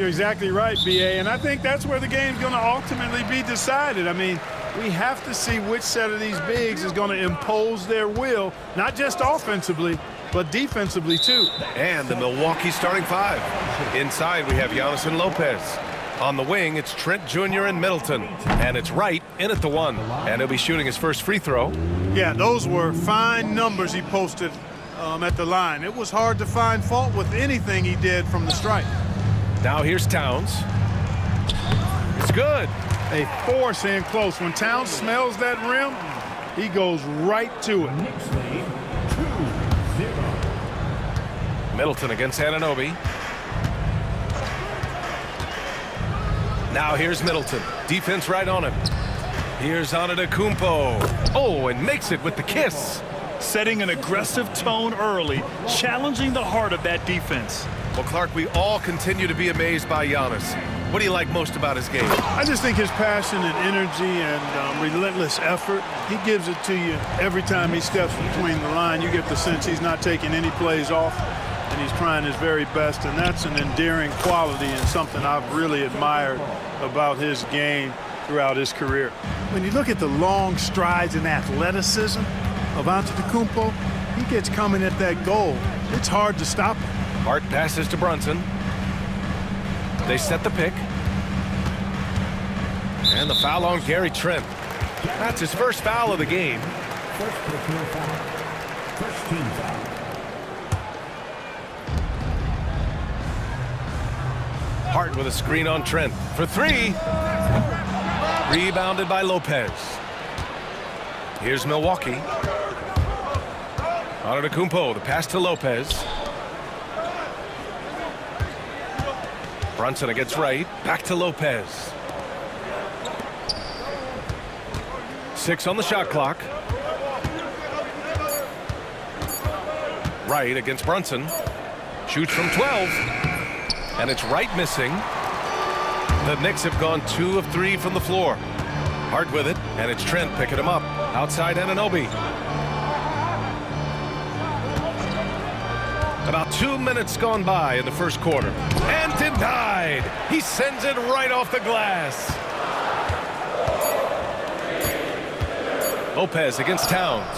You're exactly right, BA, and I think that's where the game's going to ultimately be decided. I mean, we have to see which set of these bigs is going to impose their will, not just offensively, but defensively too. And the Milwaukee starting five. Inside, we have Giannis and Lopez. On the wing, it's Trent Jr. and Middleton. And it's Wright in at the one. And he'll be shooting his first free throw. Yeah, those were fine numbers he posted at the line. It was hard to find fault with anything he did from the stripe. Now here's Towns. It's good. A force in close. When Towns smells that rim, he goes right to it. Middleton against Anunoby. Now here's Middleton. Defense right on him. Here's Antetokounmpo. Oh, and makes it with the kiss. Setting an aggressive tone early, challenging the heart of that defense. Well, Clark, we all continue to be amazed by Giannis. What do you like most about his game? I just think his passion and energy and relentless effort, he gives it to you every time he steps between the line. You get the sense he's not taking any plays off, and he's trying his very best, and that's an endearing quality and something I've really admired about his game throughout his career. When you look at the long strides and athleticism of Antetokounmpo, he gets coming at that goal. It's hard to stop him. Hart passes to Brunson. They set the pick. And the foul on Gary Trent. That's his first foul of the game. First personal foul. First team foul. Hart with a screen on Trent for three. Rebounded by Lopez. Here's Milwaukee. Antetokounmpo, the pass to Lopez. Brunson against Wright. Back to Lopez. 6 on the shot clock. Wright against Brunson. Shoots from 12. And it's Wright missing. The Knicks have gone 2 of 3 from the floor. Hart with it, and it's Trent picking him up. Outside Anunoby. About 2 minutes gone by in the first quarter. And denied. He sends it right off the glass. Lopez against Towns.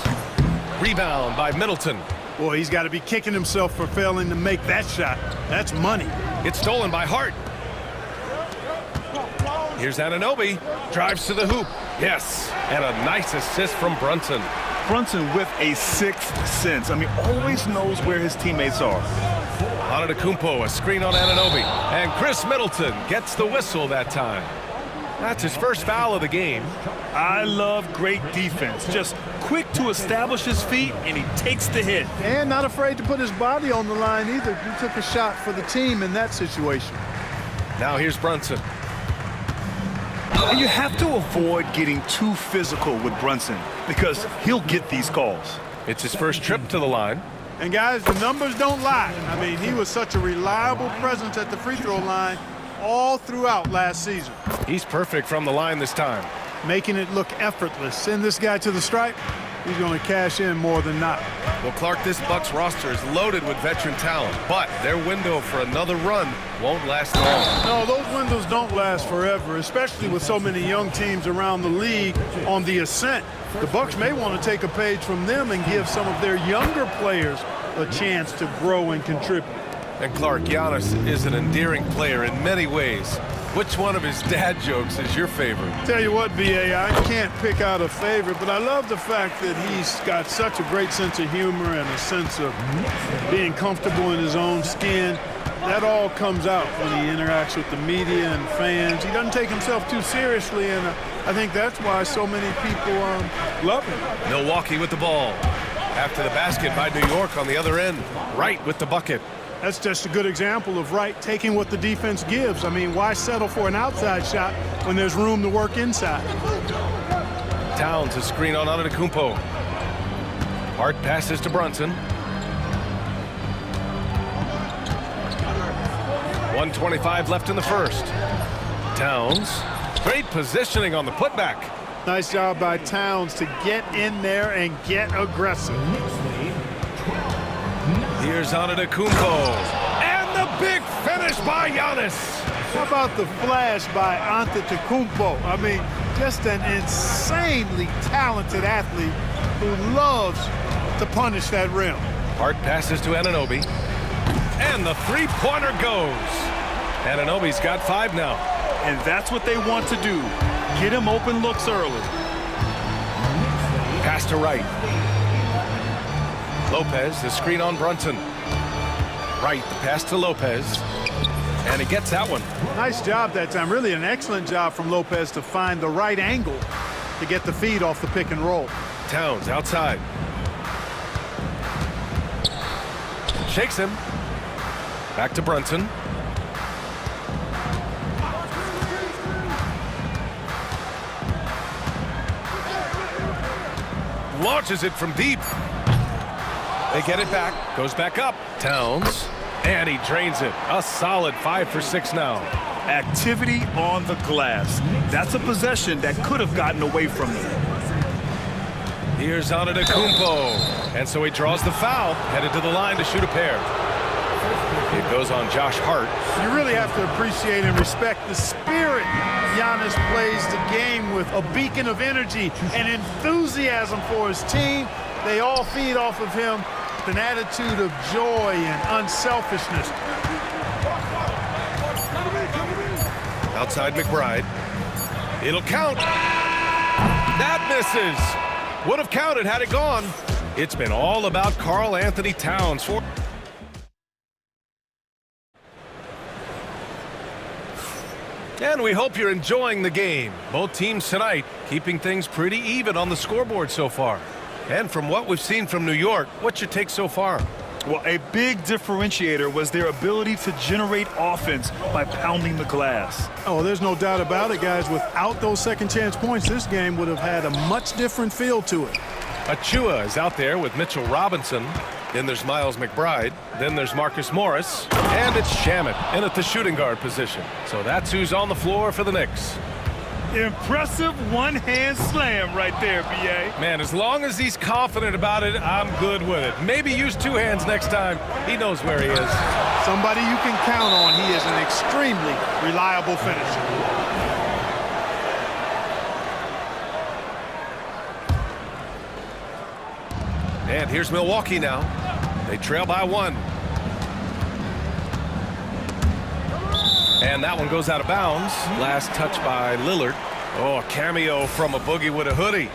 Rebound by Middleton. Boy, he's got to be kicking himself for failing to make that shot. That's money. It's stolen by Hart. Here's Anunoby. Drives to the hoop. Yes. And a nice assist from Brunson. Brunson with a sixth sense. I mean, always knows where his teammates are. Antetokounmpo, a screen on Anunoby. And Chris Middleton gets the whistle that time. That's his first foul of the game. I love great defense. Just quick to establish his feet, and he takes the hit. And not afraid to put his body on the line either. He took a shot for the team in that situation. Now here's Brunson. And you have to avoid getting too physical with Brunson because he'll get these calls. It's his first trip to the line. And guys, the numbers don't lie. I mean, he was such a reliable presence at the free throw line all throughout last season. He's perfect from the line this time. Making it look effortless. Send this guy to the stripe, he's going to cash in more than not. Well, Clark, this Bucks roster is loaded with veteran talent, but their window for another run won't last long. No, those windows don't last forever, especially with so many young teams around the league on the ascent. The Bucks may want to take a page from them and give some of their younger players a chance to grow and contribute. And Clark, Giannis is an endearing player in many ways. Which one of his dad jokes is your favorite? Tell you what, BA, I can't pick out a favorite, but I love the fact that he's got such a great sense of humor and a sense of being comfortable in his own skin. That all comes out when he interacts with the media and fans. He doesn't take himself too seriously, and I think that's why so many people love him. Milwaukee with the ball. After the basket by New York on the other end. Wright with the bucket. That's just a good example of Wright taking what the defense gives. I mean, why settle for an outside shot when there's room to work inside? Towns a screen on Antetokounmpo. Hart passes to Brunson. 1:25 left in the first. Towns. Great positioning on the putback. Nice job by Towns to get in there and get aggressive. Here's Antetokounmpo. And the big finish by Giannis. How about the flash by Antetokounmpo? I mean, just an insanely talented athlete who loves to punish that rim. Hart passes to Anunoby. And the three-pointer goes. Anunoby's got 5 now. And that's what they want to do. Get him open looks early. Pass to Wright. Lopez, the screen on Brunson. Wright, the pass to Lopez. And he gets that one. Nice job that time. Really an excellent job from Lopez to find the right angle to get the feed off the pick and roll. Towns outside. Shakes him. Back to Brunson. Launches it from deep. They get it back. Goes back up. Towns. And he drains it. A solid 5 for 6 now. Activity on the glass. That's a possession that could have gotten away from them. Here's Antetokounmpo. And so he draws the foul. Headed to the line to shoot a pair. It goes on Josh Hart. You really have to appreciate and respect the spirit Giannis plays the game with. A beacon of energy and enthusiasm for his team. They all feed off of him with an attitude of joy and unselfishness. Outside McBride. It'll count. That misses. Would have counted had it gone. It's been all about Karl Anthony Towns. And we hope you're enjoying the game. Both teams tonight keeping things pretty even on the scoreboard so far. And from what we've seen from New York, what's your take so far? Well, a big differentiator was their ability to generate offense by pounding the glass. Oh, there's no doubt about it, guys. Without those second chance points, this game would have had a much different feel to it. Achua is out there with Mitchell Robinson. Then there's Miles McBride. Then there's Marcus Morris. And it's Shamet in at the shooting guard position. So that's who's on the floor for the Knicks. Impressive one-hand slam right there, B.A. Man, as long as he's confident about it, I'm good with it. Maybe use 2 hands next time. He knows where he is. Somebody you can count on. He is an extremely reliable finisher. And here's Milwaukee now. They trail by 1. And that one goes out of bounds. Last touch by Lillard. Oh, a cameo from a boogie with a hoodie.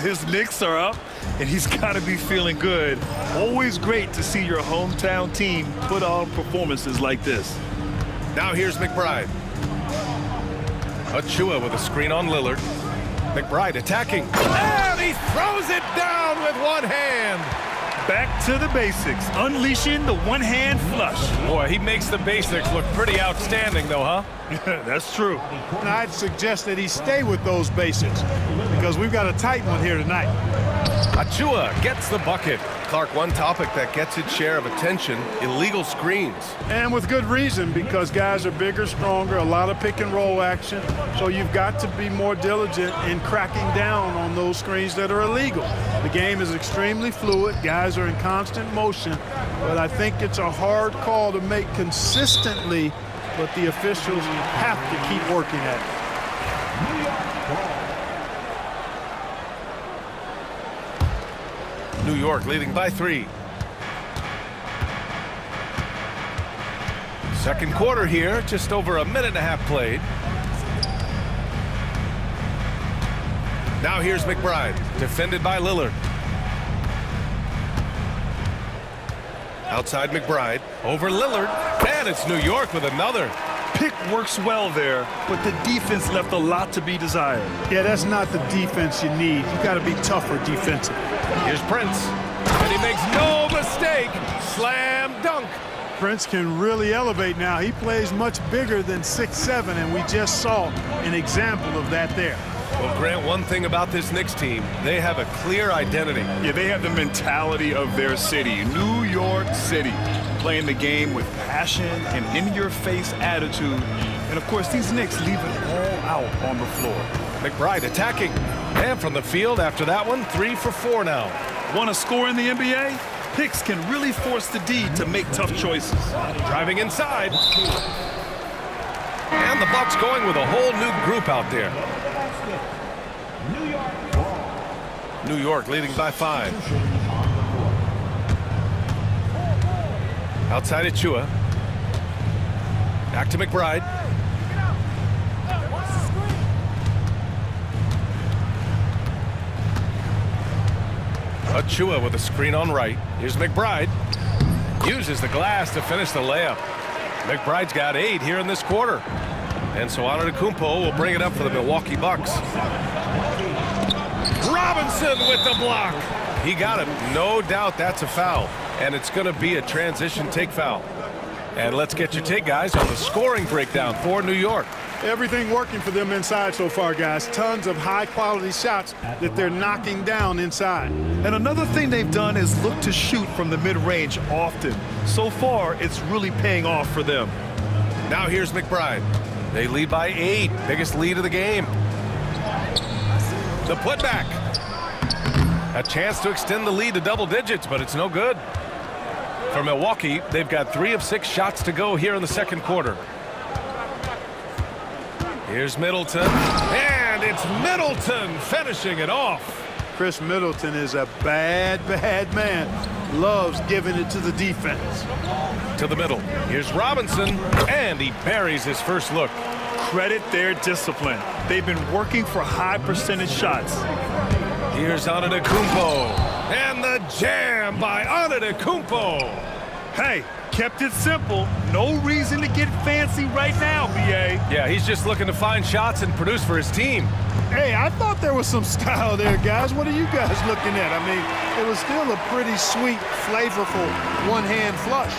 His Knicks are up, and he's got to be feeling good. Always great to see your hometown team put on performances like this. Now here's McBride. Achua with a screen on Lillard. McBride attacking. And he throws it down with one hand. Back to the basics, unleashing the one-hand flush. Boy, he makes the basics look pretty outstanding, though, huh? That's true. And I'd suggest that he stay with those basics because we've got a tight one here tonight. Achua gets the bucket. Clark, one topic that gets its share of attention, illegal screens. And with good reason, because guys are bigger, stronger, a lot of pick and roll action. So you've got to be more diligent in cracking down on those screens that are illegal. The game is extremely fluid. Guys are in constant motion. But I think it's a hard call to make consistently, but the officials have to keep working at it. New York leading by 3. Second quarter here, just over a minute and a half played. Now here's McBride, defended by Lillard. Outside McBride, over Lillard, and it's New York with another. Pick works well there, but the defense left a lot to be desired. Yeah, that's not the defense you need. You got to be tougher defensively. Here's Prince, and he makes no mistake. Slam dunk. Prince can really elevate now. He plays much bigger than 6'7", and we just saw an example of that there. Well, Grant, one thing about this Knicks team, they have a clear identity. Yeah, they have the mentality of their city, New York City, playing the game with passion and in-your-face attitude. And, of course, these Knicks leave it all out on the floor. McBride attacking. And from the field after that one, 3 for 4 now. Want to score in the NBA? Picks can really force the D to make tough choices. Driving inside. And the Bucks going with a whole new group out there. New York leading by 5. Outside Achua. Back to McBride. Achua with a screen on right. Here's McBride. Uses the glass to finish the layup. McBride's got 8 here in this quarter. And so Antetokounmpo will bring it up for the Milwaukee Bucks. Robinson with the block. He got him. No doubt that's a foul. And it's going to be a transition take foul. And let's get your take, guys, on the scoring breakdown for New York. Everything working for them inside so far, guys. Tons of high-quality shots that they're knocking down inside. And another thing they've done is look to shoot from the mid-range often. So far, it's really paying off for them. Now here's McBride. They lead by 8. Biggest lead of the game. The putback. A chance to extend the lead to double digits, but it's no good. For Milwaukee, they've got 3 of 6 shots to go here in the second quarter. Here's Middleton, and it's Middleton finishing it off. Chris Middleton is a bad man. Loves giving it to the defense. To the middle. Here's Robinson, and he buries his first look. Credit their discipline. They've been working for high percentage shots. Here's Antetokounmpo, and the jam by Antetokounmpo. Hey, kept it simple. No reason to get fancy right now, BA. Yeah, he's just looking to find shots and produce for his team. Hey, I thought there was some style there, guys. What are you guys looking at? I mean, it was still a pretty sweet, flavorful one-hand flush.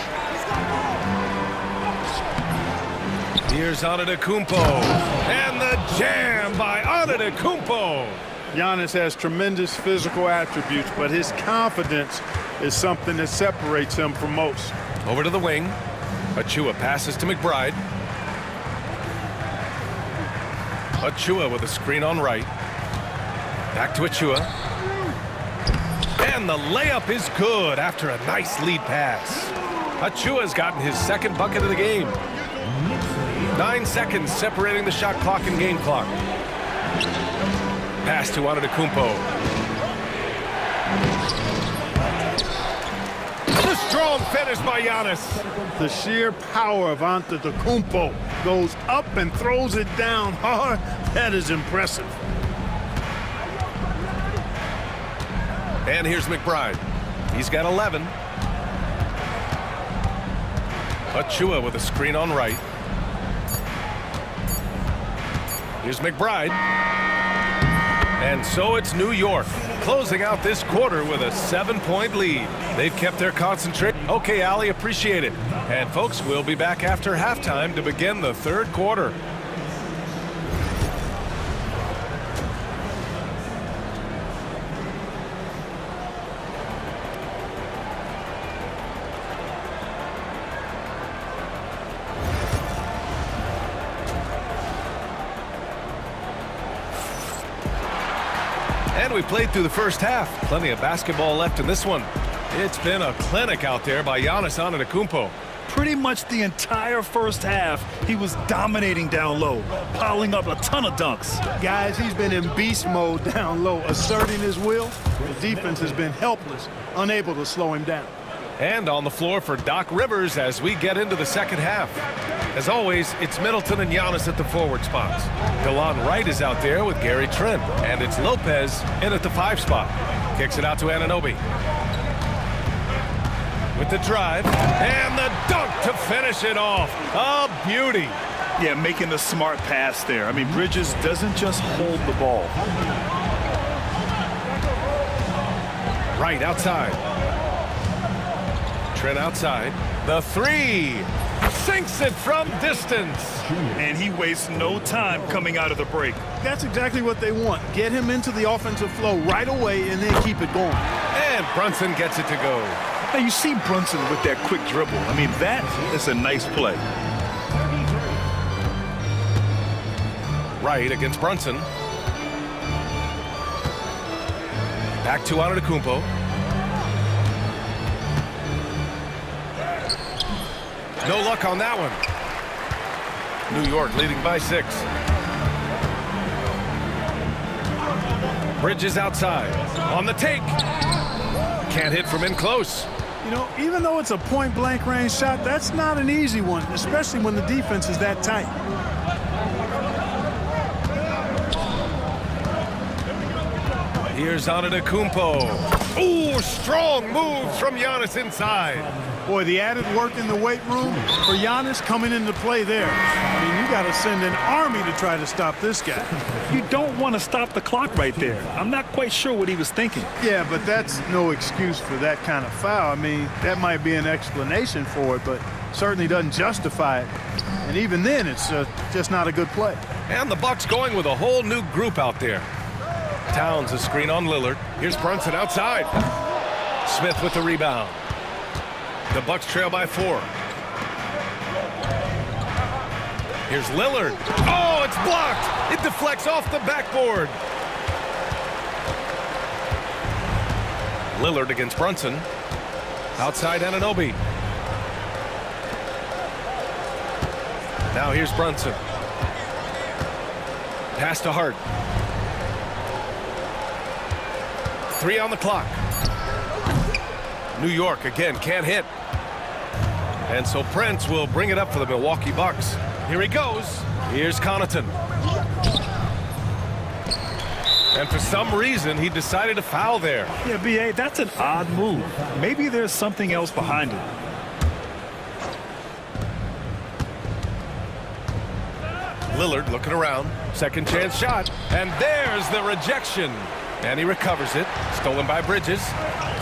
Here's Antetokounmpo, and the jam by Antetokounmpo. Giannis has tremendous physical attributes, but his confidence is something that separates him from most. Over to the wing. Achua passes to McBride. Achua with a screen on right. Back to Achua. And the layup is good after a nice lead pass. Achua's gotten his second bucket of the game. 9 seconds separating the shot clock and game clock. Pass to Antetokounmpo. The strong finish by Giannis. The sheer power of Antetokounmpo goes up and throws it down hard. That is impressive. And here's McBride. He's got 11. Achua with a screen on right. Here's McBride. And so it's New York, closing out this quarter with a 7-point lead. They've kept their concentration. Okay, Ali, appreciate it. And folks, we'll be back after halftime to begin the third quarter. And we played through the first half. Plenty of basketball left in this one. It's been a clinic out there by Giannis Antetokounmpo. Pretty much the entire first half, he was dominating down low, piling up a ton of dunks. Guys, he's been in beast mode down low, asserting his will. The defense has been helpless, unable to slow him down. And on the floor for Doc Rivers as we get into the second half. As always, it's Middleton and Giannis at the forward spots. DeLon Wright is out there with Gary Trent. And it's Lopez in at the 5 spot. Kicks it out to Anunoby. With the drive. And the dunk to finish it off. A beauty. Yeah, making the smart pass there. I mean, Bridges doesn't just hold the ball. Right outside. Trent outside. The 3. Sinks it from distance. And he wastes no time coming out of the break. That's exactly what they want. Get him into the offensive flow right away and then keep it going. And Brunson gets it to go. Now you see Brunson with that quick dribble. I mean, that is a nice play. Right against Brunson. Back to Antetokounmpo. No luck on that one. New York leading by 6. Bridges outside. On the take. Can't hit from in close. You know, even though it's a point-blank range shot, that's not an easy one, especially when the defense is that tight. Here's Antetokounmpo. Ooh, strong moves from Giannis inside. Boy, the added work in the weight room for Giannis coming into play there. I mean, you got to send an army to try to stop this guy. You don't want to stop the clock right there. I'm not quite sure what he was thinking. Yeah, but that's no excuse for that kind of foul. I mean, that might be an explanation for it, but certainly doesn't justify it. And even then, it's just not a good play. And the Bucks going with a whole new group out there. Towns a screen on Lillard. Here's Brunson outside. Smith with the rebound. The Bucks trail by 4. Here's Lillard. Oh, it's blocked. It deflects off the backboard. Lillard against Brunson. Outside Anunoby. Now here's Brunson. Pass to Hart. 3 on the clock. New York again can't hit. And so Prince will bring it up for the Milwaukee Bucks. Here he goes. Here's Connaughton. And for some reason, he decided to foul there. Yeah, B.A., that's an odd move. Maybe there's something else behind it. Lillard looking around. Second chance shot. And there's the rejection. And he recovers it. Stolen by Bridges.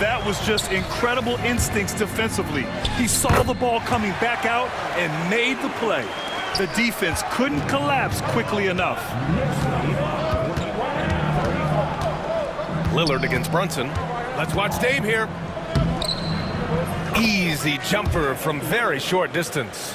That was just incredible instincts defensively. He saw the ball coming back out and made the play. The defense couldn't collapse quickly enough. Lillard against Brunson. Let's watch Dame here. Easy jumper from very short distance.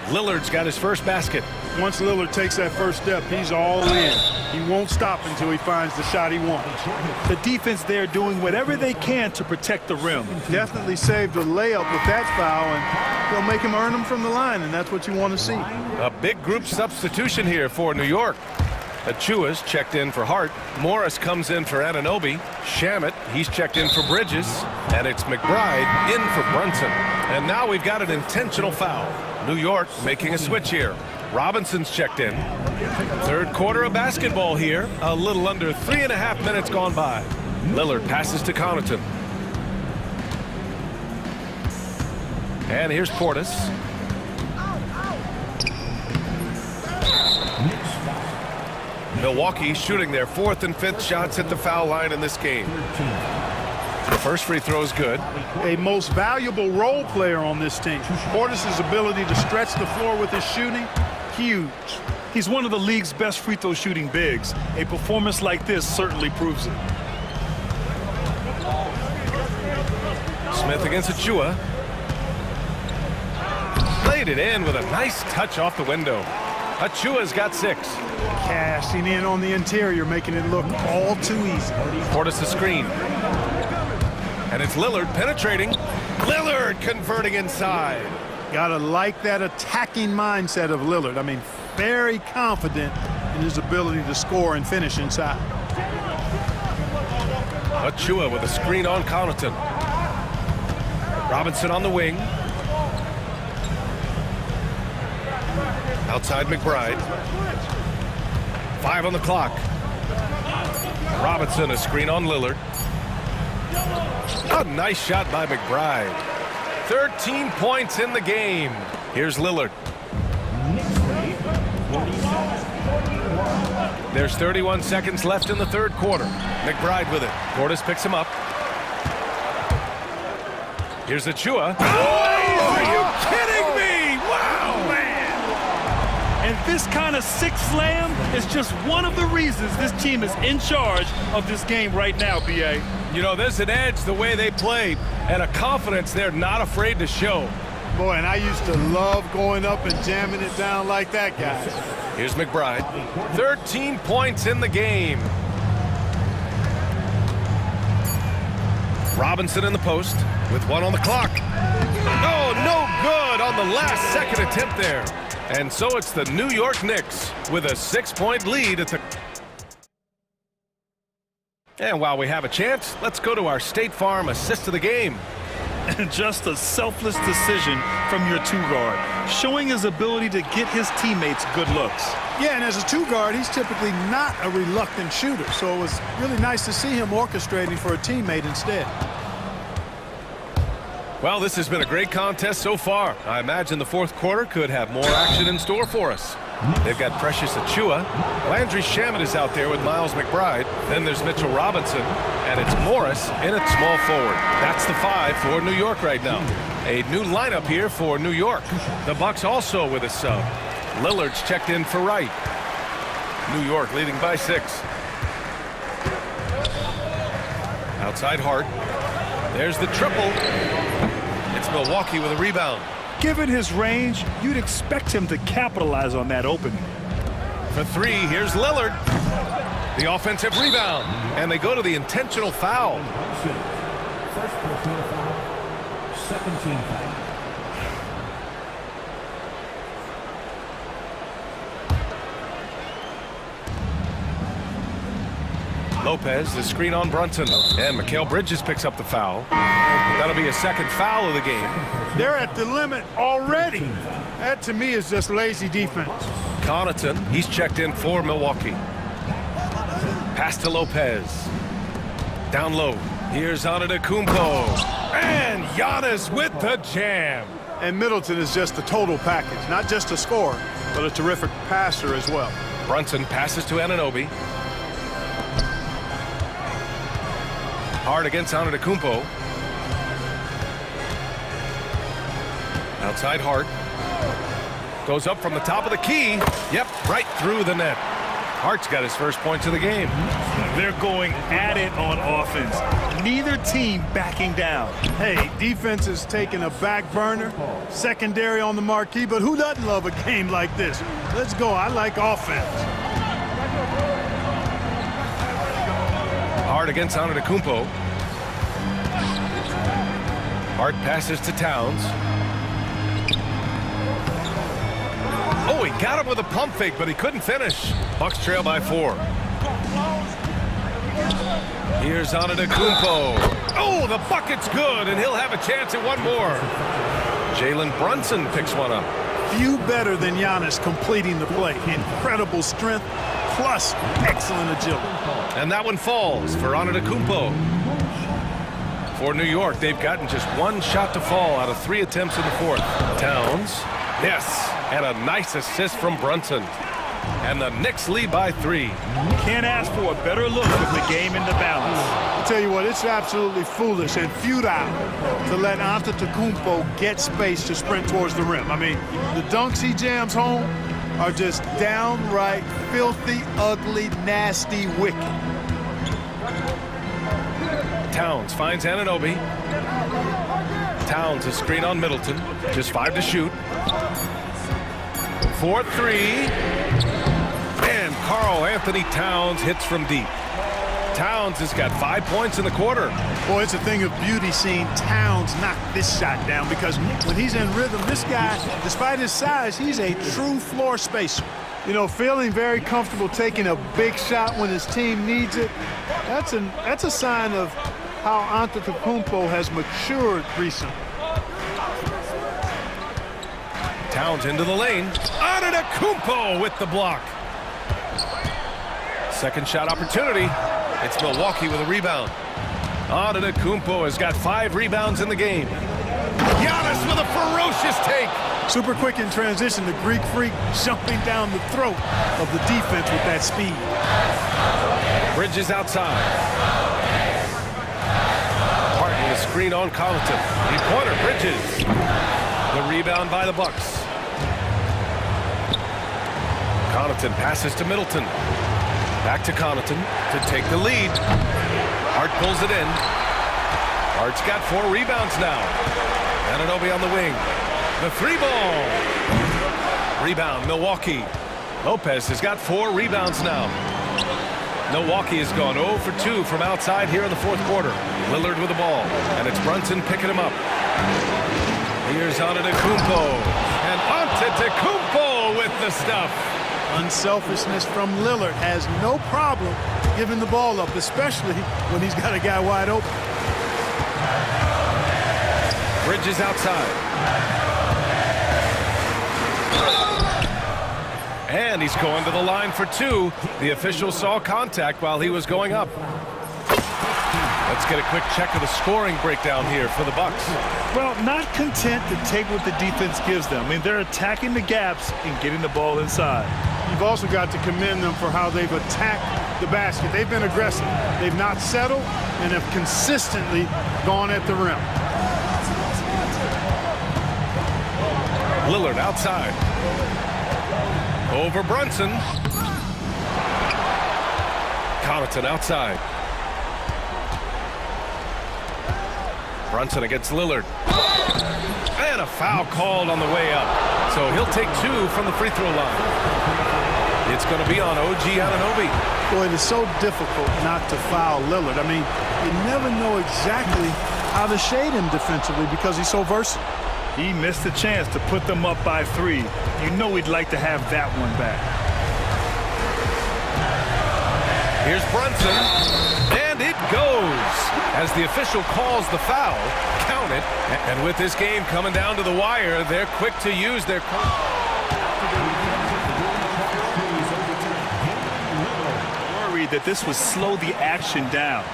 Lillard's got his first basket. Once Lillard takes that first step, he's all in. He won't stop until he finds the shot he wants. The defense there doing whatever they can to protect the rim. Definitely saved a layup with that foul, and they'll make him earn them from the line, and that's what you want to see. A big group substitution here for New York. Achua's checked in for Hart. Morris comes in for Anunoby. Shamet, he's checked in for Bridges. And it's McBride in for Brunson. And now we've got an intentional foul. New York making a switch here. Robinson's checked in. Third quarter of basketball here. A little under 3.5 minutes gone by. Lillard passes to Connaughton. And here's Portis. Milwaukee shooting their 4th and 5th shots at the foul line in this game. The first free throw is good. A most valuable role player on this team. Portis' ability to stretch the floor with his shooting, huge. He's one of the league's best free throw shooting bigs. A performance like this certainly proves it. Smith against Achua. Laid it in with a nice touch off the window. Achua's got 6. Cashing in on the interior, making it look all too easy. Portis the screen. And it's Lillard penetrating. Lillard converting inside. Gotta like that attacking mindset of Lillard. I mean, very confident in his ability to score and finish inside. Achua with a screen on Connaughton. Robinson on the wing. Outside McBride. 5 on the clock. Robinson a screen on Lillard. A nice shot by McBride. 13 points in the game. Here's Lillard. There's 31 seconds left in the third quarter. McBride with it. Portis picks him up. Here's Achua. Oh, are you kidding me? Wow, man. And this kind of sick slam is just one of the reasons this team is in charge of this game right now, B.A. You know, there's an edge the way they play and a confidence they're not afraid to show. Boy, and I used to love going up and jamming it down like that, guys. Here's McBride. 13 points in the game. Robinson in the post with 1 on the clock. Oh, no good on the last second attempt there. And so it's the New York Knicks with a 6-point lead at the... And while we have a chance, let's go to our State Farm assist of the game. And just a selfless decision from your two-guard, showing his ability to get his teammates good looks. Yeah, and as a two-guard, he's typically not a reluctant shooter, so it was really nice to see him orchestrating for a teammate instead. Well, this has been a great contest so far. I imagine the fourth quarter could have more action in store for us. They've got Precious Achua. Landry Shamet is out there with Miles McBride. Then there's Mitchell Robinson. And it's Morris in at small forward. That's the 5 for New York right now. A new lineup here for New York. The Bucks also with a sub. Lillard's checked in for Wright. New York leading by 6. Outside Hart. There's the triple. It's Milwaukee with a rebound. Given his range, you'd expect him to capitalize on that opening. For 3, here's Lillard. The offensive rebound. And they go to the intentional foul. First personal foul, second team foul. Lopez, the screen on Brunson. And Mikal Bridges picks up the foul. That'll be a second foul of the game. They're at the limit already. That, to me, is just lazy defense. Connaughton, he's checked in for Milwaukee. Pass to Lopez. Down low. Here's Antetokounmpo. And Giannis with the jam. And Middleton is just the total package. Not just a scorer, but a terrific passer as well. Brunson passes to Anunoby. Hard against Antetokounmpo. Outside Hart. Goes up from the top of the key. Yep, right through the net. Hart's got his first points of the game. They're going at it on offense. Neither team backing down. Hey, defense is taking a back burner, secondary on the marquee, but who doesn't love a game like this? Let's go. I like offense. Hart against Antetokounmpo. Hart passes to Towns. Oh, he got him with a pump fake, but he couldn't finish. Bucks trail by 4. Here's Antetokounmpo. Oh, the bucket's good, and he'll have a chance at one more. Jalen Brunson picks one up. Few better than Giannis completing the play. Incredible strength, plus excellent agility. And that one falls for Antetokounmpo. For New York, they've gotten just one shot to fall out of 3 attempts in the fourth. Towns. Yes, and a nice assist from Brunson. And the Knicks lead by 3. Can't ask for a better look with the game in the balance. I tell you what, it's absolutely foolish and futile to let Antetokounmpo get space to sprint towards the rim. I mean, the dunks he jams home are just downright filthy, ugly, nasty, wicked. Towns finds Anunoby. Towns a screen on Middleton. Just 5 to shoot. 4-3. And Karl Anthony Towns hits from deep. Towns has got 5 points in the quarter. Boy, it's a thing of beauty seeing Towns knock this shot down, because when he's in rhythm, this guy, despite his size, he's a true floor spacer. You know, feeling very comfortable taking a big shot when his team needs it. That's a sign of how Antetokounmpo has matured recently. Towns into the lane. Antetokounmpo with the block. Second shot opportunity. It's Milwaukee with a rebound. Antetokounmpo has got 5 rebounds in the game. Giannis with a ferocious take. Super quick in transition. The Greek freak jumping down the throat of the defense with that speed. Bridges outside. Parton the screen on Connaughton. 3-pointer, Bridges. The rebound by the Bucks. Connaughton passes to Middleton. Back to Connaughton to take the lead. Hart pulls it in. Hart's got 4 rebounds now. Anunoby on the wing. The 3-ball. Rebound, Milwaukee. Lopez has got 4 rebounds now. Milwaukee has gone 0 for 2 from outside here in the fourth quarter. Lillard with the ball, and it's Brunson picking him up. Here's Antetokounmpo. And Antetokounmpo with the stuff. Unselfishness from Lillard, has no problem giving the ball up, especially when he's got a guy wide open. Bridges outside. And he's going to the line for two. The official saw contact while he was going up. Let's get a quick check of the scoring breakdown here for the Bucks. Well, not content to take what the defense gives them. I mean, they're attacking the gaps and getting the ball inside. You've also got to commend them for how they've attacked the basket. They've been aggressive. They've not settled and have consistently gone at the rim. Lillard outside. Over Brunson. Connaughton outside. Brunson against Lillard. And a foul called on the way up. So he'll take two from the free throw line. It's going to be on OG Anunoby. Boy, it is so difficult not to foul Lillard. I mean, you never know exactly how to shade him defensively because he's so versatile. He missed a chance to put them up by three. You know he'd like to have that one back. Here's Brunson, and it goes. As the official calls the foul, count it. And with this game coming down to the wire, they're quick to use their... Worried that this would slow the action down.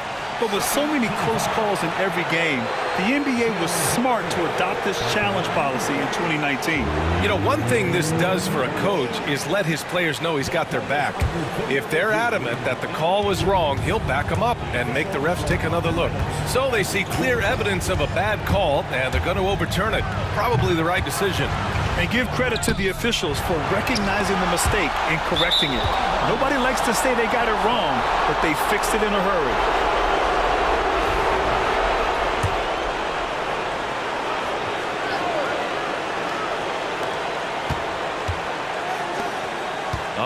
But with so many close calls in every game, the NBA was smart to adopt this challenge policy in 2019. You know, one thing this does for a coach is let his players know he's got their back. If they're adamant that the call was wrong, he'll back them up and make the refs take another look. So they see clear evidence of a bad call, and they're going to overturn it. Probably the right decision. And give credit to the officials for recognizing the mistake and correcting it. Nobody likes to say they got it wrong, but they fixed it in a hurry.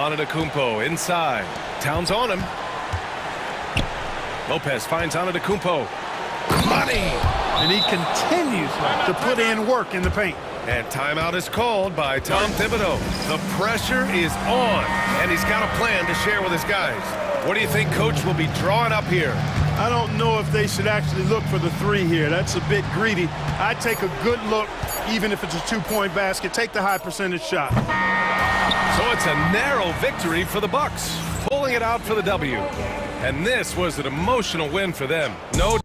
Antetokounmpo inside. Towns on him. Lopez finds Antetokounmpo. Money! And he continues to put in work in the paint. And timeout is called by Tom Thibodeau. The pressure is on, and he's got a plan to share with his guys. What do you think Coach will be drawing up here? I don't know if they should actually look for the three here. That's a bit greedy. I'd take a good look, even if it's a two-point basket. Take the high percentage shot. So it's a narrow victory for the Bucks, pulling it out for the W. And this was an emotional win for them. No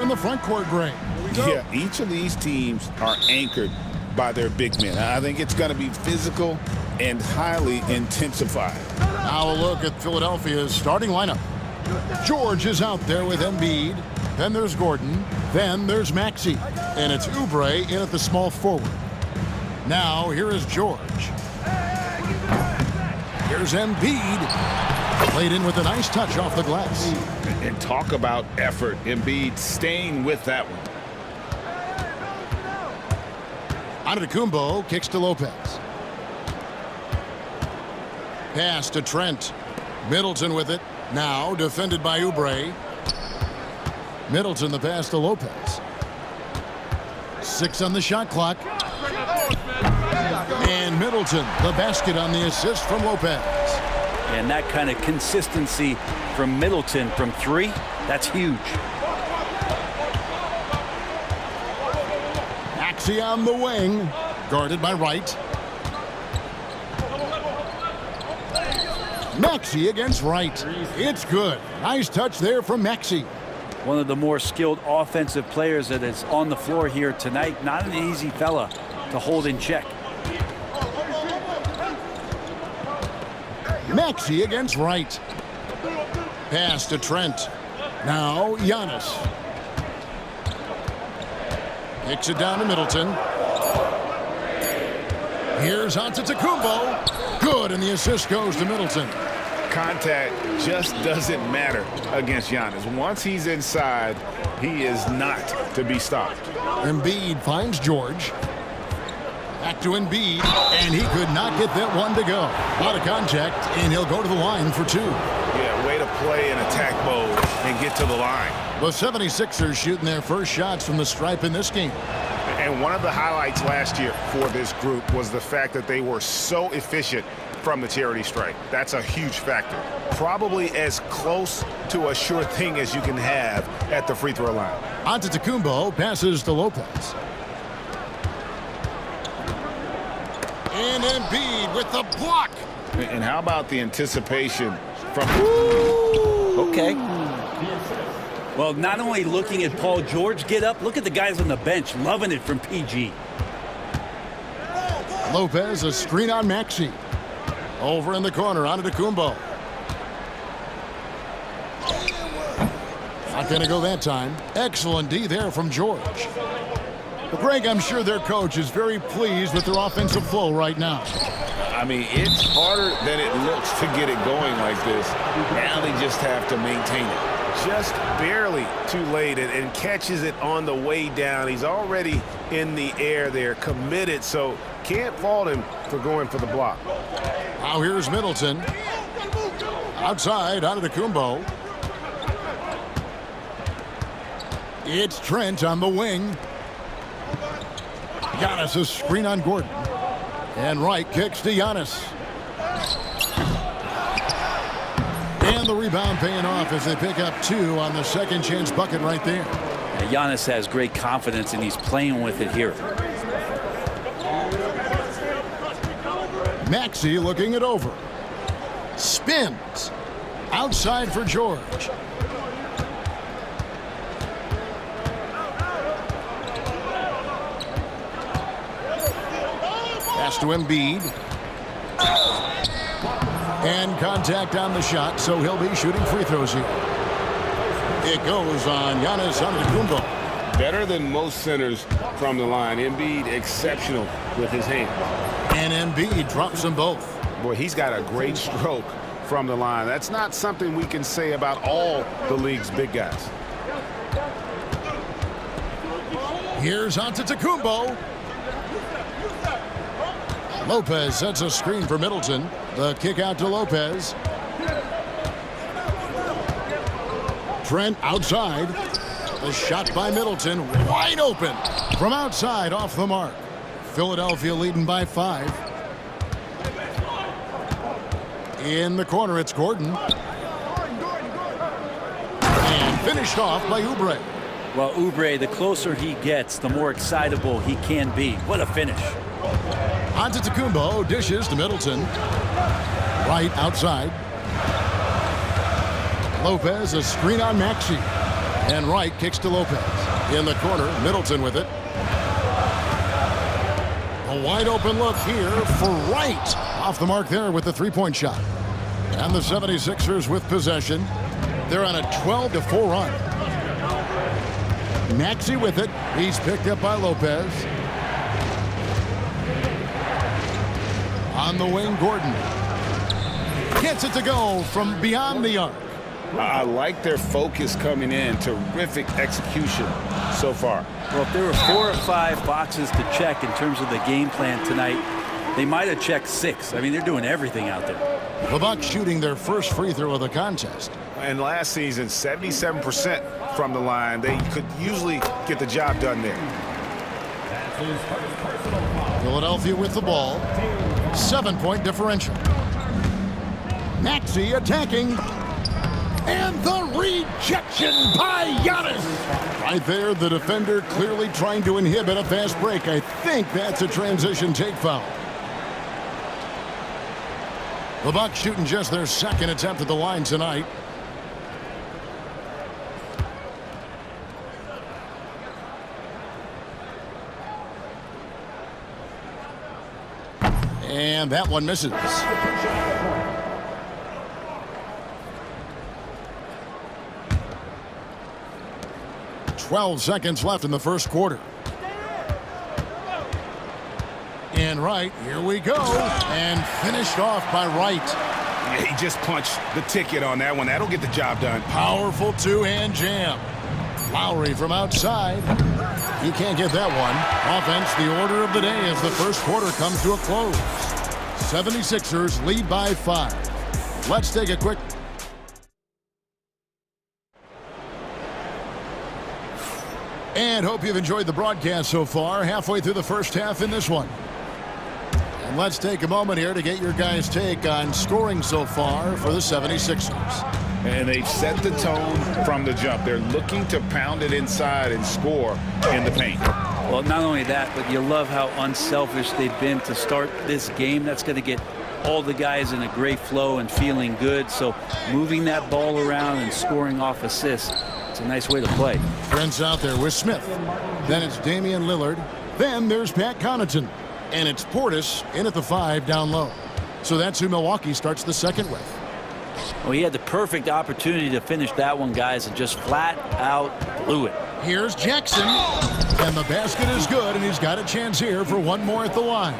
In the front court, Gray. Yeah, each of these teams are anchored by their big men. I think it's going to be physical and highly intensified. Now a look at Philadelphia's starting lineup. George is out there with Embiid. Then there's Gordon. Then there's Maxey. And it's Oubre in at the small forward. Now here is George. Here's Embiid. Played in with a nice touch off the glass. And talk about effort. Embiid staying with that one. Antetokounmpo kicks to Lopez. Pass to Trent. Middleton with it. Now defended by Oubre. Middleton the pass to Lopez. 6 on the shot clock. And Middleton the basket on the assist from Lopez. And that kind of consistency from Middleton from 3, that's huge. Maxey on the wing. Guarded by Wright. Maxey against Wright. It's good. Nice touch there from Maxey. One of the more skilled offensive players that is on the floor here tonight. Not an easy fella to hold in check. Maxey against Wright. Pass to Trent. Now Giannis. Kicks it down to Middleton. Here's Antetokounmpo. Good, and the assist goes to Middleton. Contact just doesn't matter against Giannis. Once he's inside, he is not to be stopped. Embiid finds George. Back to Embiid, and he could not get that one to go. A lot of contact, and he'll go to the line for 2. Yeah, way to play in attack mode and get to the line. The 76ers shooting their first shots from the stripe in this game. And one of the highlights last year for this group was the fact that they were so efficient from the charity stripe. That's a huge factor. Probably as close to a sure thing as you can have at the free throw line. Antetokounmpo passes to Lopez. And Embiid with the block. And how about the anticipation from... Okay. Well, not only looking at Paul George get up, look at the guys on the bench loving it from PG. Lopez, a screen on Maxey. Over in the corner, Antetokounmpo. Not going to go that time. Excellent D there from George. But Greg, I'm sure their coach is very pleased with their offensive flow right now. I mean, it's harder than it looks to get it going like this. Now they just have to maintain it. Just barely too late and catches it on the way down. He's already in the air there, committed, so can't fault him for going for the block. Now here's Middleton. Outside, Antetokounmpo. It's Trent on the wing. Giannis a screen on Gordon. And Wright kicks to Giannis. And the rebound paying off as they pick up 2 on the second chance bucket right there. Now, Giannis has great confidence and he's playing with it here. Maxey looking it over. Spins. Outside for George. Pass to Embiid. And contact on the shot, so he'll be shooting free throws here. It goes on Giannis Antetokounmpo. Better than most centers from the line. Embiid exceptional with his hand. And Embiid drops them both. Boy, he's got a great stroke from the line. That's not something we can say about all the league's big guys. Here's Antetokounmpo. Lopez sets a screen for Middleton. The kick out to Lopez. Trent outside. The shot by Middleton. Wide open. From outside off the mark. Philadelphia leading by 5. In the corner, it's Gordon. And finished off by Oubre. Well, Oubre, the closer he gets, the more excitable he can be. What a finish. Antetokounmpo dishes to Middleton. Right outside. Lopez a screen on Maxey. And Wright kicks to Lopez. In the corner, Middleton with it. A wide open look here for Wright. Off the mark there with the three-point shot. And the 76ers with possession. They're on a 12-4 run. Maxey with it. He's picked up by Lopez. On the wing, Gordon. Gets it to go from beyond the arc. I like their focus coming in. Terrific execution so far. Well, if there were 4 or 5 boxes to check in terms of the game plan tonight, they might have checked 6. I mean, they're doing everything out there. The Bucks shooting their first free throw of the contest. And last season, 77% from the line. They could usually get the job done there. Philadelphia with the ball. 7-point differential. Maxey attacking. And the rejection by Giannis. Right there, the defender clearly trying to inhibit a fast break. I think that's a transition take foul. The Bucks shooting just their second attempt at the line tonight. And that one misses. 12 seconds left in the first quarter. And Wright, here we go. And finished off by Wright. Yeah, he just punched the ticket on that one. That'll get the job done. Powerful two-hand jam. Lowry from outside. He can't get that one. Offense, the order of the day as the first quarter comes to a close. 76ers lead by 5. Let's take a quick... And hope you've enjoyed the broadcast so far. Halfway through the first half in this one. And let's take a moment here to get your guys' take on scoring so far for the 76ers. And they've set the tone from the jump. They're looking to pound it inside and score in the paint. Well, not only that, but you love how unselfish they've been to start this game. That's going to get all the guys in a great flow and feeling good. So moving that ball around and scoring off assists, it's a nice way to play. Trent's out there with Smith. Then it's Damian Lillard. Then there's Pat Connaughton. And it's Portis in at the 5 down low. So that's who Milwaukee starts the second with. Well, he had the perfect opportunity to finish that one, guys, and just flat out blew it. Here's Jackson. And the basket is good, and he's got a chance here for one more at the line.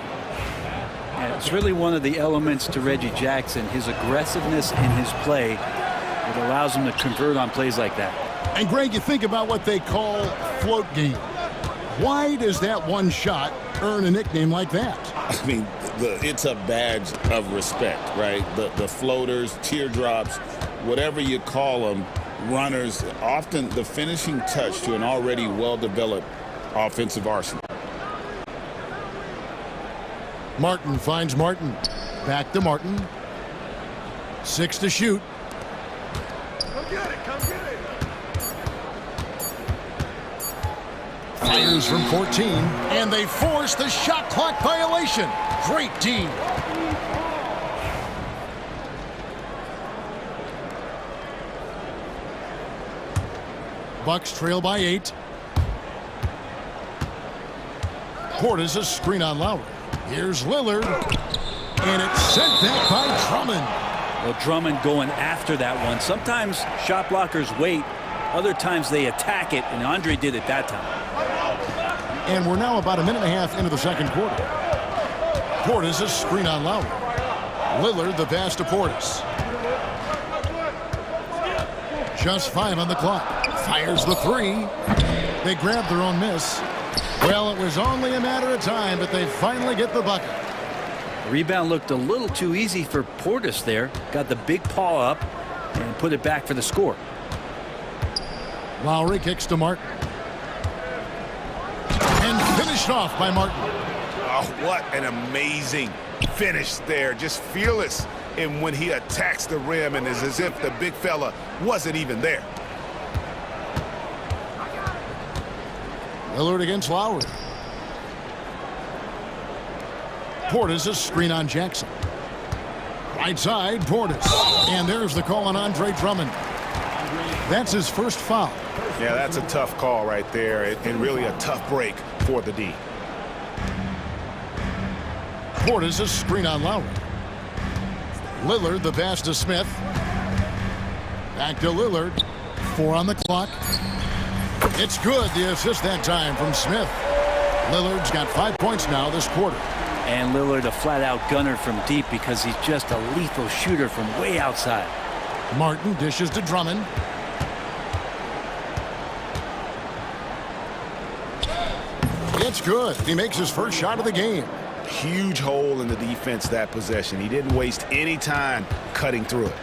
And it's really one of the elements to Reggie Jackson, his aggressiveness in his play. It allows him to convert on plays like that. And, Greg, you think about what they call float game. Why does that one shot earn a nickname like that? I mean, it's a badge of respect, right? The floaters, teardrops, whatever you call them, runners, often the finishing touch to an already well-developed offensive arsenal. Martin finds Martin. Back to Martin. 6 to shoot. Come get it, come get it. Fires from 14, and they force the shot clock violation. Great team. Bucks trail by 8. Portis a screen on Lowry. Here's Lillard, and it's sent back by Drummond. Well, Drummond going after that one. Sometimes shot blockers wait. Other times they attack it, and Andre did it that time. And we're now about a minute and a half into the second quarter. Portis a screen on Lowry. Lillard the pass to Portis. Just 5 on the clock. Fires the 3. They grab their own miss. Well, it was only a matter of time, but they finally get the bucket. The rebound looked a little too easy for Portis there. Got the big paw up and put it back for the score. Lowry kicks to Martin. And finished off by Martin. Oh, what an amazing finish there. Just fearless in when he attacks the rim, and it's as if the big fella wasn't even there. Lillard against Lowry. Portis a screen on Jackson. Right side, Portis. And there's the call on Andre Drummond. That's his first foul. Yeah, that's a tough call right there, and really a tough break for the D. Portis' screen on Lowry. Lillard, the pass to Smith. Back to Lillard. 4 on the clock. It's good, the assist that time from Smith. Lillard's got 5 points now this quarter. And Lillard, a flat-out gunner from deep because he's just a lethal shooter from way outside. Martin dishes to Drummond. It's good. He makes his first shot of the game. Huge hole in the defense that possession. He didn't waste any time cutting through it.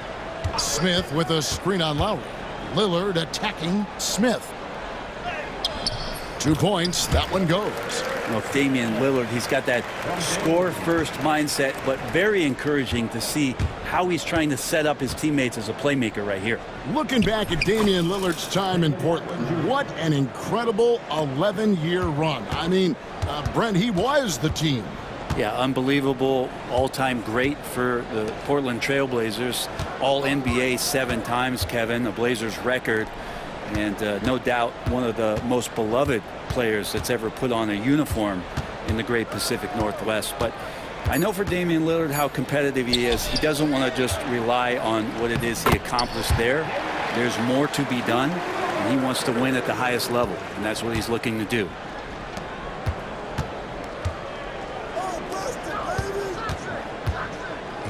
Smith with a screen on Lowry. Lillard attacking Smith. 2 points. That one goes. Well, Damian Lillard, he's got that score-first mindset, but very encouraging to see how he's trying to set up his teammates as a playmaker right here. Looking back at Damian Lillard's time in Portland, what an incredible 11-year run. I mean, Brent, he was the team. Yeah, unbelievable, all-time great for the Portland Trailblazers. All-NBA 7 times, Kevin, a Blazers record. And no doubt one of the most beloved players that's ever put on a uniform in the great Pacific Northwest. But I know for Damian Lillard how competitive he is. He doesn't want to just rely on what it is he accomplished there. There's more to be done, and he wants to win at the highest level, and that's what he's looking to do.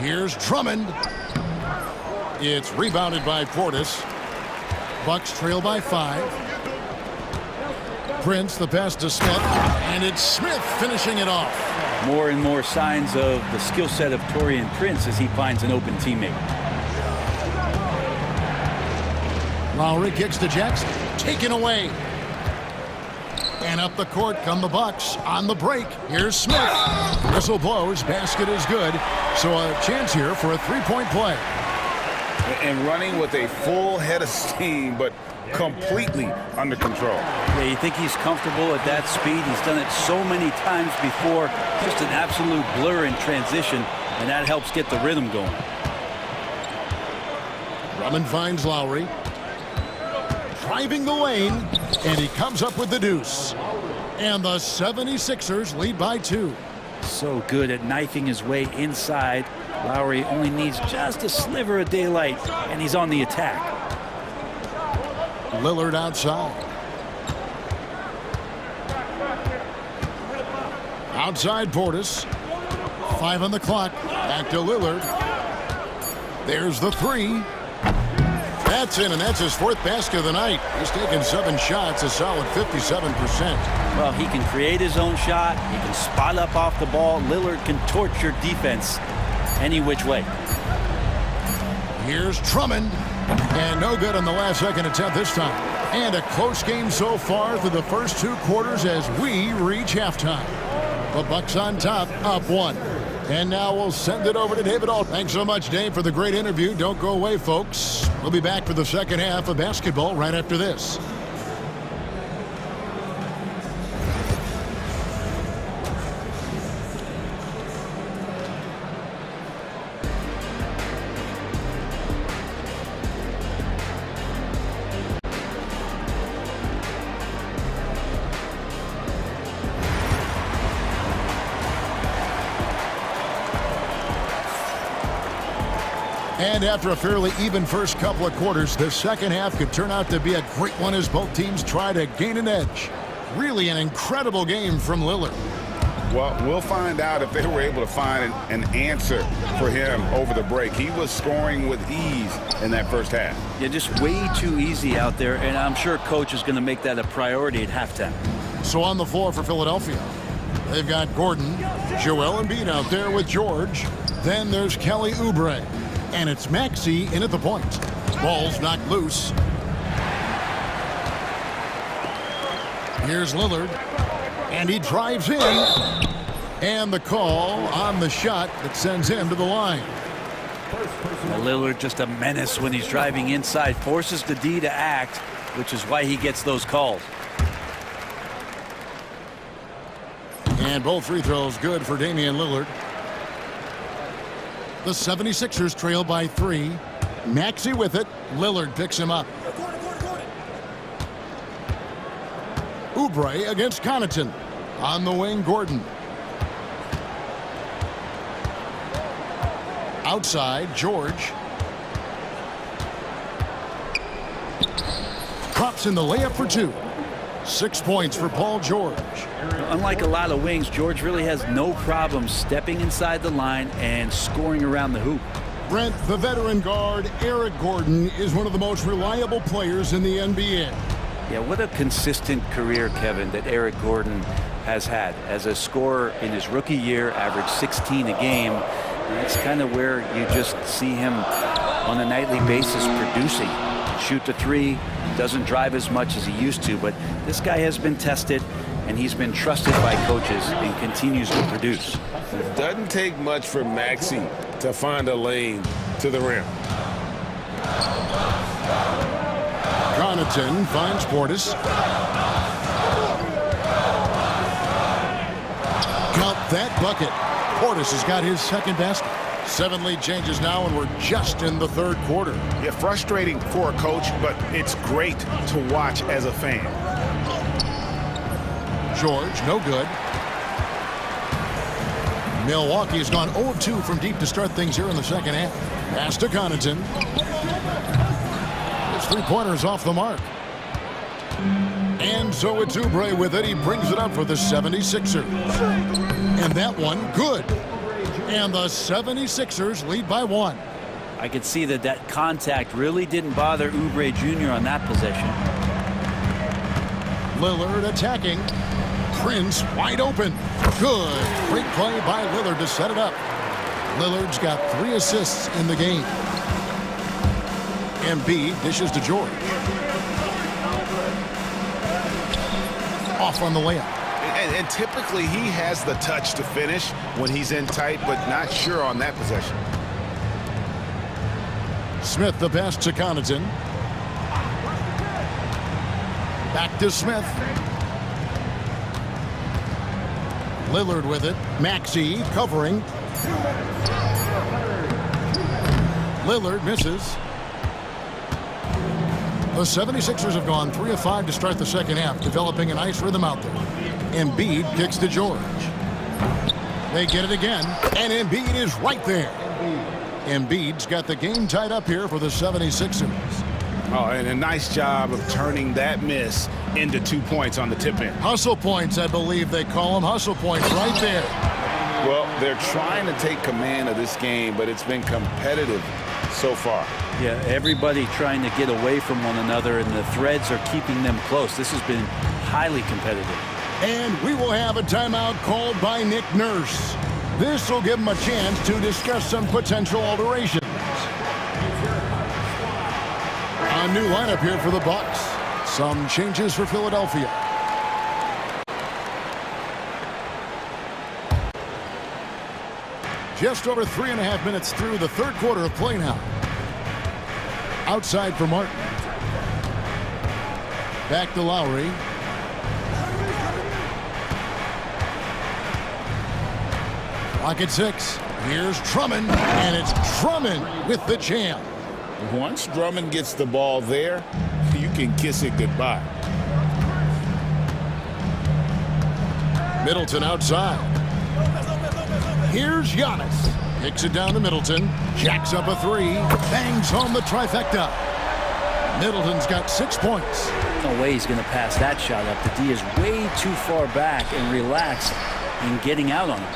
Here's Drummond. It's rebounded by Portis. Bucks trail by 5. Prince, the pass to Smith, and it's Smith finishing it off. More and more signs of the skill set of Taurean Prince as he finds an open teammate. Lowry kicks to Jackson, taken away. And up the court come the Bucks on the break. Here's Smith. Whistle blows, basket is good. So a chance here for a 3-point play. And running with a full head of steam, but completely under control. Yeah, you think he's comfortable at that speed. He's done it so many times before. Just an absolute blur in transition, and that helps get the rhythm going. Drummond finds Lowry. Driving the lane, and he comes up with the deuce. And the 76ers lead by 2. So good at knifing his way inside. Lowry only needs just a sliver of daylight, and he's on the attack. Lillard outside. Outside Portis. 5 on the clock. Back to Lillard. There's the 3. That's in, and that's his 4th basket of the night. He's taken 7 shots, a solid 57%. Well, he can create his own shot. He can spot up off the ball. Lillard can torch your defense any which way. Here's Drummond. And no good on the last second attempt this time. And a close game so far through the first 2 quarters as we reach halftime. The Bucks on top, up 1. And now we'll send it over to David Alt. Thanks so much, Dave, for the great interview. Don't go away, folks. We'll be back for the second half of basketball right after this. And after a fairly even first couple of quarters, the second half could turn out to be a great one as both teams try to gain an edge. Really an incredible game from Lillard. Well, we'll find out if they were able to find an answer for him over the break. He was scoring with ease in that first half. Yeah, just way too easy out there, and I'm sure coach is going to make that a priority at halftime. So on the floor for Philadelphia, they've got Gordon, Joel Embiid out there with George. Then there's Kelly Oubre. And it's Maxey in at the point. Ball's knocked loose. Here's Lillard. And he drives in. And the call on the shot that sends him to the line. Lillard just a menace when he's driving inside. Forces the D to act, which is why he gets those calls. And both free throws good for Damian Lillard. The 76ers trail by 3. Maxey with it. Lillard picks him up. Oubre against Connaughton. On the wing, Gordon. Outside, George. Drops in the layup for two. 6 points for Paul George. Unlike a lot of wings, George really has no problem stepping inside the line and scoring around the hoop. Brent, the veteran guard, Eric Gordon, is one of the most reliable players in the NBA. Yeah, what a consistent career, Kevin, that Eric Gordon has had. As a scorer in his rookie year, averaged 16 a game. That's kind of where you just see him on a nightly basis producing. Shoot the three, doesn't drive as much as he used to, but this guy has been tested and he's been trusted by coaches and continues to produce. It doesn't take much for Maxey to find a lane to the rim. Connaughton finds Portis. Count that bucket. Portis has got his second basket. 7 lead changes now, and we're just in the third quarter. Yeah, frustrating for a coach, but it's great to watch as a fan. George, no good. Milwaukee has gone 0-2 from deep to start things here in the second half. Pass to Connaughton. His three-pointer is off the mark. And so it's Oubre with it. He brings it up for the 76ers. And that one, good. And the 76ers lead by 1. I could see that contact really didn't bother Oubre Jr. on that possession. Lillard attacking. Prince wide open. Good. Great play by Lillard to set it up. Lillard's got 3 assists in the game. Embiid dishes to George. Off on the layup. And typically he has the touch to finish when he's in tight, but not sure on that possession. Smith the pass to Connaughton. Back to Smith. Lillard with it. Maxey covering. Lillard misses. The 76ers have gone 3 of 5 to start the second half, developing a nice rhythm out there. Embiid kicks to George. They get it again, and Embiid is right there. Embiid's got the game tied up here for the 76ers. Oh, and a nice job of turning that miss into 2 points on the tip-in. Hustle points, I believe they call them. Hustle points right there. Well, they're trying to take command of this game, but it's been competitive so far. Yeah, everybody trying to get away from one another, and the threads are keeping them close. This has been highly competitive. And we will have a timeout called by Nick Nurse. This will give him a chance to discuss some potential alterations. A new lineup here for the Bucks. Some changes for Philadelphia. Just over 3.5 minutes through the third quarter of play now. Outside for Martin. Back to Lowry. Clock at 6. Here's Drummond, and it's Drummond with the jam. Once Drummond gets the ball there, you can kiss it goodbye. Middleton outside. Here's Giannis. Kicks it down to Middleton. Jacks up a 3. Bangs home the trifecta. Middleton's got 6 points. No way he's going to pass that shot up. The D is way too far back and relaxed in getting out on it.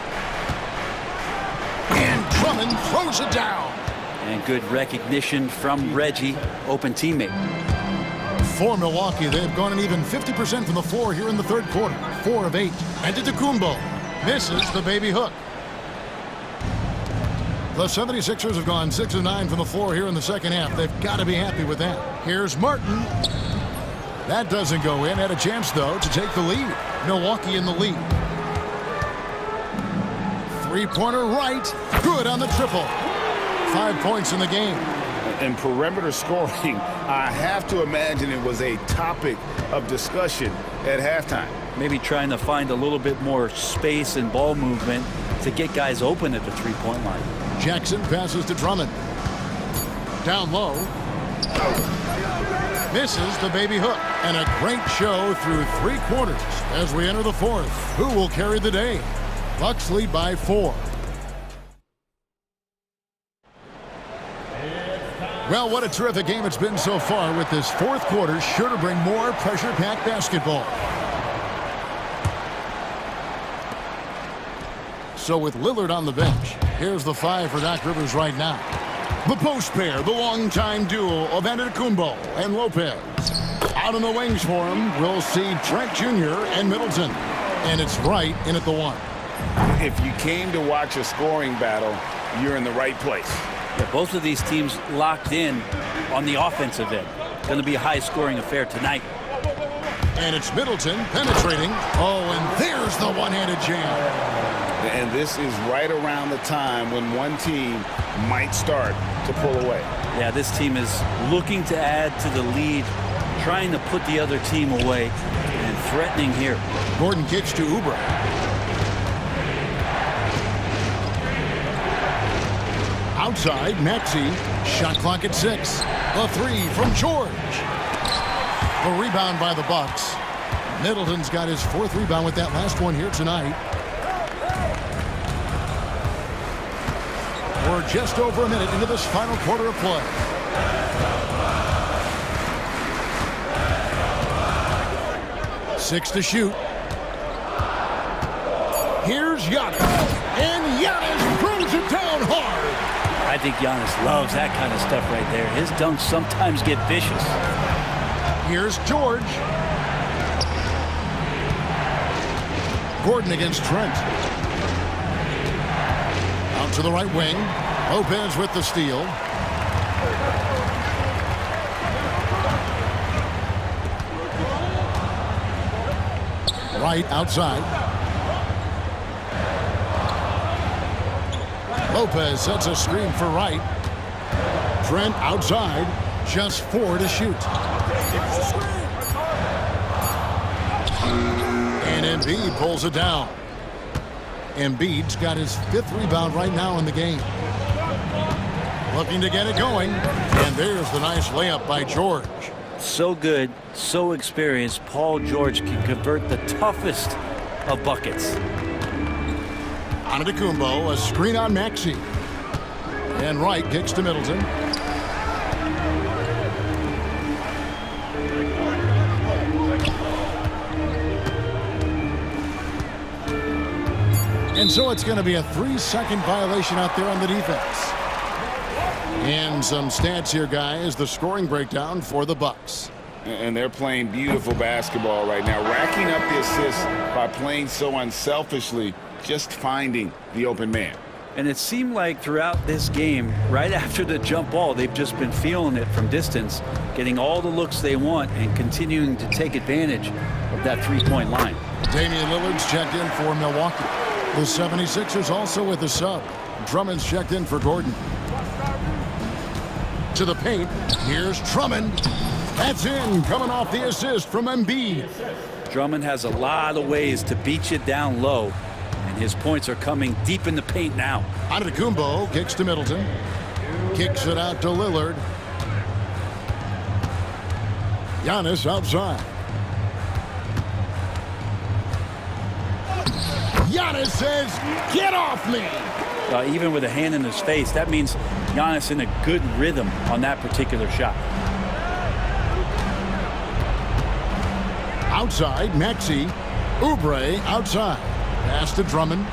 And Drummond throws it down. And good recognition from Reggie, open teammate. For Milwaukee, they've gone an even 50% from the floor here in the third quarter. 4 of 8. And Antetokounmpo misses the baby hook. The 76ers have gone 6 of 9 from the floor here in the second half. They've got to be happy with that. Here's Martin. That doesn't go in. Had a chance, though, to take the lead. Milwaukee in the lead. Three-pointer right. Good on the triple. 5 points in the game. And perimeter scoring, I have to imagine it was a topic of discussion at halftime. Maybe trying to find a little bit more space and ball movement to get guys open at the three-point line. Jackson passes to Drummond. Down low. Misses the baby hook. And a great show through 3 quarters as we enter the 4th. Who will carry the day? Bucks lead by 4. Well, what a terrific game it's been so far, with this 4th quarter sure to bring more pressure-packed basketball. So with Lillard on the bench, here's the 5 for Doc Rivers right now. The post pair, the longtime duo of Antetokounmpo and Lopez. Out in the wings for him, we'll see Trent Jr. and Middleton. And it's Wright in at the 1. If you came to watch a scoring battle, you're in the right place. Yeah, both of these teams locked in on the offensive end. Going to be a high-scoring affair tonight. And it's Middleton penetrating. Oh, and there's the one-handed jam. And this is right around the time when one team might start to pull away. Yeah, this team is looking to add to the lead, trying to put the other team away, and threatening here. Gordon kicks to Oubre. Outside, Maxey. Shot clock at 6. The 3 from George. The rebound by the Bucks. Middleton's got his 4th rebound with that last one here tonight. We're just over a minute into this final quarter of play. Six to shoot. Here's Giannis. And Giannis throws it down hard. I think Giannis loves that kind of stuff right there. His dunks sometimes get vicious. Here's George. Gordon against Trent. Out to the right wing. Lopez with the steal. Wright outside. Lopez sets a screen for Wright. Trent outside. Just 4 to shoot. And Embiid pulls it down. Embiid's got his 5th rebound right now in the game. Looking to get it going. And there's the nice layup by George. So good, so experienced. Paul George can convert the toughest of buckets. Antetokounmpo, a screen on Maxey. And Wright kicks to Middleton. And so it's going to be a 3-second violation out there on the defense. And some stats here, guys. The scoring breakdown for the Bucks. And they're playing beautiful basketball right now, racking up the assists by playing so unselfishly, just finding the open man. And it seemed like throughout this game, right after the jump ball, they've just been feeling it from distance, getting all the looks they want and continuing to take advantage of that 3-point line. Damian Lillard's checked in for Milwaukee. The 76ers also with a sub. Drummond's checked in for Gordon. To the paint. Here's Drummond. That's in, coming off the assist from Embiid. Drummond has a lot of ways to beat you down low, and his points are coming deep in the paint now. Antetokounmpo kicks to Middleton. Kicks it out to Lillard. Giannis outside. Giannis says, "Get off me!" Even with a hand in his face, that means Giannis in a good rhythm on that particular shot. Outside, Maxey. Oubre outside. Pass to Drummond.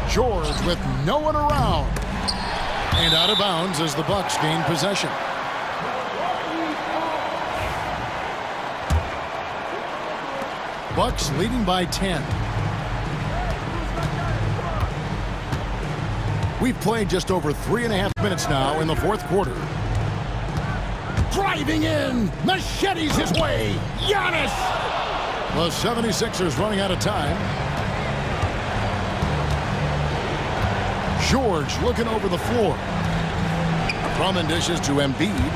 George with no one around. And out of bounds as the Bucks gain possession. Bucks leading by 10. We've played just over 3.5 minutes now in the 4th quarter. Driving in, machetes his way, Giannis! The 76ers running out of time. George looking over the floor. Drummond dishes to Embiid.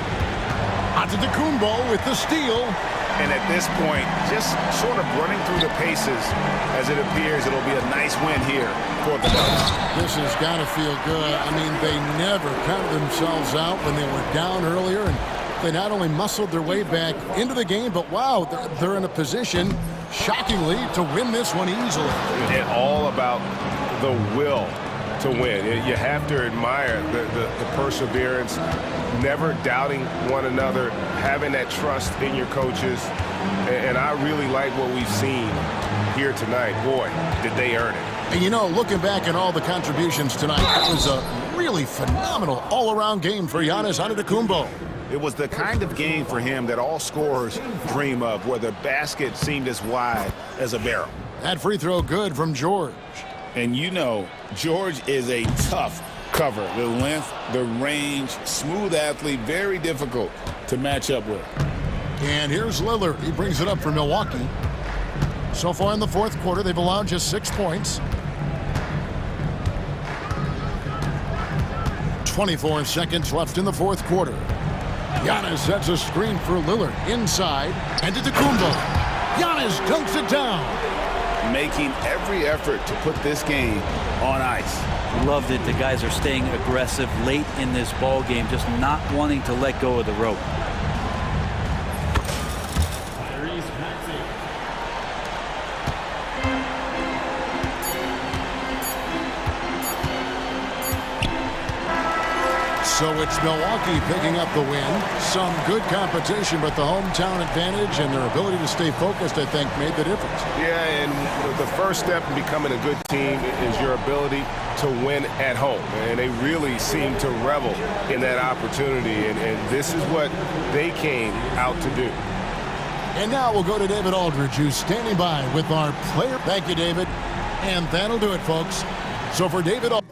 Antetokounmpo with the steal. And at this point, just sort of running through the paces as it appears it'll be a nice win here for the Ducks. This has got to feel good. I mean, they never counted themselves out when they were down earlier, and they not only muscled their way back into the game, but wow, they're in a position, shockingly, to win this one easily. And all about the will to win. You have to admire the perseverance, never doubting one another, having that trust in your coaches. And I really like what we've seen here tonight. Boy, did they earn it. And you know, looking back at all the contributions tonight, it was a really phenomenal all-around game for Giannis Antetokounmpo. It was the kind of game for him that all scorers dream of, where the basket seemed as wide as a barrel. That free throw good from George. And you know, George is a tough cover. The length, the range, smooth athlete, very difficult to match up with. And here's Lillard. He brings it up for Milwaukee. So far in the fourth quarter, they've allowed just 6 points. 24 seconds left in the fourth quarter. Giannis sets a screen for Lillard inside, and Antetokounmpo. Giannis dunks it down. Making every effort to put this game on ice. Love that the guys are staying aggressive late in this ball game, just not wanting to let go of the rope. So it's Milwaukee picking up the win. Some good competition, but the hometown advantage and their ability to stay focused, I think, made the difference. Yeah, and the first step in becoming a good team is your ability to win at home. And they really seem to revel in that opportunity. And this is what they came out to do. And now we'll go to David Aldridge, who's standing by with our player. Thank you, David. And that'll do it, folks. So for David Aldridge.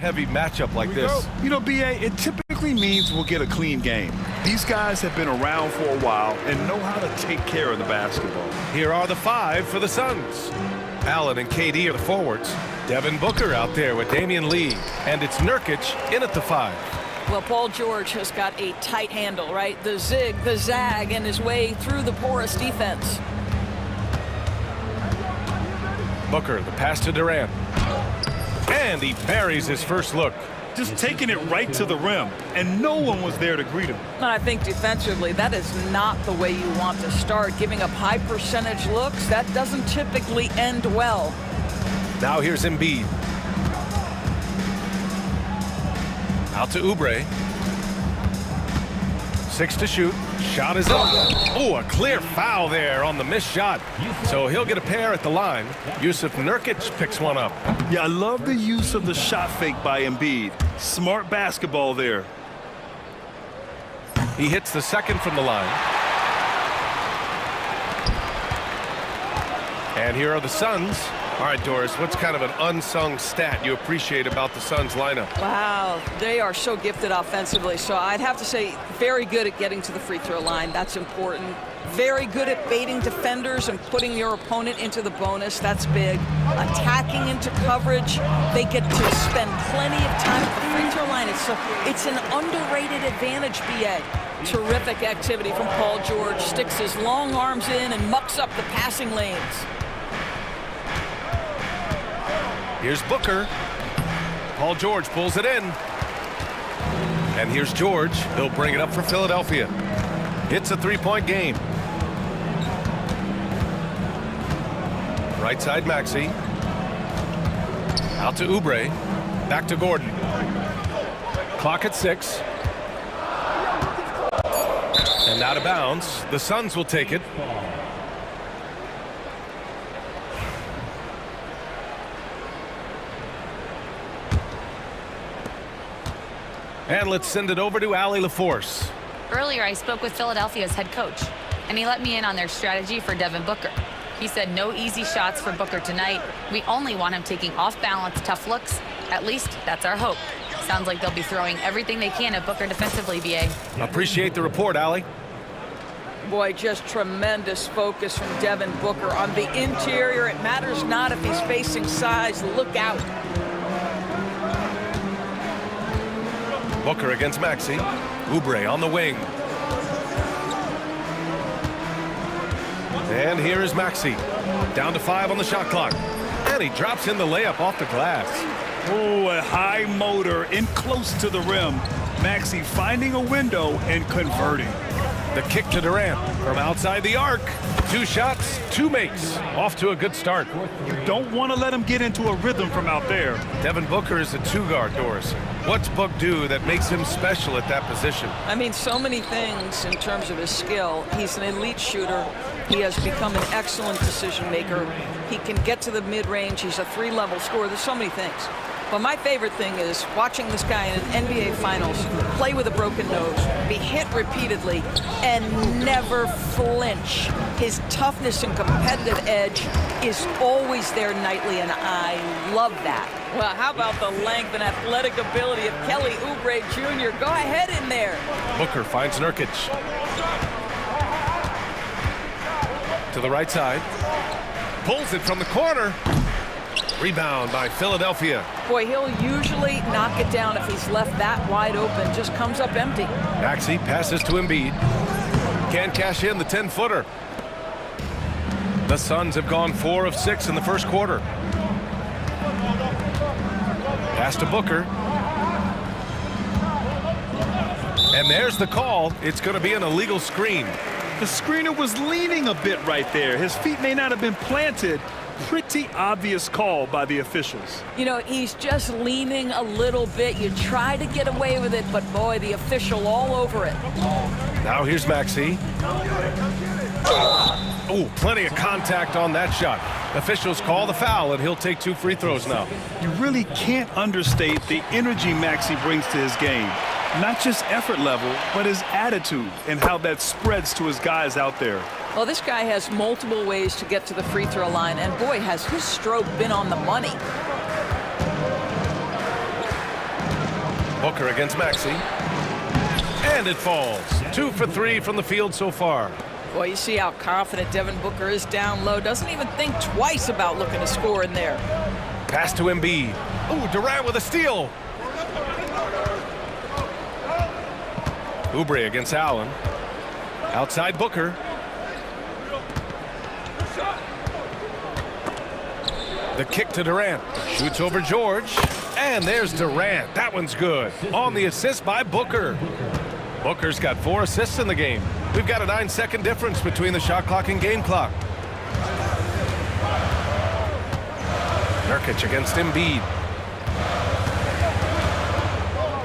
heavy matchup like this. You know, BA, it typically means we'll get a clean game. These guys have been around for a while and know how to take care of the basketball. Here are the 5 for the Suns. Allen and KD are the forwards. Devin Booker out there with Damian Lee. And it's Nurkic in at the 5. Well, Paul George has got a tight handle, right? The zig, the zag, and his way through the porous defense. Booker, the pass to Durant. And he buries his first look. Just taking it right to the rim, and no one was there to greet him. And I think defensively, that is not the way you want to start. Giving up high percentage looks, that doesn't typically end well. Now here's Embiid. Out to Oubre. 6 to shoot. Shot is up. Oh, a clear foul there on the missed shot. So he'll get a pair at the line. Yusuf Nurkic picks one up. Yeah, I love the use of the shot fake by Embiid. Smart basketball there. He hits the second from the line. And here are the Suns. All right, Doris, what's kind of an unsung stat you appreciate about the Suns lineup? Wow, they are so gifted offensively. So I'd have to say very good at getting to the free throw line. That's important. Very good at baiting defenders and putting your opponent into the bonus. That's big. Attacking into coverage. They get to spend plenty of time at the free throw line. It's an underrated advantage, BA. Terrific activity from Paul George. Sticks his long arms in and mucks up the passing lanes. Here's Booker. Paul George pulls it in. And here's George. He'll bring it up for Philadelphia. It's a 3-point game. Right side Maxey. Out to Oubre. Back to Gordon. Clock at 6. And out of bounds. The Suns will take it. And let's send it over to Allie LaForce. Earlier, I spoke with Philadelphia's head coach, and he let me in on their strategy for Devin Booker. He said no easy shots for Booker tonight. We only want him taking off-balance, tough looks. At least, that's our hope. Sounds like they'll be throwing everything they can at Booker defensively, BA. Appreciate the report, Allie. Boy, just tremendous focus from Devin Booker on the interior. It matters not if he's facing size. Look out. Booker against Maxey. Oubre on the wing. And here is Maxey. Down to 5 on the shot clock. And he drops in the layup off the glass. Oh, a high motor in close to the rim. Maxey finding a window and converting. The kick to Durant from outside the arc. 2 shots, 2 makes. Off to a good start. You don't want to let him get into a rhythm from out there. Devin Booker is a 2-guard, Doris. What's Book do that makes him special at that position? I mean, so many things in terms of his skill. He's an elite shooter. He has become an excellent decision maker. He can get to the mid-range. He's a 3-level scorer. There's so many things. But my favorite thing is watching this guy in an NBA Finals play with a broken nose, be hit repeatedly, and never flinch. His toughness and competitive edge is always there nightly, and I love that. Well, how about the length and athletic ability of Kelly Oubre Jr.? Go ahead in there. Booker finds Nurkic. To the right side. Pulls it from the corner. Rebound by Philadelphia. Boy, he'll usually knock it down if he's left that wide open. Just comes up empty. Maxey passes to Embiid. Can't cash in the 10-footer. The Suns have gone 4 of 6 in the first quarter. Pass to Booker. And there's the call. It's going to be an illegal screen. The screener was leaning a bit right there. His feet may not have been planted. Pretty obvious call by the officials. You know, he's just leaning a little bit. You try to get away with it, but boy, the official all over it. Now here's Maxey. Oh, plenty of contact on that shot. Officials call the foul, and he'll take 2 free throws now. You really can't understate the energy Maxey brings to his game. Not just effort level, but his attitude and how that spreads to his guys out there. Well, this guy has multiple ways to get to the free throw line, and boy, has his stroke been on the money. Booker against Maxey. And it falls. 2 for 3 from the field so far. Well, you see how confident Devin Booker is down low. Doesn't even think twice about looking to score in there. Pass to Embiid. Ooh, Durant with a steal. Oubre against Allen. Outside Booker. The kick to Durant. Shoots over George. And there's Durant. That one's good. On the assist by Booker. Booker's got 4 assists in the game. We've got a 9-second difference between the shot clock and game clock. Nurkic against Embiid.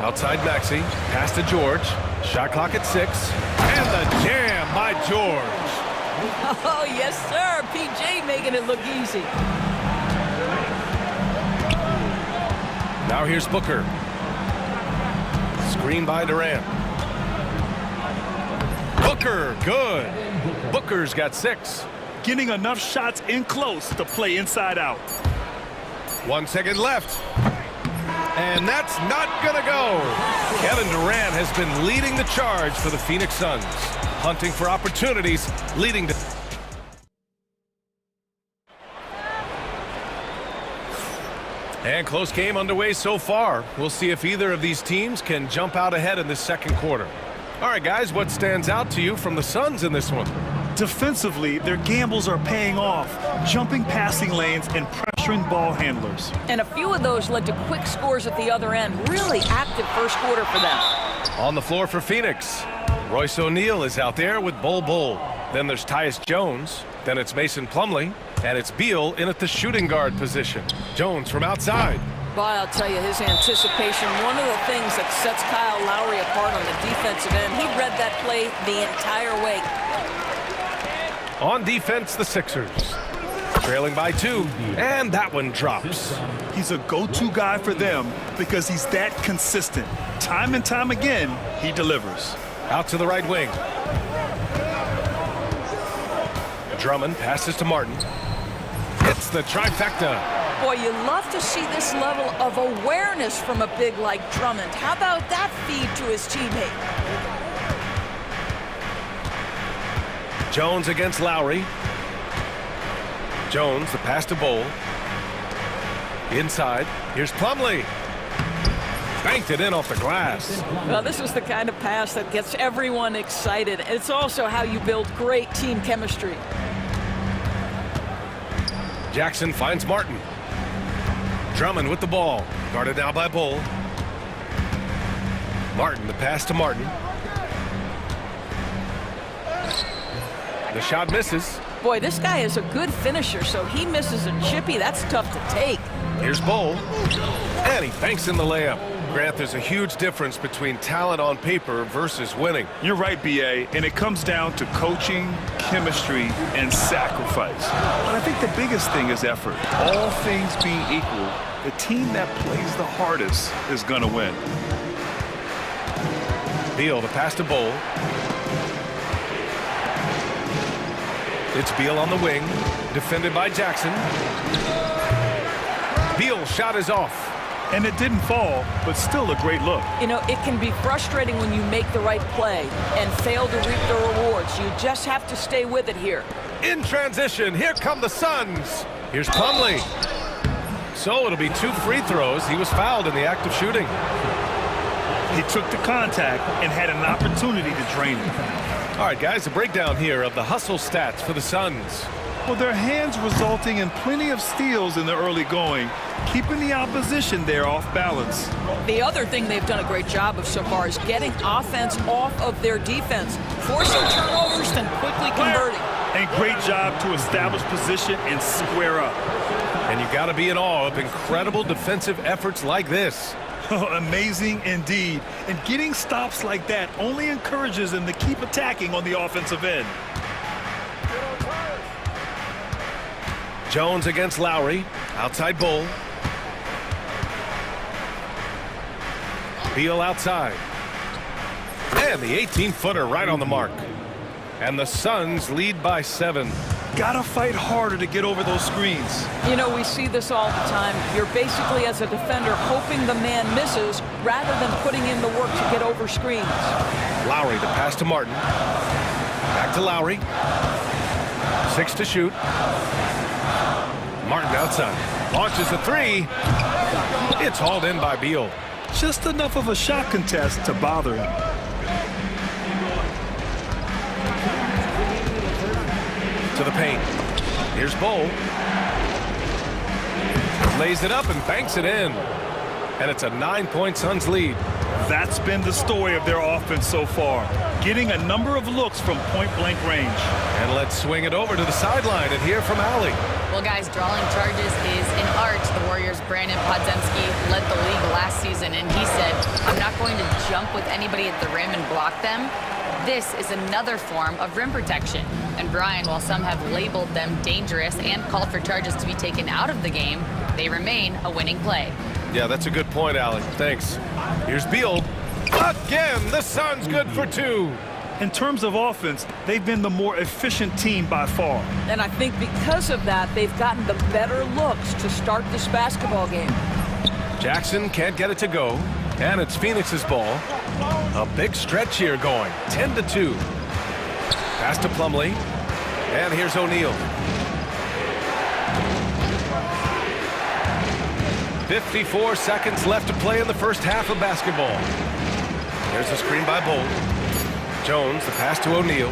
Outside Maxey. Pass to George. Shot clock at 6. And the jam by George. Oh, yes, sir. PJ making it look easy. Now here's Booker. Screen by Durant. Booker, good. Booker's got 6. Getting enough shots in close to play inside out. 1 second left. And that's not gonna go. Kevin Durant has been leading the charge for the Phoenix Suns. Hunting for opportunities, leading to... And close game underway so far. We'll see if either of these teams can jump out ahead in this second quarter. All right, guys, what stands out to you from the Suns in this one? Defensively, their gambles are paying off, jumping passing lanes and pressuring ball handlers. And a few of those led to quick scores at the other end. Really active first quarter for them. On the floor for Phoenix, Royce O'Neal is out there with Bol. Then there's Tyus Jones. Then it's Mason Plumlee. And it's Beal in at the shooting guard position. Jones from outside. Boy, I'll tell you, his anticipation, one of the things that sets Kyle Lowry apart on the defensive end. He read that play the entire way. On defense, the Sixers. Trailing by 2, and that one drops. He's a go-to guy for them because he's that consistent. Time and time again, he delivers. Out to the right wing. Drummond passes to Martin. It's the trifecta. Boy, you love to see this level of awareness from a big like Drummond. How about that feed to his teammate? Jones against Lowry. Jones, the pass to Bol. Inside, here's Plumlee. Banked it in off the glass. Well, this is the kind of pass that gets everyone excited. It's also how you build great team chemistry. Jackson finds Martin. Drummond with the ball. Guarded now by Bol. Martin, the pass to Martin. The shot misses. Boy, this guy is a good finisher, so he misses a chippy. That's tough to take. Here's Bol. And he banks in the layup. Grant, there's a huge difference between talent on paper versus winning. You're right, B.A., and it comes down to coaching, chemistry, and sacrifice. But I think the biggest thing is effort. All things being equal, the team that plays the hardest is going to win. Beal, the pass to Bol. It's Beal on the wing, defended by Jackson. Beal's shot is off. And it didn't fall, but still a great look. You know, it can be frustrating when you make the right play and fail to reap the rewards. You just have to stay with it here. In transition, here come the Suns. Here's Plumlee. So it'll be 2 free throws. He was fouled in the act of shooting. He took the contact and had an opportunity to drain it. All right, guys, a breakdown here of the hustle stats for the Suns. Well, their hands resulting in plenty of steals in the early going, keeping the opposition there off balance. The other thing they've done a great job of so far is getting offense off of their defense, forcing turnovers, then quickly converting. And great job to establish position and square up. And you got to be in awe of incredible defensive efforts like this. Amazing indeed. And getting stops like that only encourages them to keep attacking on the offensive end. Jones against Lowry. Outside Bol. Beal outside. And the 18-footer right on the mark. And the Suns lead by 7. got to fight harder to get over those screens. You know, we see this all the time. You're basically, as a defender, hoping the man misses rather than putting in the work to get over screens. Lowry, the pass to Martin. Back to Lowry. 6 to shoot. Martin outside. Launches a three. It's hauled in by Beal. Just enough of a shot contest to bother him. To the paint. Here's Bull. Lays it up and banks it in. And it's a 9-point Suns lead. That's been the story of their offense so far. Getting a number of looks from point-blank range. And let's swing it over to the sideline and hear from Allie. Well, guys, drawing charges is an art. The Warriors' Brandon Podziemski led the league last season, and he said, I'm not going to jump with anybody at the rim and block them. This is another form of rim protection. And Brian, while some have labeled them dangerous and called for charges to be taken out of the game, they remain a winning play. Yeah, that's a good point, Allie. Thanks. Here's Beal. Again, the Suns good for 2. In terms of offense, they've been the more efficient team by far. And I think because of that, they've gotten the better looks to start this basketball game. Jackson can't get it to go. And it's Phoenix's ball. A big stretch here going. 10 to 2. Pass to Plumlee. And here's O'Neal. 54 seconds left to play in the first half of basketball. Here's a screen by Bull. Jones, the pass to O'Neal.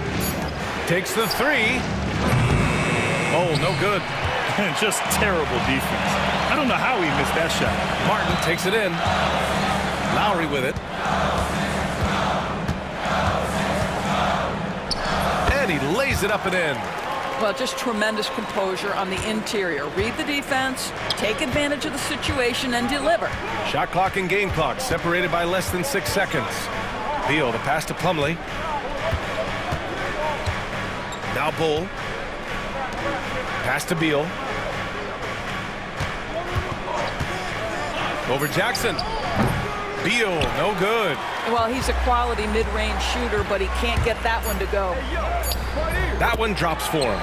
Takes the three. Oh, no good. Just terrible defense. I don't know how he missed that shot. Martin takes it in. Lowry with it. And he lays it up and in. Well, just tremendous composure on the interior. Read the defense, take advantage of the situation, and deliver. Shot clock and game clock separated by less than 6 seconds. Beal, the pass to Plumlee. Now Bull. Pass to Beal. Over Jackson. Beal, no good. Well, he's a quality mid-range shooter, but he can't get that one to go. That one drops for him.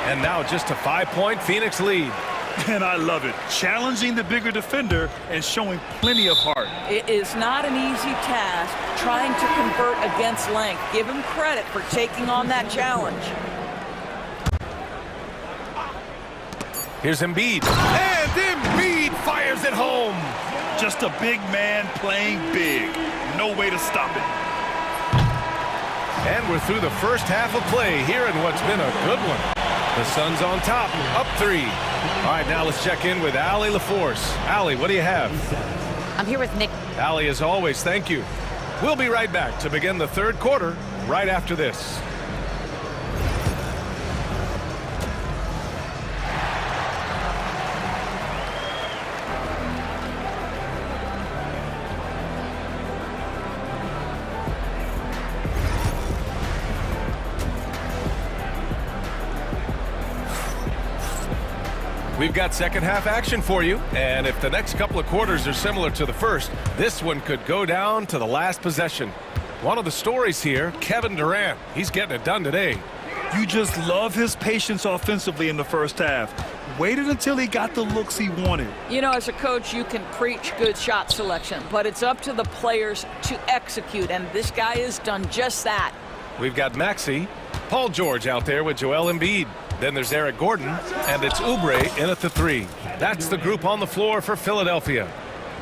And now just a 5-point Phoenix lead. And I love it. Challenging the bigger defender and showing plenty of heart. It is not an easy task trying to convert against length. Give him credit for taking on that challenge. Here's Embiid. And Embiid fires it home. Just a big man playing big. No way to stop it. And we're through the first half of play here in what's been a good one. The Suns on top, up 3. All right, now let's check in with Allie LaForce. Allie, what do you have? I'm here with Nick. Allie, as always, thank you. We'll be right back to begin the third quarter right after this. We've got second half action for you, and if the next couple of quarters are similar to the first, this one could go down to the last possession. One of the stories here, Kevin Durant, he's getting it done today. You just love his patience offensively in the first half. Waited until he got the looks he wanted. You know, as a coach, you can preach good shot selection, but it's up to the players to execute, and this guy has done just that. We've got Maxey, Paul George out there with Joel Embiid. Then there's Eric Gordon, and it's Oubre in at the 3. That's the group on the floor for Philadelphia.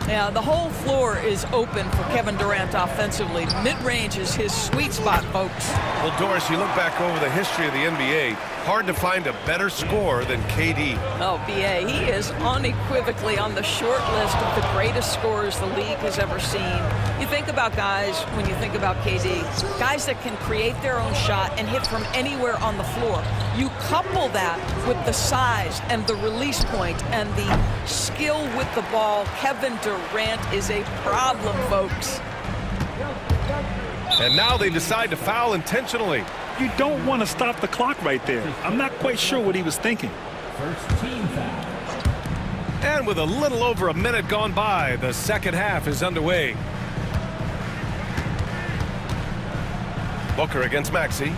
Yeah, the whole floor is open for Kevin Durant offensively. Mid-range is his sweet spot, folks. Well, Doris, you look back over the history of the NBA, hard to find a better scorer than KD. Oh, B.A., he is unequivocally on the short list of the greatest scorers the league has ever seen. You think about guys, when you think about KD, guys that can create their own shot and hit from anywhere on the floor. You couple that with the size and the release point and the skill with the ball. Kevin Durant is a problem, folks. And now they decide to foul intentionally. You don't want to stop the clock right there. I'm not quite sure what he was thinking. First team foul. And with a little over a minute gone by, the second half is underway. Booker against Maxey.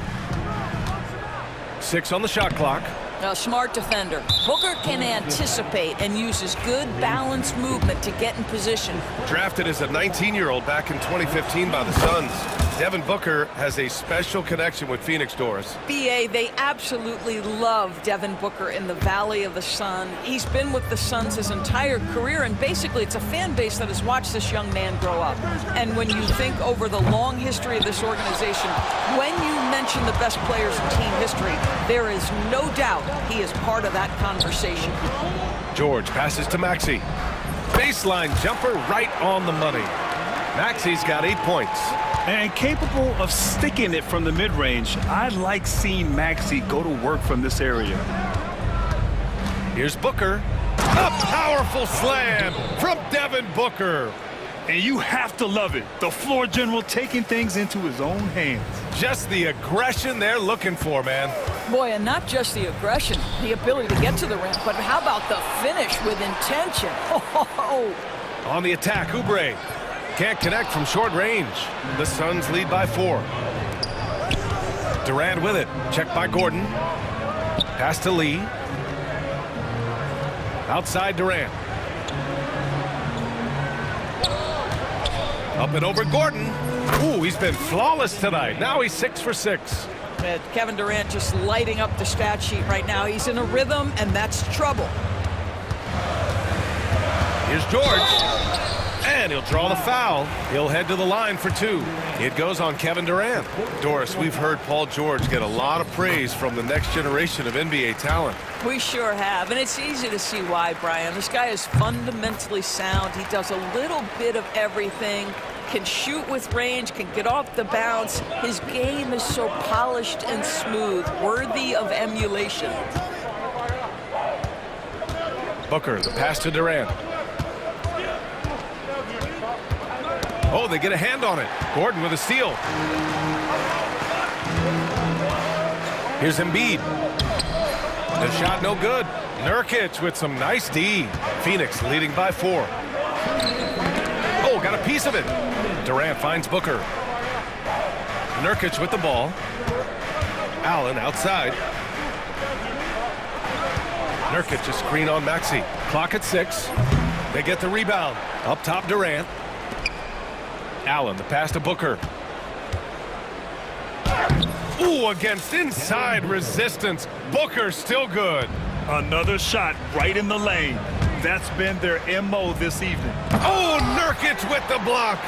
6 on the shot clock. A smart defender. Booker can anticipate and uses good balanced movement to get in position. Drafted as a 19-year-old back in 2015 by the Suns, Devin Booker has a special connection with Phoenix, Doris. BA, they absolutely love Devin Booker in the Valley of the Sun. He's been with the Suns his entire career, and basically it's a fan base that has watched this young man grow up. And when you think over the long history of this organization, when you mention the best players in team history, there is no doubt he is part of that conversation. George passes to Maxey. Baseline jumper right on the money. Maxey's got 8 points. And capable of sticking it from the mid-range. I like seeing Maxey go to work from this area. Here's Booker. A powerful slam from Devin Booker. And you have to love it. The floor general taking things into his own hands. Just the aggression they're looking for, man. Boy, and not just the aggression, the ability to get to the rim, but how about the finish with intention? Oh. On the attack, Oubre. Can't connect from short range. The Suns lead by 4. Durant with it. Checked by Gordon. Pass to Lee. Outside Durant. Up and over Gordon. Ooh, he's been flawless tonight. Now he's 6 for 6. Kevin Durant just lighting up the stat sheet right now. He's in a rhythm, and that's trouble. Here's George. And he'll draw the foul. He'll head to the line for 2. It goes on Kevin Durant. Doris, we've heard Paul George get a lot of praise from the next generation of NBA talent. We sure have, and it's easy to see why, Brian. This guy is fundamentally sound. He does a little bit of everything, can shoot with range, can get off the bounce. His game is so polished and smooth, worthy of emulation. Booker, the pass to Durant. Oh, they get a hand on it. Gordon with a steal. Here's Embiid. The shot no good. Nurkic with some nice D. Phoenix leading by 4. Oh, got a piece of it. Durant finds Booker. Nurkic with the ball. Allen outside. Nurkic a screen on Maxey. Clock at 6. They get the rebound. Up top Durant. Allen, the pass to Booker. Ooh, against inside resistance. Booker still good. Another shot right in the lane. That's been their MO this evening. Oh, Nurkic with the block.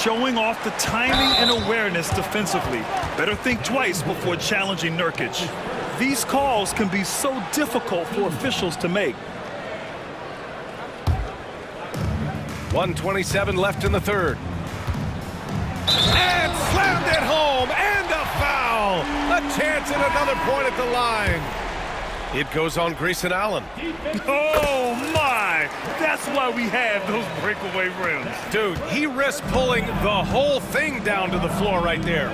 Showing off the timing and awareness defensively. Better think twice before challenging Nurkic. These calls can be so difficult for officials to make. 1:27 left in the third. And slammed it home, and a foul. A chance at another point at the line. It goes on Grayson Allen. Oh, my. That's why we have those breakaway rims. Dude, he risked pulling the whole thing down to the floor right there.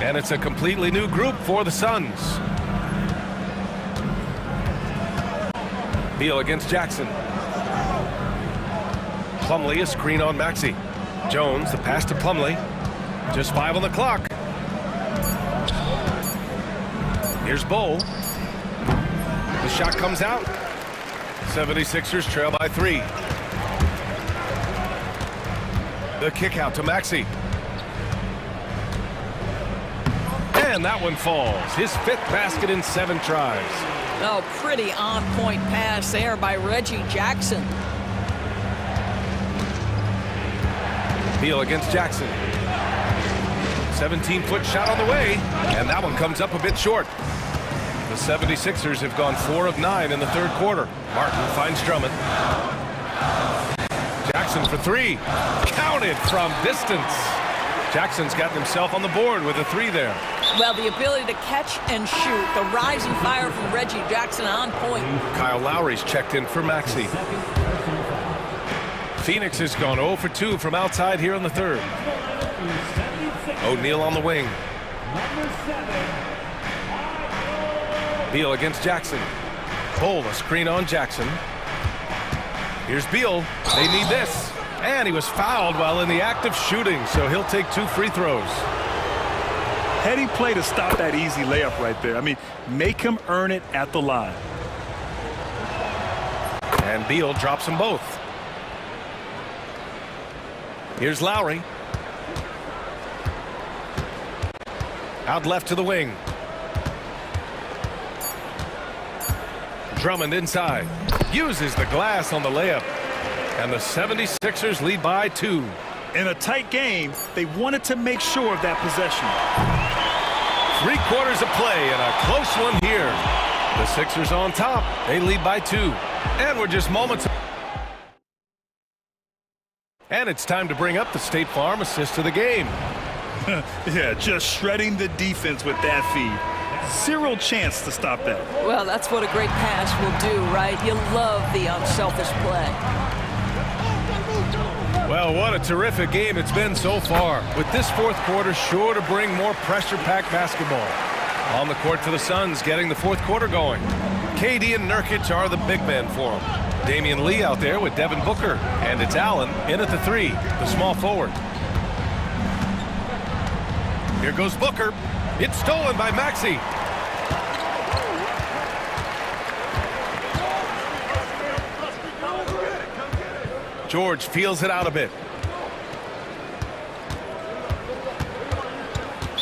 And it's a completely new group for the Suns. Beal against Jackson. Plumlee, a screen on Maxey. Jones, the pass to Plumlee. Just 5 on the clock. Here's Bowl. The shot comes out. 76ers trail by 3. The kick out to Maxey. And that one falls. His 5th basket in 7 tries. Oh, pretty on-point pass there by Reggie Jackson. Beal against Jackson. 17-foot shot on the way, and that one comes up a bit short. The 76ers have gone 4 of 9 in the third quarter. Martin finds Drummond. Jackson for 3. Counted from distance. Jackson's gotten himself on the board with a 3 there. Well, the ability to catch and shoot, the rising fire from Reggie Jackson on point. Kyle Lowry's checked in for Maxey. Phoenix has gone 0 for 2 from outside here in the third. O'Neal on the wing. Beal against Jackson. Bowl, a screen on Jackson. Here's Beal. They need this. And he was fouled while in the act of shooting, so he'll take 2 free throws. Heading play to stop that easy layup right there. I mean, make him earn it at the line. And Beal drops them both. Here's Lowry. Out left to the wing. Drummond inside. Uses the glass on the layup. And the 76ers lead by 2. In a tight game, they wanted to make sure of that possession. 3 quarters of play and a close one here. The Sixers on top. They lead by 2. And we're just moments. And it's time to bring up the State Farm assist of the game. Yeah, just shredding the defense with that feed. Zero chance to stop that. Well, that's what a great pass will do, right? You love the unselfish play. Well, what a terrific game it's been so far. With this fourth quarter sure to bring more pressure-packed basketball. On the court for the Suns, getting the fourth quarter going. KD and Nurkic are the big men for him. Damian Lee out there with Devin Booker. And it's Allen in at the 3, the small forward. Here goes Booker. It's stolen by Maxey. George feels it out a bit.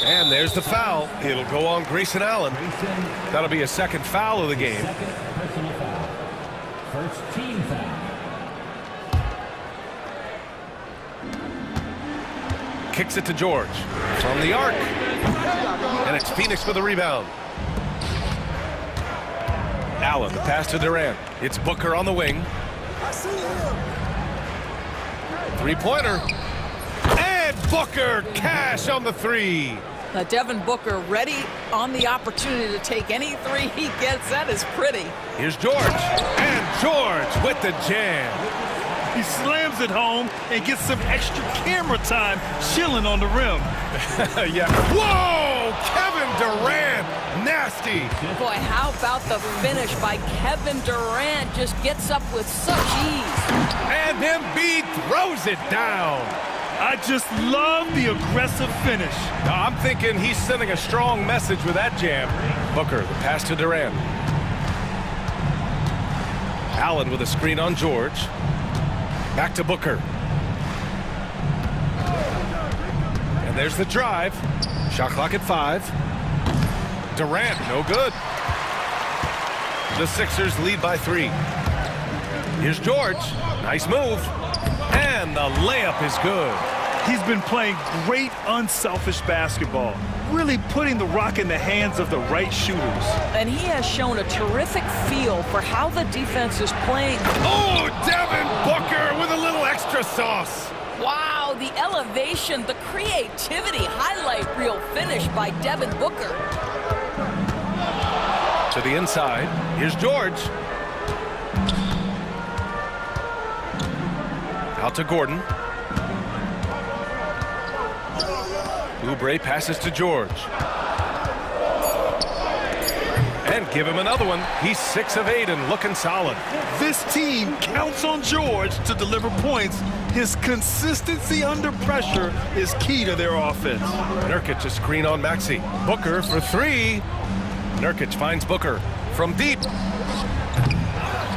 And there's the foul. It'll go on Grayson Allen. That'll be a second foul of the game. First team foul. Kicks it to George. From the arc. And it's Phoenix for the rebound. Allen, the pass to Durant. It's Booker on the wing. Three-pointer. And Booker, cash on the 3. Devin Booker ready on the opportunity to take any 3 he gets. That is pretty. Here's George. And George with the jam. He slams it home and gets some extra camera time chilling on the rim. Yeah. Whoa! Kevin Durant. Nasty. Boy, how about the finish by Kevin Durant? Just gets up with such ease. And Embiid throws it down. I just love the aggressive finish. Now, I'm thinking he's sending a strong message with that jam. Booker, the pass to Durant. Allen with a screen on George. Back to Booker. And there's the drive. Shot clock at 5. Durant, no good. The Sixers lead by 3. Here's George. Nice move. And the layup is good. He's been playing great unselfish basketball, really putting the rock in the hands of the right shooters. And he has shown a terrific feel for how the defense is playing. Oh, Devin Booker with a little extra sauce. Wow, the elevation, the creativity, highlight reel finish by Devin Booker. To the inside. Here's George. Out to Gordon. Oubre passes to George. And give him another one. He's 6 of 8 and looking solid. This team counts on George to deliver points. His consistency under pressure is key to their offense. Nurkic a screen on Maxey. Booker for 3. Nurkic finds Booker from deep.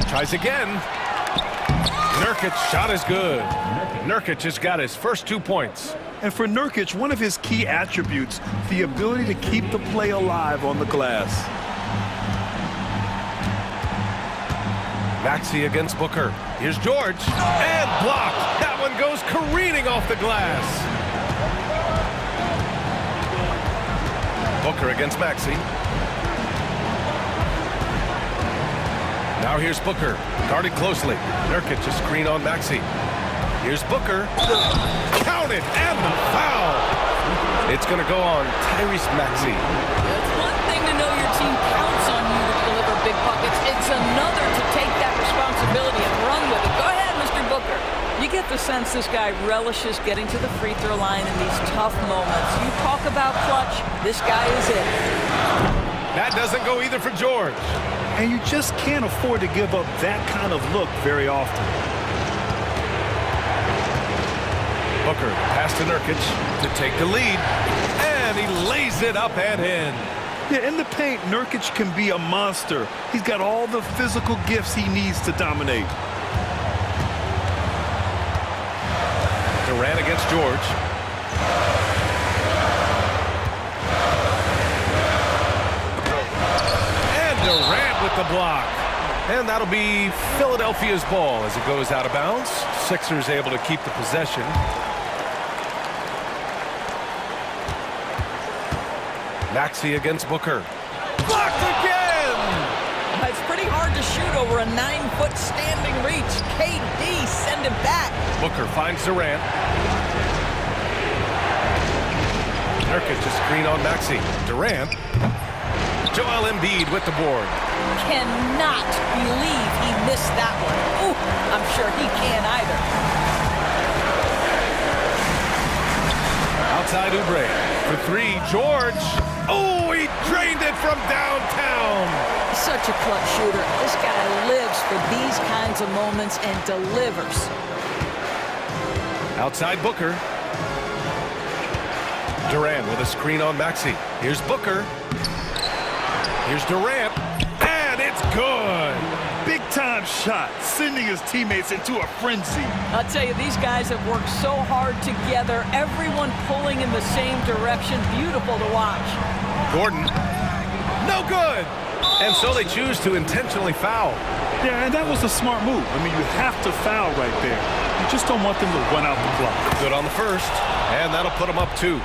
Tries again. Nurkic's shot is good. Nurkic has got his first 2 points. And for Nurkic, one of his key attributes, the ability to keep the play alive on the glass. Maxey against Booker. Here's George. And blocked. That one goes careening off the glass. Booker against Maxey. Now here's Booker. Guarded closely. Nurkic a screen on Maxey. Here's Booker. Counted and the foul. It's going to go on Tyrese Maxey. It's one thing to know your team counts on you to deliver big buckets. It's another to take that responsibility and run with it. Go ahead, Mr. Booker. You get the sense this guy relishes getting to the free throw line in these tough moments. You talk about clutch, this guy is it. That doesn't go either for George. And you just can't afford to give up that kind of look very often. Booker pass to Nurkic to take the lead. And And he lays it up and in. Yeah, in the paint, Nurkic can be a monster. He's got all the physical gifts he needs to dominate. Durant against George. And Durant with the block. And that'll be Philadelphia's ball as it goes out of bounds. Sixers able to keep the possession. Maxey against Booker. Blocked again! It's pretty hard to shoot over a 9-foot standing reach. KD, send him back. Booker finds Durant. Nurkic a screen on Maxey. Durant. Joel Embiid with the board. Cannot believe he missed that one. Ooh, I'm sure he can't either. Outside Oubre for three. George. Oh, he drained it from downtown. Such a clutch shooter. This guy lives for these kinds of moments and delivers. Outside Booker. Durant with a screen on Maxey. Here's Booker. Here's Durant. And it's good. Big-time shot, sending his teammates into a frenzy. I'll tell you, these guys have worked so hard together. Everyone pulling in the same direction. Beautiful to watch. Gordon. No good. And so they choose to intentionally foul. Yeah, and that was a smart move. I mean, you have to foul right there. You just don't want them to run out the clock. Good on the first. And that'll put them up 2.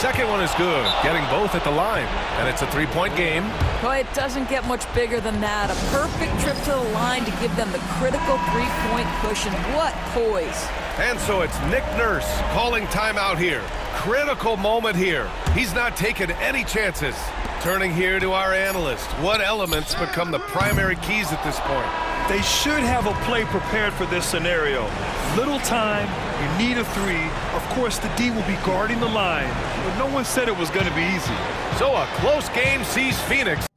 Second one is good, getting both at the line. And it's a 3-point game. Boy, it doesn't get much bigger than that. A perfect trip to the line to give them the critical 3-point cushion. What poise. And so it's Nick Nurse calling timeout here. Critical moment here. He's not taking any chances. Turning here to our analyst. What elements become the primary keys at this point? They should have a play prepared for this scenario. Little time, you need a 3. Of course, the D will be guarding the line, but no one said it was going to be easy. So a close game sees Phoenix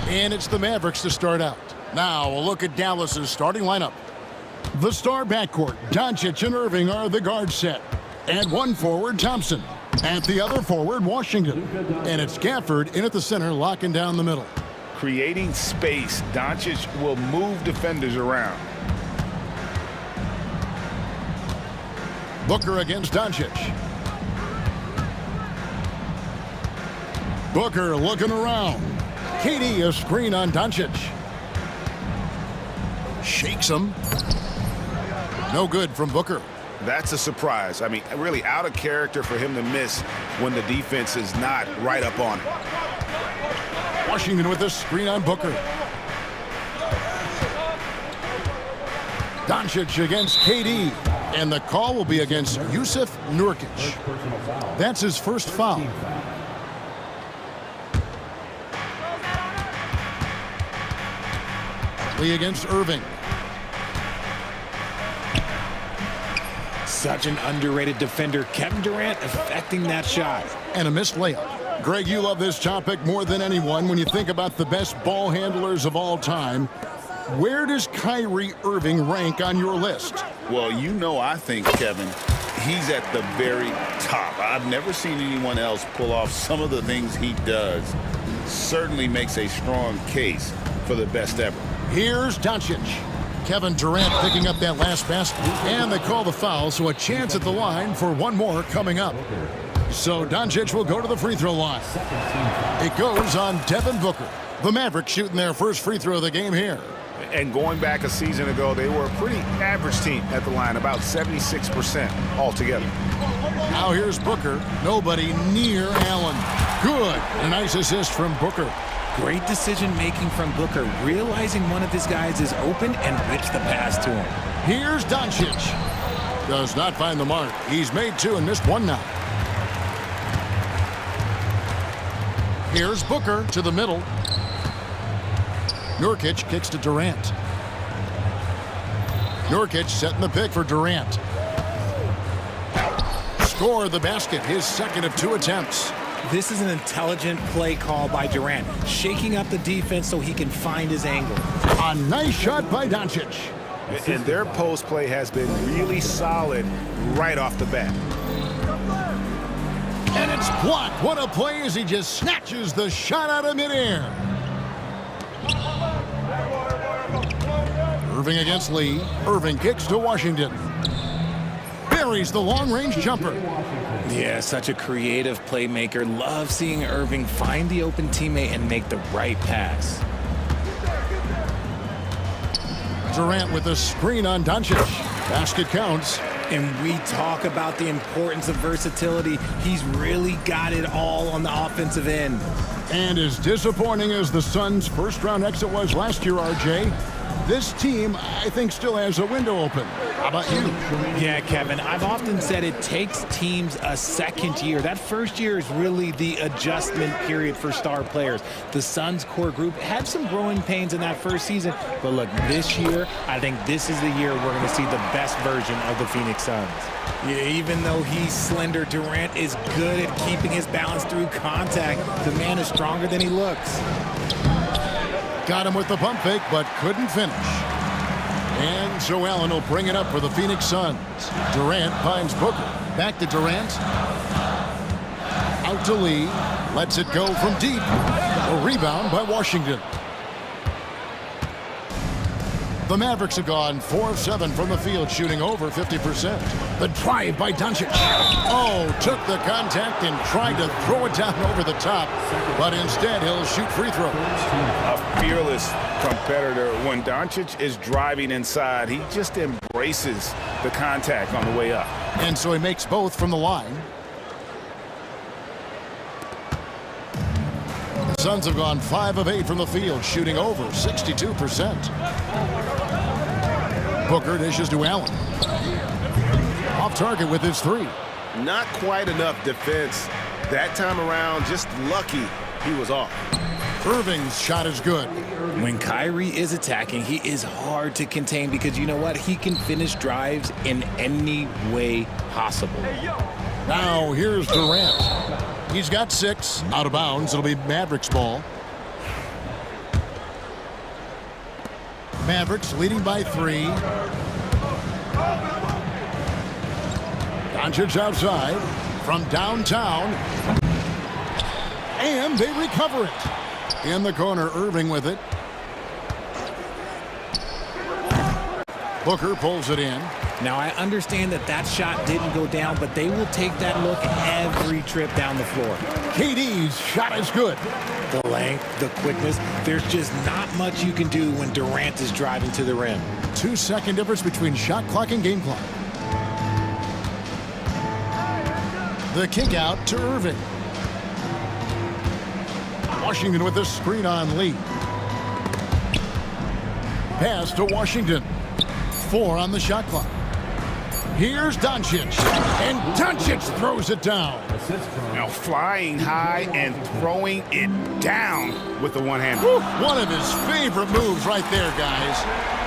And it's the Mavericks to start out. Now a look at Dallas's starting lineup. The star backcourt, Doncic and Irving, are the guard set. And one forward, Thompson. At the other forward, Washington. And it's Gafford in at the center, locking down the middle. Creating space, Doncic will move defenders around. Booker against Doncic. Booker looking around. KD a screen on Doncic. Shakes him. No good from Booker. That's a surprise. I mean, really out of character for him to miss when the defense is not right up on him. Washington with a screen on Booker. Doncic against KD. And the call will be against Jusuf Nurkic. That's his first foul. Lee against Irving. Such an underrated defender. Kevin Durant affecting that shot. And a missed layup. Greg, you love this topic more than anyone when you think about the best ball handlers of all time. Where does Kyrie Irving rank on your list? Well, you know, I think, Kevin, he's at the very top. I've never seen anyone else pull off some of the things he does. Certainly makes a strong case for the best ever. Here's Doncic. Kevin Durant picking up that last basket. And they call the foul, so a chance at the line for one more coming up. So Doncic will go to the free throw line. It goes on Devin Booker. The Mavericks shooting their first free throw of the game here. And going back a season ago, they were a pretty average team at the line, about 76% altogether. Now here's Booker. Nobody near Allen. Good. A nice assist from Booker. Great decision-making from Booker, realizing one of his guys is open and whips the pass to him. Here's Doncic. Does not find the mark. He's made two and missed one now. Here's Booker to the middle. Nurkic kicks to Durant. Nurkic setting the pick for Durant. Score the basket, his second of two attempts. This is an intelligent play call by Durant, shaking up the defense so he can find his angle. A nice shot by Doncic. And their post play has been really solid right off the bat. And it's blocked. What a play as he just snatches the shot out of midair. Irving against Lee. Irving kicks to Washington. Buries the long-range jumper. Yeah, such a creative playmaker. Love seeing Irving find the open teammate and make the right pass. Durant with a screen on Doncic. Basket counts. And we talk about the importance of versatility. He's really got it all on the offensive end. And as disappointing as the Suns' first-round exit was last year, RJ, this team, I think, still has a window open. How about you? Yeah, Kevin, I've often said it takes teams a second year. That first year is really the adjustment period for star players. The Suns' core group had some growing pains in that first season, but look, this year, I think this is the year we're going to see the best version of the Phoenix Suns. Yeah, even though he's slender, Durant is good at keeping his balance through contact. The man is stronger than he looks. Got him with the pump fake, but couldn't finish. And so Allen will bring it up for the Phoenix Suns. Durant finds Booker. Back to Durant. Out to Lee. Lets it go from deep. A rebound by Washington. The Mavericks have gone 4 of 7 from the field, shooting over 50%. The drive by Doncic. Oh, took the contact and tried to throw it down over the top, but instead he'll shoot free throws. A fearless competitor. When Doncic is driving inside, he just embraces the contact on the way up. And so he makes both from the line. The Suns have gone 5 of 8 from the field, shooting over 62%. Booker dishes to Allen. Off target with his three. Not quite enough defense. That time around, just lucky he was off. Irving's shot is good. When Kyrie is attacking, he is hard to contain because you know what? He can finish drives in any way possible. Now here's Durant. He's got 6 out of bounds. It'll be Mavericks ball. Mavericks leading by 3. Doncic outside from downtown. And they recover it. In the corner, Irving with it. Booker pulls it in. Now, I understand that that shot didn't go down, but they will take that look every trip down the floor. KD's shot is good. The length, the quickness, there's just not much you can do when Durant is driving to the rim. 2-second difference between shot clock and game clock. The kick out to Irving. Washington with a screen on Lee. Pass to Washington. 4 on the shot clock. Here's Doncic. And Doncic throws it down. Now flying high and throwing it down with the one-hand. One of his favorite moves right there, guys.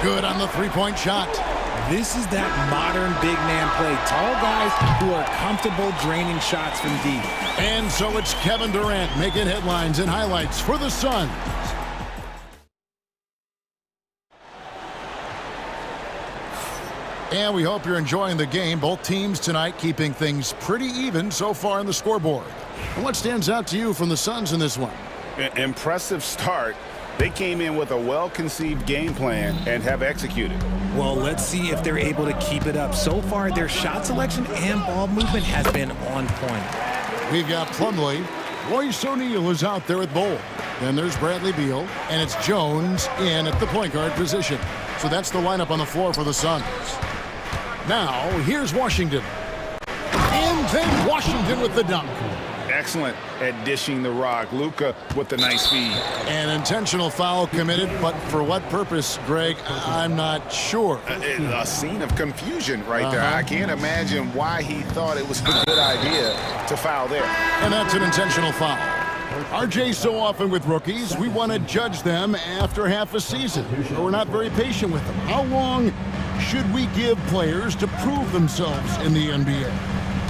Good on the three-point shot. This is that modern big man play. Tall guys who are comfortable draining shots from deep. And so it's Kevin Durant making headlines and highlights for the Suns. And we hope you're enjoying the game. Both teams tonight keeping things pretty even so far on the scoreboard. And what stands out to you from the Suns in this one? Impressive start. They came in with a well-conceived game plan and have executed. Well, let's see if they're able to keep it up. So far, their shot selection and ball movement has been on point. We've got Plumlee. Royce O'Neal is out there at Bowl. Then there's Bradley Beal, and it's Jones in at the point guard position. So that's the lineup on the floor for the Suns. Now, here's Washington. And then Washington with the dunk. Excellent at dishing the rock. Luka with the nice feed. An intentional foul committed, but for what purpose, Greg? I'm not sure. A scene of confusion right there. I can't imagine why he thought it was a good idea to foul there. And that's an intentional foul. RJ, so often with rookies, we want to judge them after half a season. We're not very patient with them. How long should we give players to prove themselves in the NBA?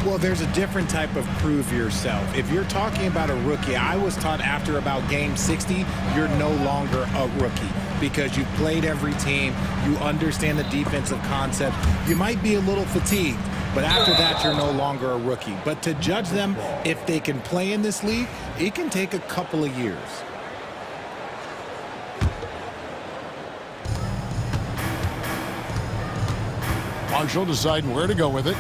Well, there's a different type of prove yourself. If you're talking about a rookie, I was taught after about game 60, you're no longer a rookie because you've played every team, you understand the defensive concept. You might be a little fatigued, but after that, you're no longer a rookie. But to judge them, if they can play in this league, it can take a couple of years. Marshall deciding where to go with it.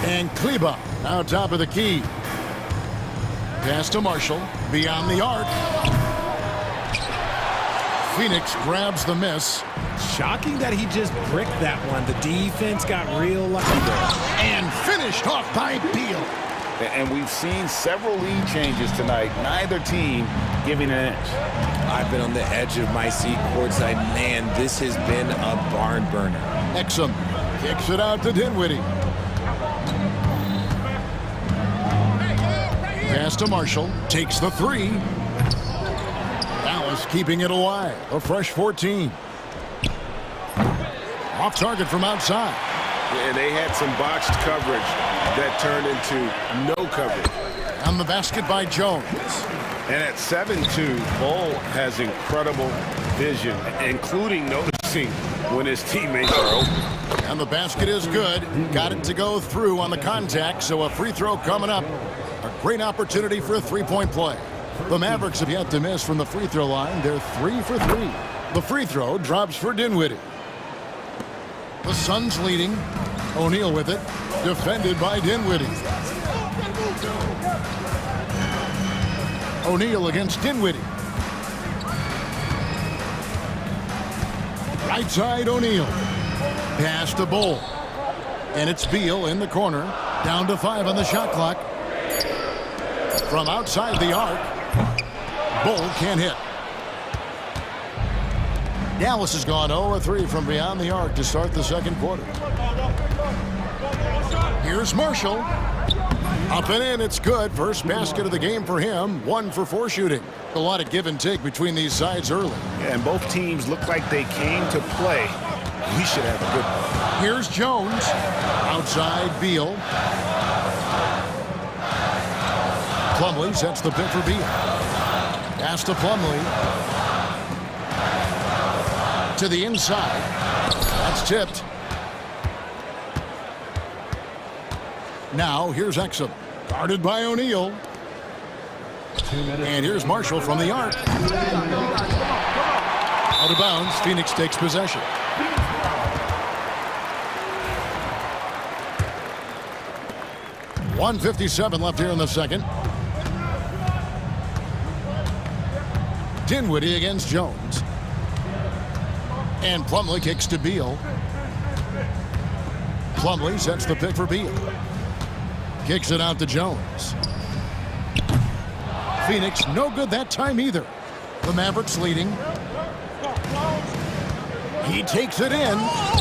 And Kleba now top of the key. Pass to Marshall. Beyond the arc. Phoenix grabs the miss. Shocking that he just bricked that one. The defense got real lucky there. And finished off by Beal. And we've seen several lead changes tonight. Neither team giving an inch. I've been on the edge of my seat courtside. Man, this has been a barn burner. Exum kicks it out to Dinwiddie. Pass to Marshall. Takes the three. Dallas keeping it alive. A fresh 14. Off target from outside. And they had some botched coverage that turned into no coverage. On the basket by Jones. And at 7-2, Bull has incredible vision, including noticing when his teammates are open. And the basket is good. Got it to go through on the contact, so a free throw coming up. A great opportunity for a three-point play. The Mavericks have yet to miss from the free throw line. They're 3 for 3. The free throw drops for Dinwiddie. The Suns leading. O'Neal with it. Defended by Dinwiddie. O'Neal against Dinwiddie. Right side O'Neal. Pass to Bull. And it's Beal in the corner. Down to 5 on the shot clock. From outside the arc. Bull can't hit. Dallas has gone 0-3 from beyond the arc to start the second quarter. Here's Marshall. Up and in, it's good. First basket of the game for him. 1 for 4 shooting. A lot of give and take between these sides early. Yeah, and both teams look like they came to play. We should have a good one. Here's Jones. Outside Beal. Plumlee sets the pick for Beal. Pass to Plumlee. To the inside. That's tipped. Now here's Exum. Guarded by O'Neal. And here's Marshall from the arc. Out of bounds. Phoenix takes possession. .157 left here in the second. Dinwiddie against Jones. And Plumlee kicks to Beal. Plumlee sets the pick for Beal. Kicks it out to Jones. Phoenix no good that time either. The Mavericks leading. He takes it in,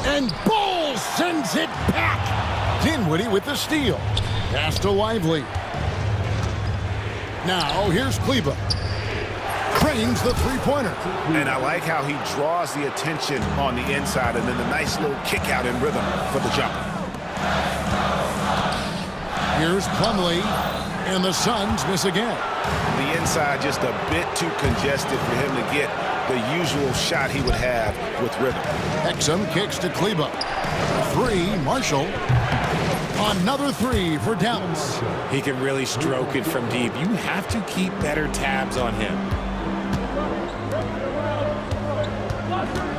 and Bull sends it back. Dinwiddie with the steal. Pass to Lively. Now here's Kleba. Cranes the three-pointer. And I like how he draws the attention on the inside, and then the nice little kick out in rhythm for the jumper. Here's Plumlee, and the Suns miss again. The inside just a bit too congested for him to get the usual shot he would have with rhythm. Exum kicks to Kleba. Three, Marshall. Another three for Dallas. He can really stroke it from deep. You have to keep better tabs on him.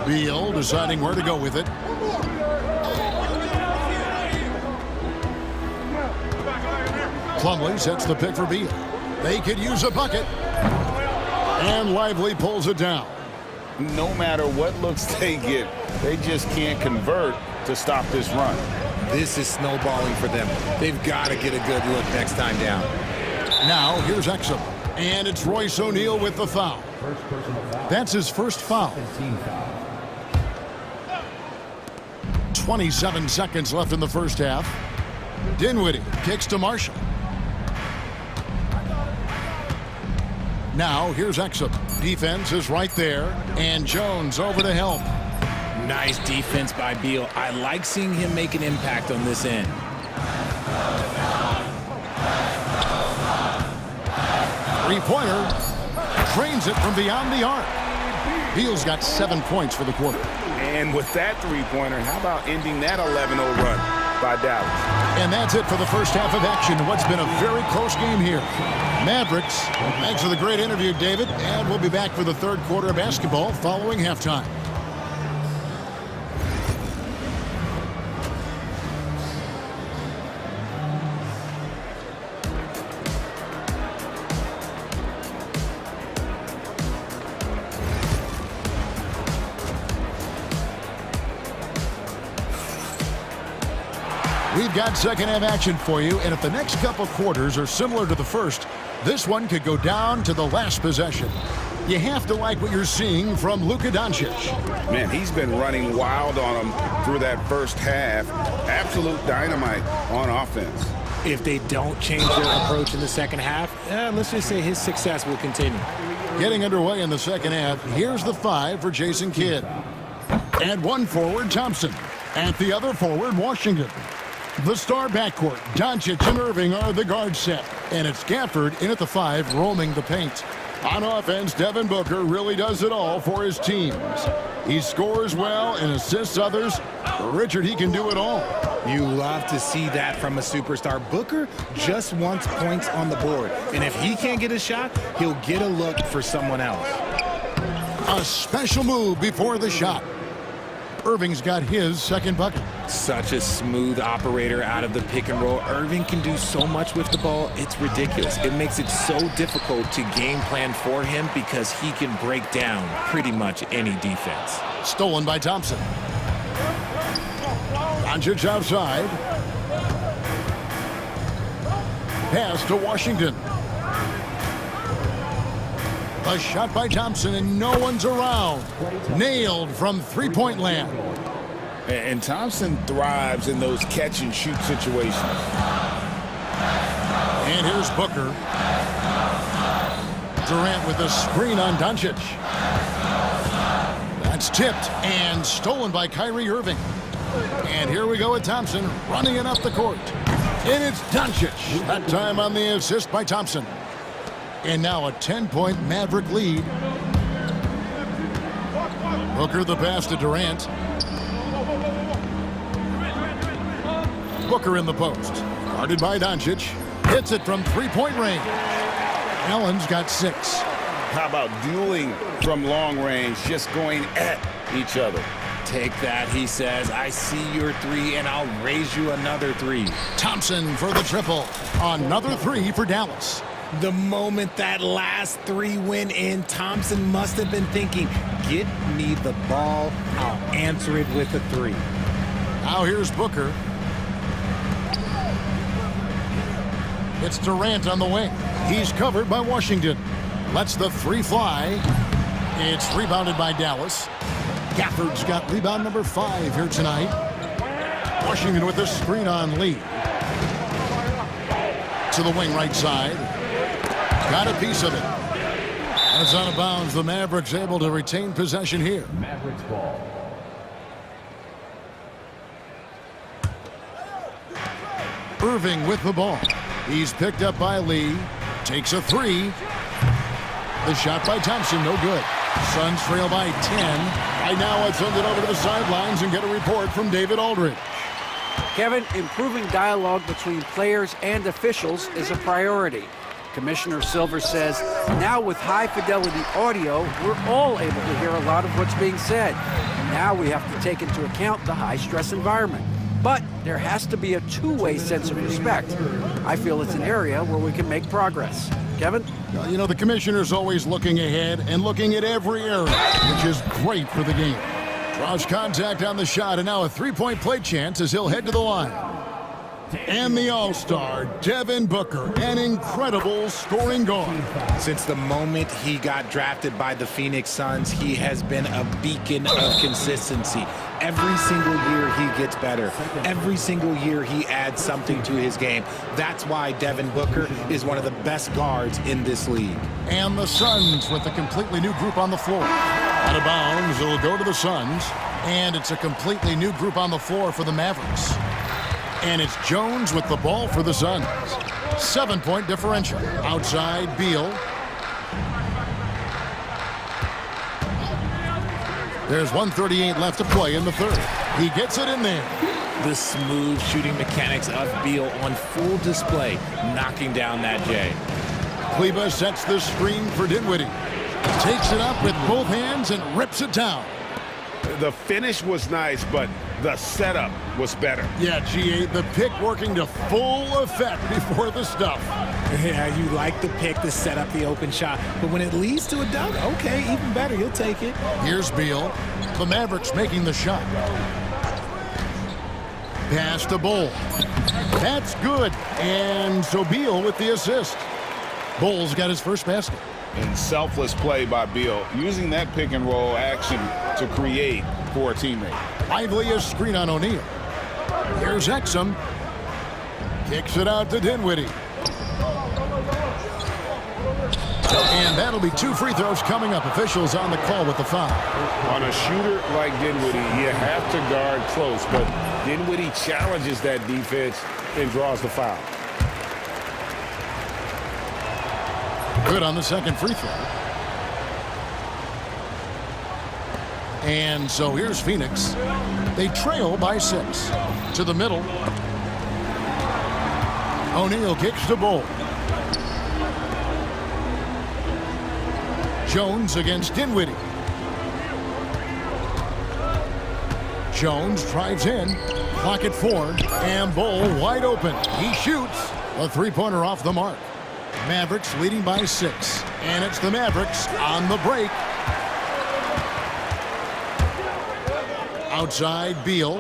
Beal deciding where to go with it. Plumlee sets the pick for Beal. They could use a bucket. And Lively pulls it down. No matter what looks they get, they just can't convert to stop this run. This is snowballing for them. They've got to get a good look next time down. Now here's Exum. And it's Royce O'Neal with the foul. That's his first foul. 27 seconds left in the first half. Dinwiddie kicks to Marshall. Now here's Exum. Defense is right there. And Jones over to help. Nice defense by Beal. I like seeing him make an impact on this end. Three-pointer. Drains it from beyond the arc. Beal's got 7 points for the quarter. And with that three-pointer, how about ending that 11-0 run by Dallas? And that's it for the first half of action. What's been a very close game here. Mavericks, thanks for the great interview, David. And we'll be back for the third quarter of basketball following halftime. We've got second half action for you, and if the next couple quarters are similar to the first, this one could go down to the last possession. You have to like what you're seeing from Luka Doncic. Man, he's been running wild on him through that first half. Absolute dynamite on offense. If they don't change their approach in the second half, let's just say his success will continue. Getting underway in the second half, here's the 5 for Jason Kidd. And one forward, Thompson. At the other forward, Washington. The star backcourt, Doncic and Irving are the guard set. And it's Gafford in at the 5, roaming the paint. On offense, Devin Booker really does it all for his teams. He scores well and assists others. Richard, he can do it all. You love to see that from a superstar. Booker just wants points on the board. And if he can't get a shot, he'll get a look for someone else. A special move before the shot. Irving's got his second bucket. Such a smooth operator out of the pick and roll. Irving can do so much with the ball. It's ridiculous. It makes it so difficult to game plan for him because he can break down pretty much any defense. Stolen by Thompson. Doncic outside. Pass to Washington. A shot by Thompson, and no one's around. Nailed from three-point land. And Thompson thrives in those catch-and-shoot situations. And here's Booker. Durant with a screen on Doncic. That's tipped and stolen by Kyrie Irving. And here we go with Thompson running it up the court. And it's Doncic. That time on the assist by Thompson. And now a 10-point Maverick lead. Booker the pass to Durant. Booker in the post. Guarded by Doncic. Hits it from three-point range. Allen's got 6. How about dueling from long range, just going at each other? Take that, he says. I see your 3, and I'll raise you another 3. Thompson for the triple. Another 3 for Dallas. The moment that last 3 went in, Thompson must have been thinking, get me the ball, I'll answer it with a 3. Now here's Booker. It's Durant on the wing. He's covered by Washington. Lets the 3 fly. It's rebounded by Dallas. Gafford's got rebound number 5 here tonight. Washington with the screen on Lee. To the wing right side. Got a piece of it. That's out of bounds. The Mavericks able to retain possession here. Mavericks ball. Irving with the ball. He's picked up by Lee. Takes a 3. The shot by Thompson, no good. Suns trail by 10. Right now, let's send it over to the sidelines and get a report from David Aldridge. Kevin, improving dialogue between players and officials is a priority. Commissioner Silver says, now with high-fidelity audio, we're all able to hear a lot of what's being said. Now we have to take into account the high-stress environment. But there has to be a two-way sense of respect. I feel it's an area where we can make progress. Kevin? You know, the commissioner's always looking ahead and looking at every area, which is great for the game. Draws contact on the shot, and now a three-point play chance as he'll head to the line. And the All-Star, Devin Booker, an incredible scoring guard. Since the moment he got drafted by the Phoenix Suns, he has been a beacon of consistency. Every single year he gets better. Every single year he adds something to his game. That's why Devin Booker is one of the best guards in this league. And the Suns with a completely new group on the floor. Out of bounds, it'll go to the Suns. And it's a completely new group on the floor for the Mavericks. And it's Jones with the ball for the Suns. 7-point differential. Outside, Beal. There's 1:38 left to play in the third. He gets it in there. The smooth shooting mechanics of Beal on full display, knocking down that J. Kleba sets the screen for Dinwiddie. Takes it up with both hands and rips it down. The finish was nice, but the setup was better. Yeah, G8, the pick working to full effect before the stuff. Yeah, you like the pick to set up the open shot, but when it leads to a dunk, okay, even better, you'll take it. Here's Beal. The Mavericks making the shot. Pass to Bull. That's good. And so Beal with the assist. Bull's got his first basket. And selfless play by Beal, using that pick and roll action to create for a teammate. Lively a screen on O'Neal. Here's Exum. Kicks it out to Dinwiddie. And that'll be 2 free throws coming up. Officials on the call with the foul. On a shooter like Dinwiddie, you have to guard close, but Dinwiddie challenges that defense and draws the foul. Good on the second free throw. And so here's Phoenix. They trail by 6. To the middle. O'Neal kicks to Bull. Jones against Dinwiddie. Jones drives in. Clock at 4. And Bull wide open. He shoots. A three-pointer off the mark. Mavericks leading by 6. And it's the Mavericks on the break. Outside, Beal.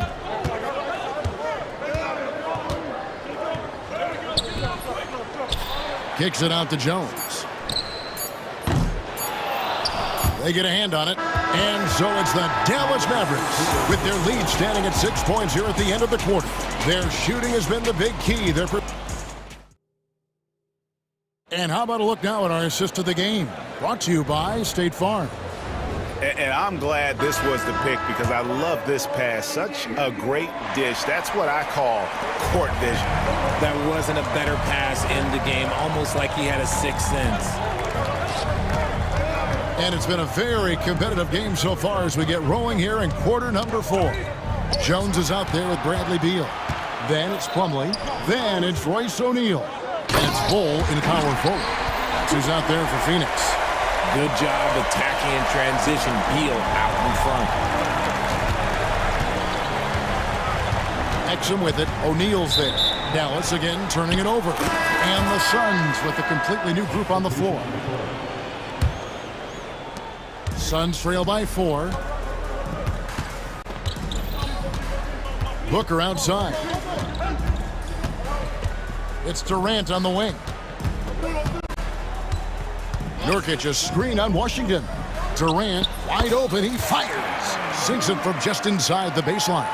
Kicks it out to Jones. They get a hand on it. And so it's the Dallas Mavericks with their lead standing at 6 points here at the end of the quarter. Their shooting has been the big key. And how about a look now at our assist to the game? Brought to you by State Farm. And I'm glad this was the pick because I love this pass. Such a great dish. That's what I call court vision. That wasn't a better pass in the game, almost like he had a sixth sense. And it's been a very competitive game so far as we get rolling here in quarter number 4. Jones is out there with Bradley Beal. Then it's Plumlee. Then it's Royce O'Neal. And it's Bull in power forward. That's who's out there for Phoenix. Good job attacking in transition. Beal out in front. Exum with it. O'Neal's there. Dallas again turning it over. And the Suns with a completely new group on the floor. Suns trail by 4. Booker outside. It's Durant on the wing. Nurkic a screen on Washington. Durant wide open. He fires. Sinks it from just inside the baseline.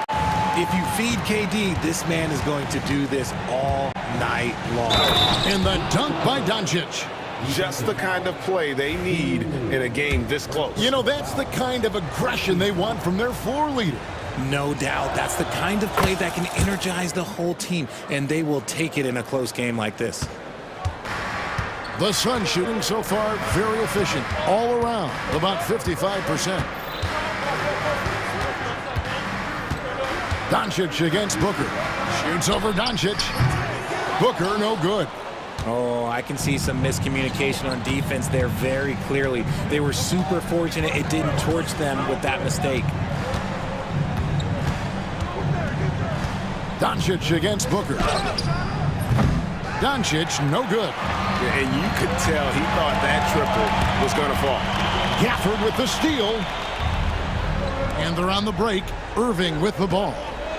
If you feed KD, this man is going to do this all night long. And the dunk by Doncic. Just the kind of play they need in a game this close. You know, that's the kind of aggression they want from their floor leader. No doubt. That's the kind of play that can energize the whole team, and they will take it in a close game like this. The Suns shooting so far very efficient all around, about 55%. Doncic against Booker. Shoots over Doncic. Booker no good. Oh, I can see some miscommunication on defense there very clearly. They were super fortunate it didn't torch them with that mistake. Doncic against Booker. Doncic, no good. And you could tell he thought that triple was going to fall. Gafford with the steal. And they're on the break. Irving with the ball.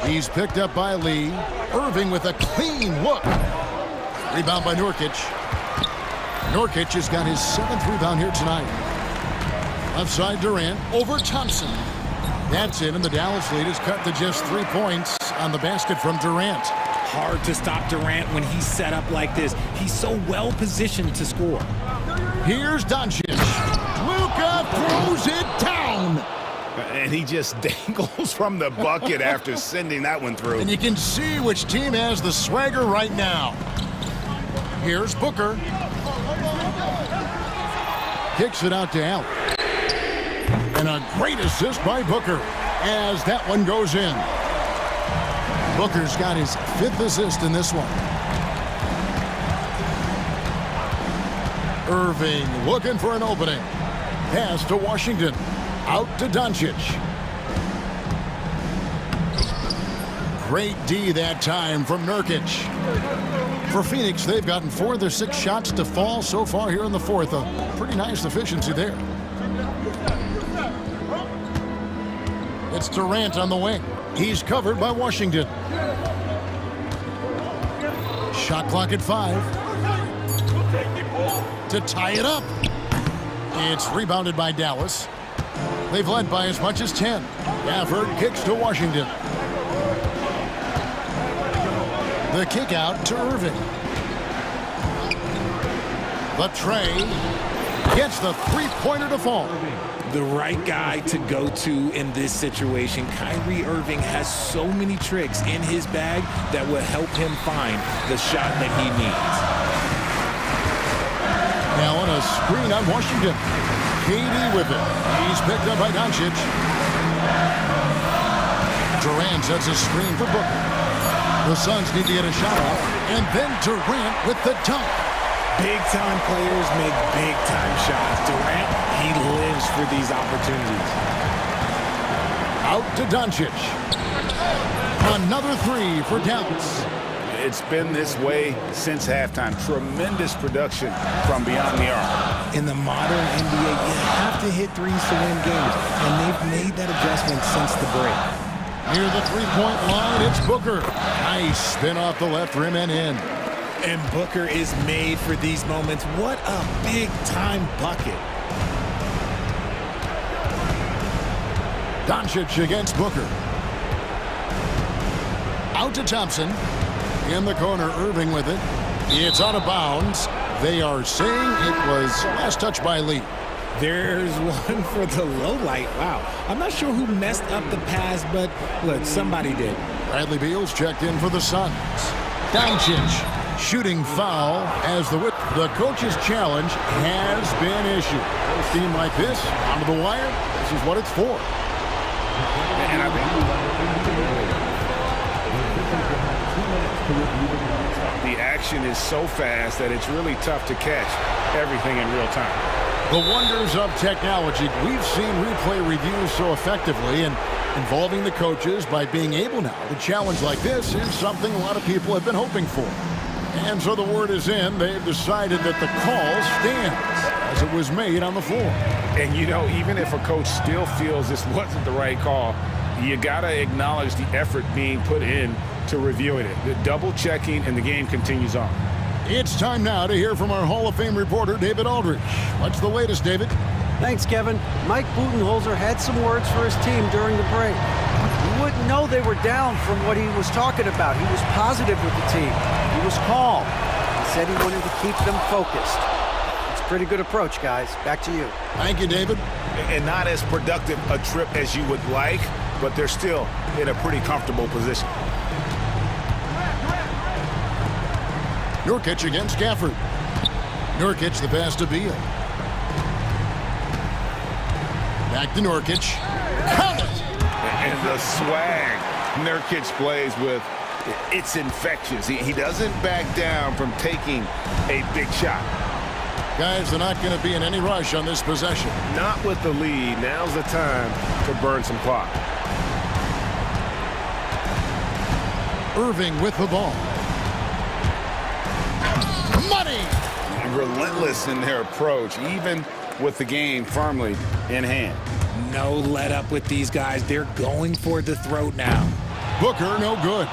He's picked up by Lee. Irving with a clean look. Rebound by Nurkic. Nurkic has got his 7th rebound here tonight. Left side Durant over Thompson. That's it, and the Dallas lead is cut to just 3 points on the basket from Durant. Hard to stop Durant when he's set up like this. He's so well positioned to score. Here's Doncic. Luka throws it down. And he just dangles from the bucket after sending that one through. And you can see which team has the swagger right now. Here's Booker. Kicks it out to Allen. And a great assist by Booker as that one goes in. Booker's got his 5th assist in this one. Irving looking for an opening. Pass to Washington. Out to Doncic. Great D that time from Nurkic. For Phoenix, they've gotten 4 of their 6 shots to fall so far here in the 4th. A pretty nice efficiency there. It's Durant on the wing. He's covered by Washington. Shot clock at 5. To tie it up. It's rebounded by Dallas. They've led by as much as 10. Gafford kicks to Washington. The kick out to Irving. The tray gets the 3-pointer to fall. The right guy to go to in this situation. Kyrie Irving has so many tricks in his bag that will help him find the shot that he needs. Now on a screen on Washington. KD with it. He's picked up by Doncic. Durant sets a screen for Booker. The Suns need to get a shot off. And then Durant with the dunk. Big-time players make big-time shots. Durant, he lives for these opportunities. Out to Doncic. Another 3 for Dallas. It's been this way since halftime. Tremendous production from beyond the arc. In the modern NBA, you have to hit threes to win games, and they've made that adjustment since the break. Near the 3-point line, it's Booker. Nice spin off the left rim and in. And Booker is made for these moments. What a big-time bucket. Doncic against Booker. Out to Thompson. In the corner, Irving with it. It's out of bounds. They are saying it was last touch by Lee. There's one for the low light. Wow. I'm not sure who messed up the pass, but look, somebody did. Bradley Beal's checked in for the Suns. Doncic. Shooting foul as the coach's challenge has been issued. A team like this, onto the wire, this is what it's for. And I think the action is so fast that it's really tough to catch everything in real time. The wonders of technology. We've seen replay reviews so effectively, and involving the coaches by being able now to challenge like this is something a lot of people have been hoping for. And so the word is in. They've decided that the call stands as it was made on the floor. And, you know, even if a coach still feels this wasn't the right call, you got to acknowledge the effort being put in to reviewing it. The double checking, and the game continues on. It's time now to hear from our Hall of Fame reporter, David Aldridge. What's the latest, David? Thanks, Kevin. Mike Budenholzer had some words for his team during the break. You wouldn't know they were down from what he was talking about. He was positive with the team. He was calm. He said he wanted to keep them focused. It's a pretty good approach, guys. Back to you. Thank you, David. And not as productive a trip as you would like, but they're still in a pretty comfortable position. Nurkic against Gafford. Nurkic the pass to Beal. Back to Nurkic. Count it! And the swag Nurkic plays with, it's infectious. He doesn't back down from taking a big shot. Guys, they're not going to be in any rush on this possession. Not with the lead. Now's the time to burn some clock. Irving with the ball. Money! Relentless in their approach, even with the game firmly in hand. No let up with these guys. They're going for the throat now. Booker, no good.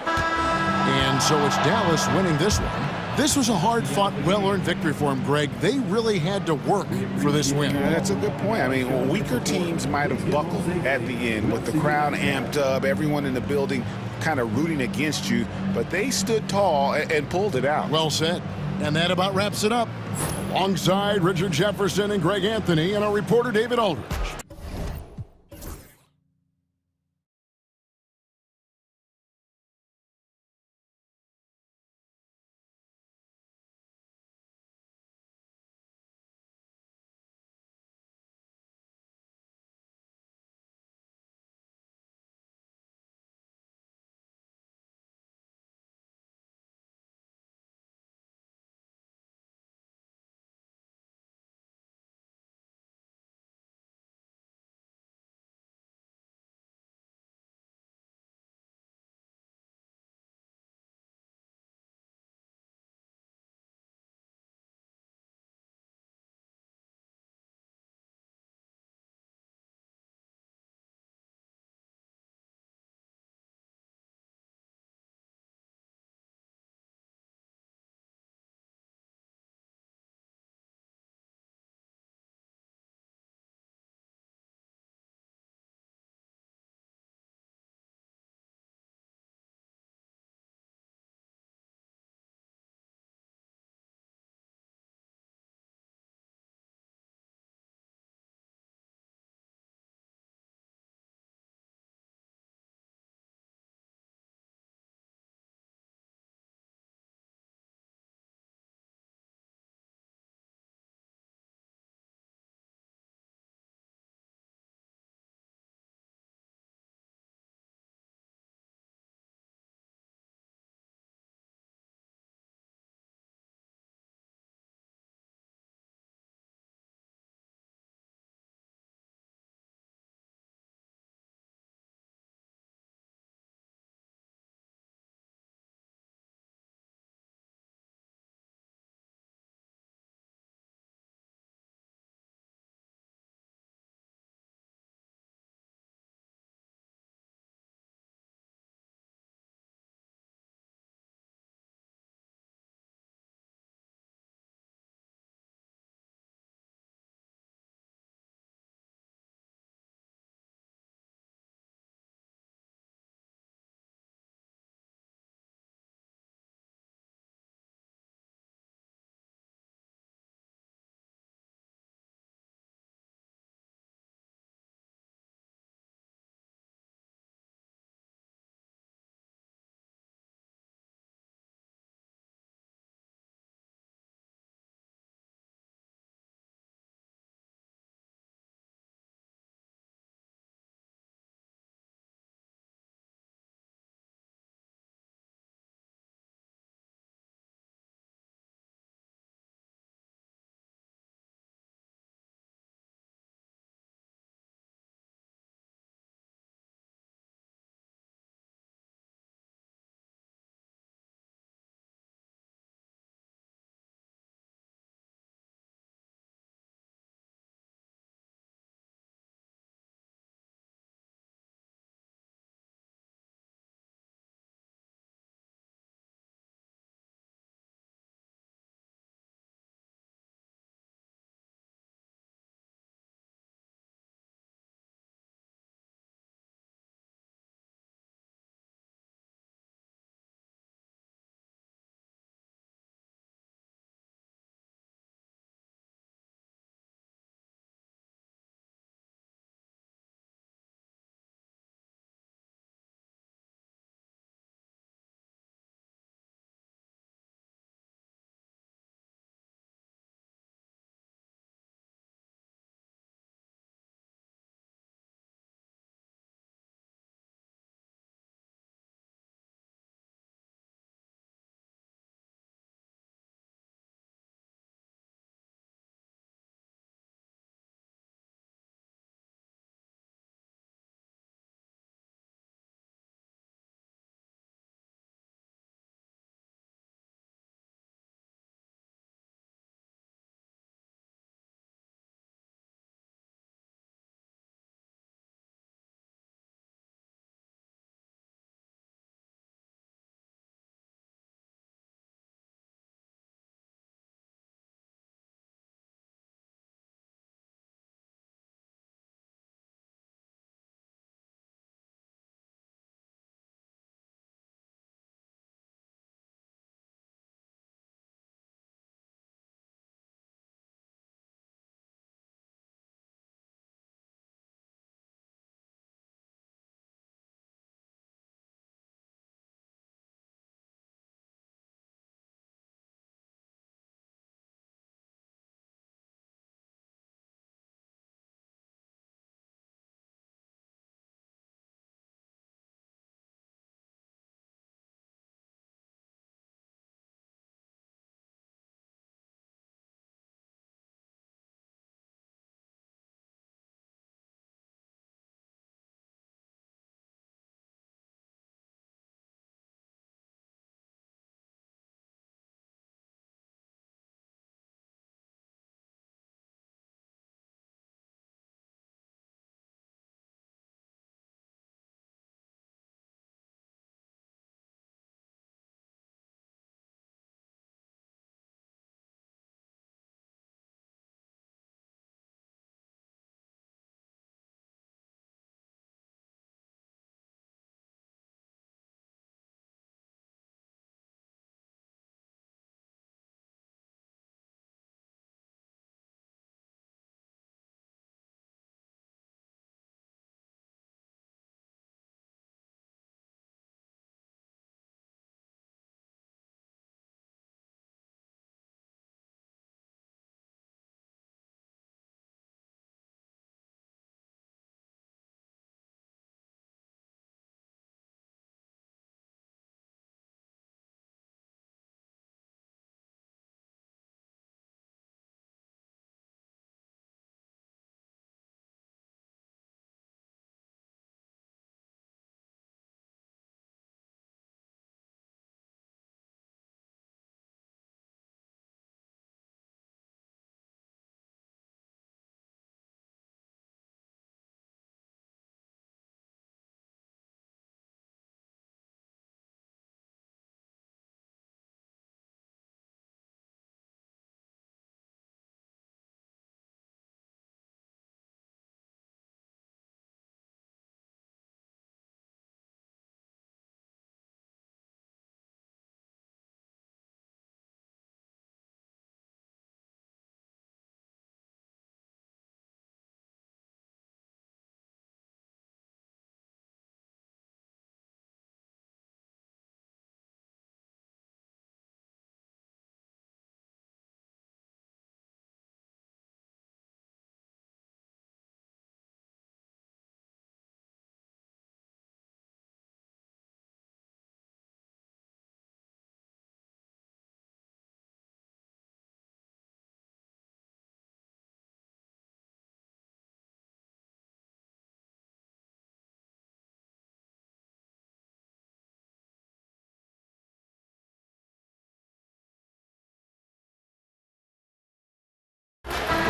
And so it's Dallas winning this one. This was a hard-fought, well-earned victory for him, Greg. They really had to work for this win. Yeah, that's a good point. I mean, weaker teams might have buckled at the end with the crowd amped up, everyone in the building kind of rooting against you, but they stood tall and pulled it out. Well said. And that about wraps it up. Alongside Richard Jefferson and Greg Anthony and our reporter David Aldridge.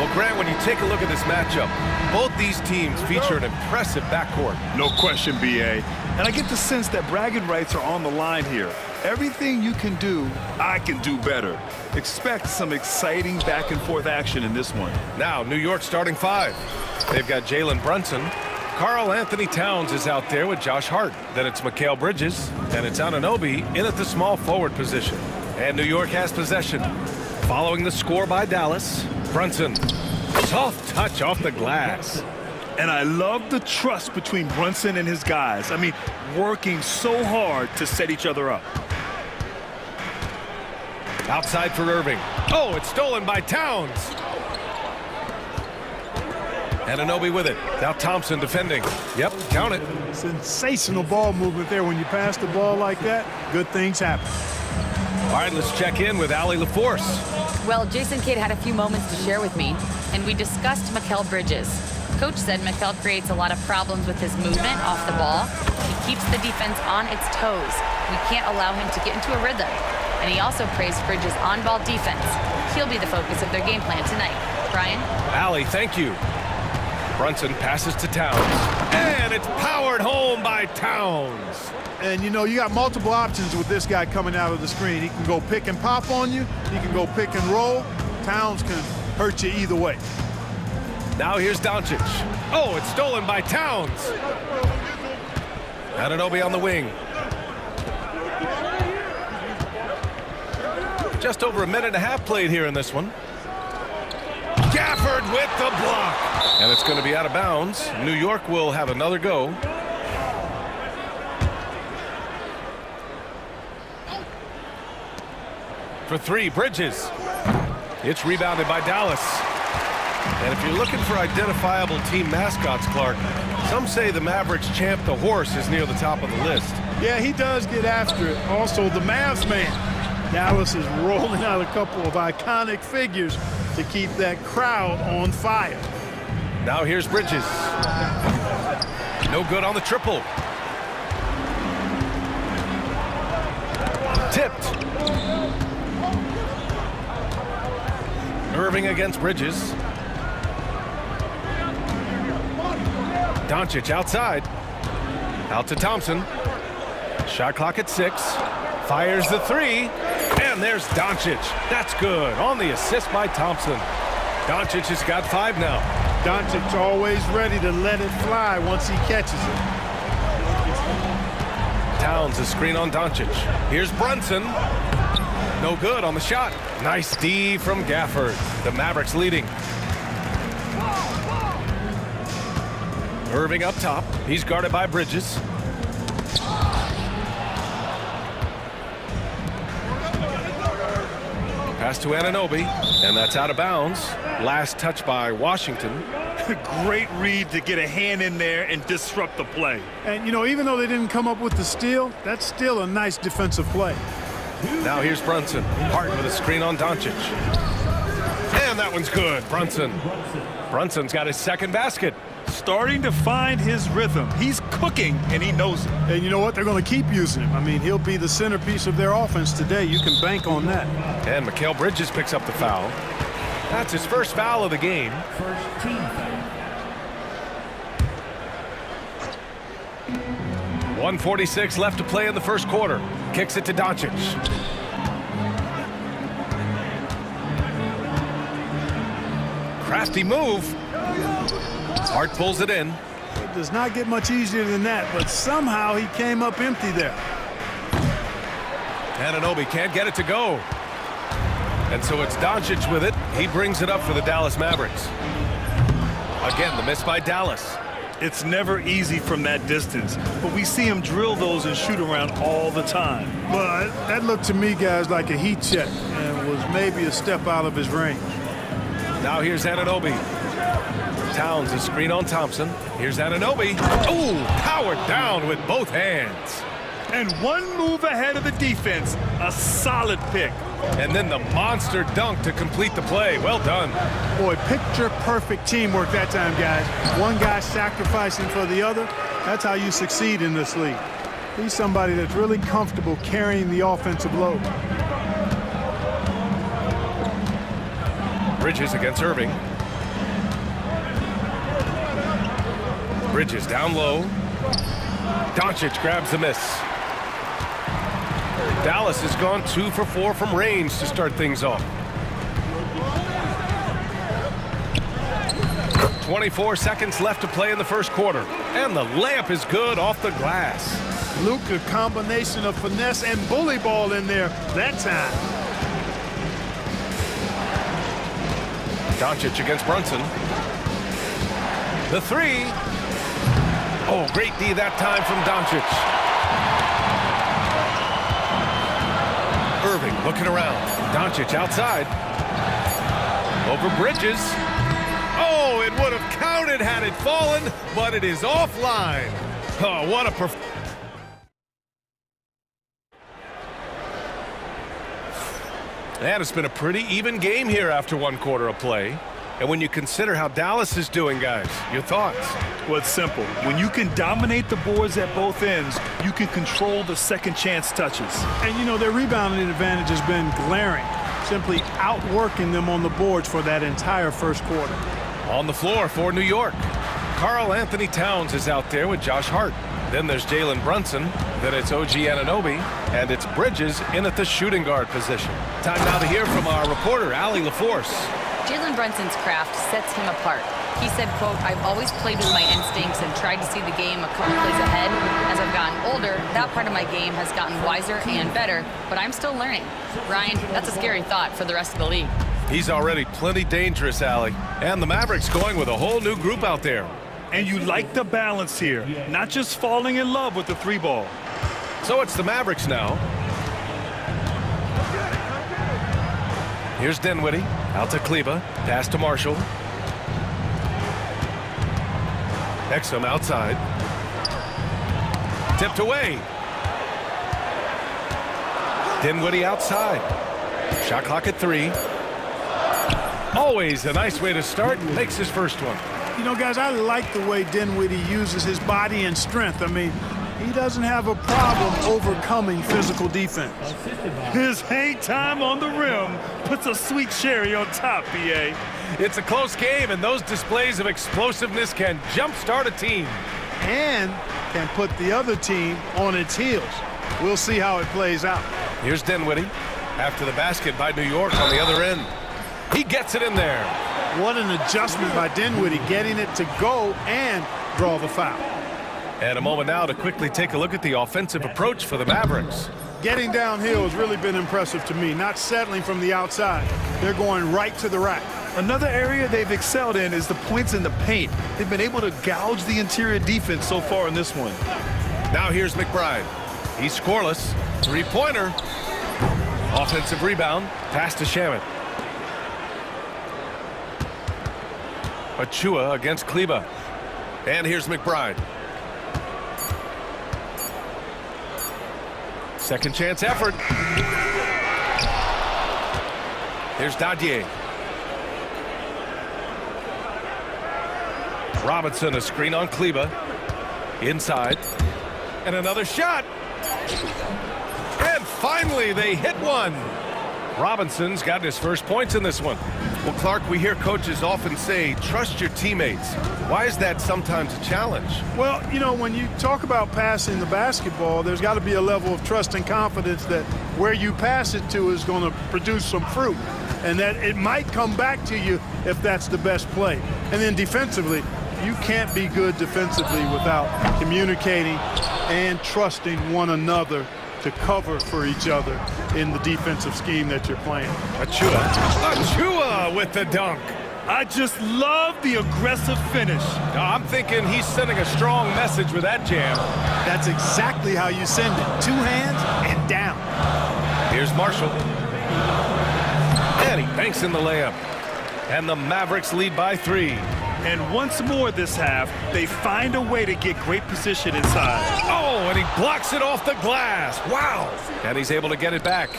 Well, Grant, when you take a look at this matchup, both these teams feature an impressive backcourt. No question, BA. And I get the sense that bragging rights are on the line here. Everything you can do, I can do better. Expect some exciting back-and-forth action in this one. Now, New York starting five. They've got Jalen Brunson. Karl Anthony Towns is out there with Josh Hart. Then it's Mikal Bridges. And it's Anunoby in at the small forward position. And New York has possession. Following the score by Dallas, Brunson. Soft touch off the glass. And I love the trust between Brunson and his guys. I mean, working so hard to set each other up. Outside for Irving. Oh, it's stolen by Towns. And Anunoby with it. Now Thompson defending. Yep, count it. Sensational ball movement there. When you pass the ball like that, good things happen. All right, let's check in with Allie LaForce. Well, Jason Kidd had a few moments to share with me, and we discussed Mikal Bridges. Coach said Mikal creates a lot of problems with his movement off the ball. He keeps the defense on its toes. We can't allow him to get into a rhythm. And he also praised Bridges' on-ball defense. He'll be the focus of their game plan tonight. Brian? Allie, thank you. Brunson passes to Towns. And it's powered home by Towns. And, you know, you got multiple options with this guy coming out of the screen. He can go pick and pop on you. He can go pick and roll. Towns can hurt you either way. Now here's Doncic. Oh, it's stolen by Towns. Anunoby on the wing. Just over a minute and a half played here in this one. Gafford with the block. And it's going to be out of bounds. New York will have another go. For three, Bridges. It's rebounded by Dallas. And if you're looking for identifiable team mascots, Clark, some say the Mavericks champ, the horse, is near the top of the list. Yeah, he does get after it. Also, the Mavs man. Dallas is rolling out a couple of iconic figures to keep that crowd on fire. Now here's Bridges. No good on the triple. Tipped. Irving against Bridges. Doncic outside. Out to Thompson. Shot clock at 6. Fires the three. And there's Doncic. That's good. On the assist by Thompson. Doncic has got 5 now. Doncic always ready to let it fly once he catches it. Towns a screen on Doncic. Here's Brunson. No good on the shot. Nice D from Gafford. The Mavericks leading. Irving up top. He's guarded by Bridges. Pass to Anunoby, and that's out of bounds. Last touch by Washington. Great read to get a hand in there and disrupt the play. And, you know, even though they didn't come up with the steal, that's still a nice defensive play. Now here's Brunson. Hart with a screen on Doncic. And that one's good. Brunson's got his second basket. Starting to find his rhythm. He's cooking, and he knows it. And you know what? They're going to keep using him. I mean, he'll be the centerpiece of their offense today. You can bank on that. And Mikal Bridges picks up the foul. That's his first foul of the game. First team foul. 1:46 left to play in the first quarter. Kicks it to Doncic. Crafty move. Hart pulls it in. It does not get much easier than that, but somehow he came up empty there. Anunoby can't get it to go. And so it's Doncic with it. He brings it up for the Dallas Mavericks. Again, the miss by Dallas. It's never easy from that distance, but we see him drill those and shoot around all the time. Well, that looked to me, guys, like a heat check and was maybe a step out of his range. Now here's Anunoby. Towns a screen on Thompson. Here's Anunoby. Ooh, powered down with both hands. And one move ahead of the defense. A solid pick. And then the monster dunk to complete the play. Well done. Boy, picture-perfect teamwork that time, guys. One guy sacrificing for the other. That's how you succeed in this league. He's somebody that's really comfortable carrying the offensive load. Bridges against Irving. Bridges down low. Doncic grabs the miss. Dallas has gone 2 for 4 from range to start things off. 24 seconds left to play in the first quarter. And the layup is good off the glass. Luka, combination of finesse and bully ball in there that time. Doncic against Brunson. The three. Oh, great D that time from Doncic. Irving looking around. Doncic outside. Over Bridges. Oh, it would have counted had it fallen, but it is offline. Oh, what a performance. And it's been a pretty even game here after 1 quarter of play. And when you consider how Dallas is doing, guys, your thoughts? Well, it's simple. When you can dominate the boards at both ends, you can control the second chance touches. And, you know, their rebounding advantage has been glaring, simply outworking them on the boards for that entire first quarter. On the floor for New York, Karl Anthony Towns is out there with Josh Hart. Then there's Jalen Brunson. Then it's OG Anunoby. And it's Bridges in at the shooting guard position. Time now to hear from our reporter, Allie LaForce. Jalen Brunson's craft sets him apart. He said, quote, "I've always played with my instincts and tried to see the game a couple plays ahead. As I've gotten older, that part of my game has gotten wiser and better, but I'm still learning." Ryan, that's a scary thought for the rest of the league. He's already plenty dangerous, Allie. And the Mavericks going with a whole new group out there. And you like the balance here, not just falling in love with the 3 ball. So it's the Mavericks now. Here's Dinwiddie, out to Kleba, pass to Marshall. Exum outside. Tipped away. Dinwiddie outside. Shot clock at 3. Always a nice way to start. Makes his first one. You know, guys, I like the way Dinwiddie uses his body and strength. I mean, he doesn't have a problem overcoming physical defense. His hang time on the rim puts a sweet cherry on top, B.A. It's a close game, and those displays of explosiveness can jumpstart a team. And can put the other team on its heels. We'll see how it plays out. Here's Dinwiddie after the basket by New York on the other end. He gets it in there. What an adjustment by Dinwiddie, getting it to go and draw the foul. And a moment now to quickly take a look at the offensive approach for the Mavericks. Getting downhill has really been impressive to me, not settling from the outside. They're going right to the rack. Another area they've excelled in is the points in the paint. They've been able to gouge the interior defense so far in this one. Now here's McBride. He's scoreless. 3-pointer. Offensive rebound. Pass to Shamet. Achua against Kleba. And here's McBride. Second chance effort. Here's Dadier. Robinson, a screen on Kleba. Inside. And another shot. And finally, they hit one. Robinson's gotten his first points in this one. Well, Clark, we hear coaches often say, trust your teammates. Why is that sometimes a challenge? Well, you know, when you talk about passing the basketball, there's got to be a level of trust and confidence that where you pass it to is going to produce some fruit, and that it might come back to you if that's the best play. And then defensively, you can't be good defensively without communicating and trusting one another to cover for each other in the defensive scheme that you're playing. Achua with the dunk. I just love the aggressive finish. I'm thinking he's sending a strong message with that jam. That's exactly how you send it. 2 hands and down. Here's Marshall. And he banks in the layup. And the Mavericks lead by 3. And once more this half, they find a way to get great position inside. Oh, and he blocks it off the glass. Wow. And he's able to get it back.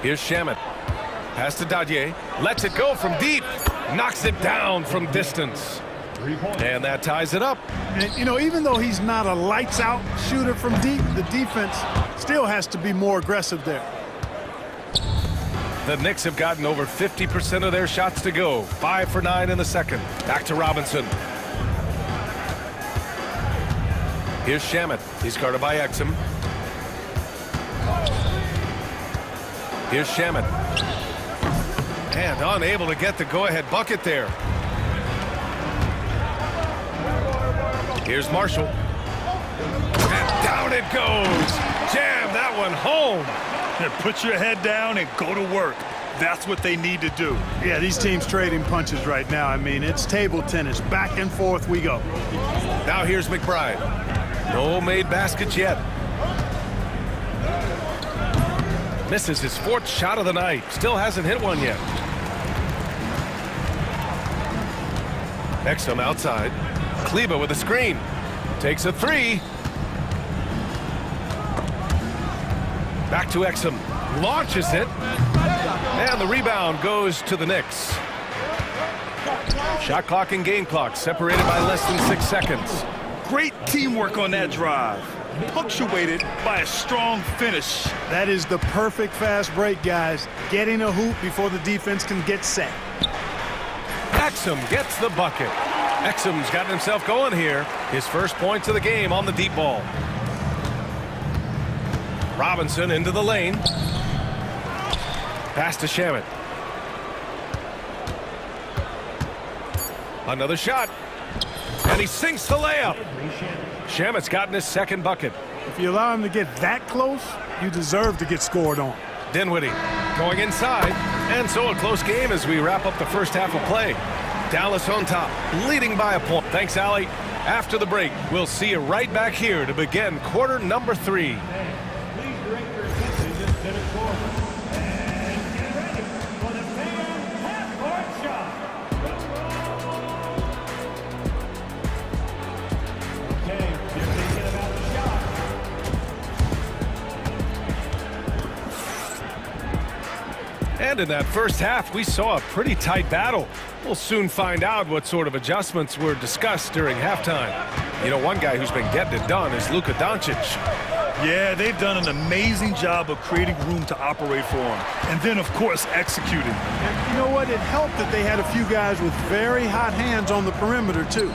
Here's Shamet. Pass to Dadier. Lets it go from deep. Knocks it down from distance. And that ties it up. And, you know, even though he's not a lights-out shooter from deep, the defense still has to be more aggressive there. The Knicks have gotten over 50% of their shots to go. 5 for 9 in the second. Back to Robinson. Here's Shamet. He's guarded by Exum. Here's Shamet. And unable to get the go-ahead bucket there. Here's Marshall. And down it goes. Jam that one home. Put your head down and go to work. That's what they need to do. Yeah, these teams trading punches right now. I mean, it's table tennis. Back and forth we go. Now here's McBride. No made baskets yet. Misses his 4th shot of the night. Still hasn't hit one yet. Exum outside. Kleba with a screen. Takes a 3. Back to Exum. Launches it. And the rebound goes to the Knicks. Shot clock and game clock separated by less than 6 seconds. Great teamwork on that drive. Punctuated by a strong finish. That is the perfect fast break, guys. Getting a hoop before the defense can get set. Exum gets the bucket. Exum's got himself going here. His first points of the game on the deep ball. Robinson into the lane. Pass to Shamet. Another shot. And he sinks the layup. Shamet's gotten his 2nd bucket. If you allow him to get that close, you deserve to get scored on. Dinwiddie going inside. And so a close game as we wrap up the first half of play. Dallas on top, leading by a point. Thanks, Allie. After the break, we'll see you right back here to begin quarter number 3. And in that first half, we saw a pretty tight battle. We'll soon find out what sort of adjustments were discussed during halftime. You know, one guy who's been getting it done is Luka Doncic. Yeah, they've done an amazing job of creating room to operate for him. And then, of course, executing. And you know what? It helped that they had a few guys with very hot hands on the perimeter, too.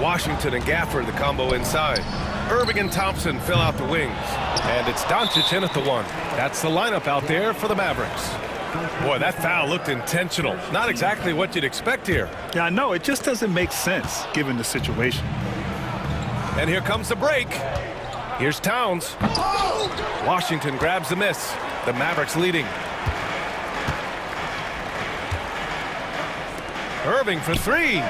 Washington and Gaffer, the combo inside. Irving and Thompson fill out the wings. And it's Doncic in at the 1. That's the lineup out there for the Mavericks. Boy, that foul looked intentional. Not exactly what you'd expect here. Yeah, I know. It just doesn't make sense given the situation. And here comes the break. Here's Towns. Washington grabs the miss. The Mavericks leading. Irving for 3.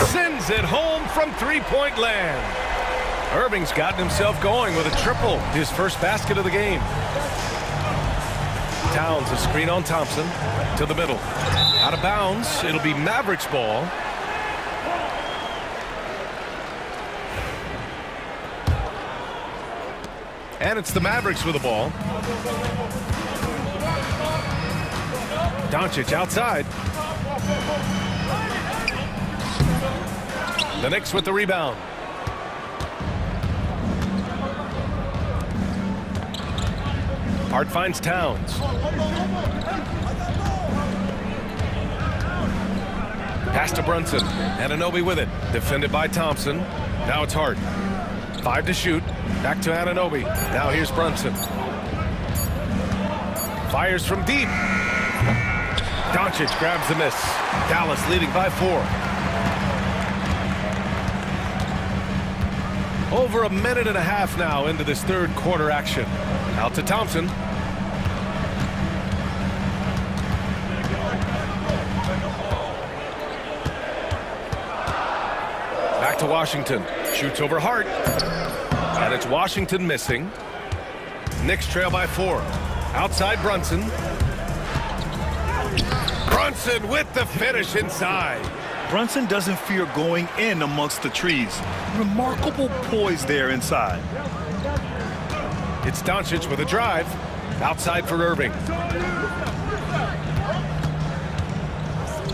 Sends it home from 3-point land. Irving's gotten himself going with a triple. His first basket of the game. Towns a screen on Thompson to the middle. Out of bounds. It'll be Mavericks ball. And it's the Mavericks with the ball. Doncic outside. The Knicks with the rebound. Hart finds Towns. Pass to Brunson. Anunoby with it. Defended by Thompson. Now it's Hart. 5 to shoot. Back to Anunoby. Now here's Brunson. Fires from deep. Doncic grabs the miss. Dallas leading by 4. Over a minute and a half now into this third quarter action. Out to Thompson. Back to Washington. Shoots over Hart. And it's Washington missing. Knicks trail by 4. Outside Brunson. Brunson with the finish inside. Brunson doesn't fear going in amongst the trees. Remarkable poise there inside. It's Doncic with a drive. Outside for Irving.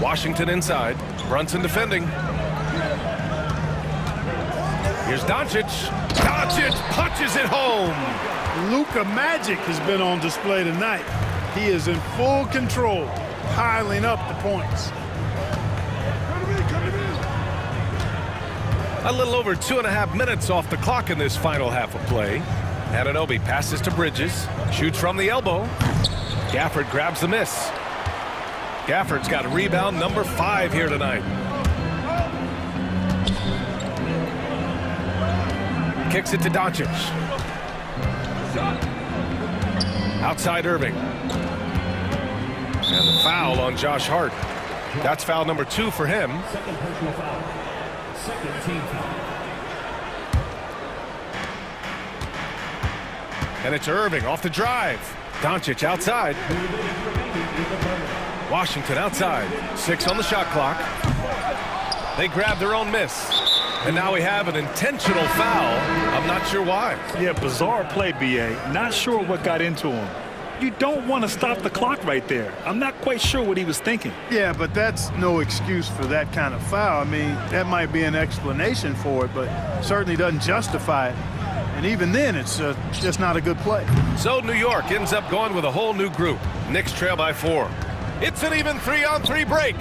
Washington inside. Brunson defending. Here's Doncic. Doncic punches it home. Luka magic has been on display tonight. He is in full control, piling up the points. A little over 2.5 minutes off the clock in this final half of play. Anunoby passes to Bridges, shoots from the elbow. Gafford grabs the miss. Gafford's got rebound number 5 here tonight. Kicks it to Doncic. Outside Irving. And the foul on Josh Hart. That's foul number 2 for him. Second personal foul. Second team foul. And it's Irving off the drive. Doncic outside. Washington outside. 6 on the shot clock. They grab their own miss. And now we have an intentional foul. I'm not sure why. Yeah, bizarre play, B.A. Not sure what got into him. You don't want to stop the clock right there. I'm not quite sure what he was thinking. Yeah, but that's no excuse for that kind of foul. I mean, that might be an explanation for it, but certainly doesn't justify it. And even then, it's just not a good play. So New York ends up going with a whole new group. Knicks trail by 4. It's an even 3-on-3 break.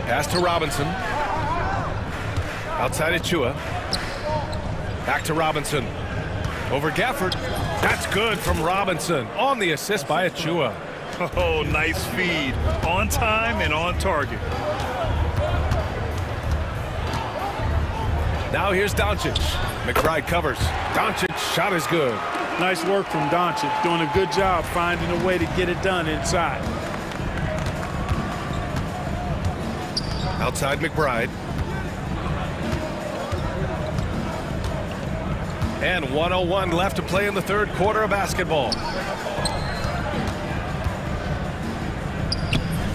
Pass to Robinson. Outside Achua. Back to Robinson. Over Gafford. That's good from Robinson on the assist by Achua. Oh, nice feed. On time and on target. Now here's Doncic. McBride covers. Doncic shot is good. Nice work from Doncic, doing a good job finding a way to get it done inside. Outside McBride. And 1:01 left to play in the third quarter of basketball.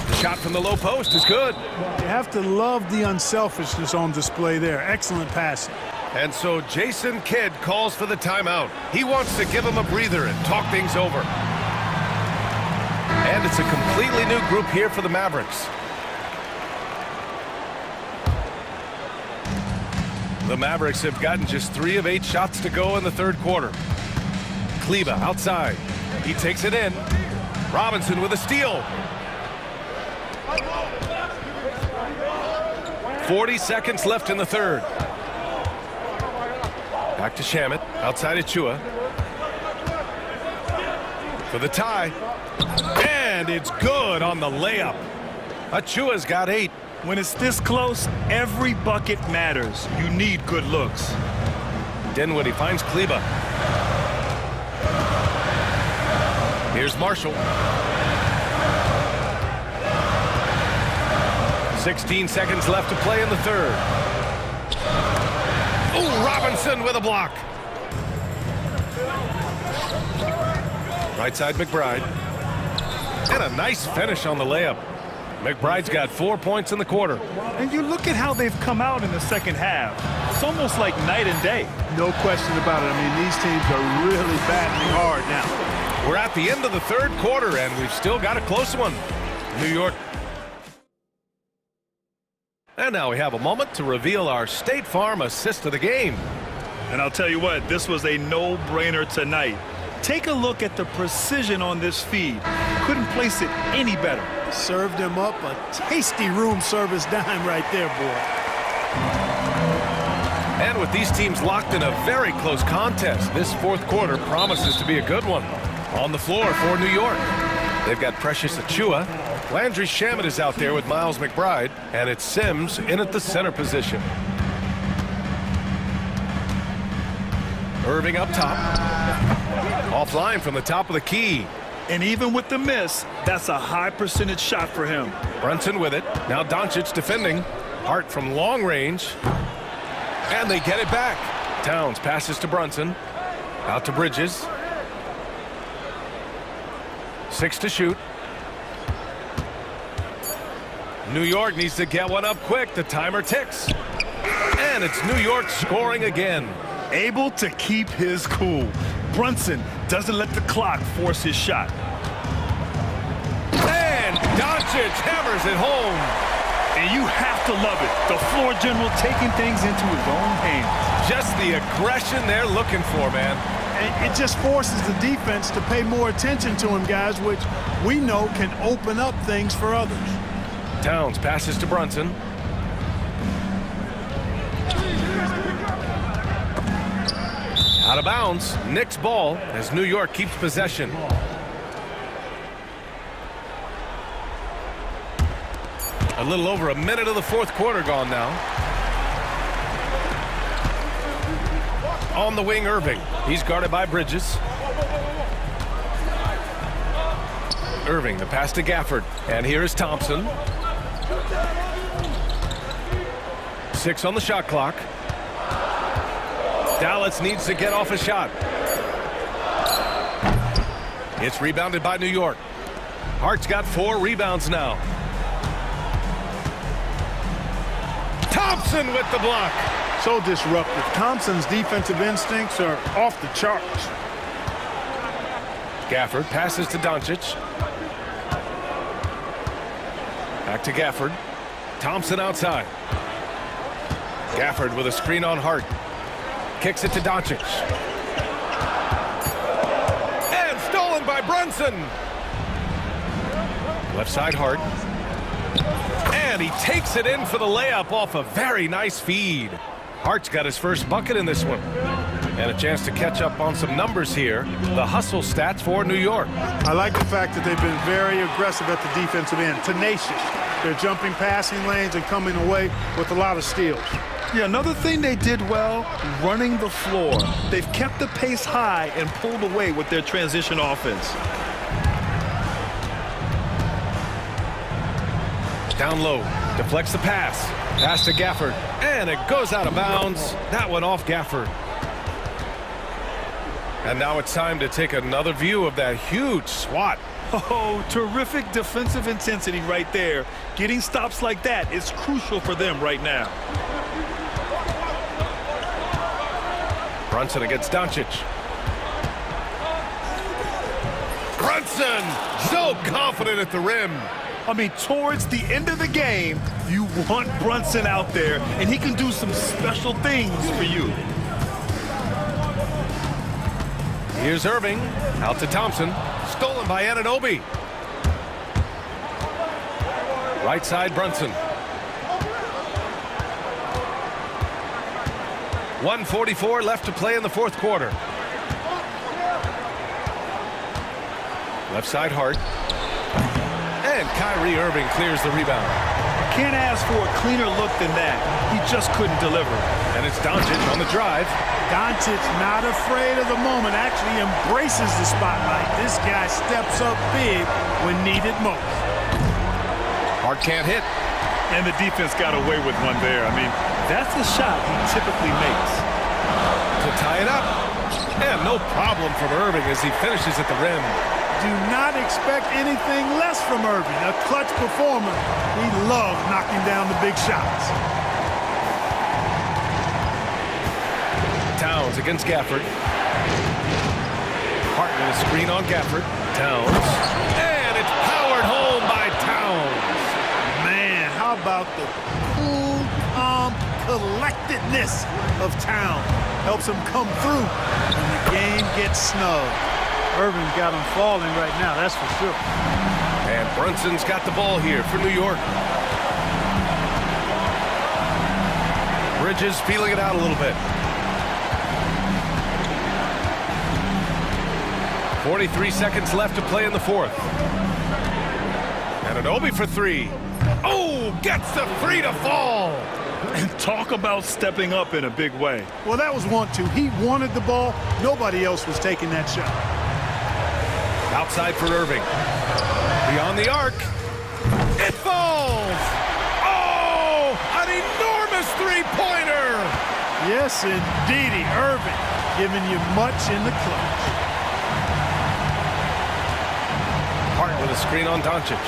The shot from the low post is good. You have to love the unselfishness on display there. Excellent passing. And so Jason Kidd calls for the timeout. He wants to give him a breather and talk things over. And it's a completely new group here for the Mavericks. The Mavericks have gotten just 3 of 8 shots to go in the third quarter. Kleber outside. He takes it in. Robinson with a steal. 40 seconds left in the third. Back to Shamet. Outside Achua. For the tie. And it's good on the layup. Achua's got 8. When it's this close, every bucket matters. You need good looks. Dinwiddie finds Kleber. Here's Marshall. 16 seconds left to play in the third. Oh, Robinson with a block. Right side McBride. And a nice finish on the layup. McBride's got 4 points in the quarter. And you look at how they've come out in the second half. It's almost like night and day. No question about it. I mean, these teams are really battling hard now. We're at the end of the third quarter, and we've still got a close one. New York. And now we have a moment to reveal our State Farm assist of the game. And I'll tell you what, this was a no-brainer tonight. Take a look at the precision on this feed. Couldn't place it any better. Served him up a tasty room service dime right there, boy. And with these teams locked in a very close contest, this fourth quarter promises to be a good one. On the floor for New York. They've got Precious Achua. Landry Shamet is out there with Miles McBride, and it's Sims in at the center position. Irving up top. Offline from the top of the key. And even with the miss, that's a high percentage shot for him. Brunson with it. Now Doncic defending. Hart from long range. And they get it back. Towns passes to Brunson. Out to Bridges. 6 to shoot. New York needs to get one up quick. The timer ticks. And it's New York scoring again. Able to keep his cool. Brunson doesn't let the clock force his shot. And Doncic hammers it home. And you have to love it. The floor general taking things into his own hands. Just the aggression they're looking for, man. it just forces the defense to pay more attention to him, guys, which we know can open up things for others. Towns passes to Brunson. Out of bounds. Knicks ball as New York keeps possession. A little over a minute of the fourth quarter gone now. On the wing, Irving. He's guarded by Bridges. Irving, the pass to Gafford. And here is Thompson. 6 on the shot clock. Dallas needs to get off a shot. It's rebounded by New York. Hart's got 4 rebounds now. Thompson with the block. So disruptive. Thompson's defensive instincts are off the charts. Gafford passes to Doncic. Back to Gafford. Thompson outside. Gafford with a screen on Hart. Kicks it to Doncic. And stolen by Brunson. Left side Hart. And he takes it in for the layup off a very nice feed. Hart's got his first bucket in this one. And a chance to catch up on some numbers here. The hustle stats for New York. I like the fact that they've been very aggressive at the defensive end. Tenacious. They're jumping passing lanes and coming away with a lot of steals. Yeah, another thing they did well, running the floor. They've kept the pace high and pulled away with their transition offense. Down low, deflects the pass. Pass to Gafford, and it goes out of bounds. That one off Gafford. And now it's time to take another view of that huge swat. Oh, terrific defensive intensity right there. Getting stops like that is crucial for them right now. Brunson against Doncic. Brunson, so confident at the rim. I mean, towards the end of the game, you want Brunson out there, and he can do some special things for you. Here's Irving, out to Thompson, stolen by Anunoby. Right side, Brunson. 1:44 left to play in the fourth quarter. Left side, Hart. And Kyrie Irving clears the rebound. Can't ask for a cleaner look than that. He just couldn't deliver. And it's Doncic on the drive. Doncic not afraid of the moment, actually embraces the spotlight. This guy steps up big when needed most. Hart can't hit. And the defense got away with one there. I mean, that's the shot he typically makes. To tie it up. And no problem from Irving as he finishes at the rim. Do not expect anything less from Irving. A clutch performer. He loves knocking down the big shots. Towns against Gafford. Hart with a screen on Gafford. Towns. And it's powered home by Towns. Man, how about the cool, calm collectedness of Towns. Helps him come through when the game gets snug. Irving's got him falling right now, that's for sure. And Brunson's got the ball here for New York. Bridges feeling it out a little bit. 43 seconds left to play in the fourth. And Anunoby for 3. Oh, gets the 3 to fall. And talk about stepping up in a big way. Well, that was 1-2. He wanted the ball. Nobody else was taking that shot. Outside for Irving. Beyond the arc. It falls! Oh! An enormous three-pointer! Yes, indeedy. Irving giving you much in the clutch. Hart with a screen on Doncic.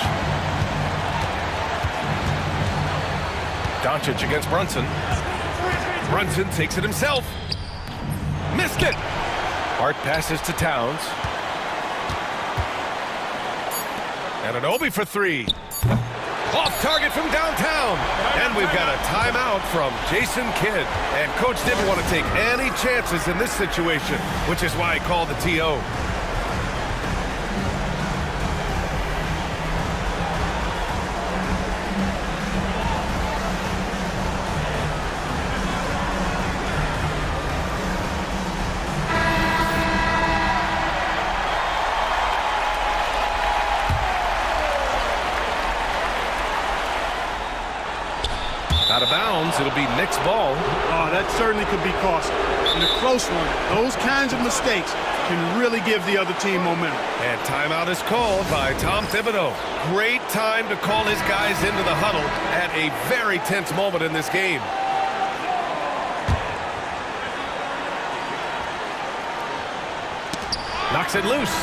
Doncic against Brunson. Brunson takes it himself. Missed it! Hart passes to Towns. And Anunoby for 3. Off target from downtown. And we've got a timeout from Jason Kidd. And coach didn't want to take any chances in this situation, which is why he called the TO. Out of bounds, it'll be Nick's ball. Oh, that certainly could be costly. In a close one, those kinds of mistakes can really give the other team momentum. And timeout is called by Tom Thibodeau. Great time to call his guys into the huddle at a very tense moment in this game. Knocks it loose.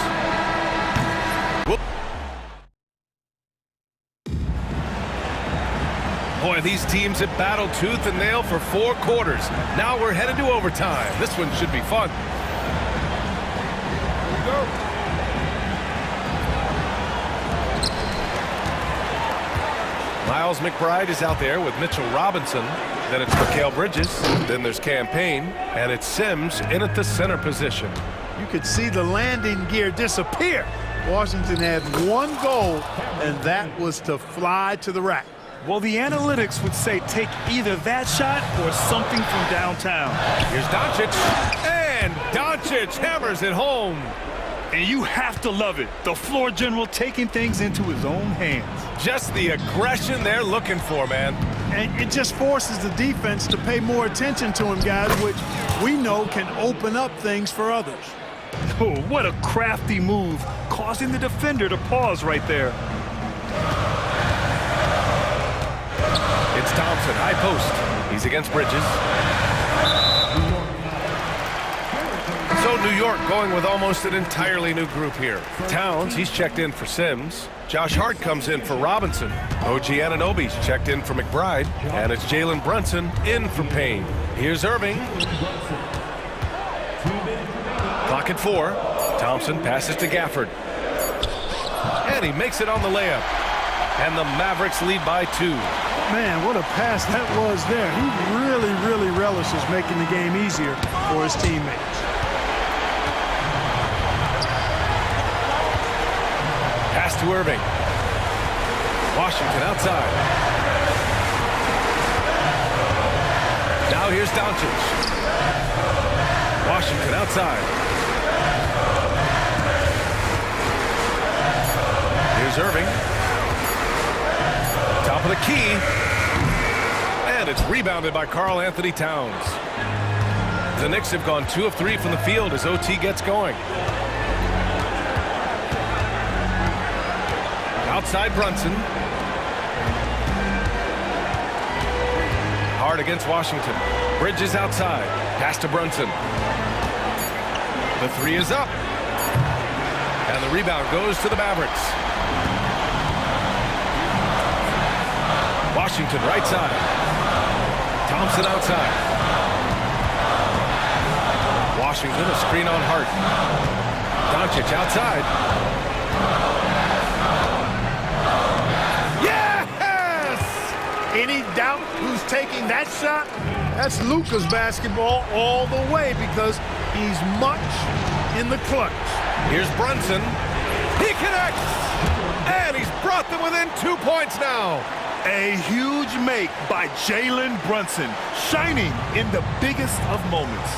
Boy, these teams have battled tooth and nail for 4 quarters. Now we're headed to overtime. This one should be fun. Here we go. Miles McBride is out there with Mitchell Robinson. Then it's Mikal Bridges. Then there's Campaign. And it's Sims in at the center position. You could see the landing gear disappear. Washington had 1 goal, and that was to fly to the rack. Well, the analytics would say take either that shot or something from downtown. Here's Doncic. And Doncic hammers it home. And you have to love it. The floor general taking things into his own hands. Just the aggression they're looking for, man. And it just forces the defense to pay more attention to him, guys, which we know can open up things for others. Oh, what a crafty move, causing the defender to pause right there. It's Thompson, high post. He's against Bridges. So New York going with almost an entirely new group here. Towns, he's checked in for Sims. Josh Hart comes in for Robinson. OG Anunoby's checked in for McBride. And it's Jalen Brunson in for Payne. Here's Irving. Clock at 4. Thompson passes to Gafford. And he makes it on the layup. And the Mavericks lead by 2. Man, what a pass that was there. He really relishes making the game easier for his teammates. Pass to Irving. Washington outside. Now here's Doncic. Washington outside. Here's Irving. Top of the key. And it's rebounded by Karl Anthony Towns. The Knicks have gone 2 of 3 from the field as OT gets going. Outside Brunson. Hard against Washington. Bridges outside. Pass to Brunson. The 3 is up. And the rebound goes to the Mavericks. Washington right side. Thompson outside. Washington a screen on Hart. Doncic outside. Yes! Any doubt who's taking that shot? That's Luka's basketball all the way because he's much in the clutch. Here's Brunson. He connects! And he's brought them within 2 points now. A huge make by Jalen Brunson, shining in the biggest of moments.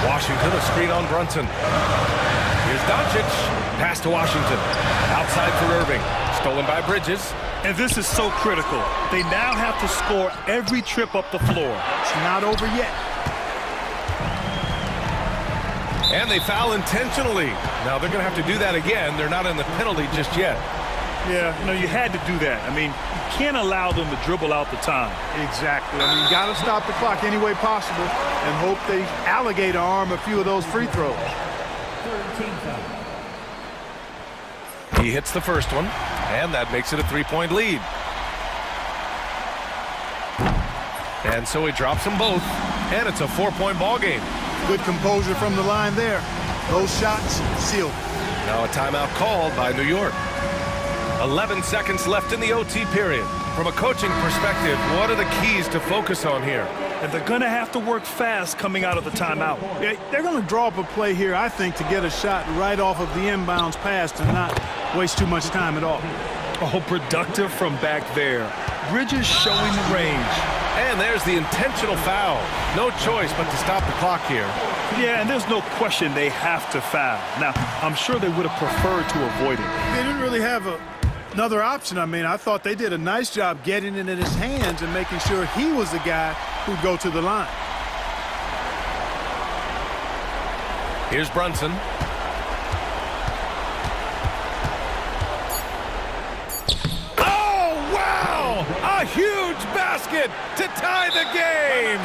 Washington a screen on Brunson. Here's Doncic. Pass to Washington. Outside for Irving. Stolen by Bridges. And this is so critical. They now have to score every trip up the floor. It's not over yet. And they foul intentionally. Now they're going to have to do that again. They're not in the penalty just yet. Yeah, no, you had to do that. I mean, you can't allow them to dribble out the time. Exactly. I mean, you got to stop the clock any way possible and hope they alligator arm a few of those free throws. He hits the first one, and that makes it a 3-point lead. And so he drops them both, and it's a 4-point ball game. Good composure from the line there. Those shots sealed. Now a timeout called by New York. 11 seconds left in the OT period. From a coaching perspective, what are the keys to focus on here? And they're going to have to work fast coming out of the timeout. Yeah, they're going to draw up a play here, I think, to get a shot right off of the inbounds pass and not waste too much time at all. Oh, productive from back there. Bridges showing the range. And there's the intentional foul. No choice but to stop the clock here. Yeah, and there's no question they have to foul. Now, I'm sure they would have preferred to avoid it. They didn't really have another option. I mean, I thought they did a nice job getting it in his hands and making sure he was the guy who'd go to the line. Here's Brunson. Oh, wow! A huge basket to tie the game!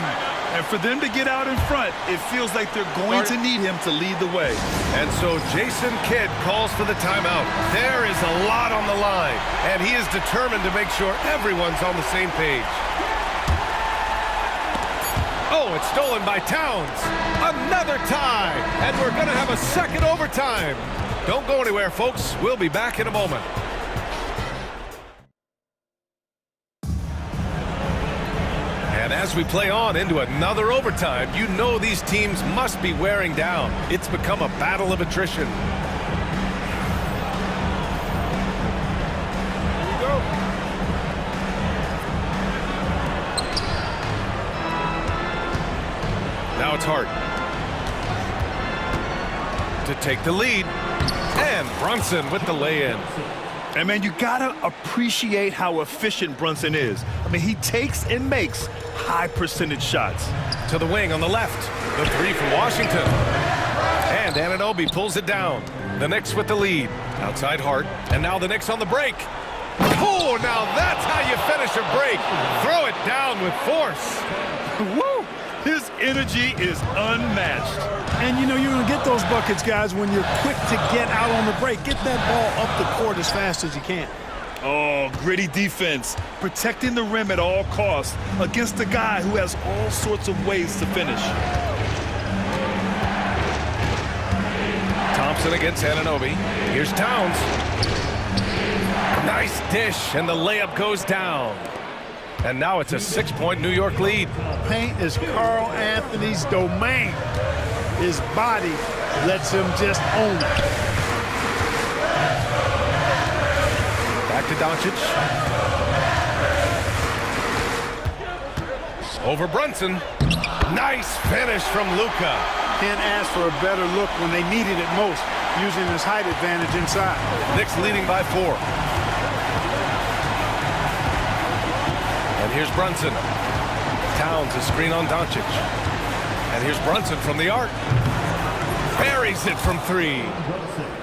And for them to get out in front, it feels like they're going to need him to lead the way. And so Jason Kidd calls for the timeout. There is a lot on the line, and he is determined to make sure everyone's on the same page. Oh, it's stolen by Towns. Another tie, and we're going to have a second overtime. Don't go anywhere, folks. We'll be back in a moment. And as we play on into another overtime, you know these teams must be wearing down. It's become a battle of attrition. Here we go. Now it's Hart to take the lead. And Brunson with the lay-in. And, man, you got to appreciate how efficient Brunson is. I mean, he takes and makes high-percentage shots. To the wing on the left. The three from Washington. And Anunoby pulls it down. The Knicks with the lead. Outside Hart. And now the Knicks on the break. Oh, now that's how you finish a break. Throw it down with force. Woo! His energy is unmatched. And, you know, you're going to get those buckets, guys, when you're quick to get out on the break. Get that ball up the court as fast as you can. Oh, gritty defense. Protecting the rim at all costs against a guy who has all sorts of ways to finish. Thompson against Anunoby. Here's Towns. Nice dish, and the layup goes down. And now it's a 6-point New York lead. Paint is Carl Anthony's domain. His body lets him just own it. Back to Doncic. Over Brunson. Nice finish from Luka. Can't ask for a better look when they needed it most, using his height advantage inside. Knicks leading by 4. And here's Brunson. Towns a screen on Doncic. And here's Brunson from the arc. Buries it from 3.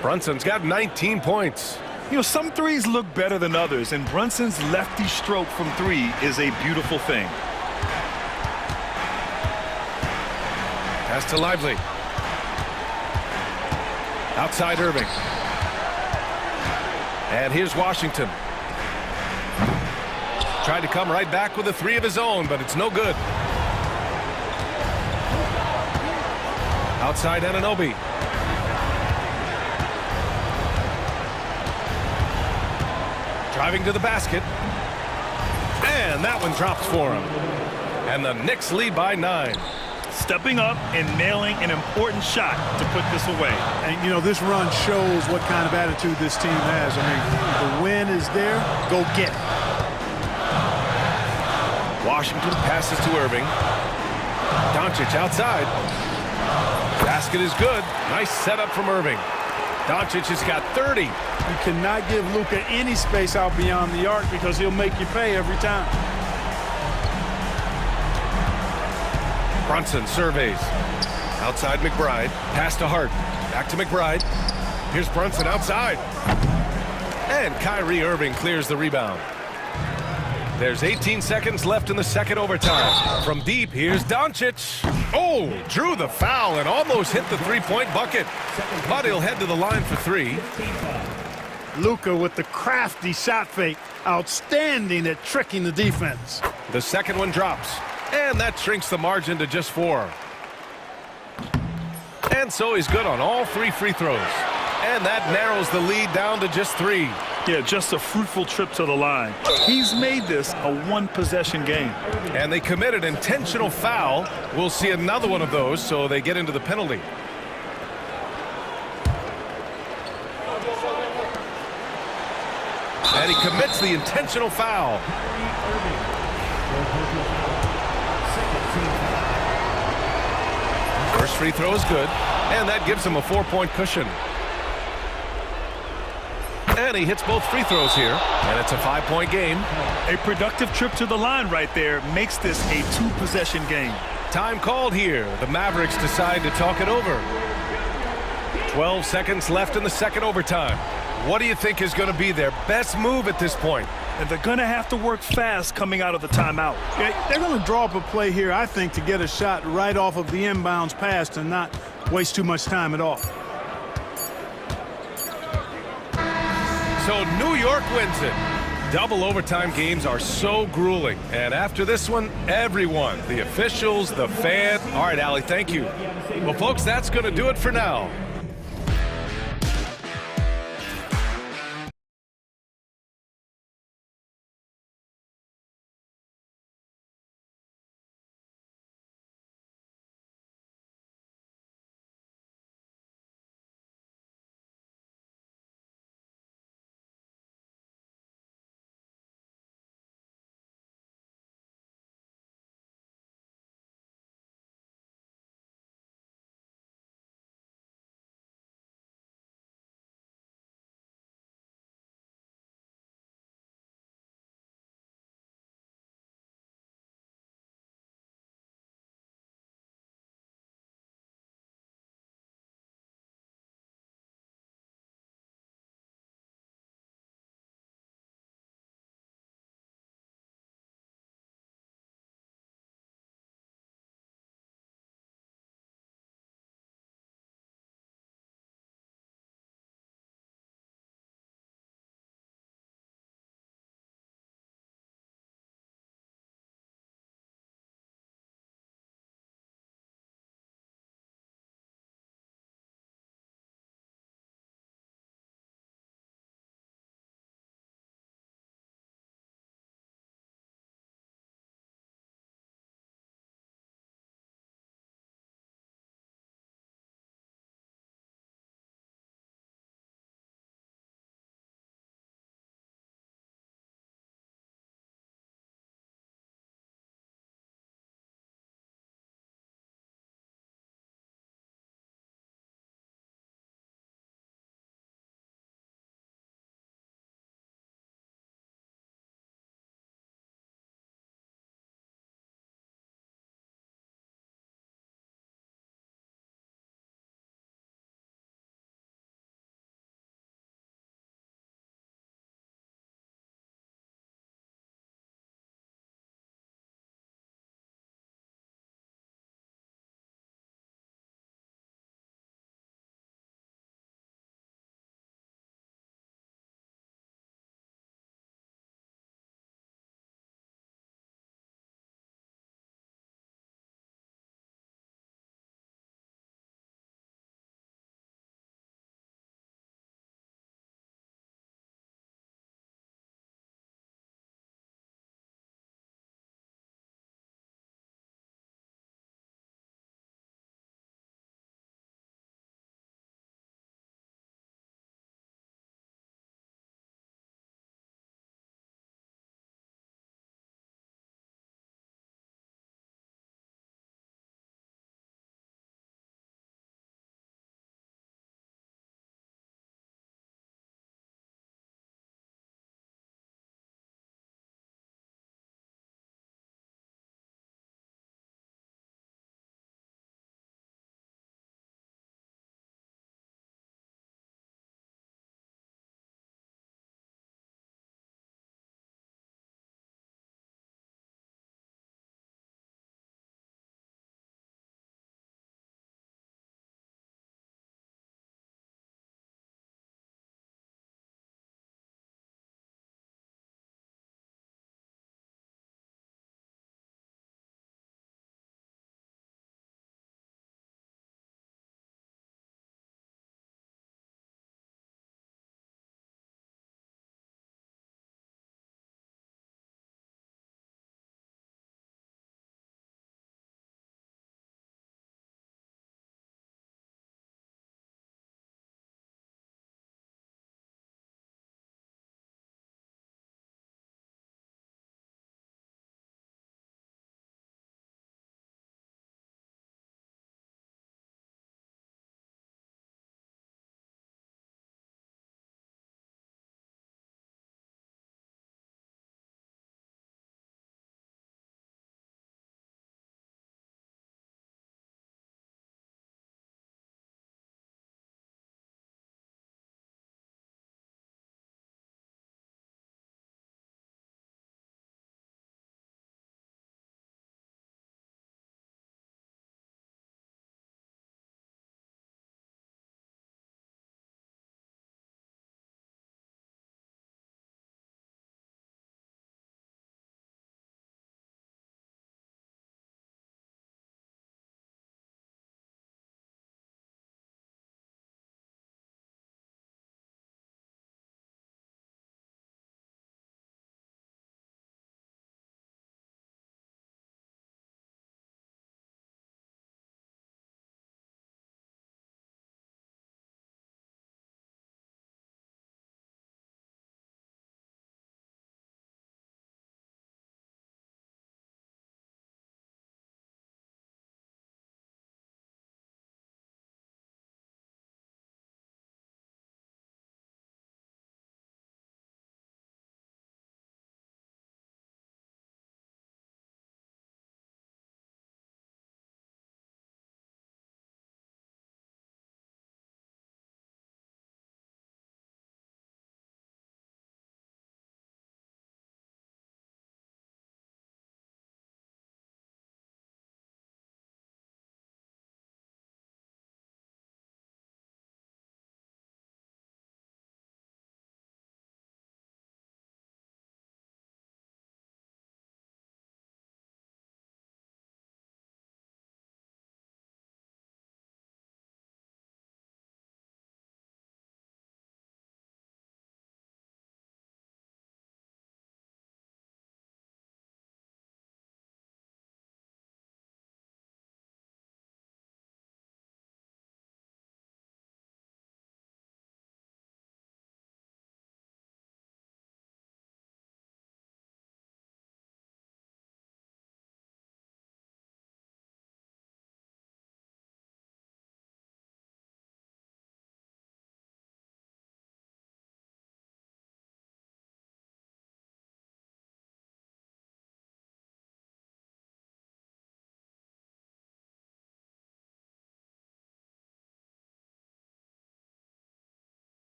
Brunson's got 19 points. You know, some threes look better than others, and Brunson's lefty stroke from 3 is a beautiful thing. Pass to Lively. Outside Irving. And here's Washington. Tried to come right back with a 3 of his own, but it's no good. Outside Anunoby. Driving to the basket. And that one drops for him. And the Knicks lead by 9. Stepping up and nailing an important shot to put this away. And, you know, this run shows what kind of attitude this team has. I mean, the win is there. Go get it. Washington passes to Irving. Doncic outside. Basket is good. Nice setup from Irving. Doncic has got 30. You cannot give Luka any space out beyond the arc because he'll make you pay every time. Brunson surveys. Outside McBride. Pass to Hart. Back to McBride. Here's Brunson outside. And Kyrie Irving clears the rebound. There's 18 seconds left in the second overtime. From deep, here's Doncic. Oh, drew the foul and almost hit the three-point bucket. But he'll head to the line for 3. Luka with the crafty shot fake. Outstanding at tricking the defense. The second one drops. And that shrinks the margin to just 4. And so he's good on all 3 free throws. And that narrows the lead down to just 3. Yeah, just a fruitful trip to the line. He's made this a one-possession game. And they committed intentional foul. We'll see another one of those, so they get into the penalty. And he commits the intentional foul. First free throw is good, and that gives him a 4-point cushion. And he hits both free throws here, and it's a 5-point game. A productive trip to the line right there makes this a 2-possession game. Time called here. The Mavericks decide to talk it over. 12 seconds left in the second overtime. What do you think is going to be their best move at this point? And they're going to have to work fast coming out of the timeout. Yeah, they're going to draw up a play here, I think, to get a shot right off of the inbounds pass and not waste too much time at all. So New York wins it. Double overtime games are so grueling. And after this one, everyone, the officials, the fan. All right, Allie, thank you. Well, folks, that's going to do it for now.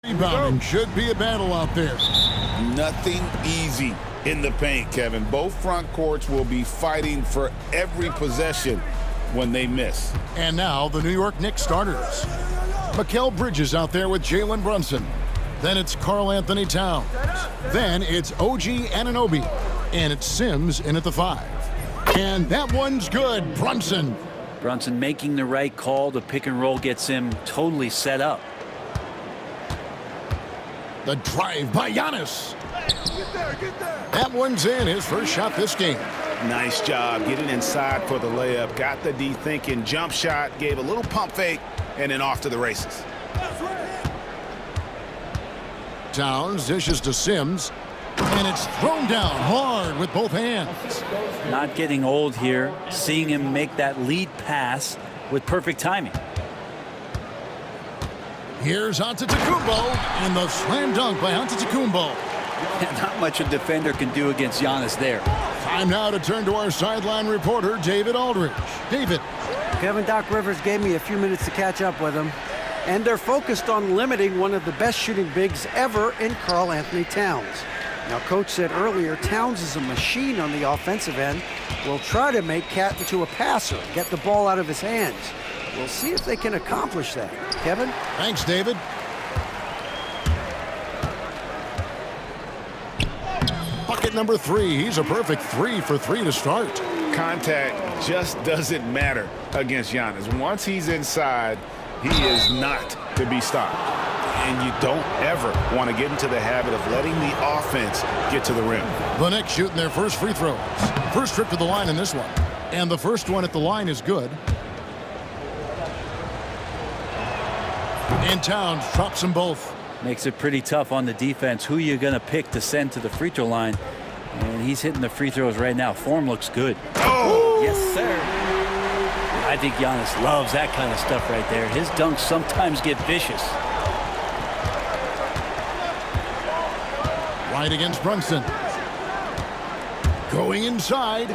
Rebounding should be a battle out there. Nothing easy in the paint, Kevin. Both front courts will be fighting for every possession when they miss. And now the New York Knicks starters. Mikal Bridges out there with Jalen Brunson. Then it's Karl Anthony Towns. Then it's OG Anunoby. And it's Sims in at the 5. And that one's good. Brunson. Brunson making the right call. The pick and roll gets him totally set up. The drive by Giannis. That one's in, his first shot this game. Nice job getting inside for the layup. Got the D thinking, jump shot, gave a little pump fake, and then off to the races. Towns dishes to Sims, and it's thrown down hard with both hands. Not getting old here. Seeing him make that lead pass with perfect timing. Here's Antetokounmpo, and the slam dunk by Antetokounmpo. Not much a defender can do against Giannis there. Time now to turn to our sideline reporter, David Aldridge. David. Kevin, Doc Rivers gave me a few minutes to catch up with him, and they're focused on limiting one of the best shooting bigs ever in Karl Anthony Towns. Now, Coach said earlier, Towns is a machine on the offensive end. We'll try to make Cat into a passer, get the ball out of his hands. We'll see if they can accomplish that. Kevin? Thanks, David. Bucket number 3. He's a perfect 3 for 3 to start. Contact just doesn't matter against Giannis. Once he's inside, he is not to be stopped. And you don't ever want to get into the habit of letting the offense get to the rim. The Knicks shooting their first free throws. First trip to the line in this one. And the first one at the line is good. And Towns drops them both. Makes it pretty tough on the defense. Who you going to pick to send to the free throw line? And he's hitting the free throws right now. Form looks good. Oh! Yes, sir. I think Giannis loves that kind of stuff right there. His dunks sometimes get vicious. Right against Brunson. Going inside.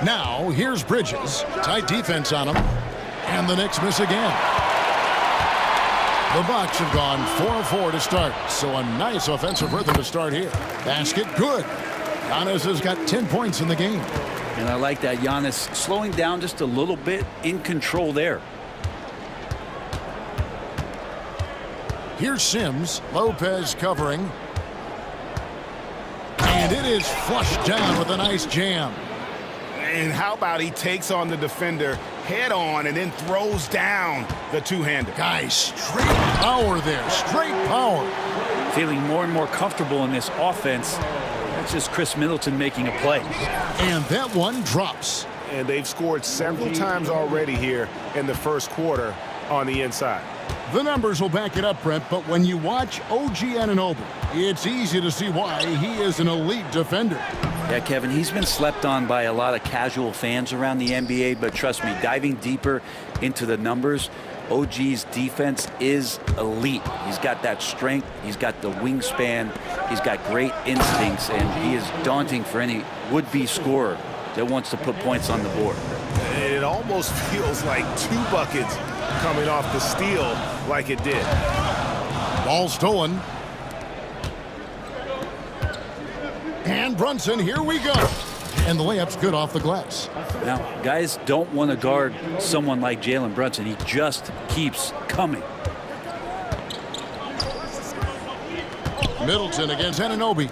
Now, here's Bridges. Tight defense on him. And the Knicks miss again. The Bucks have gone 4-4 to start, so a nice offensive rhythm to start here. Basket, good. Giannis has got 10 points in the game. And I like that. Giannis slowing down just a little bit, in control there. Here's Sims. Lopez covering. And it is flushed down with a nice jam. And how about he takes on the defender head on and then throws down the two-hander. Guys, straight power there. Straight power. Feeling more and more comfortable in this offense. That's just Chris Middleton making a play. And that one drops. And they've scored several times already here in the first quarter on the inside. The numbers will back it up, Brent, but when you watch OG Anunoby, it's easy to see why he is an elite defender. Yeah, Kevin, he's been slept on by a lot of casual fans around the NBA, but trust me, diving deeper into the numbers, OG's defense is elite. He's got that strength, he's got the wingspan, he's got great instincts, and he is daunting for any would-be scorer that wants to put points on the board. And it almost feels like 2 buckets coming off the steal like it did. Ball stolen. And Brunson, here we go. And the layup's good off the glass. Now, guys don't want to guard someone like Jalen Brunson. He just keeps coming. Middleton against Anunoby.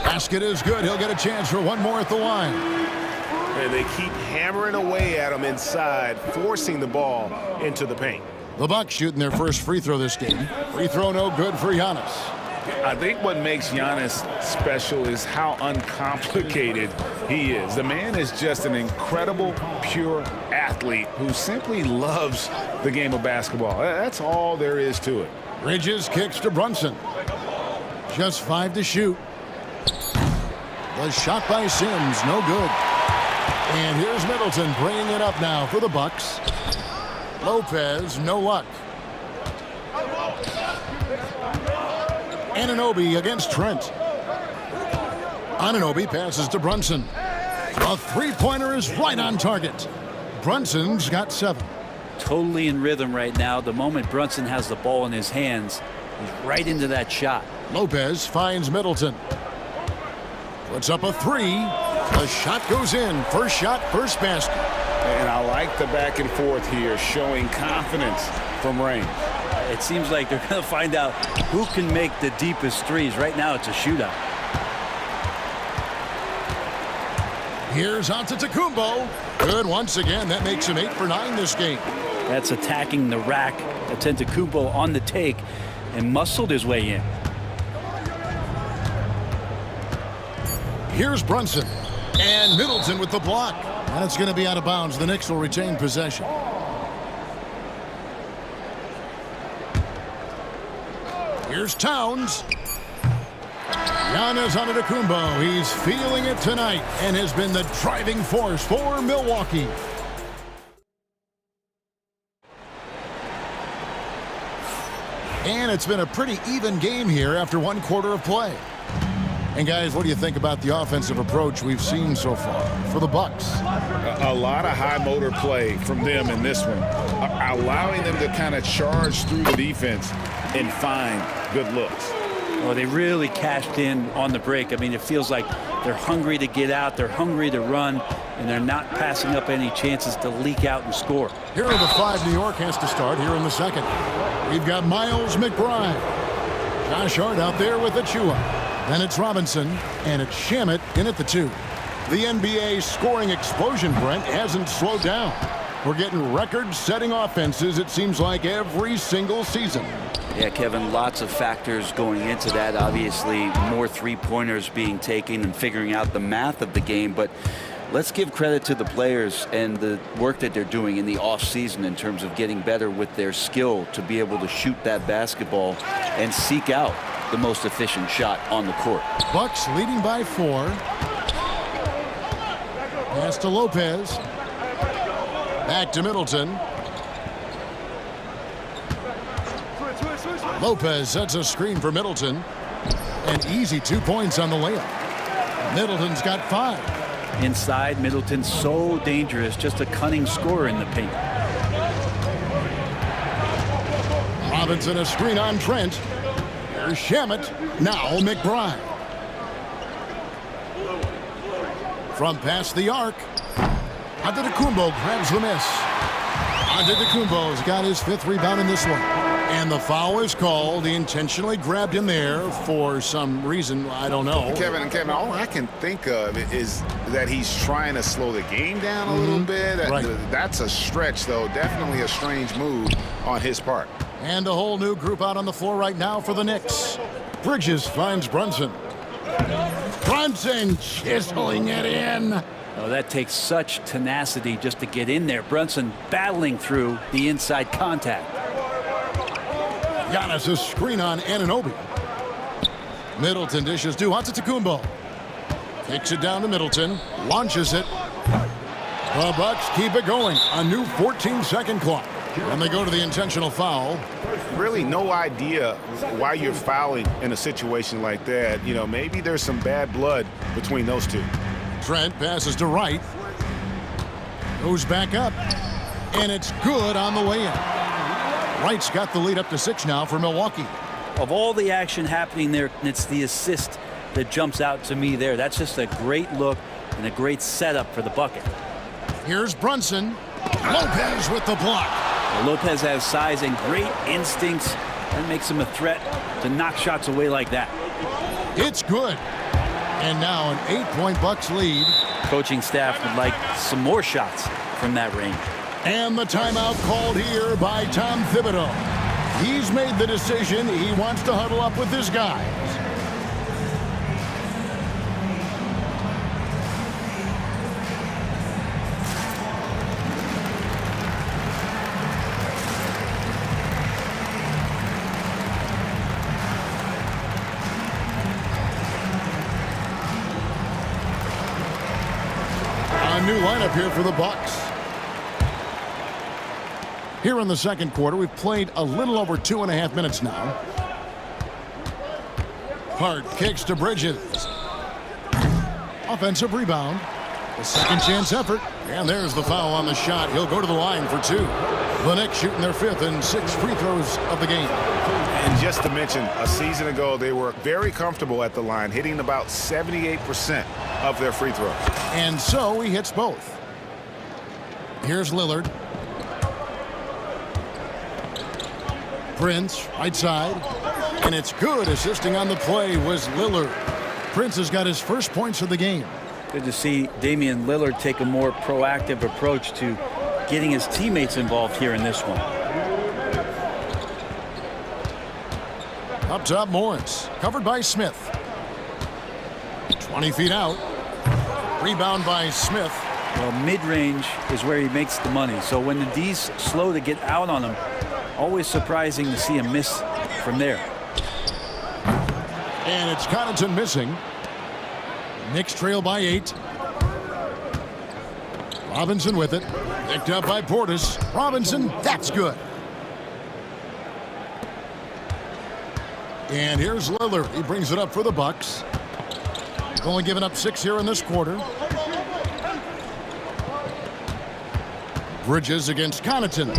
Basket is good. He'll get a chance for one more at the line. And they keep hammering away at him inside, forcing the ball into the paint. The Bucks shooting their first free throw this game. Free throw no good for Giannis. I think what makes Giannis special is how uncomplicated he is. The man is just an incredible, pure athlete who simply loves the game of basketball. That's all there is to it. Bridges kicks to Brunson. Just 5 to shoot. The shot by Sims, no good. And here's Middleton bringing it up now for the Bucks. Lopez, no luck. Anunoby against Trent. Anunoby passes to Brunson. A three-pointer is right on target. Brunson's got 7. Totally in rhythm right now. The moment Brunson has the ball in his hands, he's right into that shot. Lopez finds Middleton. Puts up a 3. The shot goes in. First shot, first basket. And I like the back and forth here, showing confidence from range. It seems like they're going to find out who can make the deepest threes. Right now, it's a shootout. Here's Antetokounmpo. Good once again. That makes him 8 for 9 this game. That's attacking the rack. Antetokounmpo on the take and muscled his way in. Here's Brunson. And Middleton with the block. And it's going to be out of bounds. The Knicks will retain possession. Here's Towns. Giannis Antetokounmpo. He's feeling it tonight and has been the driving force for Milwaukee. And it's been a pretty even game here after 1 quarter of play. And guys, what do you think about the offensive approach we've seen so far for the Bucks? A lot of high motor play from them in this one, allowing them to kind of charge through the defense and find good looks. Well, they really cashed in on the break. I mean, it feels like they're hungry to get out, they're hungry to run, and they're not passing up any chances to leak out and score. Here are the 5 New York has to start here in the second. We've got Miles McBride. Josh Hart out there with Achua. Then it's Robinson, and it's Shamet in at the 2. The NBA scoring explosion, Brent, hasn't slowed down. We're getting record-setting offenses, it seems like, every single season. Yeah, Kevin, lots of factors going into that. Obviously, more three-pointers being taken and figuring out the math of the game. But let's give credit to the players and the work that they're doing in the off-season in terms of getting better with their skill to be able to shoot that basketball and seek out the most efficient shot on the court. Bucks leading by 4. Pass to Lopez. Back to Middleton. Lopez sets a screen for Middleton. An easy 2 points on the layup. Middleton's got 5. Inside, Middleton's so dangerous, just a cunning scorer in the paint. Robinson a screen on Trent. Here's Shamet. Now McBride. From past the arc. Antetokounmpo grabs the miss. Antetokounmpo's got his 5th rebound in this one. And the foul is called. He intentionally grabbed him there for some reason. I don't know. Kevin, all I can think of is that he's trying to slow the game down a little bit. Right. That's a stretch, though. Definitely a strange move on his part. And a whole new group out on the floor right now for the Knicks. Bridges finds Brunson. Brunson chiseling it in. Oh, that takes such tenacity just to get in there. Brunson battling through the inside contact. Giannis a screen on Anunoby. Middleton dishes to Antetokounmpo. Takes it down to Middleton. Launches it. The Bucks keep it going. A new 14-second clock. And they go to the intentional foul. Really no idea why you're fouling in a situation like that. You know, maybe there's some bad blood between those two. Trent passes to Wright. Goes back up. And it's good on the way in. Wright's got the lead up to 6 now for Milwaukee. Of all the action happening there, it's the assist that jumps out to me there. That's just a great look and a great setup for the bucket. Here's Brunson. Lopez with the block. Well, Lopez has size and great instincts. That makes him a threat to knock shots away like that. It's good. And now an 8-point Bucks lead. Coaching staff would like some more shots from that range. And the timeout called here by Tom Thibodeau. He's made the decision. He wants to huddle up with his guys. A new lineup here for the Bucks. Here in the second quarter, we've played a little over 2.5 minutes now. Hart kicks to Bridges. Offensive rebound. The second chance effort. And there's the foul on the shot. He'll go to the line for 2. The Knicks shooting their 5th and 6th free throws of the game. And just to mention, a season ago, they were very comfortable at the line, hitting about 78% of their free throws. And so he hits both. Here's Lillard. Prince, right side. And it's good. Assisting on the play was Lillard. Prince has got his first points of the game. Good to see Damian Lillard take a more proactive approach to getting his teammates involved here in this one. Up top, Morris. Covered by Smith. 20 feet out. Rebound by Smith. Well, mid-range is where he makes the money. So when the D's slow to get out on him, always surprising to see him miss from there. And it's Connaughton missing. Knicks trail by 8. Robinson with it. Picked up by Portis. Robinson, that's good. And here's Lillard. He brings it up for the Bucks. Only giving up 6 here in this quarter. Bridges against Connaughton.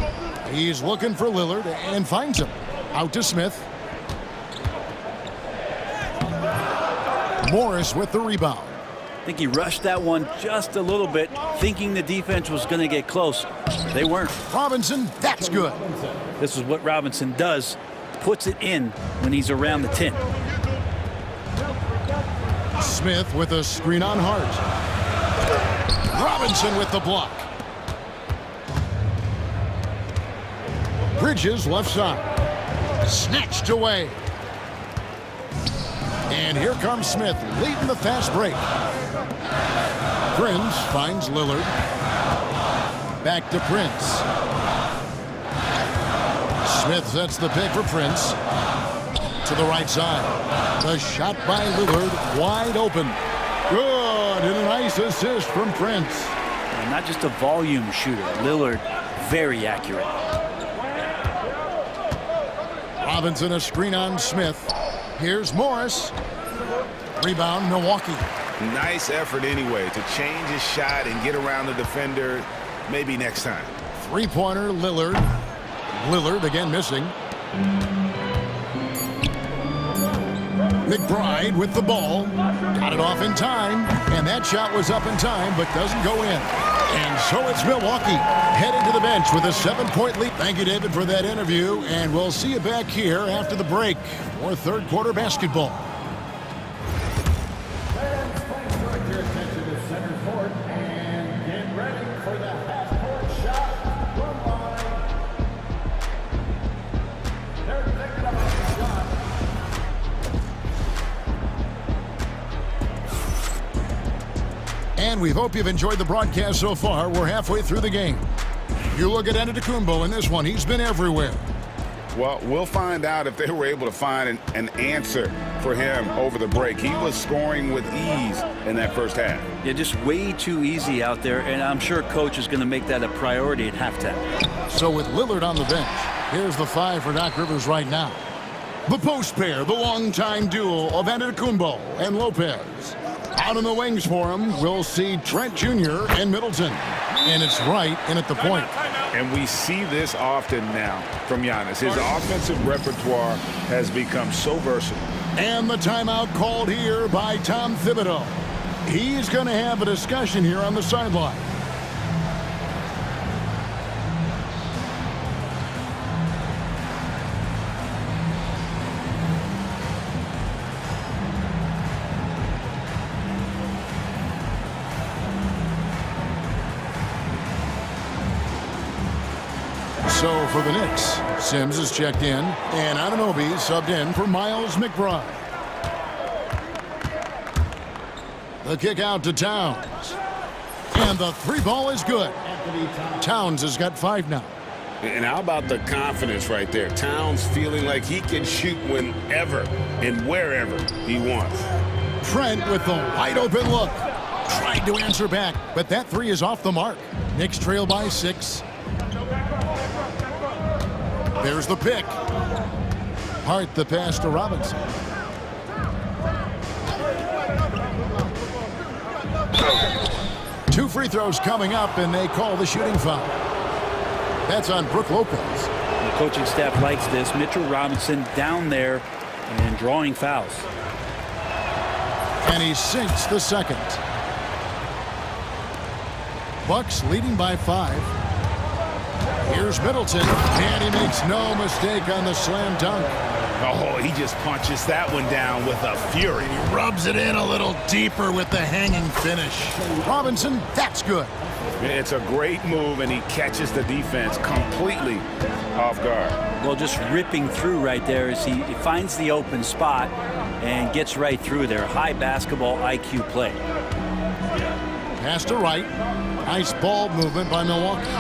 He's looking for Lillard and finds him. Out to Smith. Morris with the rebound. I think he rushed that one just a little bit, thinking the defense was going to get close. They weren't. Robinson, that's good. This is what Robinson does. Puts it in when he's around the 10. Smith with a screen on Hart. Robinson with the block. Bridges left side. Snatched away. And here comes Smith leading the fast break. Prince finds Lillard. Back to Prince. Smith sets the pick for Prince. To the right side. The shot by Lillard wide open. Good, and a nice assist from Prince. And not just a volume shooter. Lillard, very accurate. Robinson a screen on Smith. Here's Morris. Rebound, Milwaukee. Nice effort anyway to change his shot and get around the defender maybe next time. Three-pointer, Lillard. Lillard again missing. McBride with the ball. Got it off in time. And that shot was up in time, but doesn't go in. And so it's Milwaukee heading to the bench with a 7-point lead. Thank you, David, for that interview. And we'll see you back here after the break for third quarter basketball. And we hope you've enjoyed the broadcast so far. We're halfway through the game. You look at Antetokounmpo in this one. He's been everywhere. Well, we'll find out if they were able to find an answer for him over the break. He was scoring with ease in that first half. Yeah, just way too easy out there, and I'm sure coach is going to make that a priority at halftime. So with Lillard on the bench, here's the 5 for Doc Rivers right now. The post pair, the longtime duo of Antetokounmpo and Lopez. Out in the wings for him, we'll see Trent Jr. and Middleton. And it's right in at the point. And we see this often now from Giannis. His offensive repertoire has become so versatile. And the timeout called here by Tom Thibodeau. He's going to have a discussion here on the sideline. So for the Knicks, Sims is checked in, and Anunoby subbed in for Miles McBride. The kick out to Towns. And the three ball is good. Towns has got 5 now. And how about the confidence right there? Towns feeling like he can shoot whenever and wherever he wants. Trent with the wide open look. Tried to answer back, but that 3 is off the mark. Knicks trail by 6. There's the pick. Hart the pass to Robinson. 2 free throws coming up, and they call the shooting foul. That's on Brook Lopez. The coaching staff likes this. Mitchell Robinson down there and drawing fouls. And he sinks the second. Bucks leading by 5. Here's Middleton, and he makes no mistake on the slam dunk. Oh, he just punches that one down with a fury. He rubs it in a little deeper with the hanging finish. Robinson, that's good. It's a great move, and he catches the defense completely off guard. Well, just ripping through right there as he finds the open spot and gets right through there. High basketball IQ play. Pass to right. Nice ball movement by Milwaukee.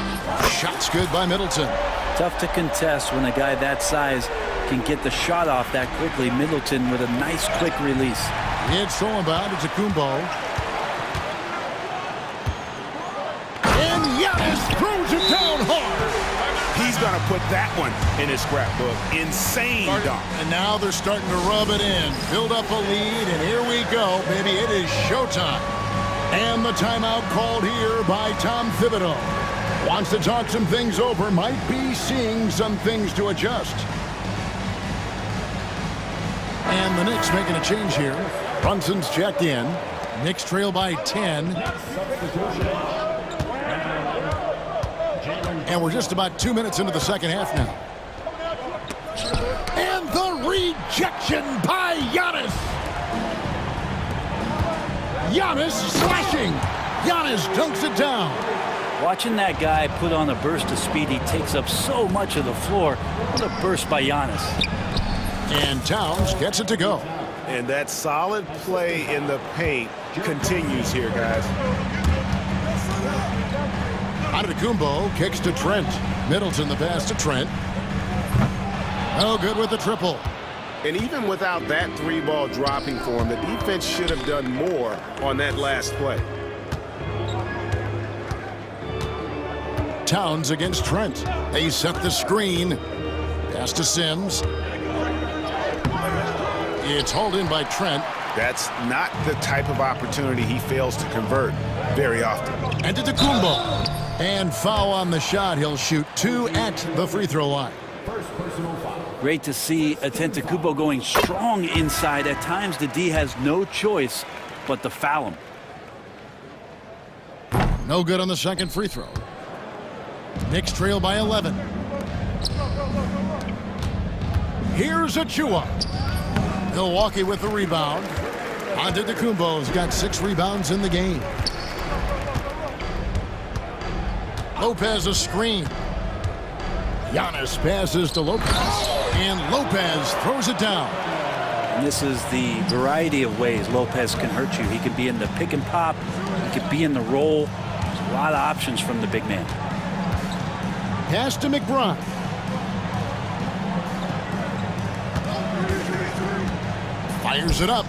Shot's good by Middleton. Tough to contest when a guy that size can get the shot off that quickly. Middleton with a nice quick release. It's thrown by to Kumbo. And Giannis throws it down hard. He's going to put that one in his scrapbook. Insane dunk. And now they're starting to rub it in. Build up a lead, and here we go, baby. It is showtime. And the timeout called here by Tom Thibodeau. Wants to talk some things over. Might be seeing some things to adjust. And the Knicks making a change here. Brunson's checked in. Knicks trail by 10. And we're just about 2 minutes into the second half now. And the rejection by Giannis. Giannis slashing. Giannis dunks it down. Watching that guy put on a burst of speed, he takes up so much of the floor. What a burst by Giannis. And Towns gets it to go. And that solid play in the paint continues here, guys. Antetokounmpo kicks to Trent. Middleton the pass to Trent. No good with the triple. And even without that 3-ball dropping for him, the defense should have done more on that last play. Towns against Trent. They set the screen. Pass to Sims. It's hauled in by Trent. That's not the type of opportunity he fails to convert very often. And to Antetokounmpo. And foul on the shot. He'll shoot 2 at the free throw line. Great to see Antetokounmpo going strong inside. At times, the D has no choice but to foul him. No good on the second free throw. Knicks trail by 11. Here's Achua. Milwaukee with the rebound. Antetokounmpo's got 6 rebounds in the game. Lopez a screen. Giannis passes to Lopez. And Lopez throws it down. And this is the variety of ways Lopez can hurt you. He can be in the pick and pop. He can be in the roll. There's a lot of options from the big man. Pass to McBride. Fires it up.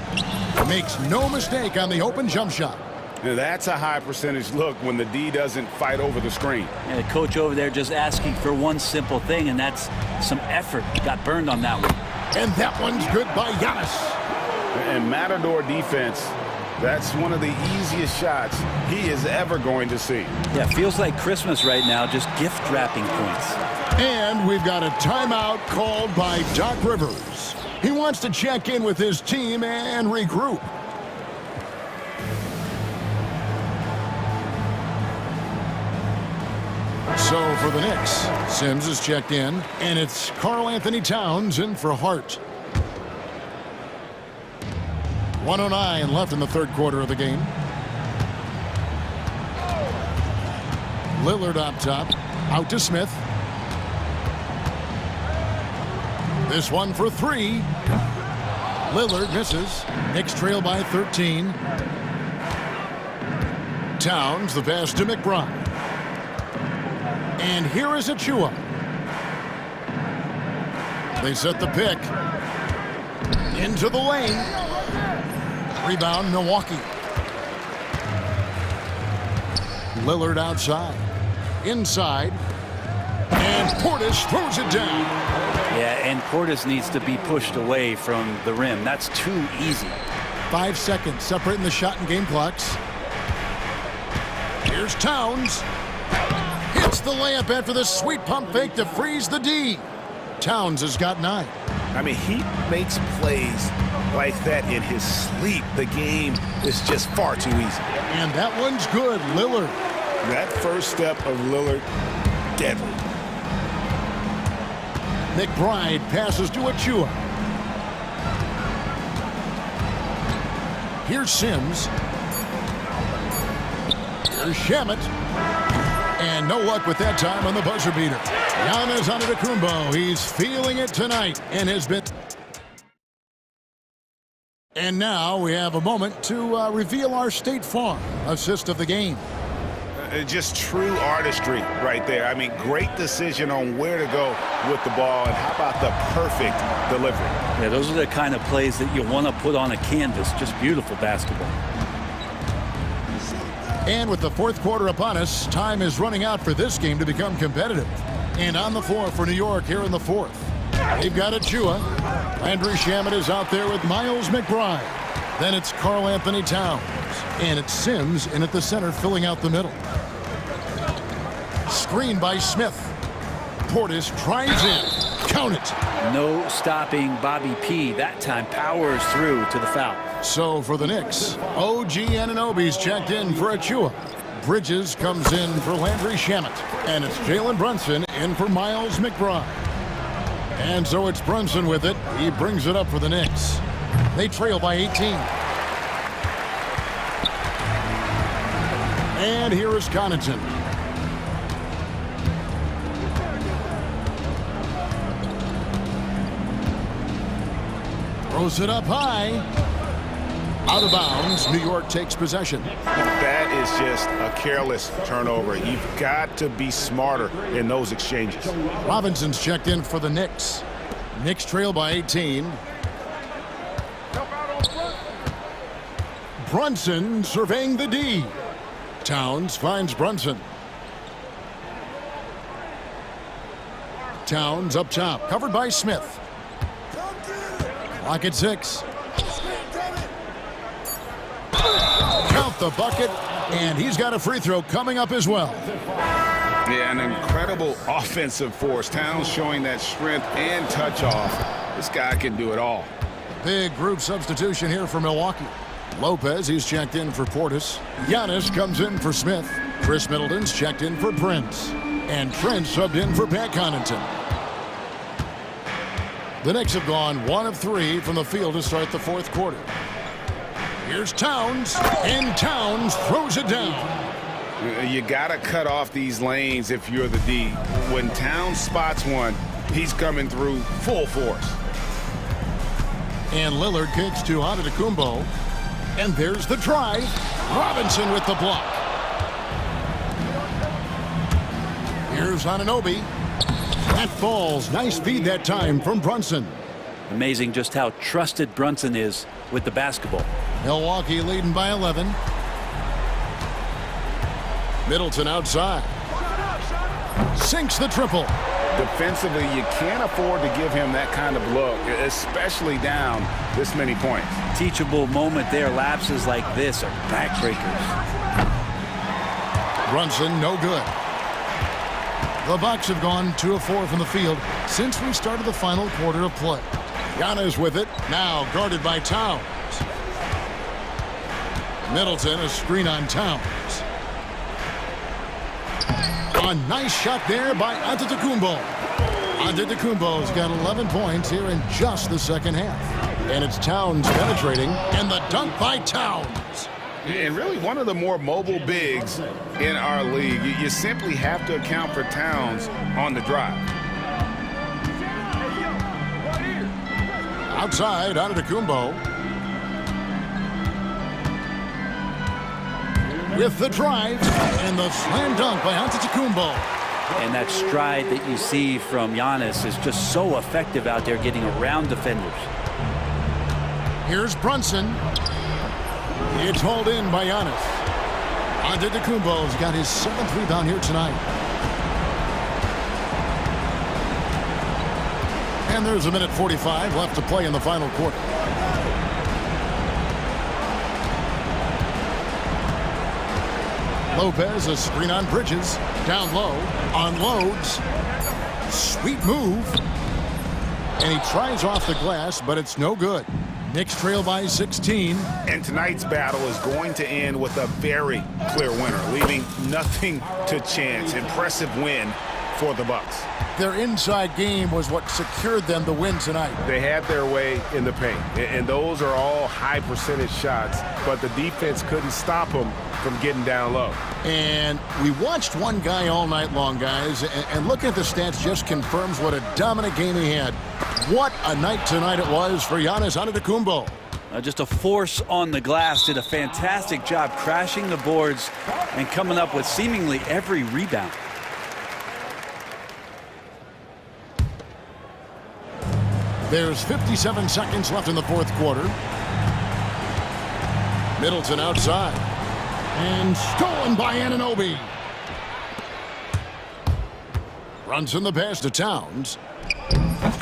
Makes no mistake on the open jump shot. Now that's a high percentage look when the D doesn't fight over the screen. And the coach over there just asking for one simple thing, and that's some effort. Got burned on that one. And that one's good by Giannis. And Matador defense, that's one of the easiest shots he is ever going to see. Yeah, feels like Christmas right now, just gift wrapping points. And we've got a timeout called by Doc Rivers. He wants to check in with his team and regroup. So for the Knicks, Sims is checked in, and it's Karl Anthony Towns in for Hart. 1:09 left in the third quarter of the game. Lillard up top, out to Smith. This one for 3. Lillard misses. Knicks trail by 13. Towns, the pass to McBride. And here is Achua. They set the pick. Into the lane. Rebound, Milwaukee. Lillard outside. Inside. And Portis throws it down. Yeah, and Portis needs to be pushed away from the rim. That's too easy. 5 seconds separating the shot and game clocks. Here's Towns. Hits the layup after the sweet pump fake to freeze the D. Towns has got 9. I mean, he makes plays like that in his sleep. The game is just far too easy. And that one's good. Lillard. That first step of Lillard, deadly. McBride passes to Achua. Here's Sims. Here's Shamet. And no luck with that time on the buzzer beater. Giannis Antetokounmpo. He's feeling it tonight and has been... And now we have a moment to reveal our State Farm assist of the game. Just true artistry right there. I mean, great decision on where to go with the ball, and how about the perfect delivery? Yeah, those are the kind of plays that you want to put on a canvas. Just beautiful basketball. And with the fourth quarter upon us, time is running out for this game to become competitive. And on the floor for New York here in the fourth, they've got Achua. Landry Shamet is out there with Miles McBride. Then it's Karl Anthony Towns. And it's Sims in at the center filling out the middle. Screen by Smith. Portis drives in. Count it. No stopping Bobby P. That time powers through to the foul. So for the Knicks, OG Anunoby's checked in for Achua. Bridges comes in for Landry Shamet. And it's Jalen Brunson in for Miles McBride. And so it's Brunson with it. He brings it up for the Knicks. They trail by 18. And here is Connaughton. Throws it up high. Out of bounds. New York takes possession. That is just a careless turnover. You've got to be smarter in those exchanges. Robinson's checked in for the Knicks. Knicks trail by 18. Brunson surveying the D. Towns finds Brunson. Towns up top, covered by Smith. Clock at 6. Count the bucket, and he's got a free throw coming up as well. Yeah, an incredible offensive force. Towns showing that strength and touch off. This guy can do it all. Big group substitution here for Milwaukee. Lopez, he's checked in for Portis. Giannis comes in for Smith. Chris Middleton's checked in for Prince. And Prince subbed in for Pat Connaughton. The Knicks have gone 1 of 3 from the field to start the fourth quarter. Here's Towns, and Towns throws it down. You got to cut off these lanes if you're the D. When Towns spots one, he's coming through full force. And Lillard kicks to Antetokounmpo. And there's the drive. Robinson with the block. Here's Anunoby. That falls. Nice feed that time from Brunson. Amazing just how trusted Brunson is with the basketball. Milwaukee leading by 11. Middleton outside. Sinks the triple. Defensively, you can't afford to give him that kind of look, especially down this many points. Teachable moment there. Lapses like this are backbreakers. Brunson, no good. The Bucks have gone 2 of 4 from the field since we started the final quarter of play. Giannis with it, now guarded by Towns. Middleton, a screen on Towns. A nice shot there by Antetokounmpo. Antetokounmpo's got 11 points here in just the second half. And it's Towns penetrating, and the dunk by Towns. And really one of the more mobile bigs in our league. You simply have to account for Towns on the drive. Outside, Antetokounmpo. With the drive, and the slam dunk by Antetokounmpo. And that stride that you see from Giannis is just so effective out there getting around defenders. Here's Brunson. It's hauled in by Giannis. Antetokounmpo's got his 7th rebound here tonight. And there's 1:45 left to play in the final quarter. Lopez, a screen on Bridges. Down low, unloads. Sweet move. And he tries off the glass, but it's no good. Knicks trail by 16. And tonight's battle is going to end with a very clear winner, leaving nothing to chance. Impressive win for the Bucks. Their inside game was what secured them the win tonight. They had their way in the paint, and those are all high percentage shots, but the defense couldn't stop them from getting down low. And we watched one guy all night long, guys, and looking at the stats just confirms what a dominant game he had. What a night tonight it was for Giannis Antetokounmpo. Just a force on the glass, did a fantastic job crashing the boards and coming up with seemingly every rebound. There's 57 seconds left in the fourth quarter. Middleton outside. And stolen by Anunoby. Runs in the pass to Towns.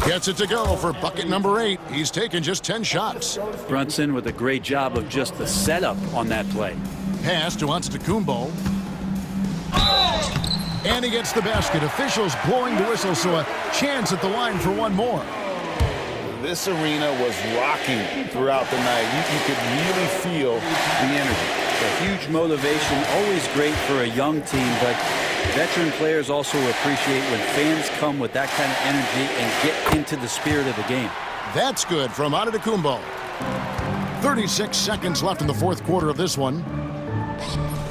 Gets it to go for bucket number 8. He's taken just 10 shots. Brunson with a great job of just the setup on that play. Pass to Antetokounmpo. And he gets the basket. Officials blowing the whistle, so a chance at the line for one more. This arena was rocking throughout the night. You could really feel the energy. A huge motivation, always great for a young team, but veteran players also appreciate when fans come with that kind of energy and get into the spirit of the game. That's good from Antetokounmpo. 36 seconds left in the fourth quarter of this one.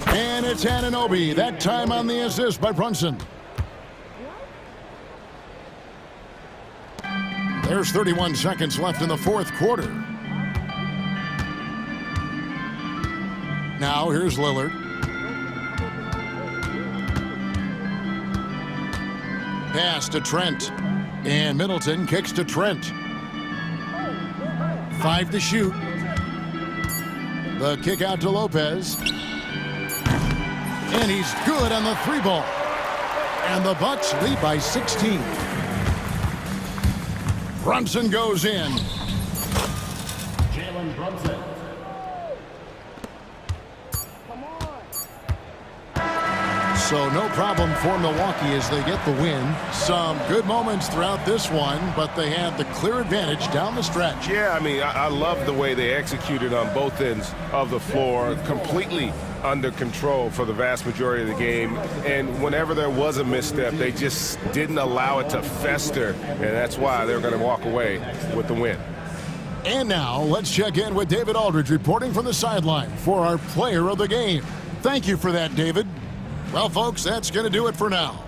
And it's Anunoby, that time on the assist by Brunson. There's 31 seconds left in the fourth quarter. Now here's Lillard. Pass to Trent. And Middleton kicks to Trent. 5 to shoot. The kick out to Lopez. And he's good on the 3-ball. And the Bucks lead by 16. Brunson goes in. Jalen Brunson. So no problem for Milwaukee as they get the win. Some good moments throughout this one, but they had the clear advantage down the stretch. Yeah, I mean, I love the way they executed on both ends of the floor, completely under control for the vast majority of the game. And whenever there was a misstep, they just didn't allow it to fester, and that's why they're going to walk away with the win. And now let's check in with David Aldridge reporting from the sideline for our player of the game. Thank you for that, David. Well, folks, that's going to do it for now.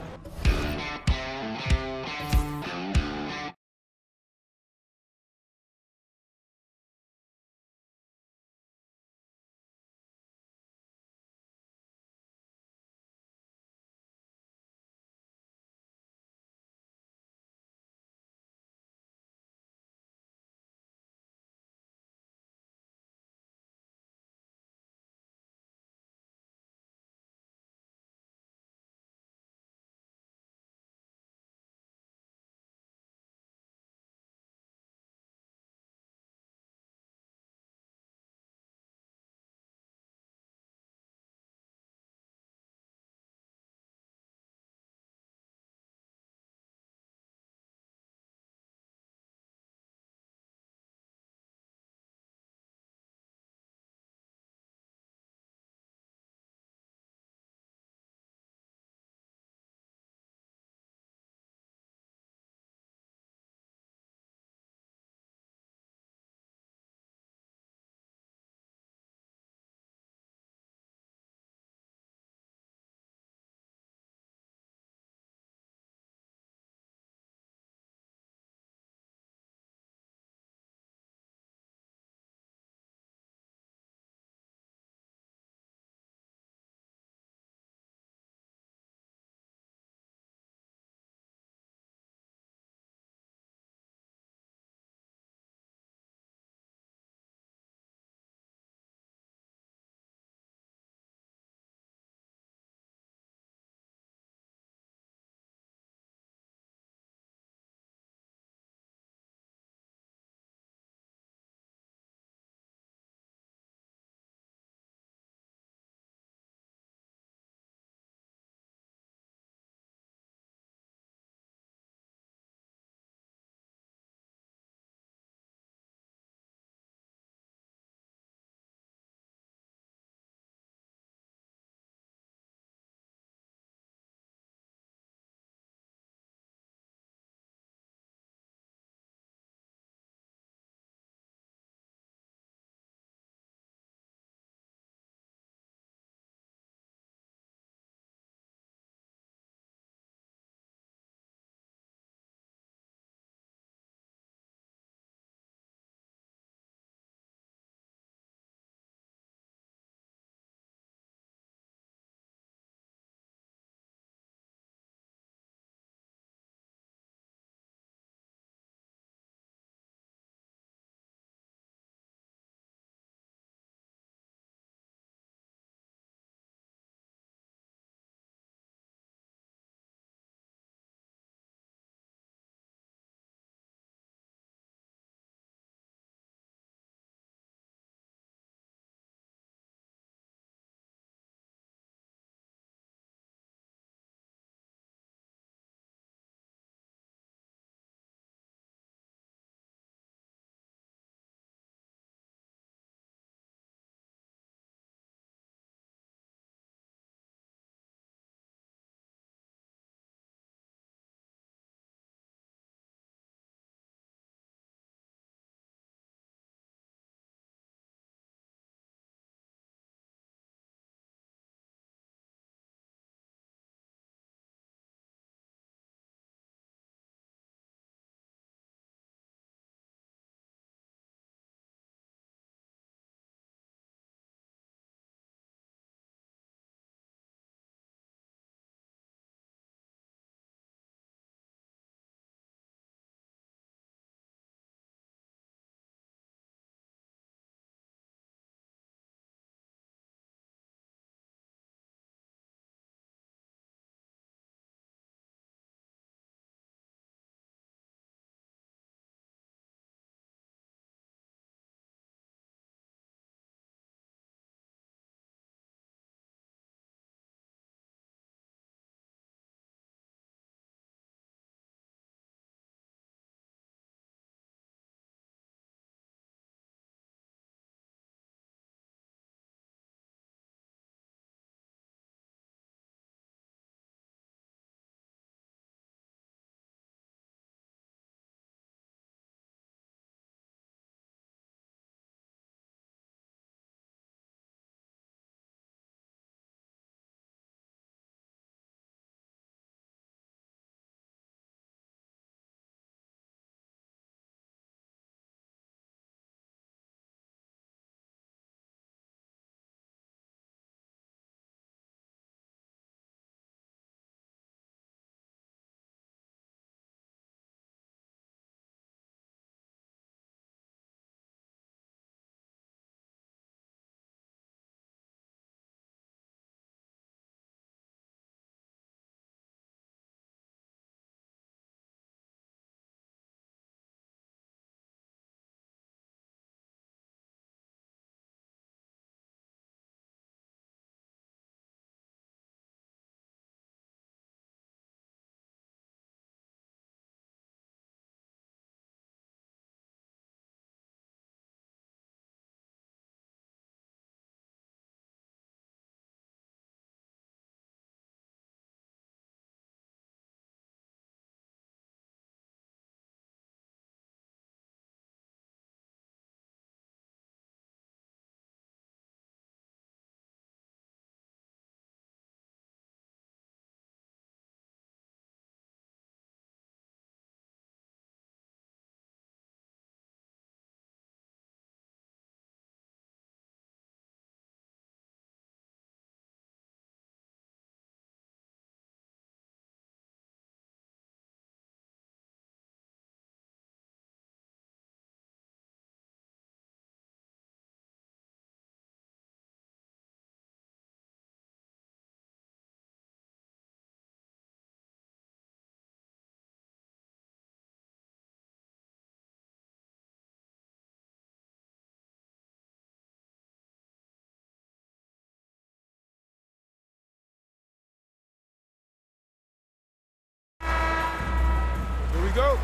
go.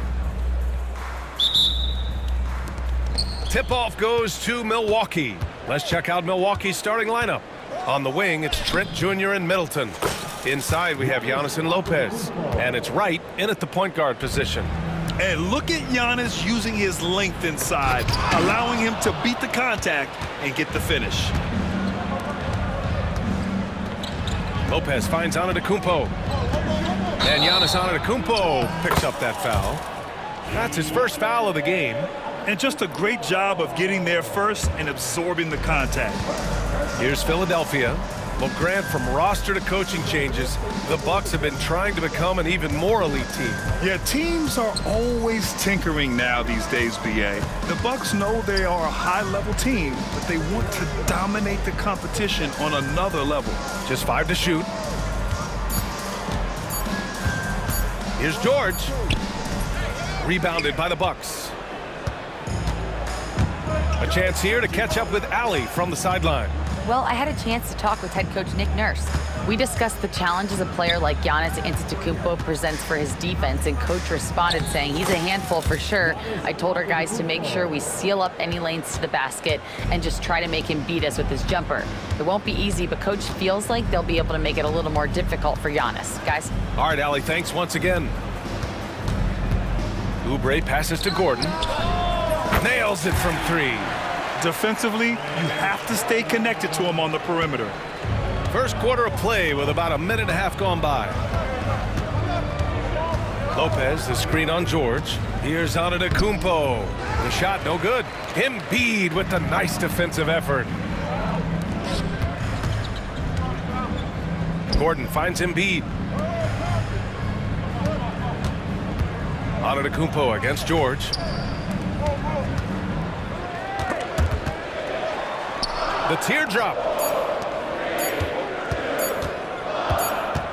Tip-off goes to Milwaukee. Let's check out Milwaukee's starting lineup. On the wing, it's Trent Jr. and Middleton. Inside, we have Giannis and Lopez. And it's Wright in at the point guard position. And look at Giannis using his length inside, allowing him to beat the contact and get the finish. Lopez finds Antetokounmpo. And Giannis Antetokounmpo picks up that foul. That's his first foul of the game. And just a great job of getting there first and absorbing the contact. Here's Philadelphia. Well, Grant, from roster to coaching changes, the Bucks have been trying to become an even more elite team. Yeah, teams are always tinkering now these days, BA. The Bucks know they are a high-level team, but they want to dominate the competition on another level. Just 5 to shoot. Here's George. Rebounded by the Bucks. A chance here to catch up with Allie from the sideline. Well, I had a chance to talk with head coach Nick Nurse. We discussed the challenges a player like Giannis Antetokounmpo presents for his defense, and coach responded saying he's a handful for sure. I told our guys to make sure we seal up any lanes to the basket and just try to make him beat us with his jumper. It won't be easy, but coach feels like they'll be able to make it a little more difficult for Giannis. Guys? All right, Allie, thanks once again. Oubre passes to Gordon. Nails it from 3. Defensively, you have to stay connected to him on the perimeter. First quarter of play with about a minute and a half gone by. Lopez, the screen on George. Here's Antetokounmpo. The shot, no good. Embiid with the nice defensive effort. Gordon finds Embiid. Antetokounmpo against George. The teardrop.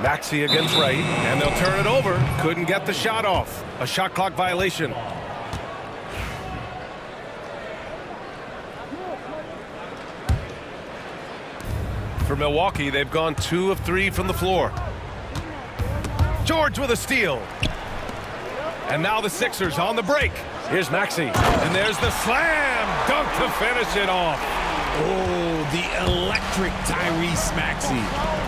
Maxey against Wright, and they'll turn it over. Couldn't get the shot off. A shot clock violation. For Milwaukee, they've gone 2 of 3 from the floor. George with a steal. And now the Sixers on the break. Here's Maxey, and there's the slam dunk to finish it off. Oh, the electric Tyrese Maxey.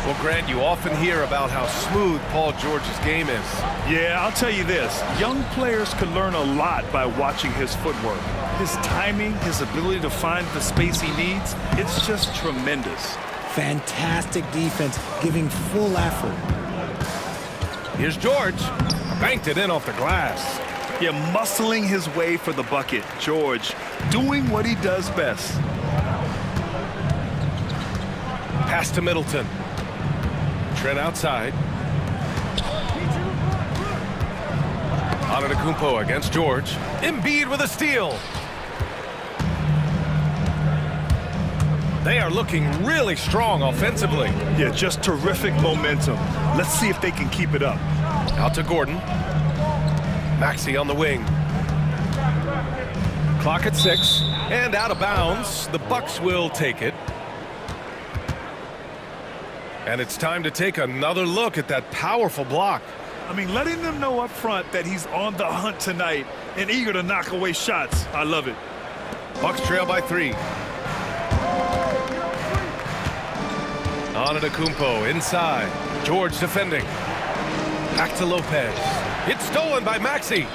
Well, Grant, you often hear about how smooth Paul George's game is. Yeah, I'll tell you this. Young players can learn a lot by watching his footwork. His timing, his ability to find the space he needs, it's just tremendous. Fantastic defense, giving full effort. Here's George. Banked it in off the glass. Yeah, muscling his way for the bucket. George doing what he does best. Pass to Middleton. Trent outside. Antetokounmpo against George. Embiid with a steal. They are looking really strong offensively. Yeah, just terrific momentum. Let's see if they can keep it up. Out to Gordon. Maxey on the wing. Clock at 6. And out of bounds. The Bucks will take it. And it's time to take another look at that powerful block. I mean, letting them know up front that he's on the hunt tonight and eager to knock away shots. I love it. Bucks trail by 3. Antetokounmpo inside. George defending. Back to Lopez. It's stolen by Maxey.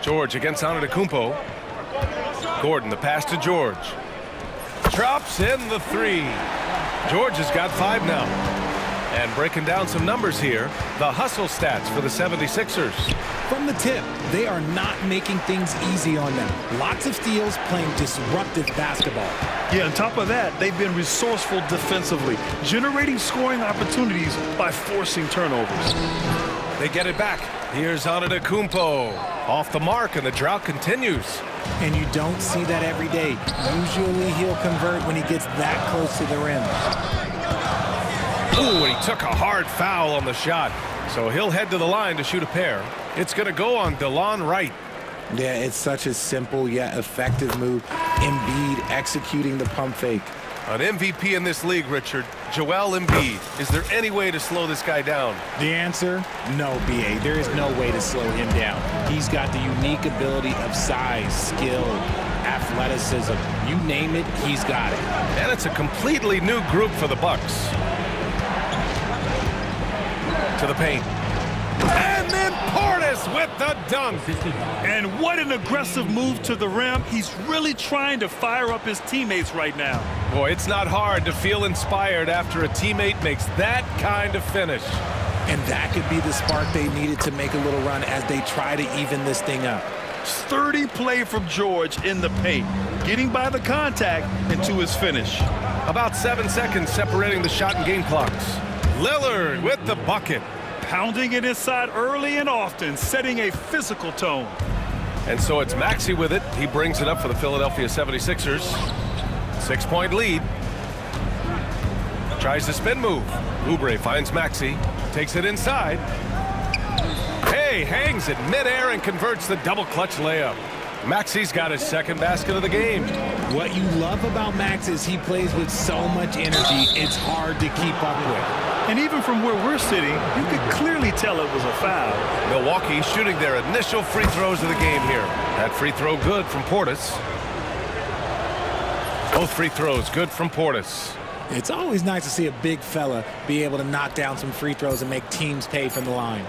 George against Antetokounmpo. Gordon, the pass to George. Drops in the 3. George has got 5 now. And breaking down some numbers here, the hustle stats for the 76ers. From the tip, they are not making things easy on them. Lots of steals, playing disruptive basketball. Yeah, on top of that, they've been resourceful defensively, generating scoring opportunities by forcing turnovers. They get it back. Here's Antetokounmpo. Off the mark, and the drought continues. And you don't see that every day. Usually he'll convert when he gets that close to the rim. Ooh, he took a hard foul on the shot. So he'll head to the line to shoot a pair. It's going to go on DeLon Wright. Yeah, it's such a simple yet effective move. Embiid executing the pump fake. An MVP in this league, Richard. Joel Embiid. Is there any way to slow this guy down? The answer, no, B.A. There is no way to slow him down. He's got the unique ability of size, skill, athleticism. You name it, he's got it. And it's a completely new group for the Bucks. To the paint. And then Portis with the dunk. And what an aggressive move to the rim. He's really trying to fire up his teammates right now. Boy, it's not hard to feel inspired after a teammate makes that kind of finish. And that could be the spark they needed to make a little run as they try to even this thing up. Sturdy play from George in the paint, getting by the contact and to his finish. About 7 seconds separating the shot and game clocks. Lillard with the bucket. Pounding it inside early and often, setting a physical tone. And so it's Maxey with it. He brings it up for the Philadelphia 76ers. 6-point lead. Tries the spin move. Oubre finds Maxey. Takes it inside. Hey, hangs it midair and converts the double clutch layup. Maxey's got his second basket of the game. What you love about Max is he plays with so much energy, it's hard to keep up with. And even from where we're sitting, you could clearly tell it was a foul. Milwaukee shooting their initial free throws of the game here. That free throw good from Portis. Both free throws good from Portis. It's always nice to see a big fella be able to knock down some free throws and make teams pay from the line.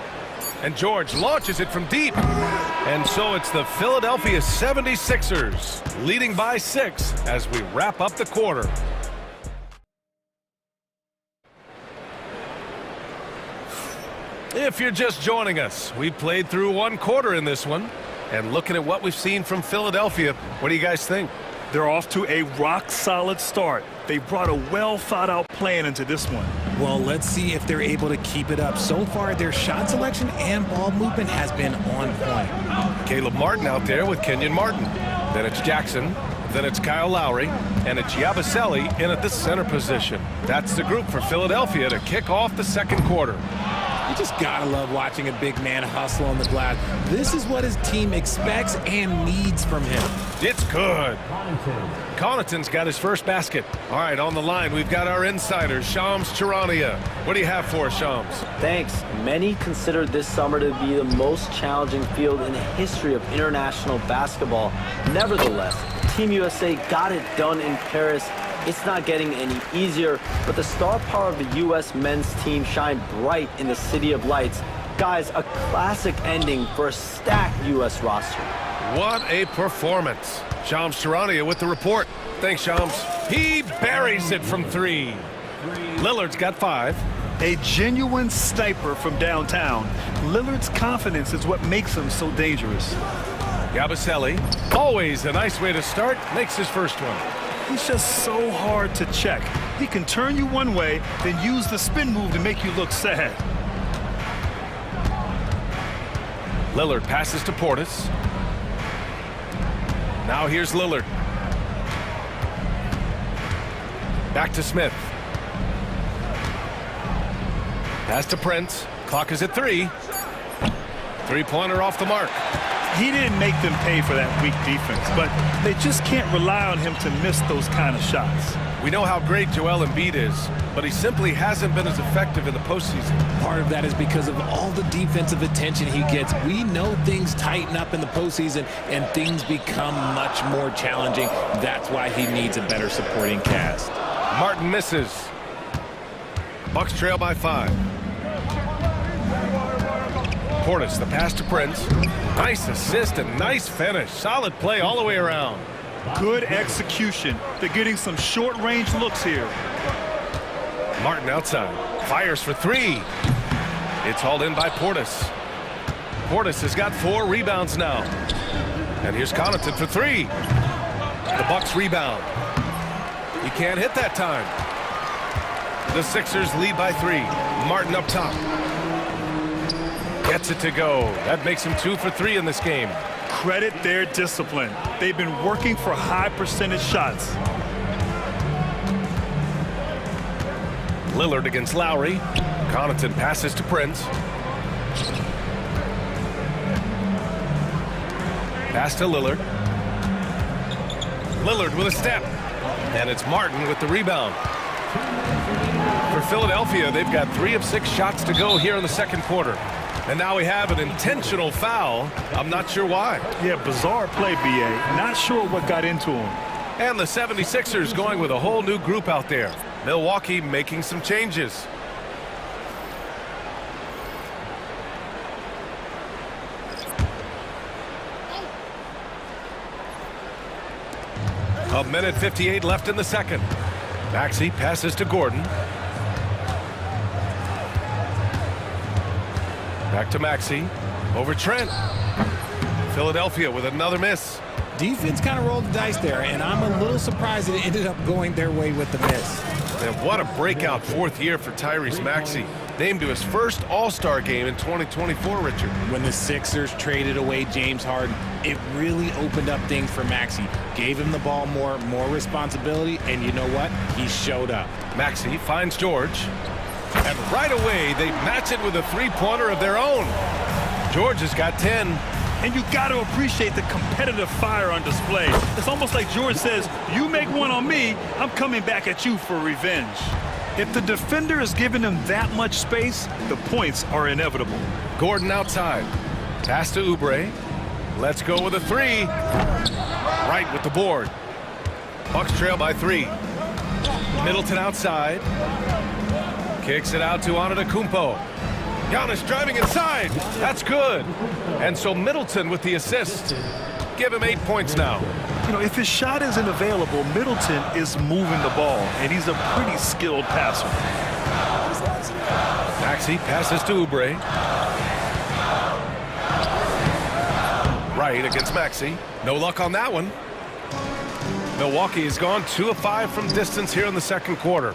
And George launches it from deep. And so it's the Philadelphia 76ers leading by 6 as we wrap up the quarter. If you're just joining us, we played through one quarter in this one. And looking at what we've seen from Philadelphia, what do you guys think? They're off to a rock-solid start. They brought a well-thought-out plan into this one. Well, let's see if they're able to keep it up. So far, their shot selection and ball movement has been on point. Caleb Martin out there with Kenyon Martin. Then it's Jackson. Then it's Kyle Lowry. And it's Yabusele in at the center position. That's the group for Philadelphia to kick off the second quarter. You just gotta love watching a big man hustle on the glass. This is what his team expects and needs from him. It's good. Connaughton's got his first basket. All right, on the line, we've got our insider, Shams Charania. What do you have for us, Shams? Thanks. Many consider this summer to be the most challenging field in the history of international basketball. Nevertheless, Team USA got it done in Paris. It's not getting any easier, but the star power of the U.S. men's team shined bright in the City of Lights. Guys, a classic ending for a stacked U.S. roster. What a performance. Shams Charania with the report. Thanks, Shams. He buries it from 3. Lillard's got 5. A genuine sniper from downtown. Lillard's confidence is what makes him so dangerous. Yabusele, always a nice way to start, makes his first one. He's just so hard to check. He can turn you one way, then use the spin move to make you look sad. Lillard passes to Portis. Now here's Lillard. Back to Smith. Pass to Prince. Clock is at 3. Three-pointer off the mark. He didn't make them pay for that weak defense, but they just can't rely on him to miss those kind of shots. We know how great Joel Embiid is, but he simply hasn't been as effective in the postseason. Part of that is because of all the defensive attention he gets. We know things tighten up in the postseason and things become much more challenging. That's why he needs a better supporting cast. Martin misses. Bucks trail by 5. Portis, the pass to Prince. Nice assist and nice finish. Solid play all the way around. Good execution. They're getting some short-range looks here. Martin outside. Fires for 3. It's hauled in by Portis. Portis has got 4 rebounds now. And here's Connaughton for 3. The Bucks rebound. He can't hit that time. The Sixers lead by 3. Martin up top. Gets it to go. That makes him 2 for 3 in this game. Credit their discipline. They've been working for high percentage shots. Lillard against Lowry. Connaughton passes to Prince. Pass to Lillard. Lillard with a step. And it's Martin with the rebound. For Philadelphia, they've got 3 of 6 shots to go here in the second quarter. And now we have an intentional foul. I'm not sure why. Yeah, bizarre play, B.A. Not sure what got into him. And the 76ers going with a whole new group out there. Milwaukee making some changes. A minute 58 left in the second. Maxey passes to Gordon. Back to Maxey. Over Trent. Philadelphia with another miss. Defense kind of rolled the dice there, and I'm a little surprised it ended up going their way with the miss. And what a breakout 4th year for Tyrese Maxey. Named to his first All-Star game in 2024, Richard. When the Sixers traded away James Harden, it really opened up things for Maxey. Gave him the ball more responsibility, and you know what? He showed up. Maxey finds George. And right away, they match it with a three-pointer of their own. George has got 10. And you got to appreciate the competitive fire on display. It's almost like George says, you make one on me, I'm coming back at you for revenge. If the defender is giving him that much space, the points are inevitable. Gordon outside. Pass to Oubre. Let's go with a 3. Right with the board. Bucks trail by 3. Middleton outside. Kicks it out to Antetokounmpo. Giannis driving inside. That's good. And so Middleton with the assist. Give him 8 points now. You know, if his shot isn't available, Middleton is moving the ball, and he's a pretty skilled passer. Maxey passes to Oubre. Right against Maxey. No luck on that one. Milwaukee has gone 2 of 5 from distance here in the second quarter.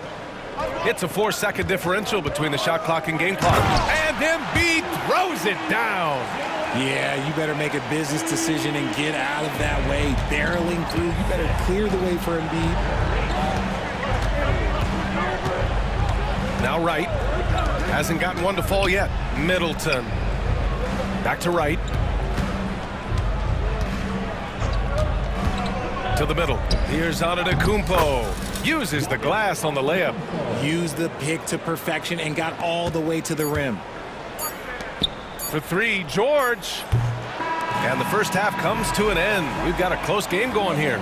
It's a 4-second differential between the shot clock and game clock. And Embiid throws it down. Yeah, you better make a business decision and get out of that way. Barreling through, you better clear the way for Embiid. Now Wright. Hasn't gotten one to fall yet. Middleton. Back to Wright. To the middle. Here's Antetokounmpo. Uses the glass on the layup. Used the pick to perfection and got all the way to the rim. For 3, George. And the first half comes to an end. We've got a close game going here.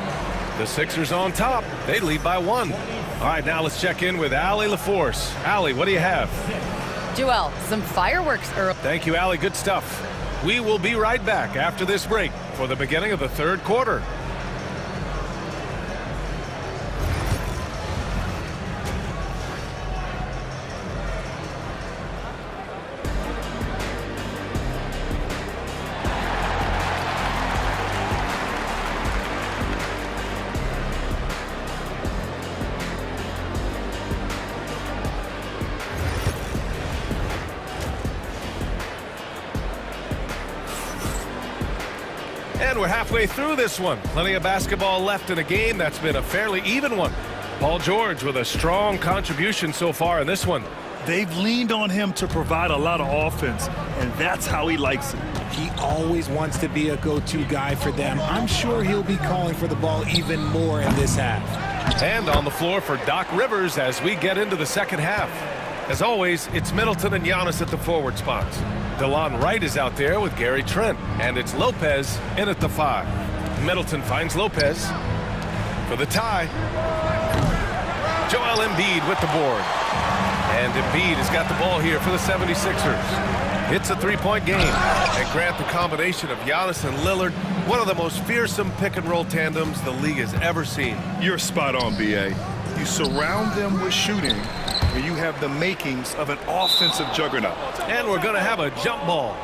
The Sixers on top. They lead by 1. All right, now let's check in with Allie LaForce. Allie, what do you have? Joel, some fireworks early. Thank you, Allie. Good stuff. We will be right back after this break for the beginning of the third quarter. And we're halfway through this one. Plenty of basketball left in a game that's been a fairly even one. Paul George with a strong contribution so far in this one. They've leaned on him to provide a lot of offense, and that's how he likes it. He always wants to be a go-to guy for them. I'm sure he'll be calling for the ball even more in this half. And on the floor for Doc Rivers as we get into the second half. As always, it's Middleton and Giannis at the forward spots. DeLon Wright is out there with Gary Trent, and it's Lopez in at the 5. Middleton finds Lopez for the tie. Joel Embiid with the board. And Embiid has got the ball here for the 76ers. It's a 3-point game. And Grant, the combination of Giannis and Lillard, one of the most fearsome pick-and-roll tandems the league has ever seen. You're spot on, B.A. You surround them with shooting, and you have the makings of an offensive juggernaut. And we're going to have a jump ball.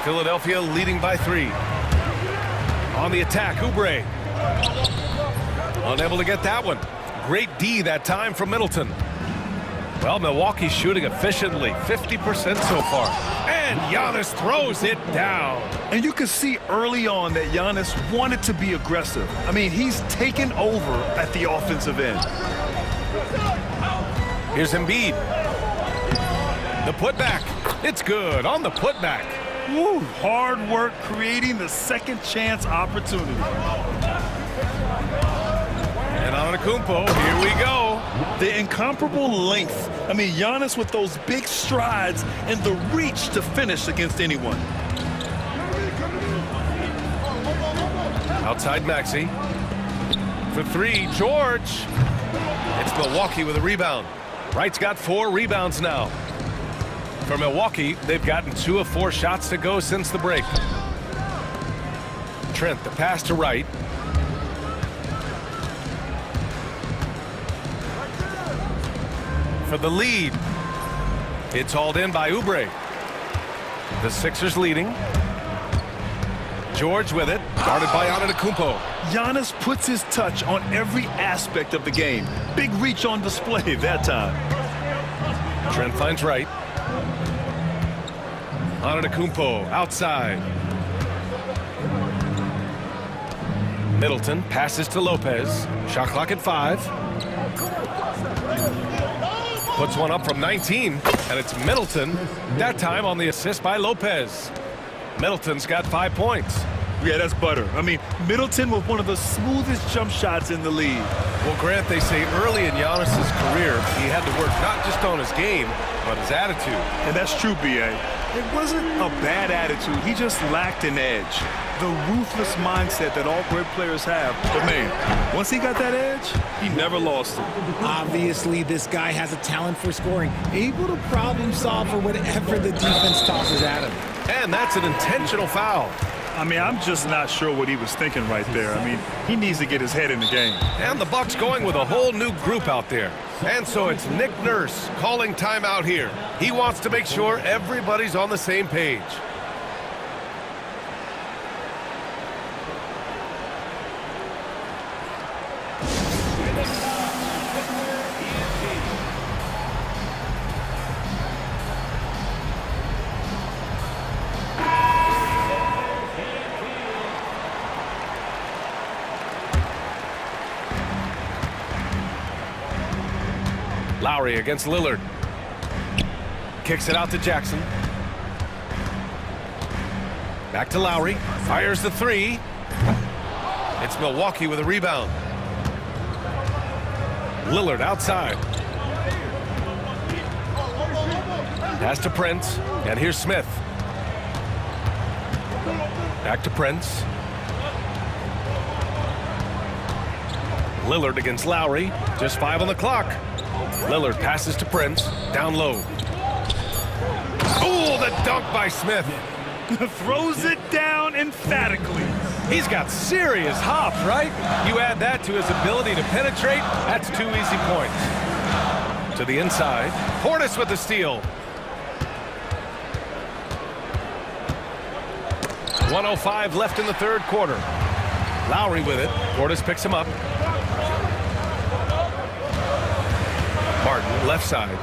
Philadelphia leading by 3. On the attack, Oubre. Unable to get that one. Great D that time from Middleton. Well, Milwaukee's shooting efficiently, 50% so far. And Giannis throws it down. And you can see early on that Giannis wanted to be aggressive. I mean, he's taken over at the offensive end. Here's Embiid. The putback. It's good on the putback. Woo, hard work creating the second chance opportunity. And Antetokounmpo, here we go. The incomparable length. I mean, Giannis with those big strides and the reach to finish against anyone. Outside Maxey. For three, George. It's Milwaukee with a rebound. Wright's got 4 rebounds now. For Milwaukee, they've gotten 2 of 4 shots to go since the break. Trent, the pass to Wright. For the lead. It's hauled in by Oubre. The Sixers leading. George with it, guarded by Antetokounmpo. Giannis puts his touch on every aspect of the game. Big reach on display that time. Trent finds Wright. Antetokounmpo outside. Middleton passes to Lopez. Shot clock at 5. Puts one up from 19, and it's Middleton. That time on the assist by Lopez. Middleton's got 5 points. Yeah, that's butter. I mean, Middleton with one of the smoothest jump shots in the league. Well, Grant, they say early in Giannis's career, he had to work not just on his game, but his attitude. And that's true, B.A. It wasn't a bad attitude. He just lacked an edge. The ruthless mindset that all great players have. But, man, once he got that edge, he never lost it. Obviously, this guy has a talent for scoring, able to problem solve for whatever the defense tosses at him. And that's an intentional foul. I mean, I'm just not sure what he was thinking right there. I mean, he needs to get his head in the game. And the Bucks going with a whole new group out there. And so it's Nick Nurse calling timeout here. He wants to make sure everybody's on the same page. Lowry against Lillard. Kicks it out to Jackson. Back to Lowry. Fires the 3. It's Milwaukee with a rebound. Lillard outside. Pass to Prince. And here's Smith. Back to Prince. Lillard against Lowry. Just 5 on the clock. Lillard passes to Prince, down low. Oh, the dunk by Smith. Throws it down emphatically. He's got serious hops, right? You add that to his ability to penetrate, that's 2 easy points. To the inside, Portis with the steal. 1:05 left in the 3rd quarter. Lowry with it. Portis picks him up. Martin, left side.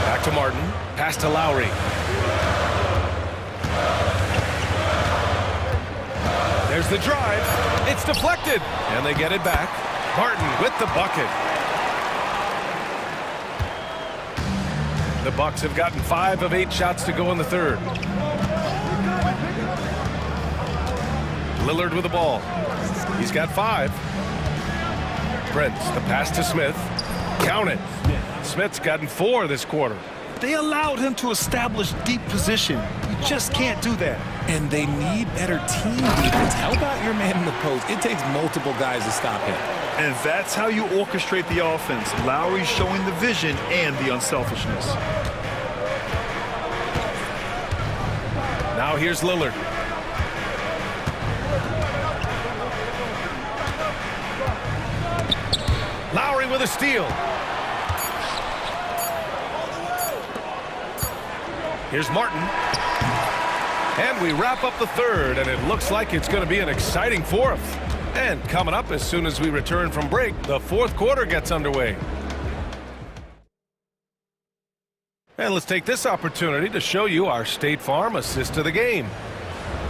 Back to Martin. Pass to Lowry. There's the drive. It's deflected. And they get it back. Martin with the bucket. The Bucks have gotten 5 of 8 shots to go in the 3rd. Lillard with the ball. He's got 5. Prince, the pass to Smith. Count it. Smith's gotten 4 this quarter. They allowed him to establish deep position. You just can't do that. And they need better team defense. How about your man in the post? It takes multiple guys to stop him. And that's how you orchestrate the offense. Lowry showing the vision and the unselfishness. Now here's Lillard. Lowry with a steal. Here's Martin. And we wrap up the 3rd, and it looks like it's going to be an exciting 4th. And coming up as soon as we return from break, the 4th quarter gets underway. And let's take this opportunity to show you our State Farm assist to the game.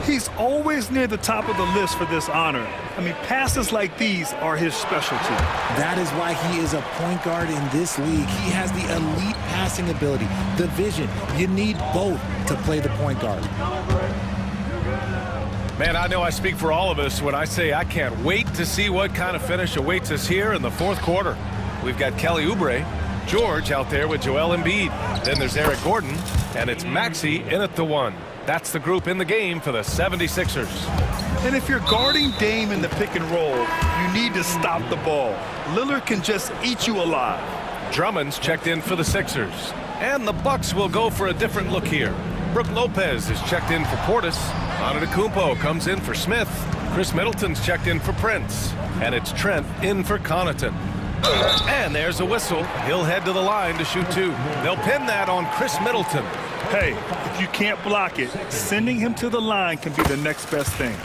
He's always near the top of the list for this honor. I mean, passes like these are his specialty. That is why he is a point guard in this league. He has the elite passing ability, the vision. You need both to play the point guard. Man, I know I speak for all of us when I say I can't wait to see what kind of finish awaits us here in the fourth quarter. We've got Kelly Oubre, George out there with Joel Embiid. Then there's Eric Gordon, and it's Maxey in at the one. That's the group in the game for the 76ers. And if you're guarding Dame in the pick and roll, you need to stop the ball. Lillard can just eat you alive. Drummond's checked in for the Sixers. And the Bucks will go for a different look here. Brook Lopez is checked in for Portis. Antetokounmpo comes in for Smith. Chris Middleton's checked in for Prince. And it's Trent in for Connaughton. And there's a whistle. He'll head to the line to shoot two. They'll pin that on Chris Middleton. Hey, if you can't block it, sending him to the line can be the next best thing.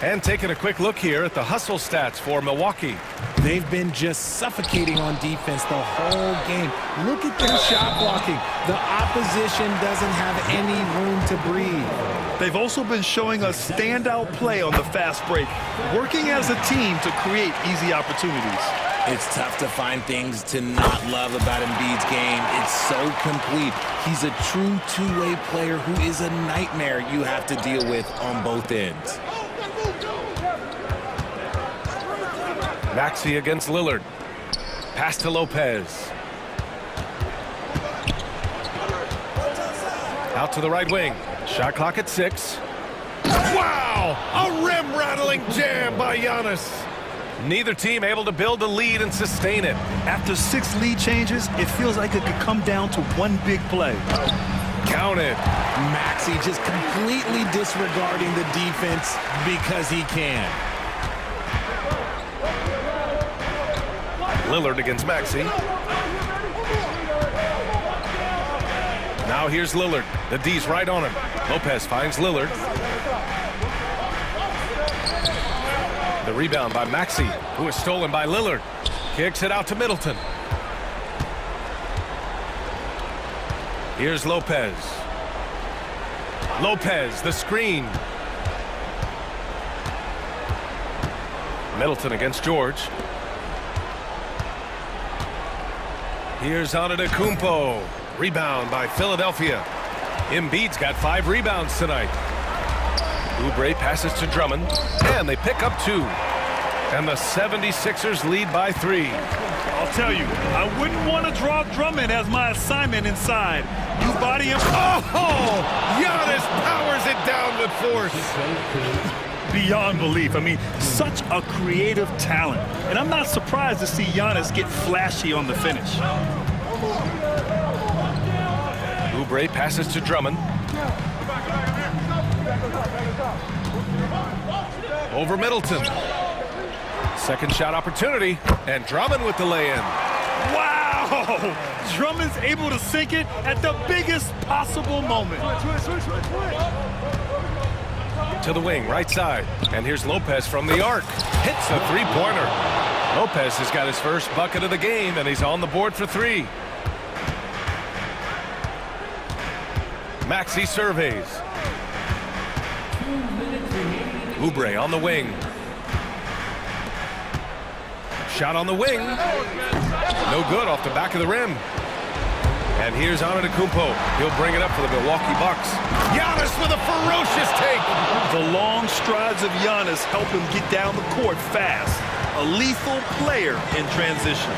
And taking a quick look here at the hustle stats for Milwaukee. They've been just suffocating on defense the whole game. Look at their shot blocking. The opposition doesn't have any room to breathe. They've also been showing us standout play on the fast break, working as a team to create easy opportunities. It's tough to find things to not love about Embiid's game. It's so complete. He's a true two-way player who is a nightmare you have to deal with on both ends. Maxey against Lillard. Pass to Lopez. Out to the right wing. Shot clock at 6. Wow! A rim-rattling jam by Giannis. Neither team able to build a lead and sustain it. After 6 lead changes, it feels like it could come down to one big play. Counted. Maxey just completely disregarding the defense because he can. Lillard against Maxey. Now here's Lillard. The D's right on him. Lopez finds Lillard. The rebound by Maxey, who is stolen by Lillard. Kicks it out to Middleton. Here's Lopez. Lopez, the screen. Middleton against George. Here's Antetokounmpo. Rebound by Philadelphia. Embiid's got 5 rebounds tonight. Oubre passes to Drummond, and they pick up 2. And the 76ers lead by 3. I'll tell you, I wouldn't want to draw Drummond as my assignment inside. You body him. Oh! Giannis powers it down with force. Beyond belief. I mean, such a creative talent. And I'm not surprised to see Giannis get flashy on the finish. Oubre passes to Drummond. Over Middleton. Second shot opportunity, and Drummond with the lay-in. Wow! Drummond's able to sink it at the biggest possible moment. To the wing, right side. And here's Lopez from the arc. Hits a three-pointer. Lopez has got his first bucket of the game, and he's on the board for 3. Maxey surveys. Oubre on the wing. Shot on the wing. No good off the back of the rim. And here's Antetokounmpo. He'll bring it up for the Milwaukee Bucks. Giannis with a ferocious take. The long strides of Giannis help him get down the court fast. A lethal player in transition.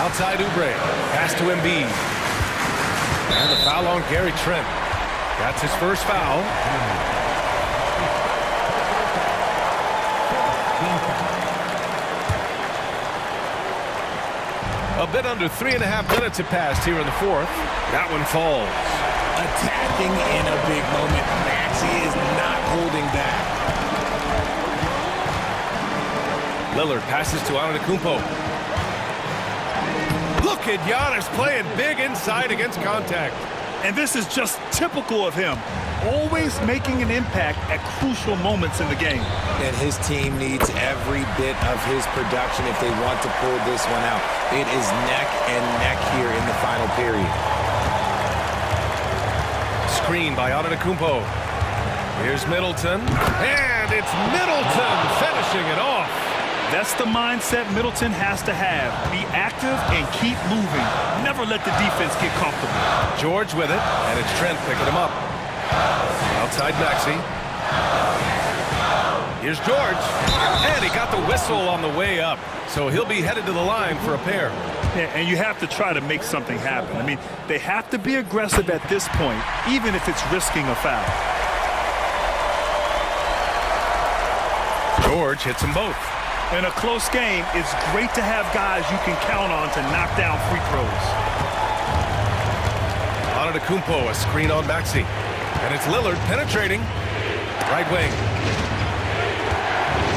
Outside Oubre. Pass to Embiid. And the foul on Gary Trent. That's his first foul. A bit under 3.5 minutes have passed here in the fourth. That one falls. Attacking in a big moment. Maxey is not holding back. Lillard passes to Antetokounmpo. Look at Giannis playing big inside against contact. And this is just typical of him. Always making an impact at crucial moments in the game. And his team needs every bit of his production if they want to pull this one out. It is neck and neck here in the final period. Screen by Antetokounmpo. Here's Middleton, and it's Middleton finishing it off. That's the mindset Middleton has to have. Be active and keep moving. Never let the defense get comfortable. George with it, and it's Trent picking him up. Outside Maxey. Here's George, and he got the whistle on the way up. So he'll be headed to the line for a pair. Yeah, and you have to try to make something happen. I mean, they have to be aggressive at this point, even if it's risking a foul. George hits them both. In a close game, it's great to have guys you can count on to knock down free throws. Antetokounmpo, a screen on Maxey. And it's Lillard penetrating. Right wing.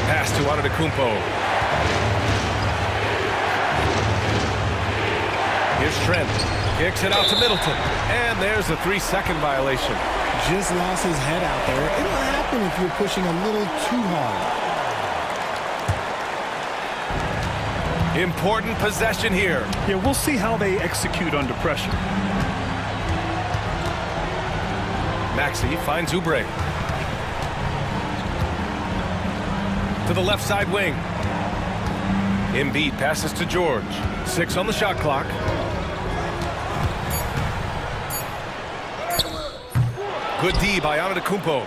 Pass to Antetokounmpo. Here's Trent. Kicks it out to Middleton. And there's a 3-second violation. Just lost his head out there. It'll happen if you're pushing a little too hard. Important possession here. Yeah, we'll see how they execute under pressure. Maxey finds Oubre. To the left side wing. Embiid passes to George. 6 on the shot clock. Good D by Antetokounmpo.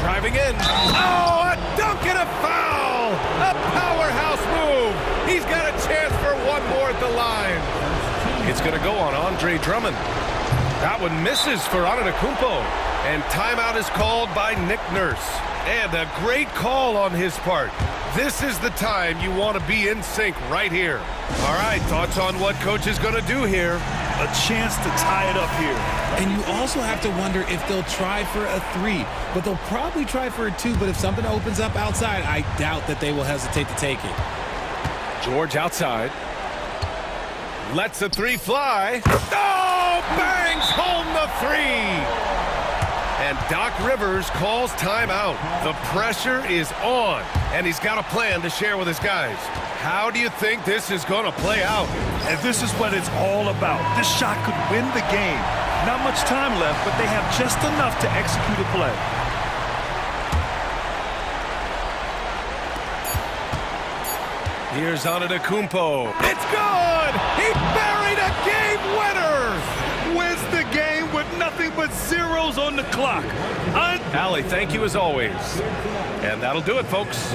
Driving in. Oh, a dunk and a foul! A powerhouse move. He's got a chance for one more at the line. It's going to go on Andre Drummond. That one misses for Antetokounmpo. And timeout is called by Nick Nurse. And a great call on his part. This is the time you want to be in sync right here. All right, thoughts on what coach is going to do here? A chance to tie it up here. And you also have to wonder if they'll try for a 3, but they'll probably try for a 2, but if something opens up outside, I doubt that they will hesitate to take it. George outside. Lets a 3 fly. Oh, bangs home the 3. And Doc Rivers calls timeout. The pressure is on, and he's got a plan to share with his guys. How do you think this is going to play out? And this is what it's all about. This shot could win the game. Not much time left, but they have just enough to execute a play. Here's Antetokounmpo. It's good! He buried a game winner! Wins the game with nothing but zeros on the clock. Allie, thank you as always. And that'll do it, folks.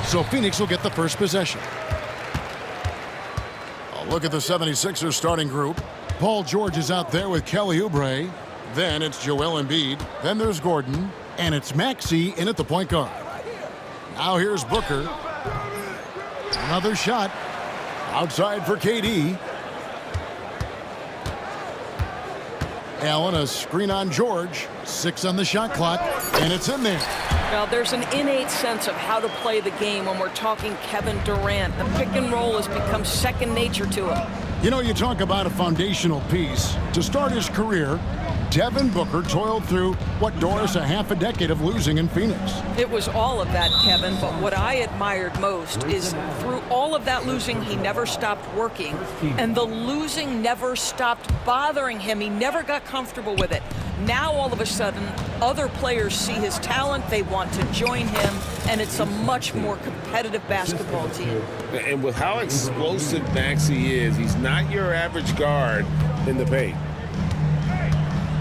So Phoenix will get the first possession. A look at the 76ers starting group. Paul George is out there with Kelly Oubre. Then it's Joel Embiid. Then there's Gordon. And it's Maxey in at the point guard. Now here's Booker. Another shot. Outside for KD. Allen, a screen on George. 6 on the shot clock. And it's in there. Well, there's an innate sense of how to play the game when we're talking Kevin Durant. The pick and roll has become second nature to him. You know, you talk about a foundational piece. To start his career, Devin Booker toiled through, what, Doris, a half a decade of losing in Phoenix. It was all of that, Kevin, but what I admired most is through all of that losing, he never stopped working, and the losing never stopped bothering him. He never got comfortable with it. Now, all of a sudden, other players see his talent, they want to join him, and it's a much more competitive basketball team. And with how explosive Maxey is, he's not your average guard in the paint.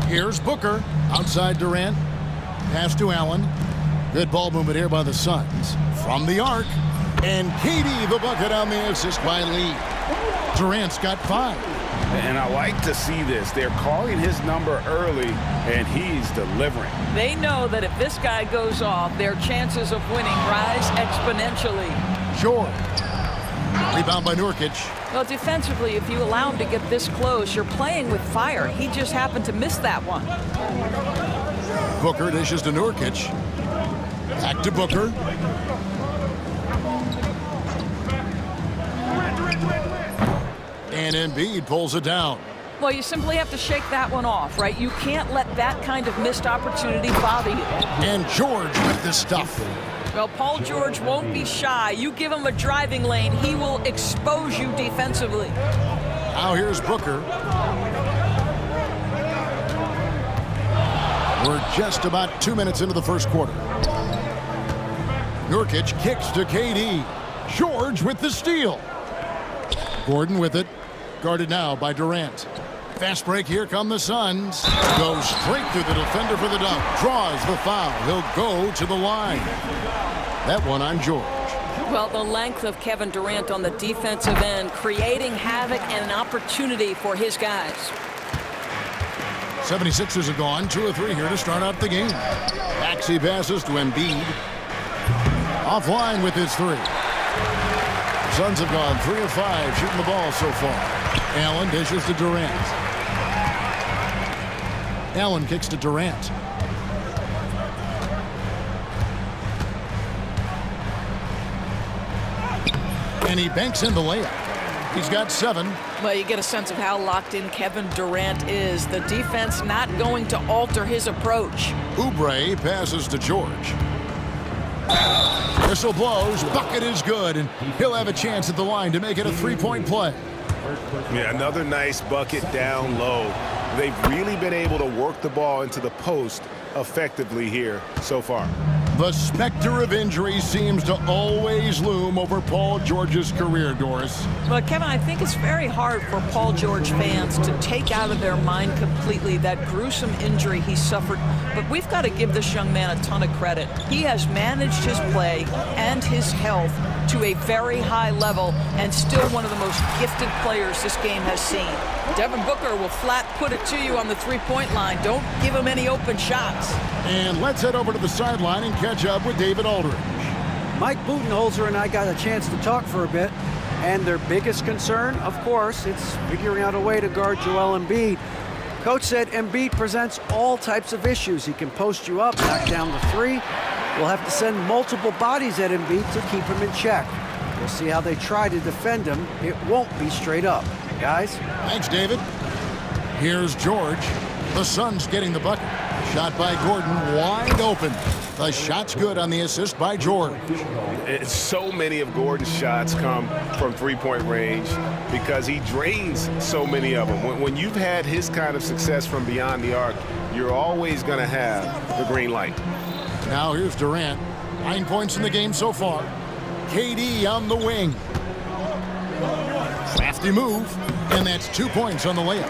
Here's Booker, outside Durant. Pass to Allen. Good ball movement here by the Suns. From the arc. And KD the bucket on the assist by Lee. Durant's got 5. And I like to see this. They're calling his number early, and he's delivering. They know that if this guy goes off, their chances of winning rise exponentially. George. Rebound by Nurkic. Well, defensively, if you allow him to get this close, you're playing with fire. He just happened to miss that one. Booker dishes to Nurkic. Back to Booker. And Embiid pulls it down. Well, you simply have to shake that one off, right? You can't let that kind of missed opportunity bother you. And George with the stuff. Well, Paul George won't be shy. You give him a driving lane, he will expose you defensively. Now here's Booker. We're just about 2 minutes into the first quarter. Nurkic kicks to KD. George with the steal. Gordon with it. Guarded now by Durant. Fast break, here come the Suns. Goes straight through the defender for the dunk. Draws the foul. He'll go to the line. That one on George. Well, the length of Kevin Durant on the defensive end, creating havoc and an opportunity for his guys. 76ers are gone. 2 of 3 here to start out the game. Maxey passes to Embiid. Offline with his 3. Suns have gone 3 of 5 shooting the ball so far. Allen dishes to Durant. Allen kicks to Durant. And he banks in the layup. He's got 7. Well, you get a sense of how locked in Kevin Durant is. The defense not going to alter his approach. Oubre passes to George. Whistle blows, bucket is good, and he'll have a chance at the line to make it a 3-point play. Yeah, another nice bucket down low. They've really been able to work the ball into the post effectively here so far. The specter of injury seems to always loom over Paul George's career, Doris. Well, Kevin, I think it's very hard for Paul George fans to take out of their mind completely that gruesome injury he suffered. But we've got to give this young man a ton of credit. He has managed his play and his health to a very high level and still one of the most gifted players this game has seen. Devin Booker will flat put it to you on the 3-point line. Don't give him any open shots. And let's head over to the sideline and catch up with David Aldridge. Mike Budenholzer and I got a chance to talk for a bit, and their biggest concern, of course, it's figuring out a way to guard Joel Embiid. Coach said Embiid presents all types of issues. He can post you up, knock down the 3. We'll have to send multiple bodies at Embiid to keep him in check. We'll see how they try to defend him. It won't be straight up. Guys? Thanks, David. Here's George. The Suns getting the bucket. Shot by Gordon, wide open. The shot's good on the assist by George. So many of Gordon's shots come from 3-point range because he drains so many of them. When you've had his kind of success from beyond the arc, you're always going to have the green light. Now here's Durant. 9 points in the game so far. KD on the wing. Crafty move, and that's 2 points on the layup.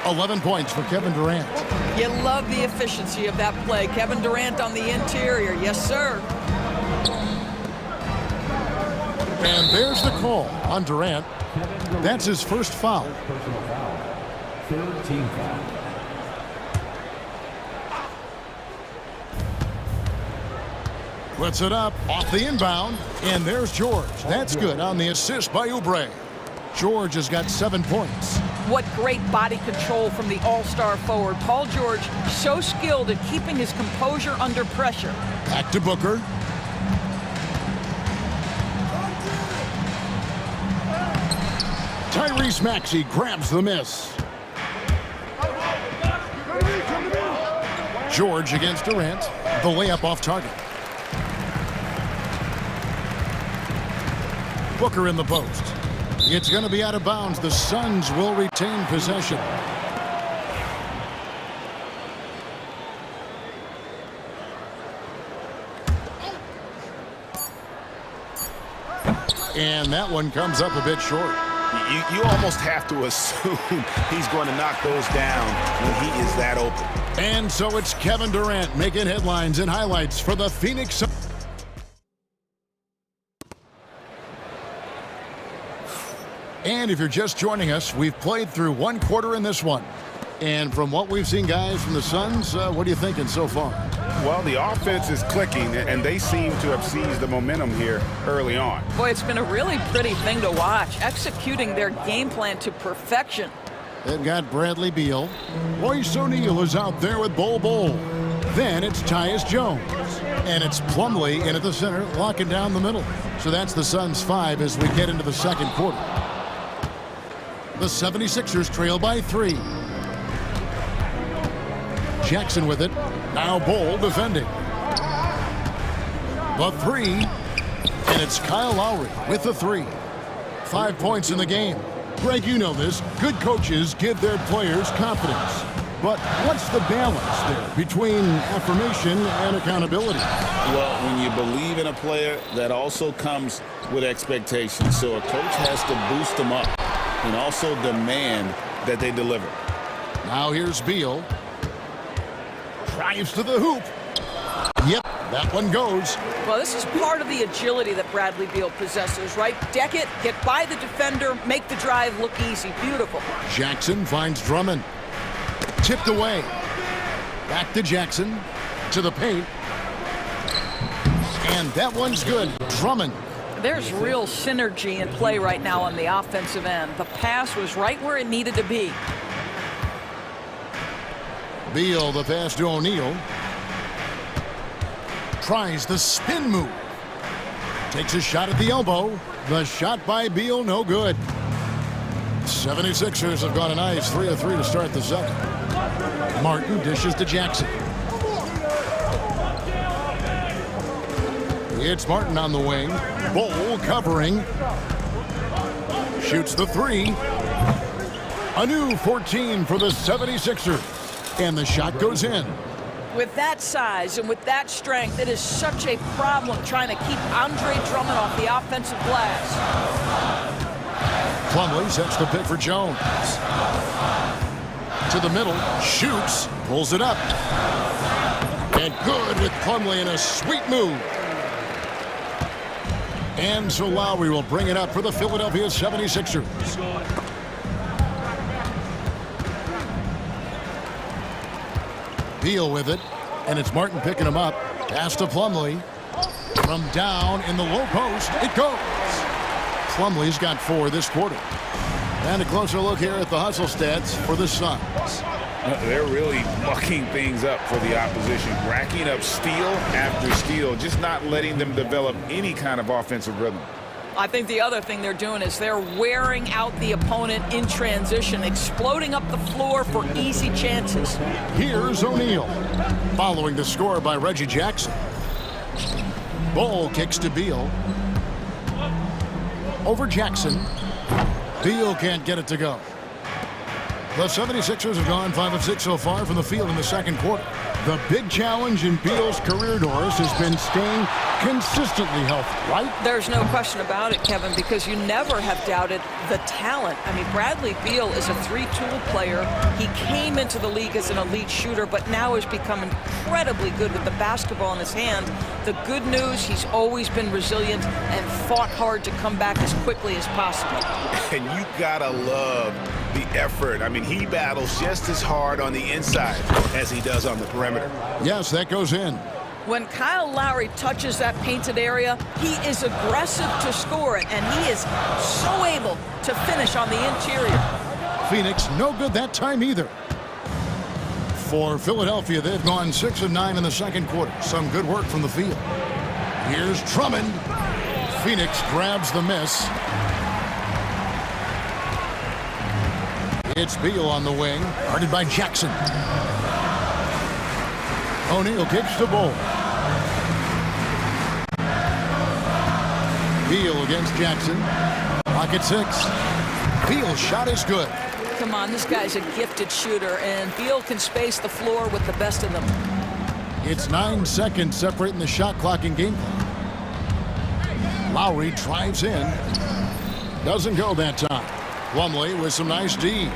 11 points for Kevin Durant. You love the efficiency of that play. Kevin Durant on the interior. Yes, sir. And there's the call on Durant. That's his first foul. Personal foul. Third team foul. Puts it up off the inbound, and there's George. That's good on the assist by Oubre. George has got 7 points. What great body control from the all-star forward. Paul George, so skilled at keeping his composure under pressure. Back to Booker. Tyrese Maxey grabs the miss. George against Durant. The layup off target. Booker in the post. It's going to be out of bounds. The Suns will retain possession. And that one comes up a bit short. You almost have to assume he's going to knock those down when he is that open. And so it's Kevin Durant making headlines and highlights for the Phoenix Suns. And if you're just joining us, we've played through 1 quarter in this one. And from what we've seen, guys, from the Suns, what are you thinking so far? Well, the offense is clicking, and they seem to have seized the momentum here early on. Boy, it's been a really pretty thing to watch, executing their game plan to perfection. They've got Bradley Beal. Royce O'Neal is out there with Bol. Then it's Tyus Jones. And it's Plumlee in at the center, locking down the middle. So that's the Suns 5 as we get into the second quarter. The 76ers trail by 3. Jackson with it. Now Bol defending. The 3. And it's Kyle Lowry with the 3. 5 points in the game. Greg, you know this. Good coaches give their players confidence. But what's the balance there between affirmation and accountability? Well, when you believe in a player, that also comes with expectations. So a coach has to boost them up and also demand that they deliver. Now here's Beal. Drives to the hoop. Yep, that one goes. Well, this is part of the agility that Bradley Beal possesses, right? Deck it, get by the defender, make the drive look easy. Beautiful. Jackson finds Drummond. Tipped away. Back to Jackson. To the paint. And that one's good. Drummond. There's real synergy in play right now on the offensive end. The pass was right where it needed to be. Beal, the pass to O'Neal. Tries the spin move. Takes a shot at the elbow. The shot by Beal, no good. 76ers have got a nice 3 of 3 to start the second. Martin dishes to Jackson. It's Martin on the wing. Bol covering. Shoots the 3. A new 14 for the 76ers. And the shot goes in. With that size and with that strength, it is such a problem trying to keep Andre Drummond off the offensive glass. Plumlee sets the pick for Jones. To the middle, shoots, pulls it up. And good with Plumlee in a sweet move. And so Lowry will bring it up for the Philadelphia 76ers. Beal with it, and it's Martin picking him up. Pass to Plumlee. From down in the low post, it goes. Plumlee's got 4 this quarter. And a closer look here at the hustle stats for the Suns. They're really mucking things up for the opposition, racking up steal after steal, just not letting them develop any kind of offensive rhythm. I think the other thing they're doing is they're wearing out the opponent in transition, exploding up the floor for easy chances. Here's O'Neal, following the score by Reggie Jackson. Bol kicks to Beal. Over Jackson. Beal can't get it to go. The 76ers have gone 5 of 6 so far from the field in the second quarter. The big challenge in Beal's career, Doris, has been staying consistently healthy, right? There's no question about it, Kevin, because you never have doubted the talent. I mean, Bradley Beal is a three-tool player. He came into the league as an elite shooter, but now has become incredibly good with the basketball in his hand. The good news, he's always been resilient and fought hard to come back as quickly as possible. And you gotta love the effort. I mean, he battles just as hard on the inside as he does on the perimeter. Yes, that goes in. When Kyle Lowry touches that painted area, he is aggressive to score it, and he is so able to finish on the interior. Phoenix, no good that time either. For Philadelphia, they've gone 6 of 9 in the second quarter. Some good work from the field. Here's Drummond. Phoenix grabs the miss. It's Beal on the wing, guarded by Jackson. O'Neal kicks to Bull. Beal against Jackson. Pocket 6. Beal's shot is good. Come on, this guy's a gifted shooter, and Beal can space the floor with the best of them. It's 9 seconds separating the shot clock and game clock. Lowry drives in. Doesn't go that time. Plumlee with some nice D.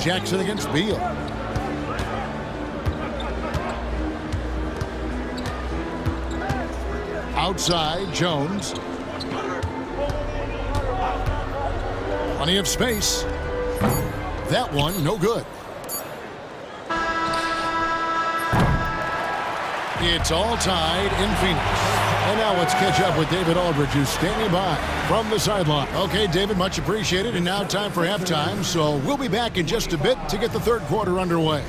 Jackson against Beal. Outside, Jones. Plenty of space. That one, no good. It's all tied in Phoenix. And now let's catch up with David Aldridge, who's standing by from the sideline. Okay, David, much appreciated. And now time for halftime. So we'll be back in just a bit to get the third quarter underway.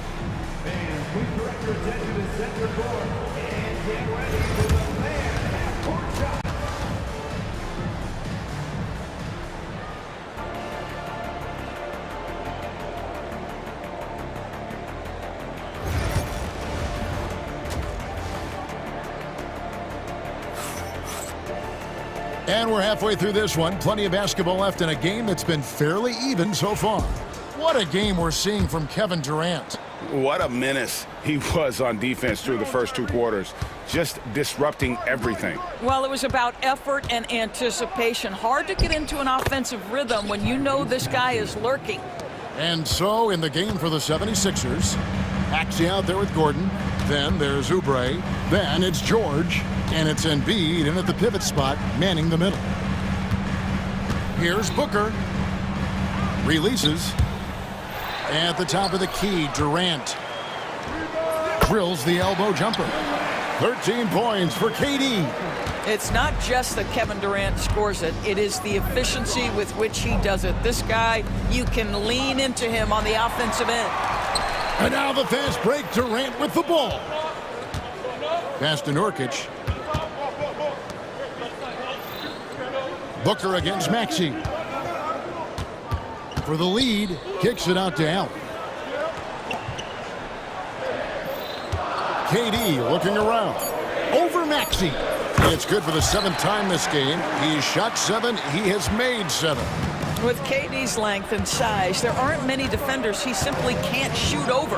And we're halfway through this one. Plenty of basketball left in a game that's been fairly even so far. What a game we're seeing from Kevin Durant. What a menace he was on defense through the first 2 quarters. Just disrupting everything. Well, it was about effort and anticipation. Hard to get into an offensive rhythm when you know this guy is lurking. And so in the game for the 76ers, Maxey out there with Gordon. Then there's Oubre. Then it's George. And it's Embiid in at the pivot spot, manning the middle. Here's Booker. Releases. At the top of the key, Durant drills the elbow jumper. 13 points for KD. It's not just that Kevin Durant scores it. It is the efficiency with which he does it. This guy, you can lean into him on the offensive end. And now the fast break, Durant with the ball. Pass to Nurkic. Booker against Maxey. For the lead, kicks it out to Allen. KD looking around. Over Maxey. It's good for the 7th time this game. He's shot 7. He has made 7. With KD's length and size, there aren't many defenders he simply can't shoot over.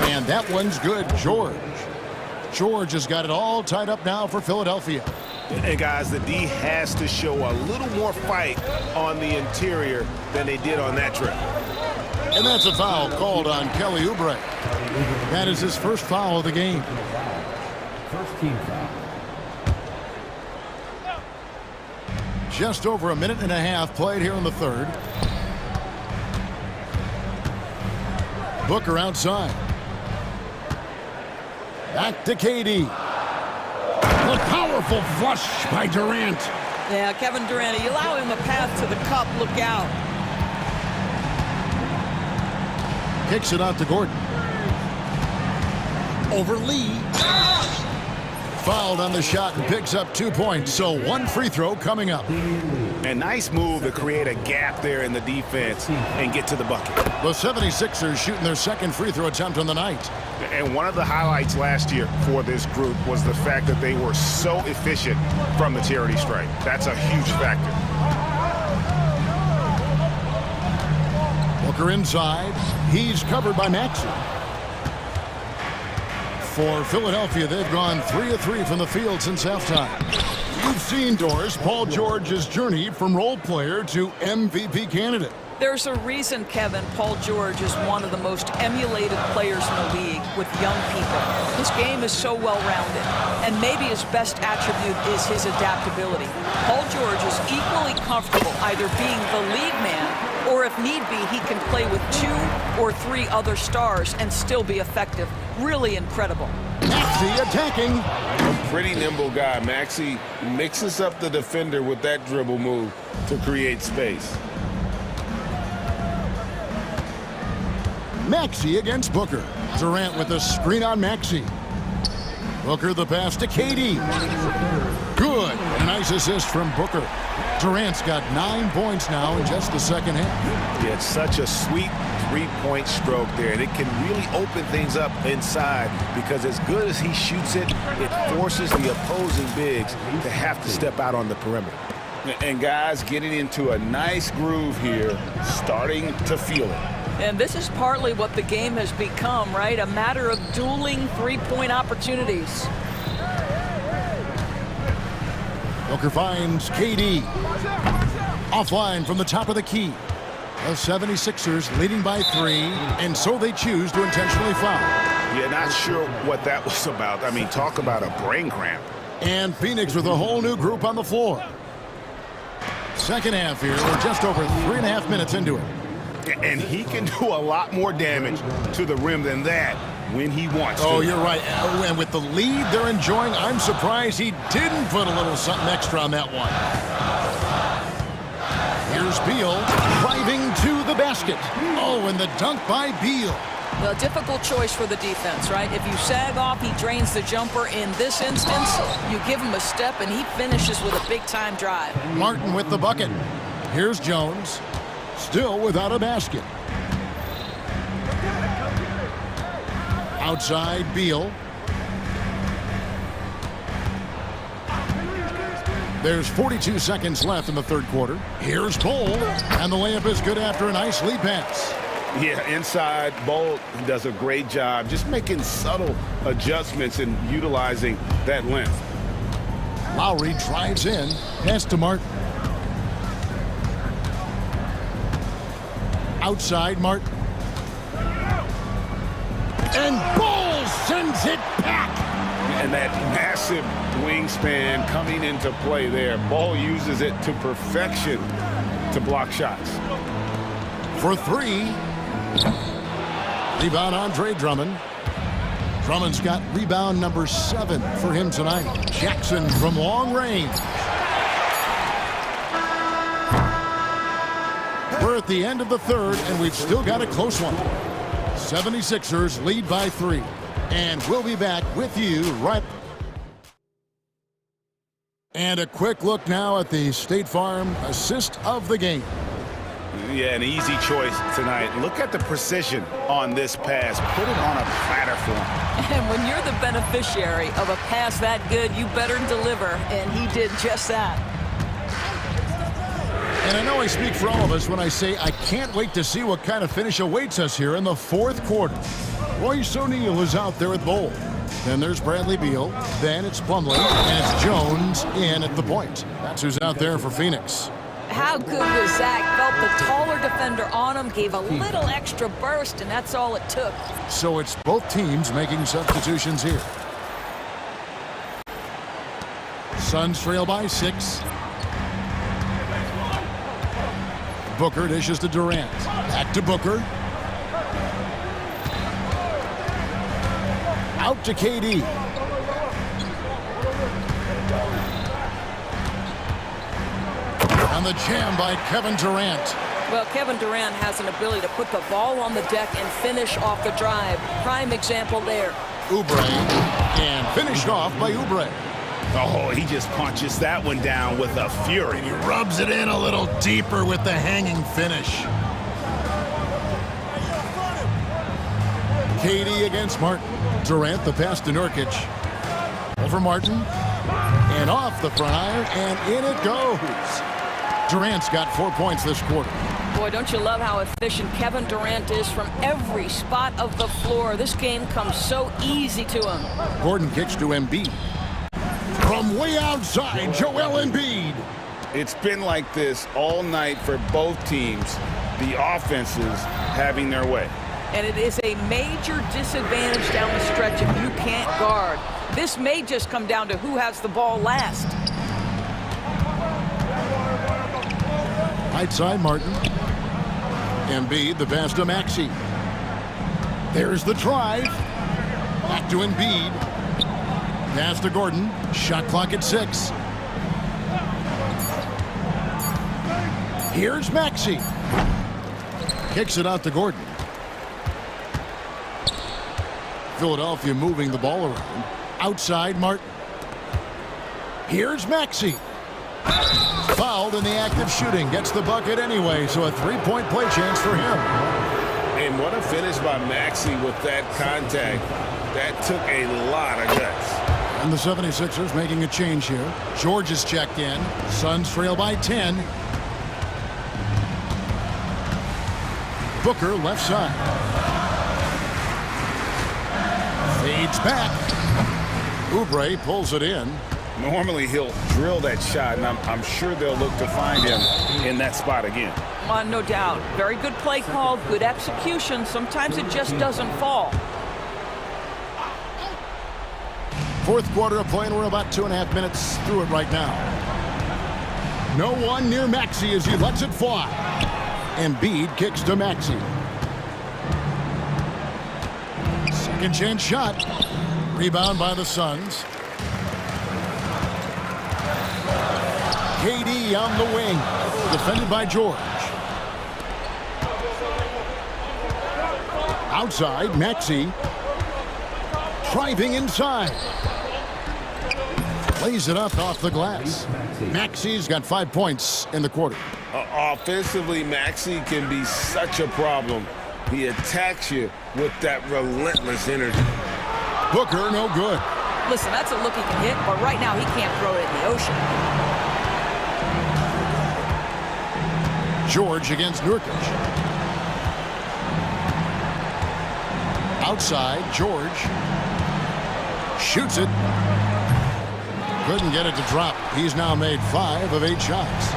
And that one's good, George. George has got it all tied up now for Philadelphia. And guys, the D has to show a little more fight on the interior than they did on that trip. And that's a foul called on Kelly Oubre. That is his first foul of the game. First team foul. Just over a minute and a half played here in the third. Booker outside. Back to KD. A powerful flush by Durant. Yeah, Kevin Durant, you allow him a path to the cup, look out. Kicks it out to Gordon. Over Lee. Fouled on the shot and picks up 2 points. So 1 free throw coming up. A nice move to create a gap there in the defense and get to the bucket. The 76ers shooting their 2nd free throw attempt on the night. And one of the highlights last year for this group was the fact that they were so efficient from the charity stripe. That's a huge factor. Booker inside. He's covered by Maxey. For Philadelphia, they've gone 3 of 3 from the field since halftime. You've seen, Doris, Paul George's journey from role player to MVP candidate. There's a reason, Kevin, Paul George is one of the most emulated players in the league with young people. His game is so well-rounded, and maybe his best attribute is his adaptability. Paul George is equally comfortable either being the lead man, or if need be, he can play with 2 or 3 other stars and still be effective. Really incredible. Maxey attacking. A pretty nimble guy. Maxey mixes up the defender with that dribble move to create space. Maxey against Booker. Durant with a screen on Maxey. Booker the pass to KD. Good. A nice assist from Booker. Durant's got 9 points now in just the second half. Yeah, it's such a sweet three-point stroke there, and it can really open things up inside because as good as he shoots it, it forces the opposing bigs to have to step out on the perimeter. And guys getting into a nice groove here, starting to feel it. And this is partly what the game has become, right? A matter of dueling three-point opportunities. Booker finds KD. Offline from the top of the key. The 76ers leading by 3, and so they choose to intentionally foul. Yeah, not sure what that was about. I mean, talk about a brain cramp. And Phoenix with a whole new group on the floor. Second half here. We're just over 3.5 minutes into it. And he can do a lot more damage to the rim than that when he wants to. Oh, you're right. And with the lead they're enjoying, I'm surprised he didn't put a little something extra on that one. Here's Beal driving to the basket. Oh, and the dunk by Beal. The difficult choice for the defense, right? If you sag off, he drains the jumper. In this instance, you give him a step, and he finishes with a big-time drive. Martin with the bucket. Here's Jones. Still without a basket. Outside, Beal. There's 42 seconds left in the third quarter. Here's Bull, and the layup is good after a nice lead pass. Yeah, inside, Bull does a great job just making subtle adjustments and utilizing that length. Lowry drives in, pass to Martin. Outside, Martin. And Bull sends it back. And that massive wingspan coming into play there. Ball uses it to perfection to block shots. For 3. Rebound Andre Drummond. Drummond's got rebound number 7 for him tonight. Jackson from long range. We're at the end of the third, and we've still got a close one. 76ers lead by 3. And we'll be back with you right. And a quick look now at the State Farm assist of the game. Yeah, an easy choice tonight. Look at the precision on this pass. Put it on a platter for him. And when you're the beneficiary of a pass that good, you better deliver. And he did just that. And I know I speak for all of us when I say I can't wait to see what kind of finish awaits us here in the fourth quarter. Royce O'Neal is out there at Bowl. Then there's Bradley Beal. Then it's Plumlee. And it's Jones in at the point. That's who's out there for Phoenix. How good was that? Felt the taller defender on him, gave a little extra burst, and that's all it took. So it's both teams making substitutions here. Suns trail by 6. Booker dishes to Durant. Back to Booker. Out to KD. And the jam by Kevin Durant. Well, Kevin Durant has an ability to put the ball on the deck and finish off the drive. Prime example there. Oubre. And finished off by Oubre. Oh, he just punches that one down with a fury. He rubs it in a little deeper with the hanging finish. KD against Martin. Durant the pass to Nurkic. Over Martin. And off the front iron, and in it goes. Durant's got 4 points this quarter. Boy, don't you love how efficient Kevin Durant is from every spot of the floor. This game comes so easy to him. Gordon kicks to Embiid. From way outside, Joel Embiid. It's been like this all night for both teams. The offenses having their way. And it is a major disadvantage down the stretch if you can't guard. This may just come down to who has the ball last. Right side, Martin. Embiid, the pass to Maxey. There's the drive. Back to Embiid. Pass to Gordon. Shot clock at 6. Here's Maxey. Kicks it out to Gordon. Philadelphia moving the ball around. Outside, Martin. Here's Maxey. Fouled in the act of shooting. Gets the bucket anyway, so a three-point play chance for him. And what a finish by Maxey with that contact. That took a lot of guts. And the 76ers making a change here. George is checked in. Suns trail by 10. Booker left side. Fades back. Oubre pulls it in. Normally he'll drill that shot, and I'm sure they'll look to find him in that spot again. No doubt. Very good play call, good execution. Sometimes it just doesn't fall. Fourth quarter of play, and we're about 2.5 minutes through it right now. No one near Maxey as he lets it fly. Embiid kicks to Maxey. Second chance shot. Rebound by the Suns. KD on the wing. Defended by George. Outside, Maxey. Driving inside. Plays it up off the glass. Maxey's got 5 points in the quarter. Offensively, Maxey can be such a problem. He attacks you with that relentless energy. Booker, no good. Listen, that's a look he can hit, but right now he can't throw it in the ocean. George against Nurkic. Outside, George. Shoots it. Couldn't get it to drop. He's now made 5 of 8 shots.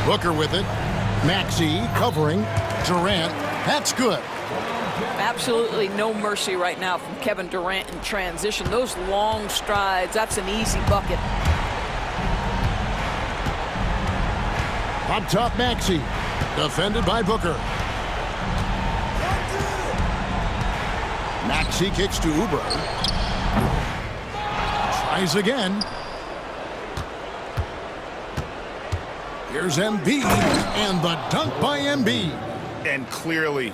Booker with it. Maxey covering. Durant. That's good. Absolutely no mercy right now from Kevin Durant in transition. Those long strides, that's an easy bucket. Up top, Maxey. Defended by Booker. Maxey kicks to Oubre. Tries again. Here's Embiid, and the dunk by Embiid. And clearly,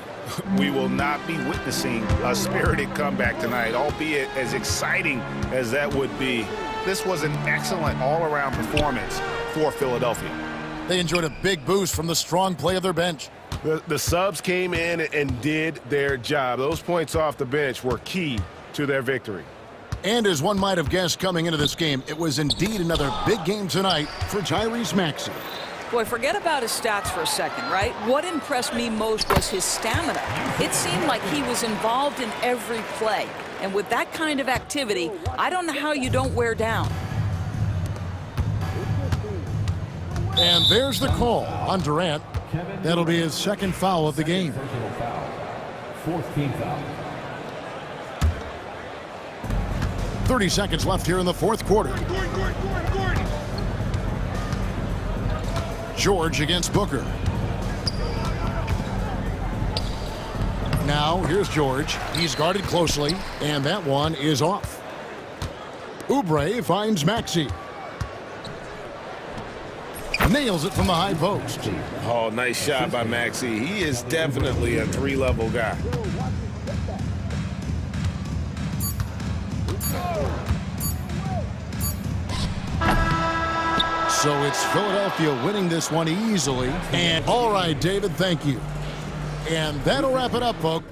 we will not be witnessing a spirited comeback tonight, albeit as exciting as that would be. This was an excellent all-around performance for Philadelphia. They enjoyed a big boost from the strong play of their bench. The subs came in and did their job. Those points off the bench were key to their victory. And as one might have guessed coming into this game, it was indeed another big game tonight for Tyrese Maxey. Boy, forget about his stats for a second, right? What impressed me most was his stamina. It seemed like he was involved in every play. And with that kind of activity, I don't know how you don't wear down. And there's the call on Durant. That'll be his second foul of the game. Fourth team foul. 30 seconds left here in the fourth quarter. George against Booker. Now, here's George. He's guarded closely, and that one is off. Oubre finds Maxey. Nails it from the high post. Oh, nice shot by Maxey. He is definitely a three-level guy. So it's Philadelphia winning this one easily. And all right, David, thank you. And that'll wrap it up, folks.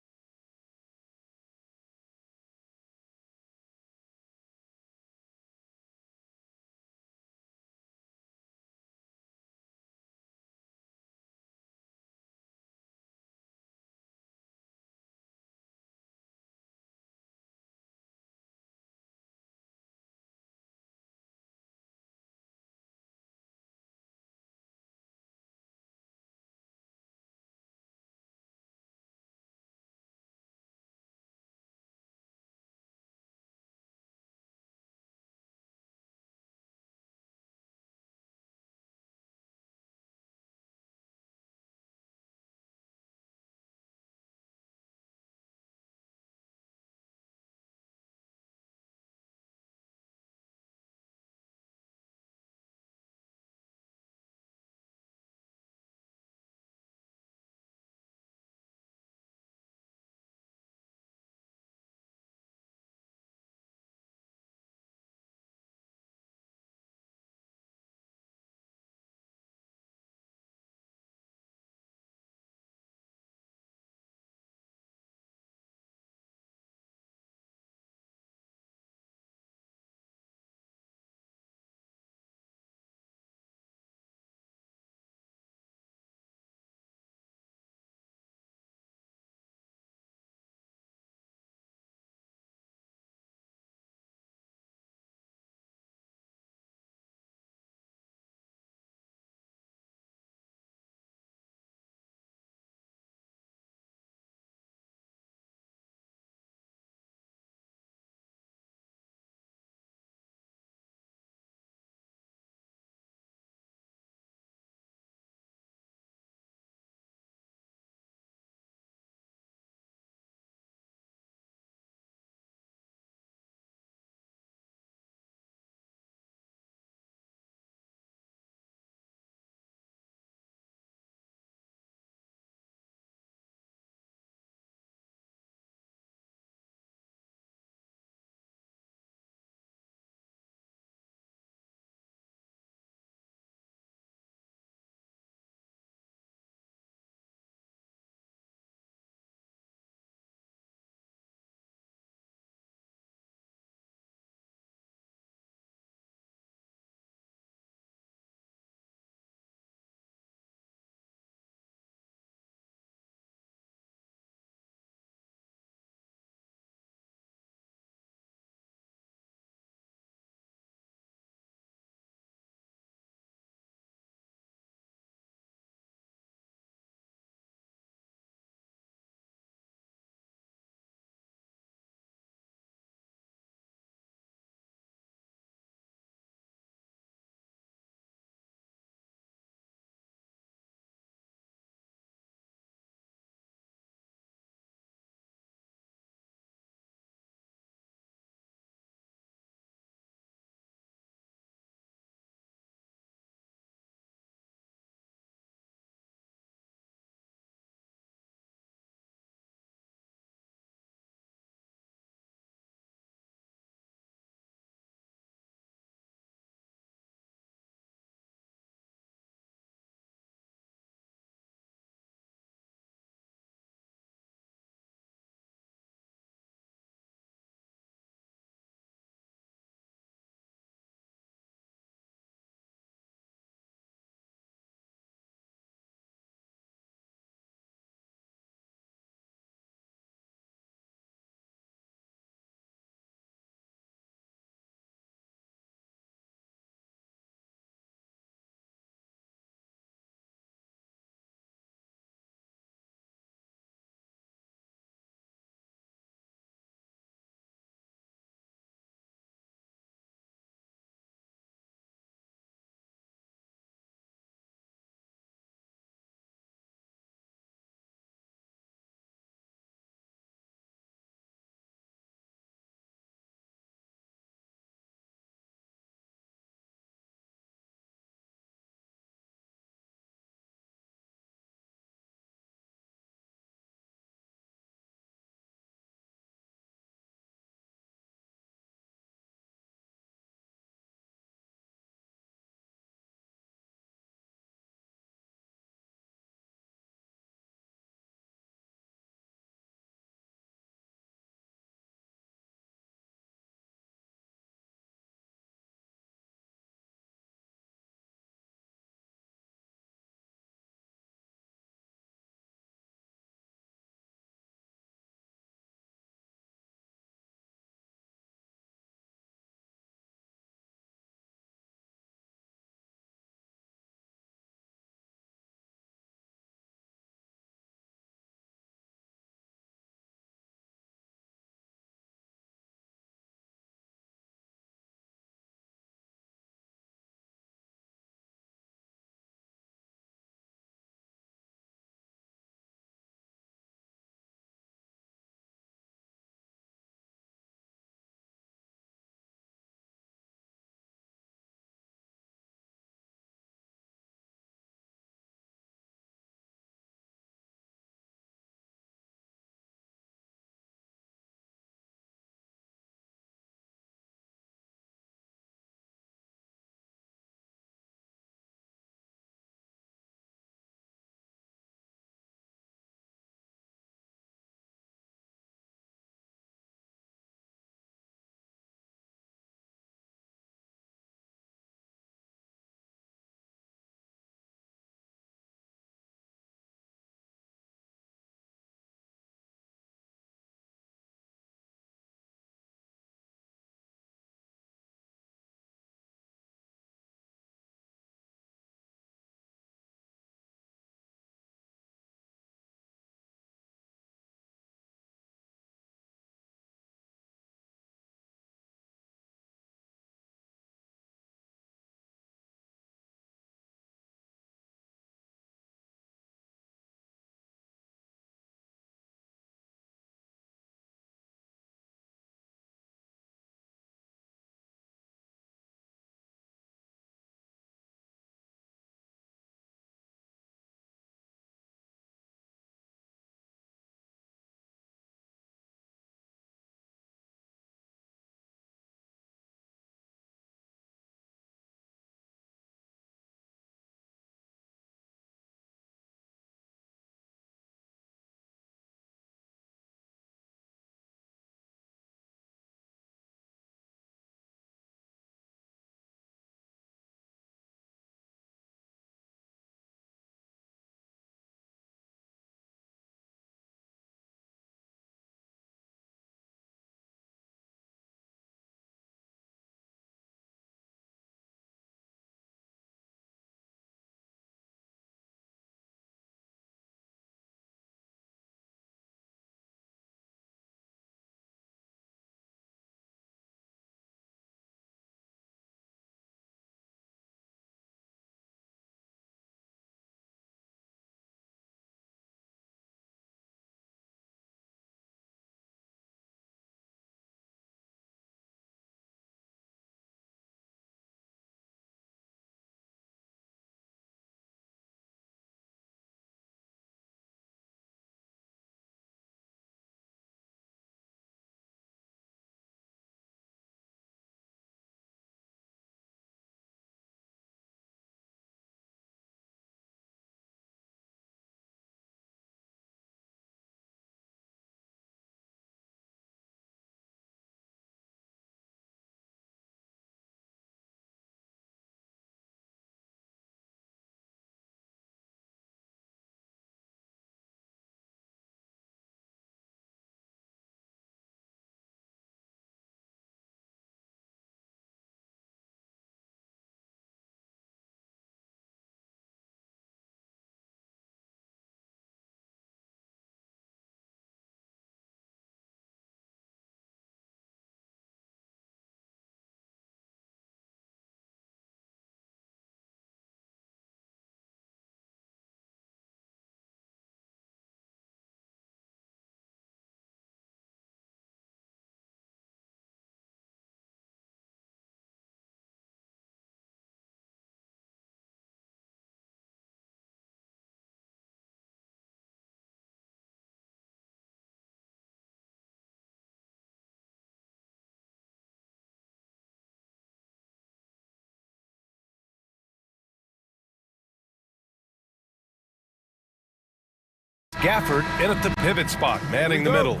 Gafford in at the pivot spot, manning the middle.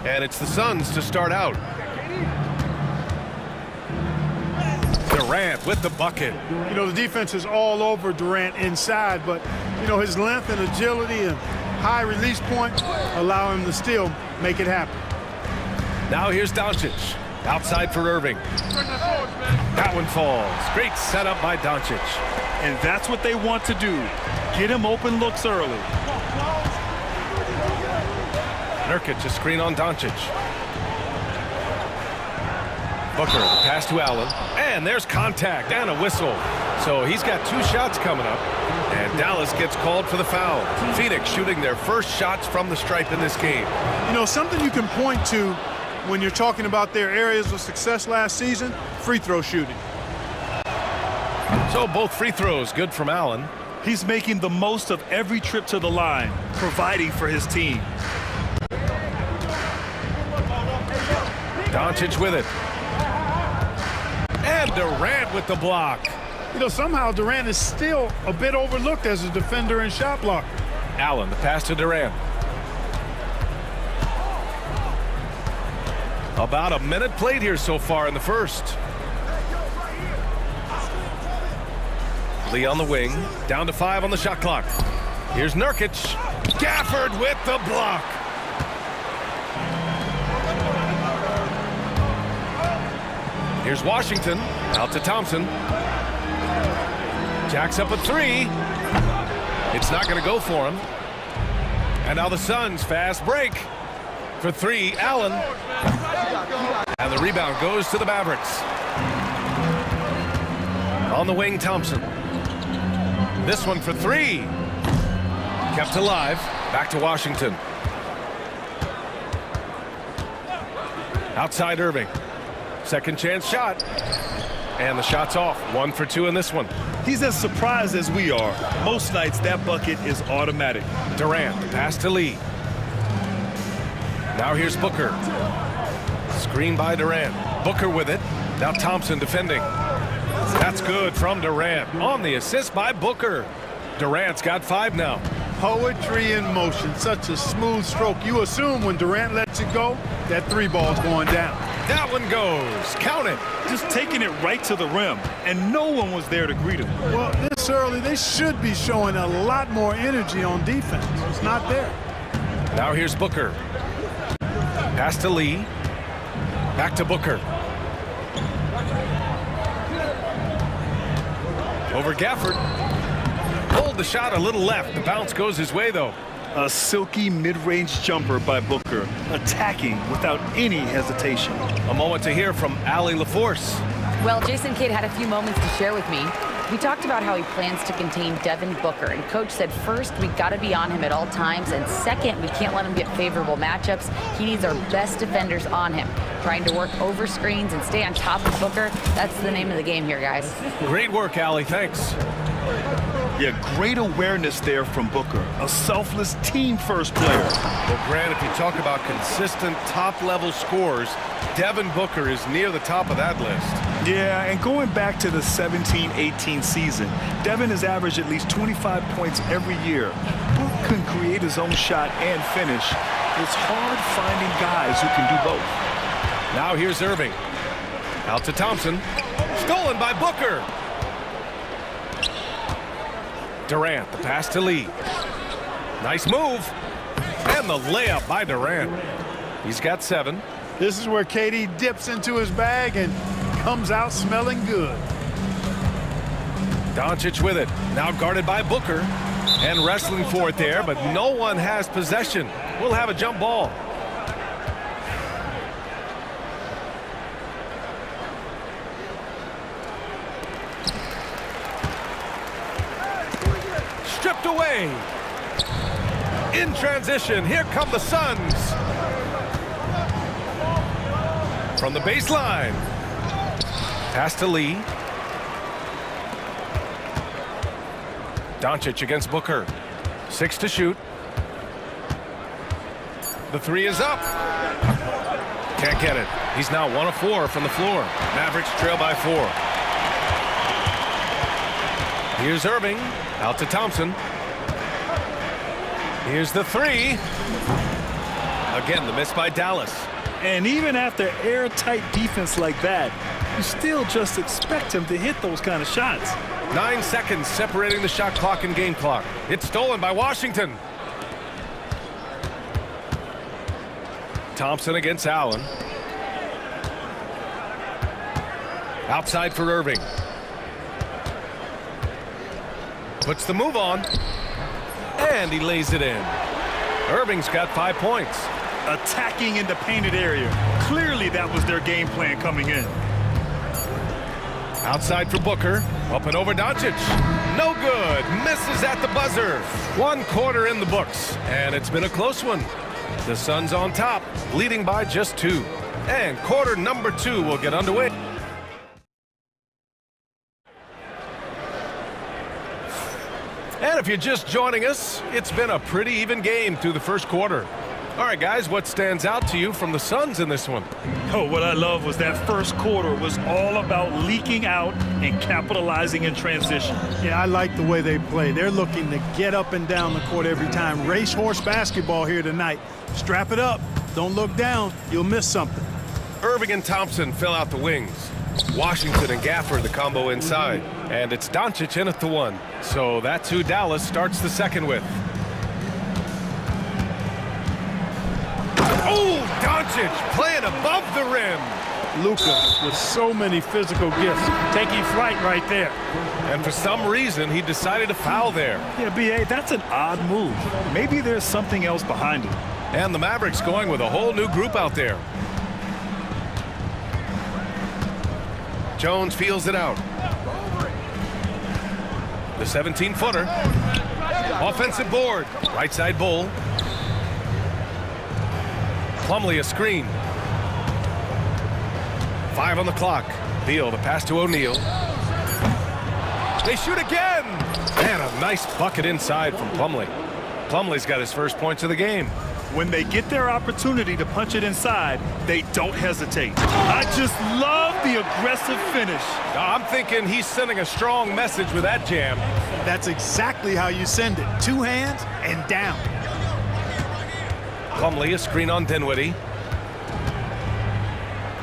And it's the Suns to start out. Durant with the bucket. You know, the defense is all over Durant inside, but, you know, his length and agility and high release point allow him to still make it happen. Now here's Doncic. Outside for Irving. That one falls. Great setup by Doncic. And that's what they want to do. Get him open looks early. Nurkic, a screen on Doncic. Booker, the pass to Allen. And there's contact and a whistle. So he's got 2 shots coming up. And Dallas gets called for the foul. Phoenix shooting their first shots from the stripe in this game. You know, something you can point to when you're talking about their areas of success last season, free throw shooting. So both free throws good from Allen. He's making the most of every trip to the line, providing for his team. Doncic with it. And Durant with the block. You know, somehow Durant is still a bit overlooked as a defender and shot blocker. Allen, the pass to Durant. About a minute played here so far in the first. Lee on the wing, down to 5 on the shot clock. Here's Nurkic. Gafford with the block. Here's Washington, out to Thompson. Jacks up a 3. It's not going to go for him. And now the Suns fast break. For 3, Allen. And the rebound goes to the Mavericks. On the wing, Thompson. This one for 3. Kept alive. Back to Washington. Outside Irving. Second chance shot. And the shot's off. 1 for 2 in this one. He's as surprised as we are. Most nights that bucket is automatic. Durant, the pass to Lee. Now here's Booker. Screen by Durant. Booker with it. Now Thompson defending. That's good from Durant. On the assist by Booker. Durant's got 5 now. Poetry in motion. Such a smooth stroke. You assume when Durant lets it go, that 3 ball's going down. That one goes. Count it. Just taking it right to the rim, and no one was there to greet him. Well, this early, they should be showing a lot more energy on defense. It's not there. Now here's Booker. Pass to Lee. Back to Booker. Over Gafford. Hold the shot a little left. The bounce goes his way, though. A silky mid-range jumper by Booker, attacking without any hesitation. A moment to hear from Allie LaForce. Well, Jason Kidd had a few moments to share with me. We talked about how he plans to contain Devin Booker, and Coach said first, we've got to be on him at all times, and second, we can't let him get favorable matchups. He needs our best defenders on him. Trying to work over screens and stay on top of Booker, that's the name of the game here, guys. Great work, Allie. Thanks. Yeah, great awareness there from Booker. A selfless team-first player. Well, Grant, if you talk about consistent top-level scores, Devin Booker is near the top of that list. Yeah, and going back to the 17-18 season, Devin has averaged at least 25 points every year. Book can create his own shot and finish. It's hard finding guys who can do both. Now here's Irving. Out to Thompson. Stolen by Booker. Durant, the pass to Lee. Nice move. And the layup by Durant. He's got 7. This is where KD dips into his bag and comes out smelling good. Doncic with it. Now guarded by Booker. And wrestling for it there, but no one has possession. We'll have a jump ball. Stripped away. In transition, here come the Suns. From the baseline. Pass to Lee. Doncic against Booker. 6 to shoot. The 3 is up. Can't get it. He's now 1 of 4 from the floor. Mavericks trail by 4. Here's Irving. Out to Thompson. Here's the three. Again, the miss by Dallas. And even after airtight defense like that, you still just expect him to hit those kind of shots. 9 seconds separating the shot clock and game clock. It's stolen by Washington. Thompson against Allen. Outside for Irving. Puts the move on. And he lays it in. Irving's got 5 points. Attacking in the painted area. Clearly that was their game plan coming in. Outside for Booker. Up and over Doncic. No good. Misses at the buzzer. 1 quarter in the books. And it's been a close one. The Suns on top, leading by just 2. And quarter number 2 will get underway. And if you're just joining us, it's been a pretty even game through the first quarter. All right, guys, what stands out to you from the Suns in this one? Oh, what I love was that first quarter was all about leaking out and capitalizing in transition. Yeah, I like the way they play. They're looking to get up and down the court every time. Racehorse basketball here tonight. Strap it up. Don't look down. You'll miss something. Irving and Thompson fill out the wings. Washington and Gafford the combo inside. And it's Doncic in at the 1. So that's who Dallas starts the second with. Oh, Doncic playing above the rim. Luka with so many physical gifts. Taking flight right there. And for some reason, he decided to foul there. Yeah, B.A., that's an odd move. Maybe there's something else behind it. And the Mavericks going with a whole new group out there. Jones feels it out. The 17-footer. Offensive board. Right side Bull. Plumlee a screen. 5 on the clock. Beal the pass to O'Neal. They shoot again. And a nice bucket inside from Plumlee. Plumlee's got his first points of the game. When they get their opportunity to punch it inside, they don't hesitate. I just love the aggressive finish. I'm thinking he's sending a strong message with that jam. That's exactly how you send it. 2 hands and down. Plumlee a screen on Dinwiddie.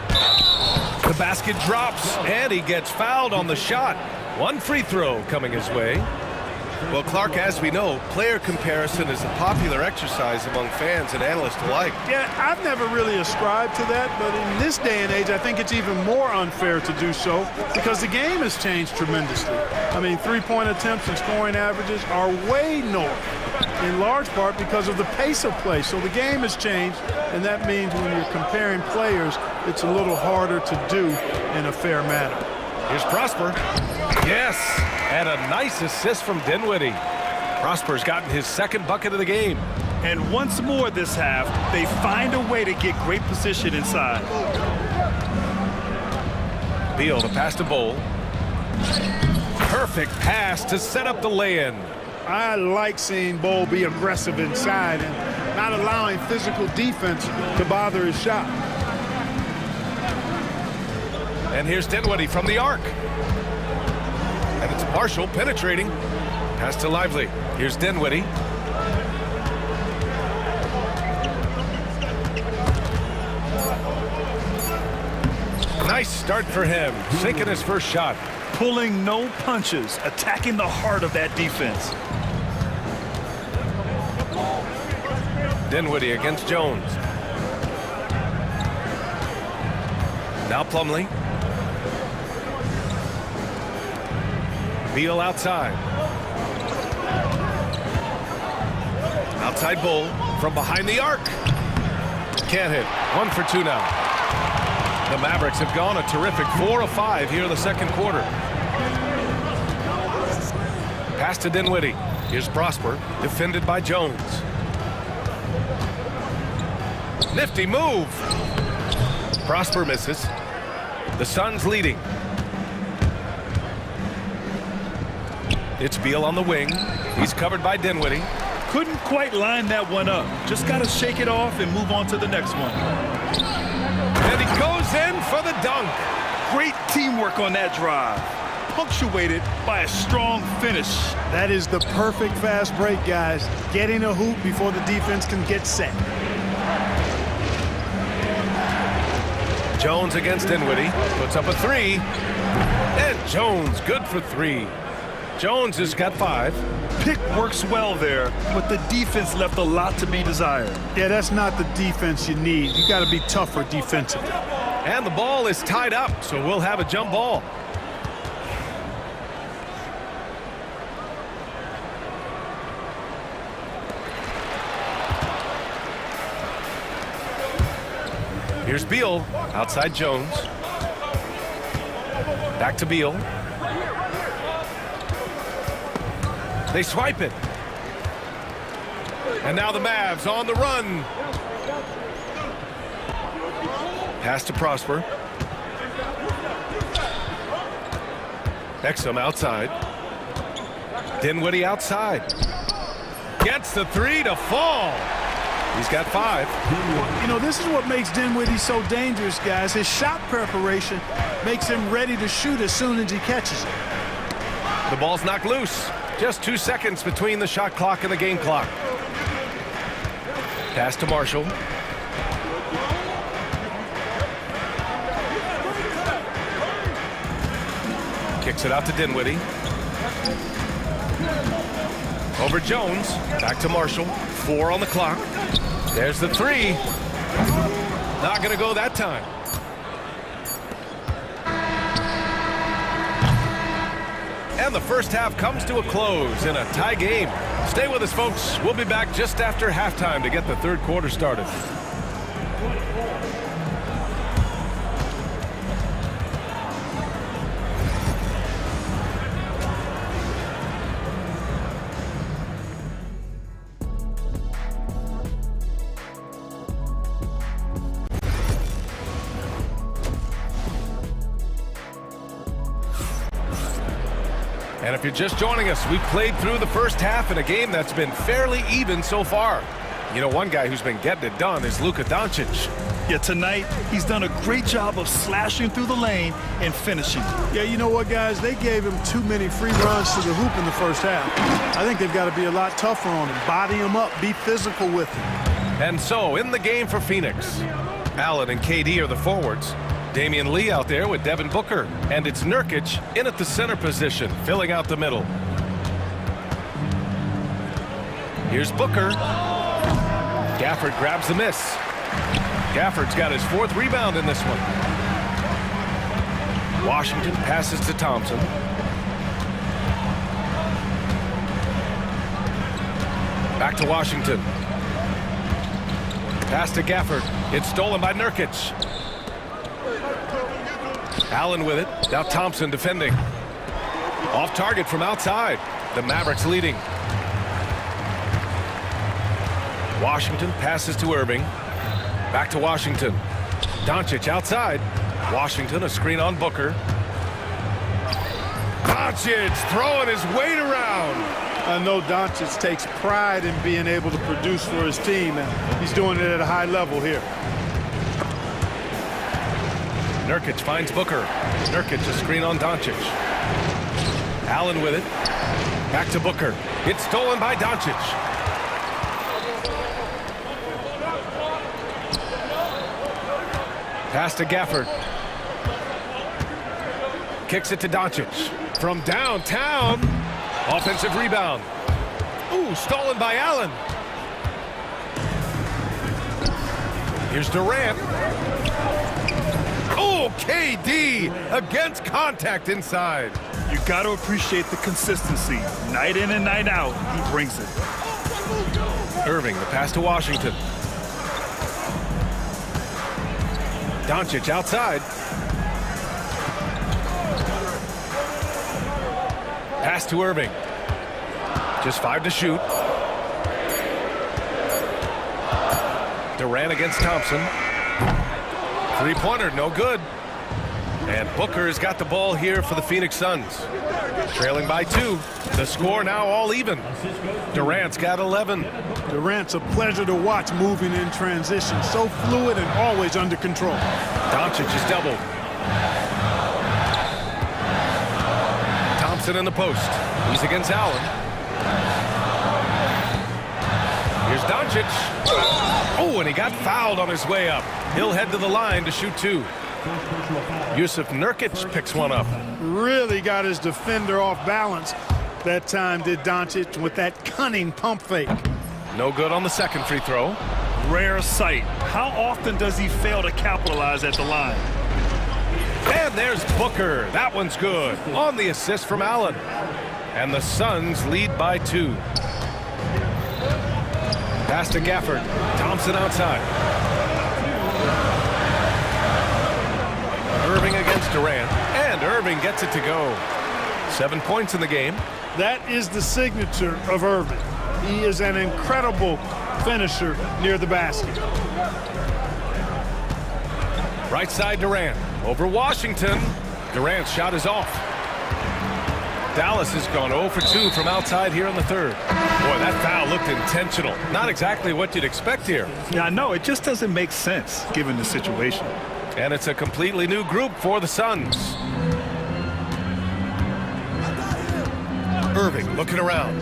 The basket drops, and he gets fouled on the shot. 1 free throw coming his way. Well, Clark, as we know, player comparison is a popular exercise among fans and analysts alike. Yeah, I've never really ascribed to that, but in this day and age, I think it's even more unfair to do so because the game has changed tremendously. I mean, 3-point attempts and scoring averages are way north, in large part because of the pace of play. So the game has changed, and that means when you're comparing players, it's a little harder to do in a fair manner. Here's Prosper. Yes, and a nice assist from Dinwiddie. Prosper's gotten his 2nd bucket of the game. And once more this half, they find a way to get great position inside. Beal the pass to Bull. Perfect pass to set up the lay-in. I like seeing Bull be aggressive inside and not allowing physical defense to bother his shot. And here's Dinwiddie from the arc. And it's Marshall penetrating. Pass to Lively. Here's Dinwiddie. Nice start for him. Sinking his first shot. Pulling no punches. Attacking the heart of that defense. Dinwiddie against Jones. Now Plumlee. Beal outside. Outside Bull from behind the arc. Can't hit. 1 for 2 now. The Mavericks have gone a terrific 4 of 5 here in the second quarter. Pass to Dinwiddie. Here's Prosper, defended by Jones. Nifty move. Prosper misses. The Suns leading. It's Beal on the wing. He's covered by Dinwiddie. Couldn't quite line that one up. Just got to shake it off and move on to the next one. And he goes in for the dunk. Great teamwork on that drive. Punctuated by a strong finish. That is the perfect fast break, guys. Getting a hoop before the defense can get set. Jones against Dinwiddie. Puts up a three. And Jones, good for three. Jones has got 5. Pick works well there, but the defense left a lot to be desired. Yeah, that's not the defense you need. You got to be tougher defensively. And the ball is tied up, so we'll have a jump ball. Here's Beal, outside Jones. Back to Beal. They swipe it. And now the Mavs on the run. Pass to Prosper. Exum outside. Dinwiddie outside. Gets the three to fall. He's got 5. You know, this is what makes Dinwiddie so dangerous, guys. His shot preparation makes him ready to shoot as soon as he catches it. The ball's knocked loose. Just 2 seconds between the shot clock and the game clock. Pass to Marshall. Kicks it out to Dinwiddie. Over Jones. Back to Marshall. 4 on the clock. There's the three. Not going to go that time. And the first half comes to a close in a tie game. Stay with us, folks. We'll be back just after halftime to get the third quarter started. And if you're just joining us, we've played through the first half in a game that's been fairly even so far. You know, one guy who's been getting it done is Luka Doncic. Yeah, tonight, he's done a great job of slashing through the lane and finishing. Yeah, you know what, guys? They gave him too many free runs to the hoop in the first half. I think they've got to be a lot tougher on him. Body him up. Be physical with him. And so, in the game for Phoenix, Allen and KD are the forwards. Damian Lee out there with Devin Booker. And it's Nurkic in at the center position, filling out the middle. Here's Booker. Gafford grabs the miss. Gafford's got his 4th rebound in this one. Washington passes to Thompson. Back to Washington. Pass to Gafford. It's stolen by Nurkic. Allen with it. Now Thompson defending. Off target from outside. The Mavericks leading. Washington passes to Irving. Back to Washington. Doncic outside. Washington, a screen on Booker. Doncic throwing his weight around. I know Doncic takes pride in being able to produce for his team, and he's doing it at a high level here. Nurkic finds Booker. Nurkic, a screen on Doncic. Allen with it. Back to Booker. It's stolen by Doncic. Pass to Gafford. Kicks it to Doncic. From downtown. Offensive rebound. Ooh, stolen by Allen. Here's Durant. Oh, KD against contact inside. You got to appreciate the consistency. Night in and night out, he brings it. Irving, the pass to Washington. Doncic outside. Pass to Irving. Just 5 to shoot. Durant against Thompson. Three-pointer, no good. And Booker has got the ball here for the Phoenix Suns. Trailing by 2. The score now all even. Durant's got 11. Durant's a pleasure to watch moving in transition. So fluid and always under control. Doncic is doubled. Thompson in the post. He's against Allen. Here's Doncic. Oh, and he got fouled on his way up. He'll head to the line to shoot 2. Yusuf Nurkic picks one up. Really got his defender off balance that time, did Doncic, with that cunning pump fake. No good on the second free throw. Rare sight. How often does he fail to capitalize at the line? And there's Booker. That one's good. On the assist from Allen. And the Suns lead by 2. Pass to Gafford. Thompson outside. Irving against Durant. And Irving gets it to go. 7 points in the game. That is the signature of Irving. He is an incredible finisher near the basket. Right side Durant. Over Washington. Durant's shot is off. Dallas has gone 0 for 2 from outside here in the third. Boy, that foul looked intentional. Not exactly what you'd expect here. Yeah, I know. It just doesn't make sense given the situation. And it's a completely new group for the Suns. Irving looking around.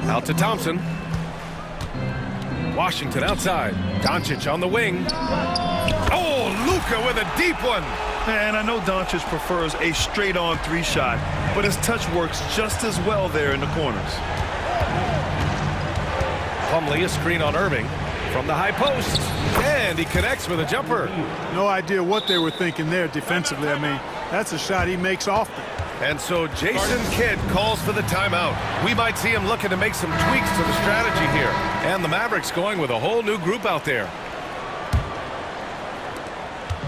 Out to Thompson. Washington outside. Doncic on the wing. Oh, Luka with a deep one. And I know Doncic prefers a straight-on 3 shot, but his touch works just as well there in the corners. Plumlee, a screen on Irving from the high post. And he connects with a jumper. No idea what they were thinking there defensively. I mean, that's a shot he makes often. And so Jason Kidd calls for the timeout. We might see him looking to make some tweaks to the strategy here. And the Mavericks going with a whole new group out there.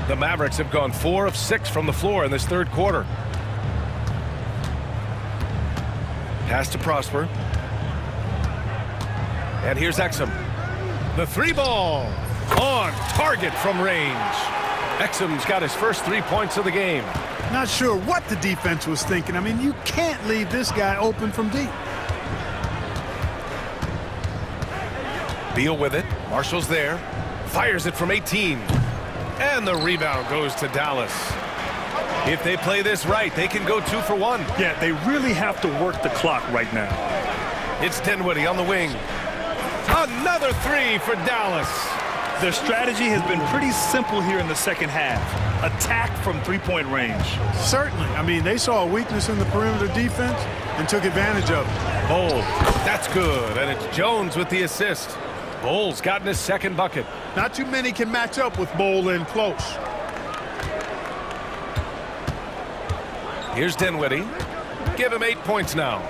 The Mavericks have gone 4 of 6 from the floor in this third quarter. Pass to Prosper. And here's Exum. The 3-ball on target from range. Exum's got his first 3 points of the game. Not sure what the defense was thinking. I mean, you can't leave this guy open from deep. Beal with it. Marshall's there. Fires it from 18. And the rebound goes to Dallas. If they play this right, they can go 2 for 1. Yeah, they really have to work the clock right now. It's Dinwiddie on the wing. Another 3 for Dallas. Their strategy has been pretty simple here in the second half. Attack from 3-point range. Certainly. I mean, they saw a weakness in the perimeter defense and took advantage of it. Bowles, that's good. And it's Jones with the assist. Bowles gotten his second bucket. Not too many can match up with Bowles in close. Here's Dinwiddie. Give him 8 points now.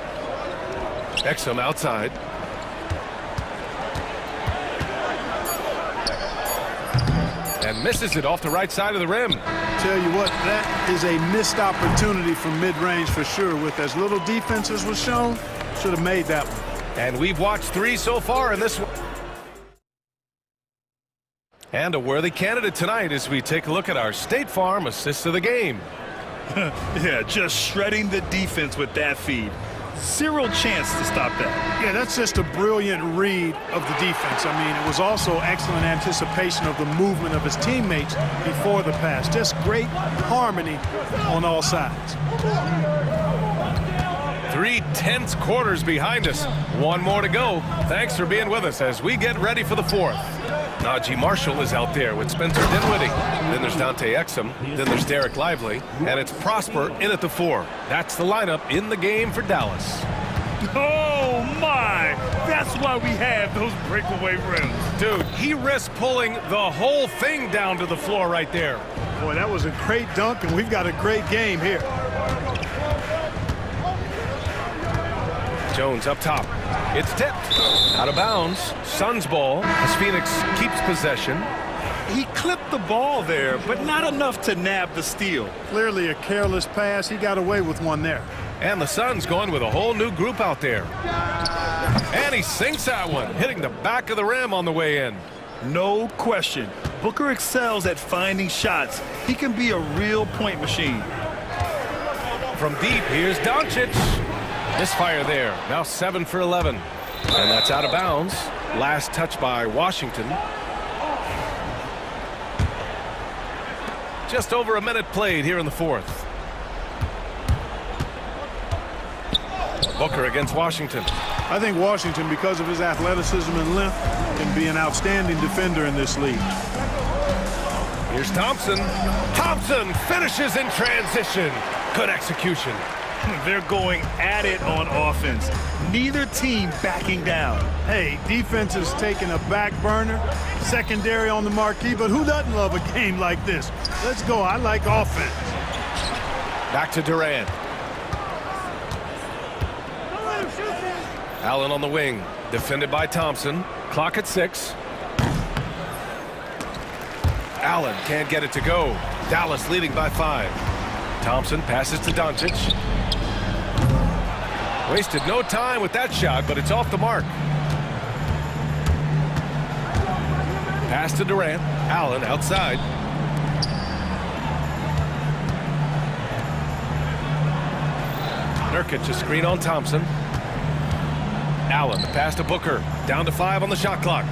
Exum outside. And misses it off the right side of the rim. Tell you what, that is a missed opportunity from mid-range for sure. With as little defense as was shown, should have made that one. And we've watched 3 so far in this one. And a worthy candidate tonight as we take a look at our State Farm assist of the game. Yeah, just shredding the defense with that feed. Zero chance to stop that. Yeah, that's just a brilliant read of the defense. I mean, it was also excellent anticipation of the movement of his teammates before the pass. Just great harmony on all sides. 3 tense quarters behind us. 1 more to go. Thanks for being with us as we get ready for the 4th. Najee Marshall is out there with Spencer Dinwiddie. Then there's Dante Exum. Then there's Derek Lively. And it's Prosper in at the 4. That's the lineup in the game for Dallas. Oh, my! That's why we have those breakaway rims. Dude, he risked pulling the whole thing down to the floor right there. Boy, that was a great dunk, and we've got a great game here. Jones up top. It's tipped. Out of bounds. Suns ball as Phoenix keeps possession. He clipped the ball there, but not enough to nab the steal. Clearly a careless pass. He got away with one there. And the Suns going with a whole new group out there. And he sinks that one, hitting the back of the rim on the way in. No question. Booker excels at finding shots. He can be a real point machine. From deep, here's Doncic. Misfire there. Now 7 for 11. And that's out of bounds. Last touch by Washington. Just over a minute played here in the 4th. Booker against Washington. I think Washington, because of his athleticism and length, can be an outstanding defender in this league. Here's Thompson. Thompson finishes in transition. Good execution. They're going at it on offense. Neither team backing down. Hey, defense is taking a back burner, secondary on the marquee, but who doesn't love a game like this? Let's go. I like offense. Back to Durant. Allen on the wing, defended by Thompson. Clock at 6. Allen can't get it to go. Dallas leading by 5. Thompson passes to Doncic. Wasted no time with that shot, but it's off the mark. Pass to Durant. Allen outside. Nurkic a screen on Thompson. Allen the pass to Booker. Down to 5 on the shot clock.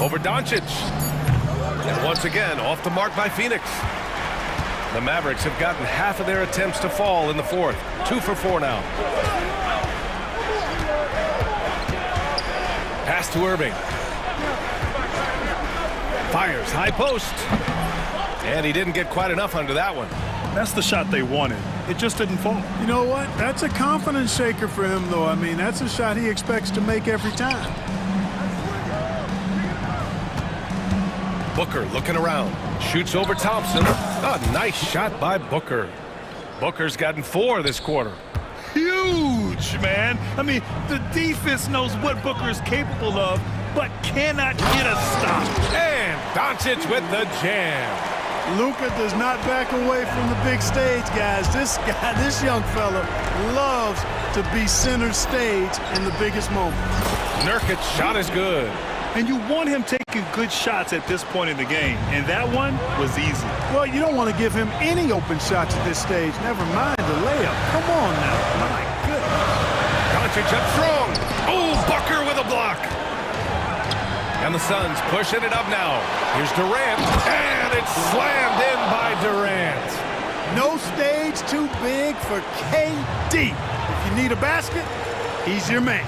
Over Doncic. And once again, off the mark by Phoenix. The Mavericks have gotten half of their attempts to fall in the fourth. 2 for 4 now. Pass to Irving. Fires high post. And he didn't get quite enough under that one. That's the shot they wanted. It just didn't fall. You know what? That's a confidence shaker for him, though. I mean, that's a shot he expects to make every time. Booker looking around. Shoots over Thompson. A nice shot by Booker. Booker's gotten 4 this quarter. Huge, man. I mean, the defense knows what Booker is capable of, but cannot get a stop. And Doncic with the jam. Luka does not back away from the big stage, guys. This young fella loves to be center stage in the biggest moment. Nurkic's shot is good. And you want him taking good shots at this point in the game, and that one was easy. Well, you don't want to give him any open shots at this stage. Never mind the layup. Come on now. My goodness. Doncic up strong. Oh, Booker with a block. And the Suns pushing it up now. Here's Durant, and it's slammed in by Durant. No stage too big for KD. If you need a basket, he's your man.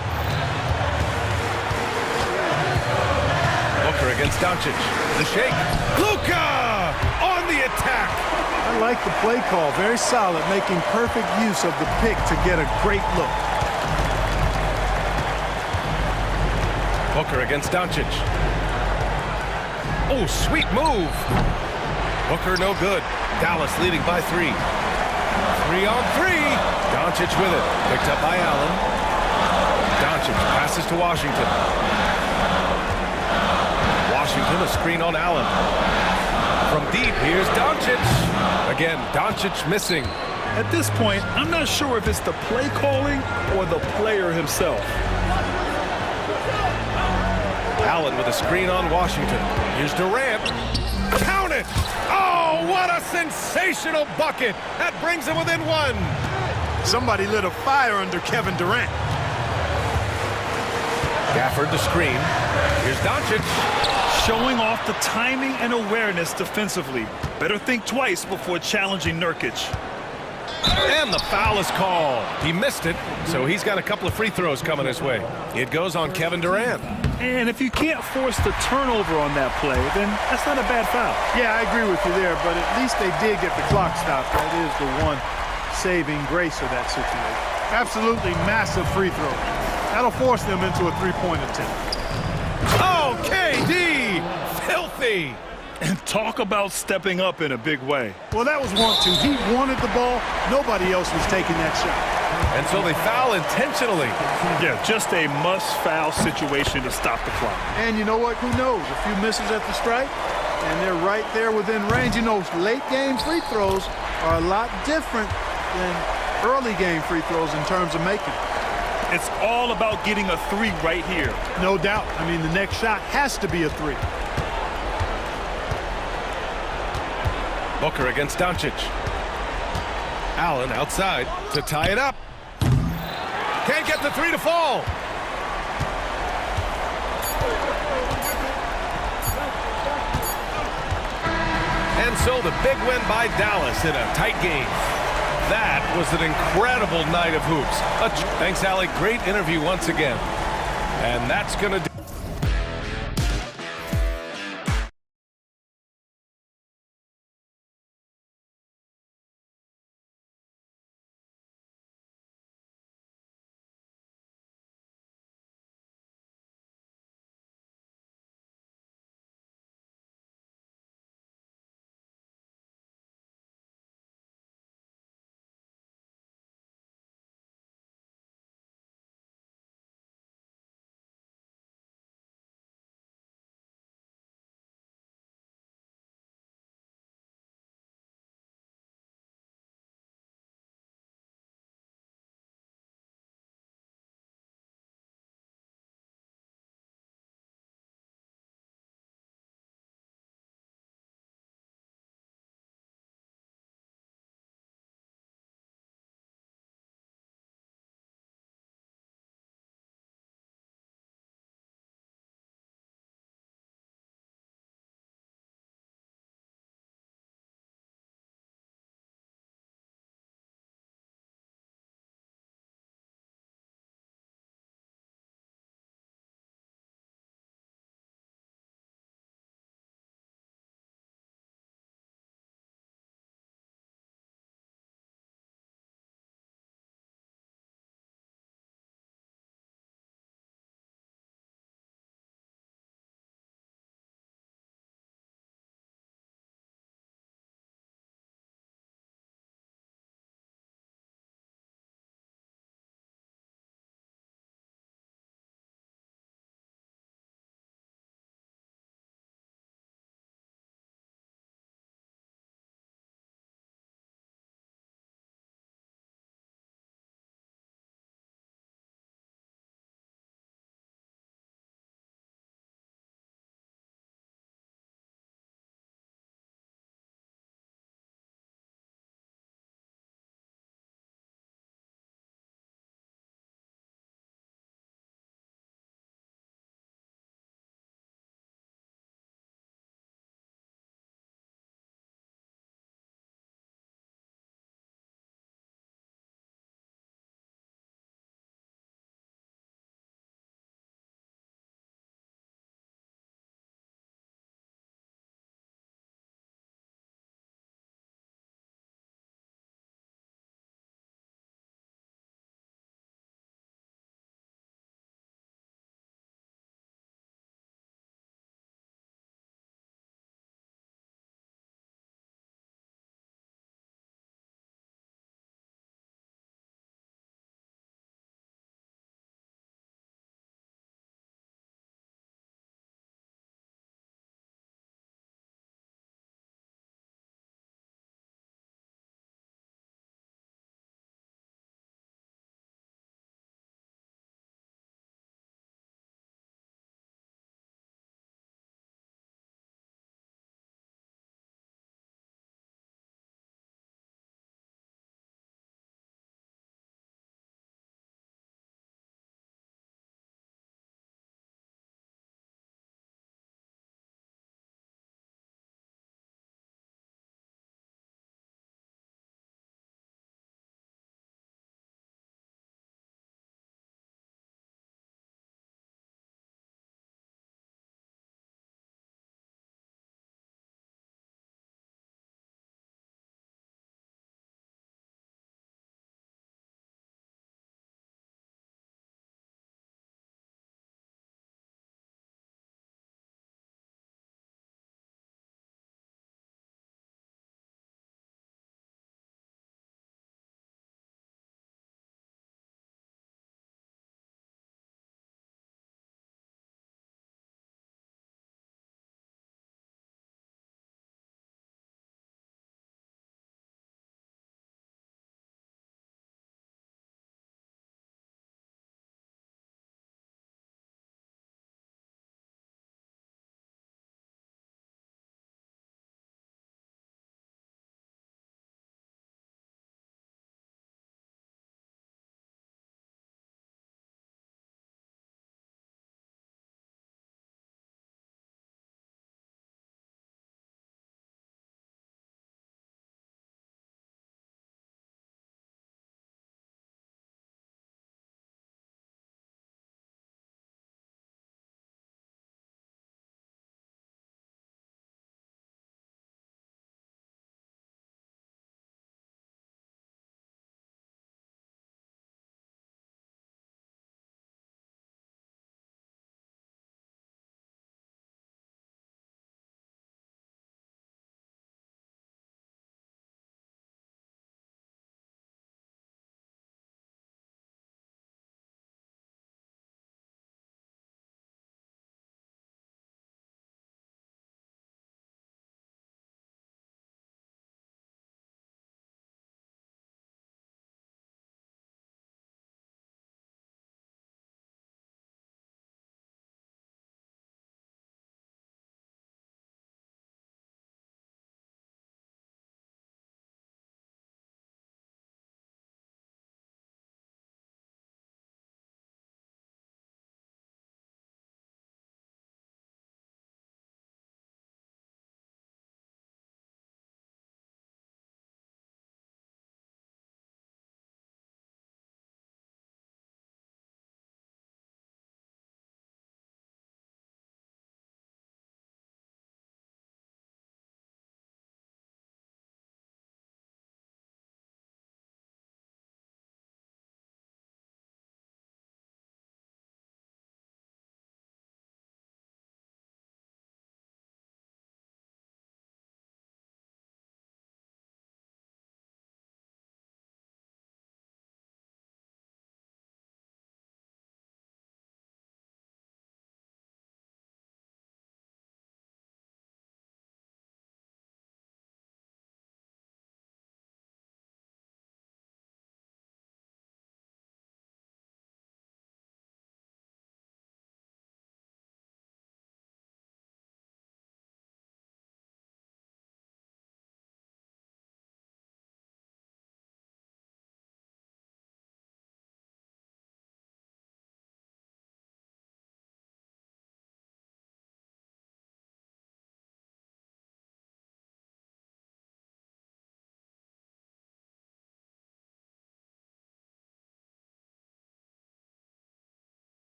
Booker against Doncic. The shake. Luka on the attack. I like the play call. Very solid, making perfect use of the pick to get a great look. Booker against Doncic. Oh, sweet move. Booker no good. Dallas leading by 3. 3 on 3. Doncic with it. Picked up by Allen. Doncic passes to Washington. Washington a screen on Allen. From deep, here's Doncic. Again, Doncic missing. At this point, I'm not sure if it's the play calling or the player himself. Allen with a screen on Washington. Here's Durant. Count it! Oh, what a sensational bucket! That brings him within 1. Somebody lit a fire under Kevin Durant. Gafford the screen. Here's Doncic. Showing off the timing and awareness defensively. Better think twice before challenging Nurkic. And the foul is called. He missed it, so he's got a couple of free throws coming his way. It goes on Kevin Durant. And if you can't force the turnover on that play, then that's not a bad foul. Yeah, I agree with you there, but at least they did get the clock stopped. That is the one saving grace of that situation. Absolutely massive free throw. That'll force them into a three-point attempt. Oh, KD! Filthy! And talk about stepping up in a big way. Well, that was 1-2. He wanted the ball. Nobody else was taking that shot. And so they foul intentionally. Yeah, just a must-foul situation to stop the clock. And you know what? Who knows? A few misses at the stripe, and they're right there within range. You know, late-game free throws are a lot different than early-game free throws in terms of making. It's all about getting a 3 right here. No doubt. I mean, the next shot has to be a 3. Booker against Doncic. Allen outside to tie it up. Can't get the 3 to fall. And so the big win by Dallas in a tight game. That was an incredible night of hoops. Thanks, Allie. Great interview once again. And that's going to do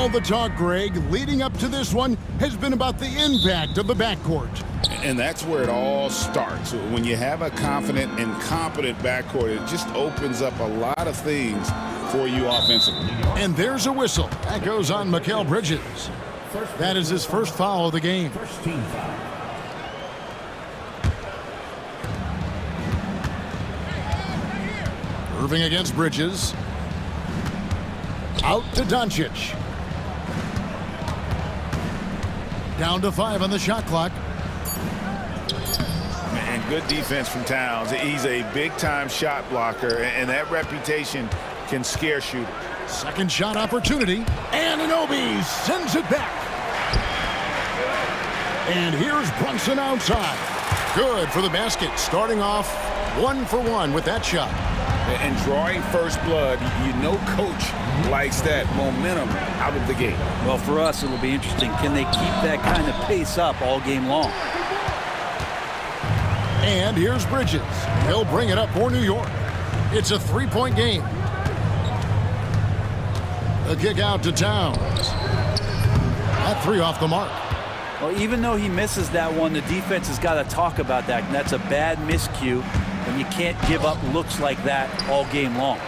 All the talk, Greg, leading up to this one has been about the impact of the backcourt. And that's where it all starts. When you have a confident and competent backcourt, it just opens up a lot of things for you offensively. And there's a whistle. That goes on Mikal Bridges. That is his first foul of the game. First team foul. Irving against Bridges. Out to Doncic. Down to 5 on the shot clock. And good defense from Towns. He's a big-time shot blocker, and that reputation can scare shooters. Second shot opportunity. And Anunoby sends it back. And here's Brunson outside. Good for the basket. Starting off 1 for 1 with that shot. And drawing first blood, you know coach likes that momentum out of the gate. Well, for us, it'll be interesting. Can they keep that kind of pace up all game long? And here's Bridges. He'll bring it up for New York. It's a 3-point game. A kick out to Towns. That 3 off the mark. Well, even though he misses that one, the defense has got to talk about that. And that's a bad miscue, and you can't give up looks like that all game long.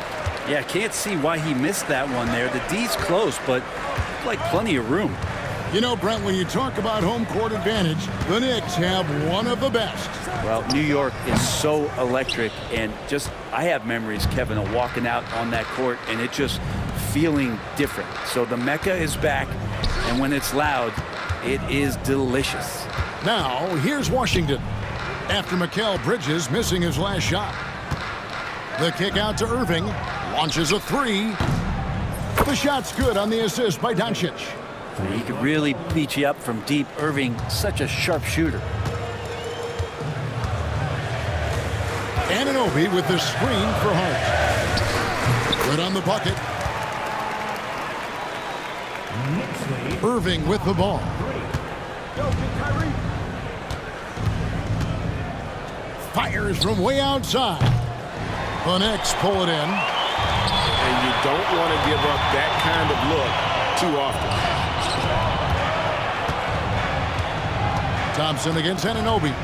Yeah, I can't see why he missed that one there. The D's close, but like plenty of room. You know, Brent, when you talk about home court advantage, the Knicks have one of the best. Well, New York is so electric, and just I have memories, Kevin, of walking out on that court and it just feeling different. So the Mecca is back, and when it's loud, it is delicious. Now, here's Washington. After Mikal Bridges missing his last shot. The kick out to Irving. Launches a 3. The shot's good on the assist by Doncic. He could really beat you up from deep. Irving, such a sharp shooter. Anunoby with the screen for Hart. Good on the bucket. Irving with the ball. Fires from way outside. The Knicks pull it in. And you don't want to give up that kind of look too often. Thompson against Anunoby.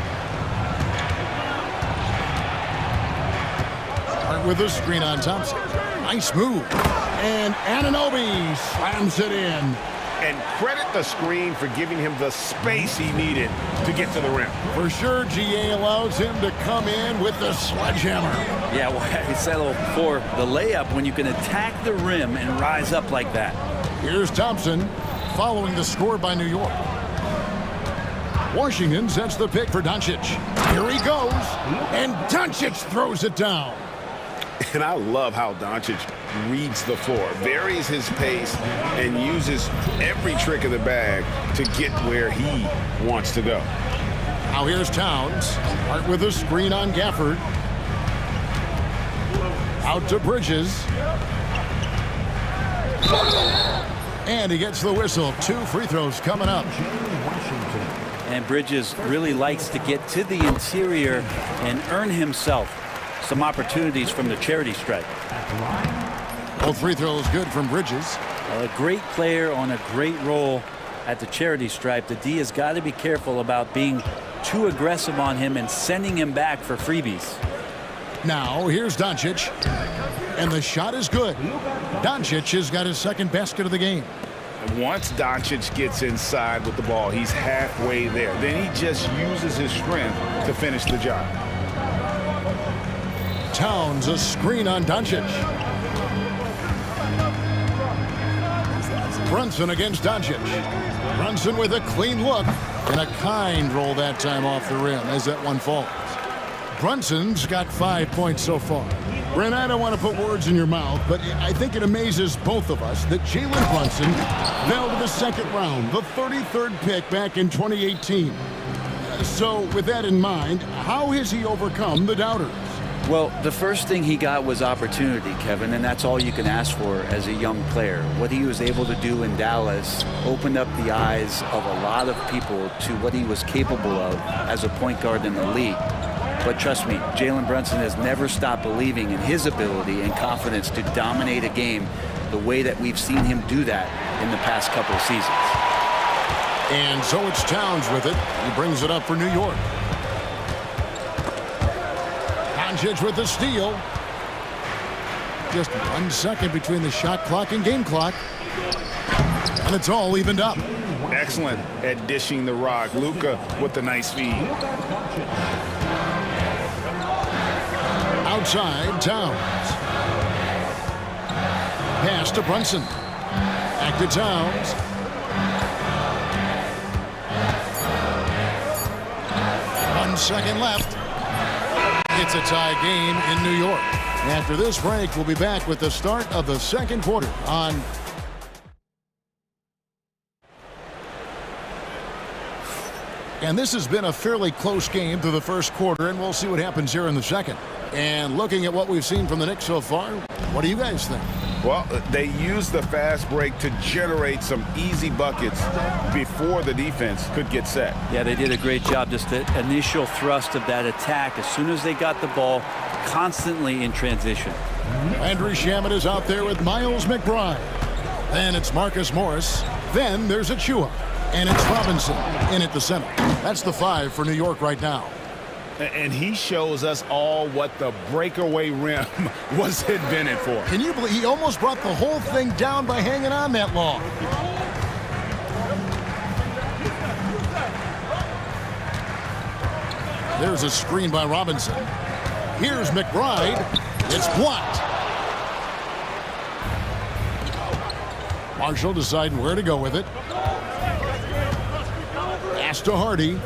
Hart with the screen on Thompson. Nice move. And Anunoby slams it in. And credit the screen for giving him the space he needed to get to the rim. For sure, GA allows him to come in with the sledgehammer. Yeah, well, I said before, the layup when you can attack the rim and rise up like that. Here's Thompson following the score by New York. Washington sets the pick for Doncic. Here he goes, and Doncic throws it down. And I love how Doncic reads the floor, varies his pace, and uses every trick of the bag to get where he wants to go. Now here's Towns. Hart with a screen on Gafford. Out to Bridges. And he gets the whistle. 2 free throws coming up. And Bridges really likes to get to the interior and earn himself some opportunities from the charity stripe. Both free throws good from Bridges. A great player on a great role at the charity stripe. The D has got to be careful about being too aggressive on him and sending him back for freebies. Now here's Doncic. And the shot is good. Doncic has got his second basket of the game. Once Doncic gets inside with the ball, he's halfway there. Then he just uses his strength to finish the job. Towns, a screen on Doncic. Brunson against Doncic. Brunson with a clean look and a kind roll that time off the rim as that one falls. Brunson's got 5 points so far. Brent, I don't want to put words in your mouth, but I think it amazes both of us that Jalen Brunson fell to the second round, the 33rd pick back in 2018. So with that in mind, how has he overcome the doubters? Well, the first thing he got was opportunity, Kevin, and that's all you can ask for as a young player. What he was able to do in Dallas opened up the eyes of a lot of people to what he was capable of as a point guard in the league. But trust me, Jalen Brunson has never stopped believing in his ability and confidence to dominate a game the way that we've seen him do that in the past couple of seasons. And so it's Towns with it. He brings it up for New York. Doncic with the steal. Just 1 second between the shot clock and game clock. And it's all evened up. Excellent at dishing the rock. Luka with the nice feed. Outside, Towns. Pass to Brunson. Back to Towns. One second left. It's a tie game in New York. After this break, we'll be back with the start of the second quarter on... And this has been a fairly close game through the first quarter, and we'll see what happens here in the second. And looking at what we've seen from the Knicks so far, what do you guys think? Well, they used the fast break to generate some easy buckets before the defense could get set. Yeah, they did a great job. Just the initial thrust of that attack, as soon as they got the ball, constantly in transition. Andrew Shamet is out there with Miles McBride. Then it's Marcus Morris. Then there's Achua. And it's Robinson in at the center. That's the 5 for New York right now. And he shows us all what the breakaway rim was invented for. Can you believe he almost brought the whole thing down by hanging on that long? There's a screen by Robinson. Here's McBride. It's blocked. Marshall deciding where to go with it. Pass to Hardy.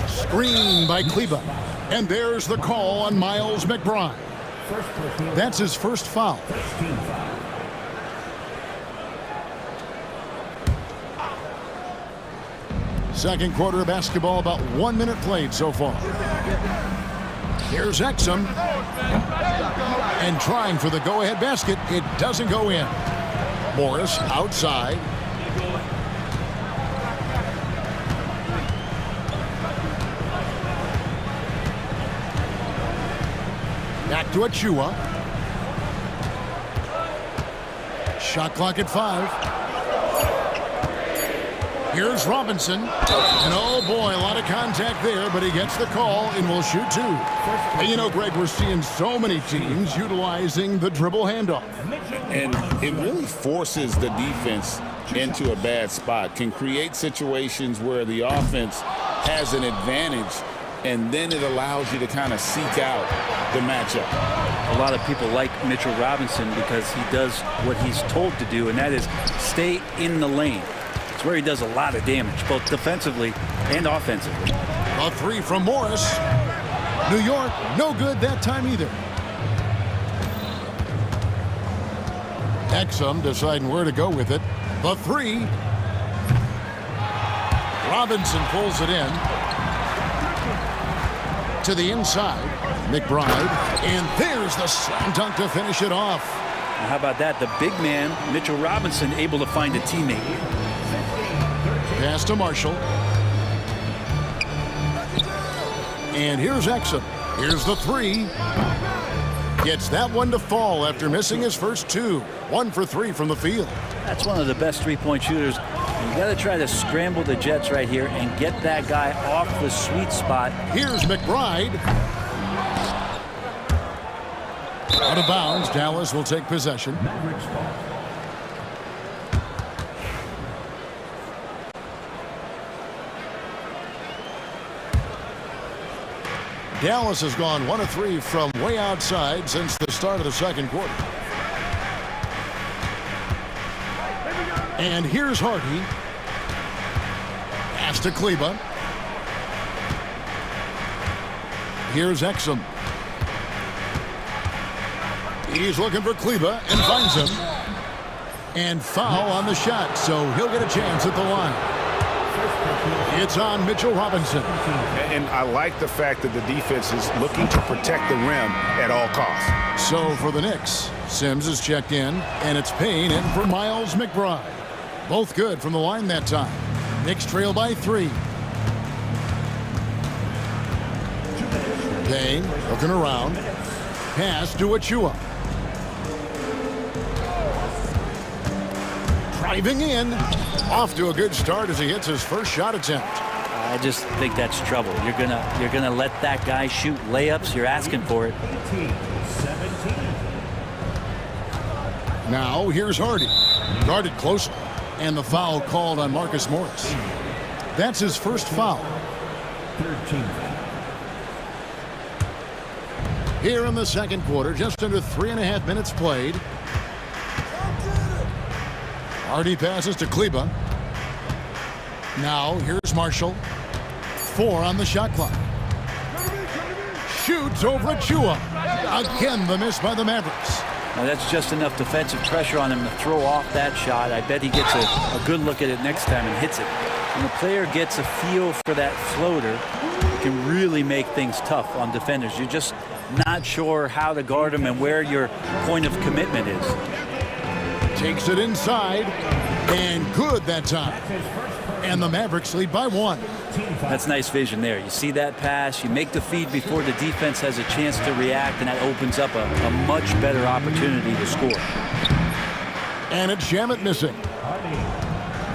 Screen by Kleba. And there's the call on Miles McBride. That's his first foul. Second quarter of basketball, about 1 minute played so far. Here's Exum. And trying for the go-ahead basket. It doesn't go in. Morris outside. Back to Achua. Shot clock at 5. Here's Robinson. And oh boy, a lot of contact there, but he gets the call and will shoot 2. And you know, Greg, we're seeing so many teams utilizing the dribble handoff. And it really forces the defense into a bad spot, can create situations where the offense has an advantage, and then it allows you to kind of seek out the matchup. A lot of people like Mitchell Robinson because he does what he's told to do, and that is stay in the lane. It's where he does a lot of damage, both defensively and offensively. A 3 from Morris. New York, no good that time either. Exum deciding where to go with it. The 3. Robinson pulls it in. To the inside. McBride. And there's the slam dunk to finish it off. Now, how about that? The big man, Mitchell Robinson, able to find a teammate. Pass to Marshall. And here's Exum. Here's the 3. Gets that one to fall after missing his first 2. 1 for 3 from the field. That's one of the best three-point shooters. You got to try to scramble the Jets right here and get that guy off the sweet spot. Here's McBride. Out of bounds. Dallas will take possession. Mavericks ball. Dallas has gone 1 of 3 from way outside since the start of the second quarter. And here's Hardy. Pass to Kleba. Here's Exum. He's looking for Kleba and finds him. And foul on the shot, so he'll get a chance at the line. It's on Mitchell Robinson. And I like the fact that the defense is looking to protect the rim at all costs. So for the Knicks, Sims is checked in, and it's Payne in for Miles McBride. Both good from the line that time. Knicks trail by 3. Payne looking around. Pass to Achua. Driving in. Off to a good start as he hits his first shot attempt. I just think that's trouble. You're gonna let that guy shoot layups. You're asking for it. Now here's Hardy. Guarded closely. And the foul called on Marcus Morris. That's his first foul. 13. Here in the second quarter, just under 3.5 minutes played. Hardy passes to Kleba. Now here's Marshall. 4 on the shot clock. Shoots over Achua. Again, the miss by the Mavericks. Now that's just enough defensive pressure on him to throw off that shot. I bet he gets a good look at it next time and hits it. When a player gets a feel for that floater, it can really make things tough on defenders. You're just not sure how to guard him and where your point of commitment is. Takes it inside, and good that time. And the Mavericks lead by 1. That's nice vision there. You see that pass, you make the feed before the defense has a chance to react, and that opens up a much better opportunity to score. And it's Shamet missing.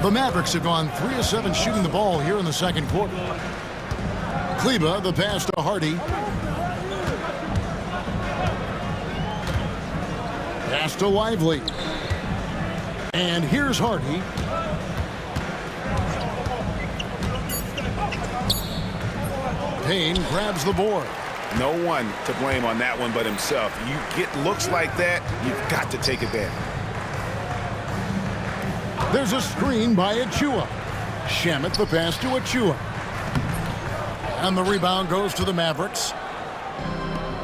The Mavericks have gone 3 of 7 shooting the ball here in the second quarter. Kleba, the pass to Hardy. Pass to Lively. And here's Hardy. Payne grabs the board. No one to blame on that one but himself. You get looks like that, you've got to take advantage. There's a screen by Achua. Shamet the pass to Achua. And the rebound goes to the Mavericks.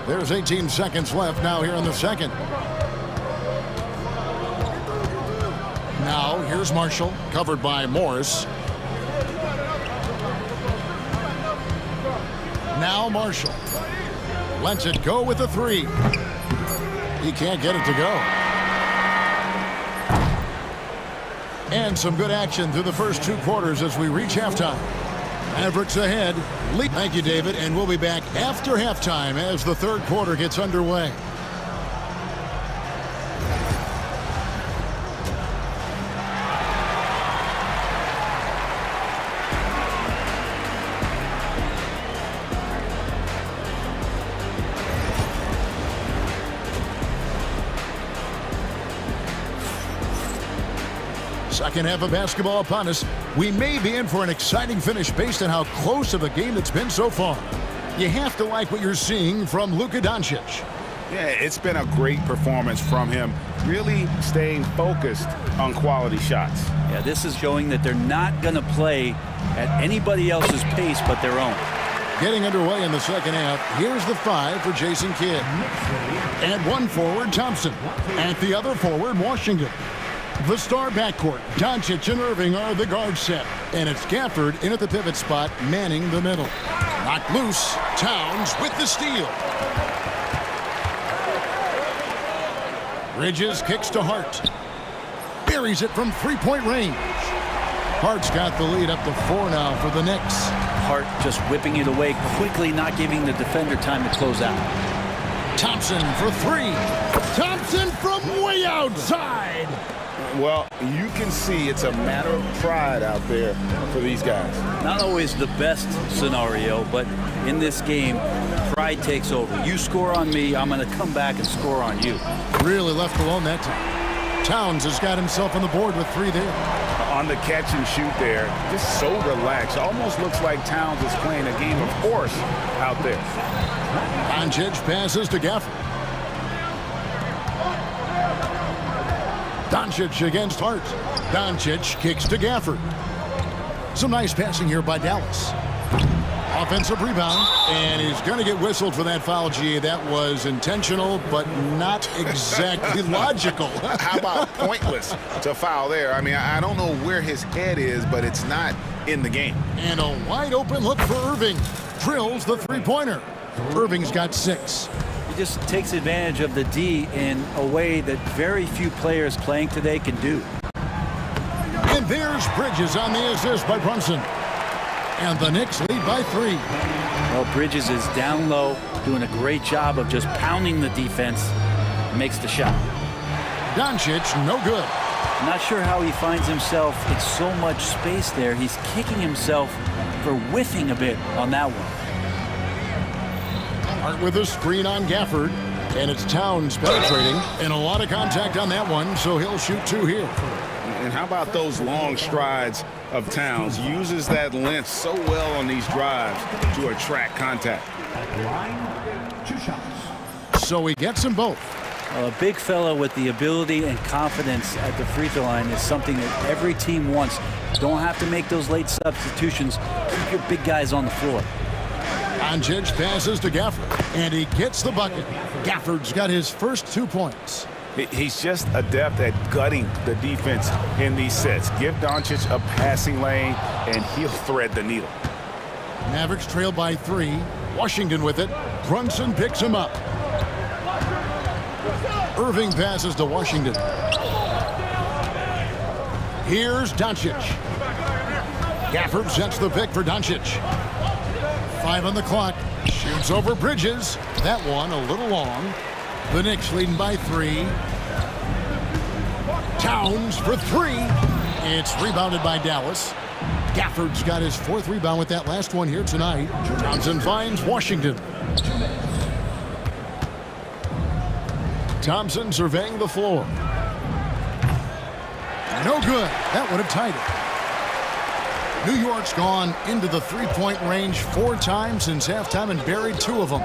There's 18 seconds left now here in the second. Now here's Marshall, covered by Morris. Now Marshall lets it go with a 3. He can't get it to go. And some good action through the first 2 quarters as we reach halftime. Mavericks ahead. Thank you, David, and we'll be back after halftime as the third quarter gets underway. Second half of basketball upon us. We may be in for an exciting finish based on how close of a game it's been so far. You have to like what you're seeing from Luka Doncic. Yeah, it's been a great performance from him, really staying focused on quality shots. Yeah, this is showing that they're not going to play at anybody else's pace but their own. Getting underway in the second half, here's the 5 for Jason Kidd. And 1 forward, Thompson. At the other forward, Washington. The star backcourt, Doncic and Irving are the guard set. And it's Gafford in at the pivot spot, manning the middle. Knocked loose, Towns with the steal. Bridges kicks to Hart. Buries it from 3-point range. Hart's got the lead up to 4 now for the Knicks. Hart just whipping it away quickly, not giving the defender time to close out. Thompson for 3. Thompson from way outside. Well, you can see it's a matter of pride out there for these guys. Not always the best scenario, but in this game, pride takes over. You score on me, I'm going to come back and score on you. Really left alone that time. Towns has got himself on the board with 3 there. On the catch and shoot there, just so relaxed. Almost looks like Towns is playing a game of horse out there. Doncic passes to Gafford. Doncic against Hart. Doncic kicks to Gafford. Some nice passing here by Dallas. Offensive rebound, and he's going to get whistled for that foul, G. That was intentional, but not exactly logical. How about pointless to foul there? I mean, I don't know where his head is, but it's not in the game. And a wide open look for Irving. Drills the 3-pointer. Irving's got 6. He just takes advantage of the D in a way that very few players playing today can do. And there's Bridges on the assist by Brunson. And the Knicks lead by 3. Well, Bridges is down low, doing a great job of just pounding the defense. Makes the shot. Doncic, no good. Not sure how he finds himself in so much space there. He's kicking himself for whiffing a bit on that one. Hart with a screen on Gafford, and it's Towns penetrating, and a lot of contact on that one, so he'll shoot 2 here. And how about those long strides of Towns? Uses that length so well on these drives to attract contact. So he gets them both. Well, a big fella with the ability and confidence at the free throw line is something that every team wants. Don't have to make those late substitutions. Keep your big guys on the floor. Doncic passes to Gafford, and he gets the bucket. Gafford's got his first 2 points. He's just adept at gutting the defense in these sets. Give Doncic a passing lane, and he'll thread the needle. Mavericks trail by 3. Washington with it. Brunson picks him up. Irving passes to Washington. Here's Doncic. Gafford sets the pick for Doncic. 5 on the clock. Shoots over Bridges. That one a little long. The Knicks leading by 3. Towns for 3. It's rebounded by Dallas. Gafford's got his 4th rebound with that last one here tonight. Thompson finds Washington. Thompson surveying the floor. No good. That would have tied it. New York's gone into the 3-point range 4 times since halftime and buried 2 of them.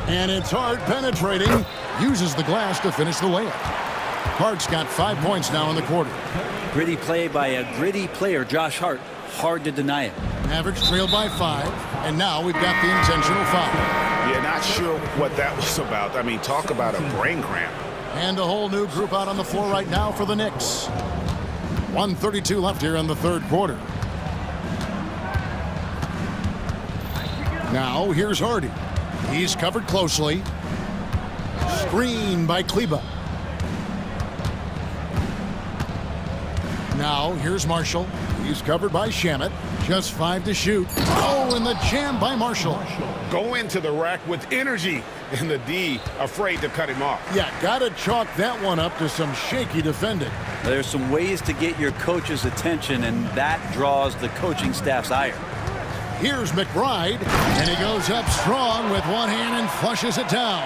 And it's Hart penetrating. Uses the glass to finish the layup. Hart's got 5 points now in the quarter. Gritty play by a gritty player, Josh Hart. Hard to deny it. Mavericks trail by 5. And now we've got the intentional foul. Yeah, not sure what that was about. I mean, talk about a brain cramp. And a whole new group out on the floor right now for the Knicks. 1:32 left here in the 3rd quarter. Now here's Hardy. He's covered closely. Screen by Kleba. Now here's Marshall. He's covered by Shamet. Just 5 to shoot. Oh, and the jam by Marshall. Go into the rack with energy, and the D afraid to cut him off. Yeah, gotta chalk that one up to some shaky defending. There's some ways to get your coach's attention, and that draws the coaching staff's ire. Here's McBride, and he goes up strong with one hand and flushes it down.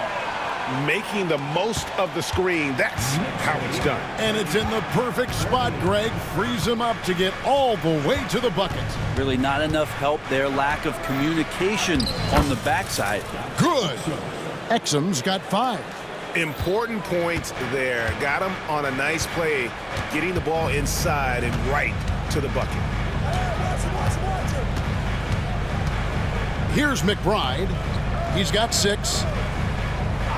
Making the most of the screen. That's how it's done. And it's in the perfect spot, Greg. Frees him up to get all the way to the bucket. Really not enough help there. Lack of communication on the backside. Good. Exum's got 5. Important points there. Got him on a nice play, getting the ball inside and right to the bucket. Here's McBride. He's got 6.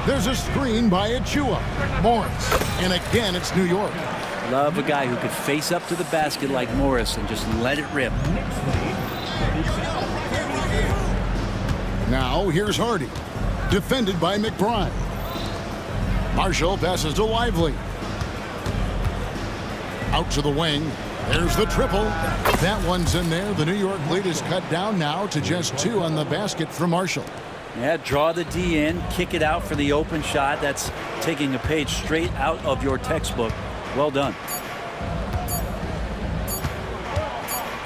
There's a screen by Achua. Morris. And again, it's New York. Love a guy who could face up to the basket like Morris and just let it rip. Now here's Hardy. Defended by McBride. Marshall passes to Lively. Out to the wing. There's the triple. That one's in there. The New York lead is cut down now to just 2 on the basket from Marshall. Yeah, draw the D in, kick it out for the open shot. That's taking a page straight out of your textbook. Well done.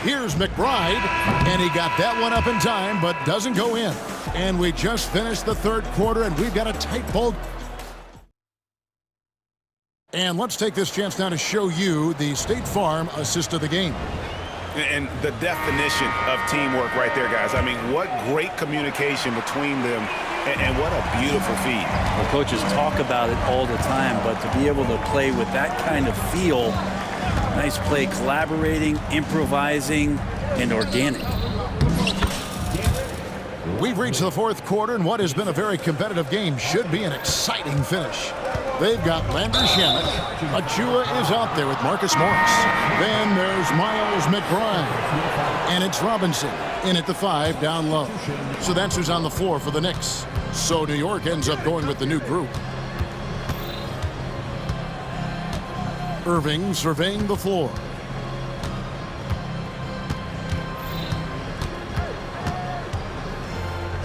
Here's McBride, and he got that one up in time, but doesn't go in. And we just finished the 3rd quarter, and we've got a tight ball. And let's take this chance now to show you the State Farm assist of the game. And the definition of teamwork right there, guys. I mean, what great communication between them, and what a beautiful feed. Well, coaches talk about it all the time, but to be able to play with that kind of feel, nice play, collaborating, improvising, and organic. We've reached the 4th quarter, and what has been a very competitive game should be an exciting finish. They've got Lander Shamet. Achua is out there with Marcus Morris. Then there's Miles McBride. And it's Robinson in at the 5 down low. So that's who's on the floor for the Knicks. So New York ends up going with the new group. Irving surveying the floor.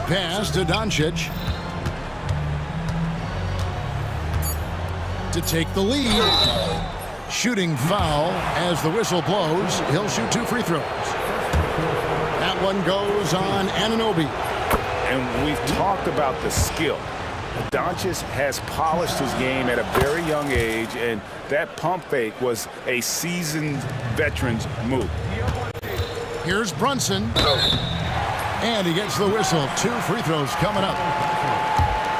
Pass to Doncic. To take the lead. Shooting foul as the whistle blows. He'll shoot 2 free throws. That one goes on Anunoby. And we've talked about the skill. Doncic has polished his game at a very young age, and that pump fake was a seasoned veteran's move. Here's Brunson. And he gets the whistle. 2 free throws coming up.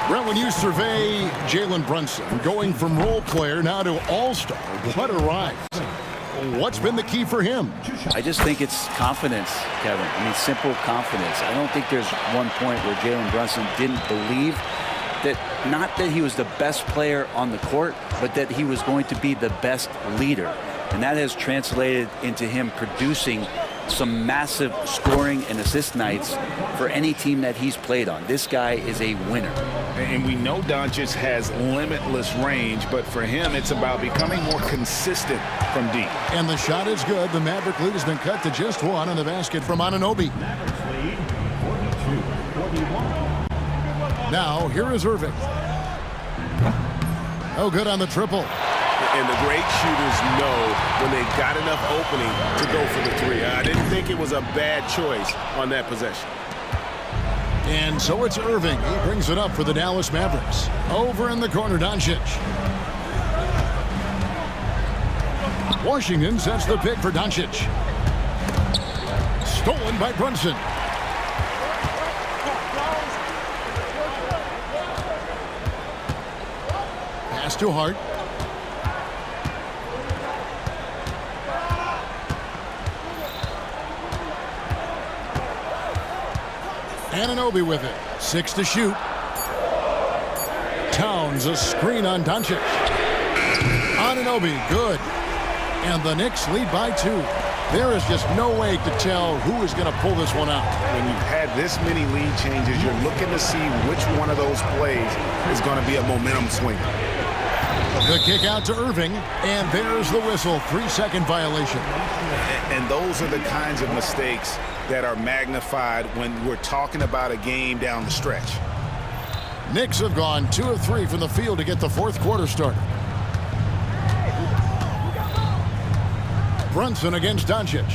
Brent, when you survey Jalen Brunson, going from role player now to all-star, what a rise. What's been the key for him? I just think it's confidence, Kevin. I mean, simple confidence. I don't think there's one point where Jalen Brunson didn't believe that, not that he was the best player on the court, but that he was going to be the best leader. And that has translated into him producing some massive scoring and assist nights for any team that he's played on. This guy is a winner. And we know Doncic has limitless range, but for him, it's about becoming more consistent from deep. And the shot is good. The Maverick lead has been cut to just 1 on the basket from Anunoby. Now, here is Irving. Oh, good on the triple. And the great shooters know when they've got enough opening to go for the 3. I didn't think it was a bad choice on that possession. And so it's Irving. He brings it up for the Dallas Mavericks. Over in the corner, Doncic. Washington sets the pick for Doncic. Stolen by Brunson. Pass to Hart. Anunoby with it. 6 to shoot. Towns a screen on Doncic. Anunoby, good. And the Knicks lead by 2. There is just no way to tell who is going to pull this one out. When you've had this many lead changes, you're looking to see which one of those plays is going to be a momentum swinger. The kick out to Irving, and there's the whistle. 3-second violation. And those are the kinds of mistakes that are magnified when we're talking about a game down the stretch. Knicks have gone 2 of 3 from the field to get the 4th quarter started. Brunson against Doncic.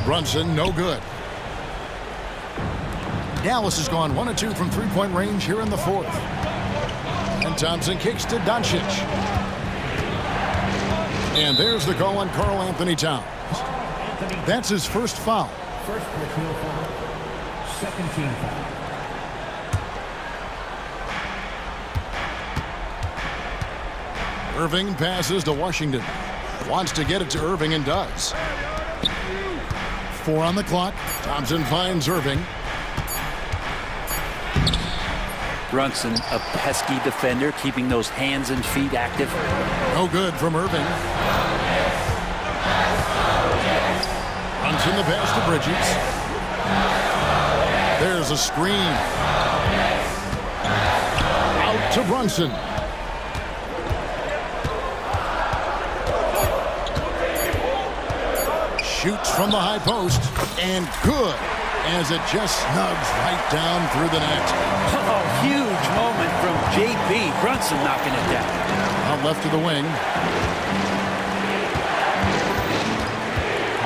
Brunson, no good. Dallas has gone 1 of 2 from 3-point range here in the 4th. And Thompson kicks to Doncic. And there's the call on Karl Anthony Towns. That's his first foul. First personal foul. Second team foul. Irving passes to Washington. Wants to get it to Irving and does. 4 on the clock. Thompson finds Irving. Brunson, a pesky defender, keeping those hands and feet active. No good from Irving. Brunson the pass to Bridges. There's a screen. Out to Brunson. Shoots from the high post, and good, as it just snugs right down through the net. Oh, huge moment from JB. Brunson knocking it down. Out left to the wing.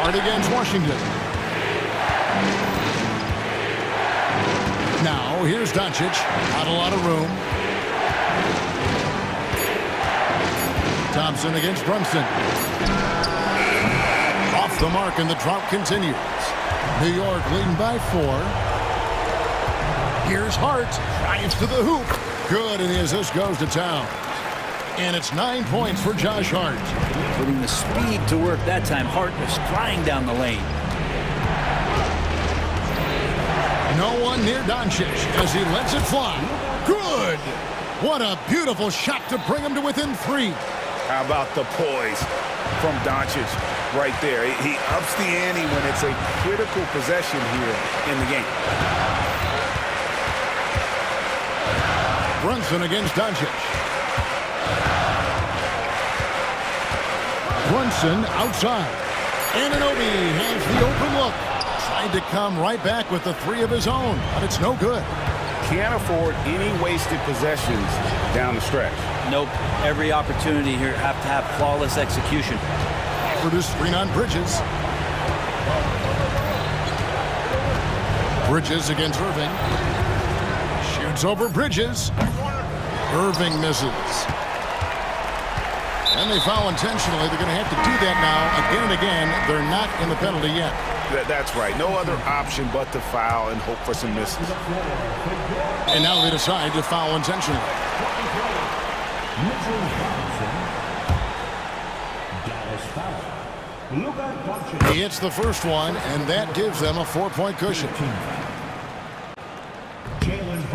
Hard against Washington. Now, here's Doncic. Not a lot of room. Thompson against Brunson. Off the mark, and the drought continues. New York leading by 4. Here's Hart. Drives to the hoop. Good, and the assist goes to Towns. And it's 9 points for Josh Hart. Putting the speed to work that time. Hart was flying down the lane. No one near Doncic as he lets it fly. Good! What a beautiful shot to bring him to within 3. How about the poise from Doncic right there? He ups the ante when it's a critical possession here in the game. Brunson against Doncic. Brunson outside. Anunoby has the open look. Tried to come right back with the 3 of his own, but it's no good. can't afford any wasted possessions down the stretch. Nope. Every opportunity here have to have flawless execution. For this screen on Bridges. Bridges against Irving. Shoots over Bridges. Irving misses. And they foul intentionally. They're going to have to do that now again and again. They're not in the penalty yet. That's right. No other option but to foul and hope for some misses. And now they decide to foul intentionally. He hits the first one, and that gives them a 4-point cushion.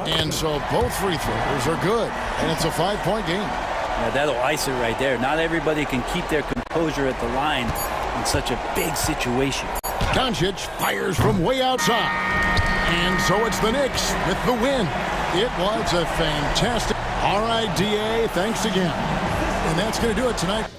And so both free throws are good, and it's a 5-point game. Yeah, that'll ice it right there. Not everybody can keep their composure at the line in such a big situation. Doncic fires from way outside. And so it's the Knicks with the win. It was a fantastic. All right, DA, thanks again. And that's going to do it tonight.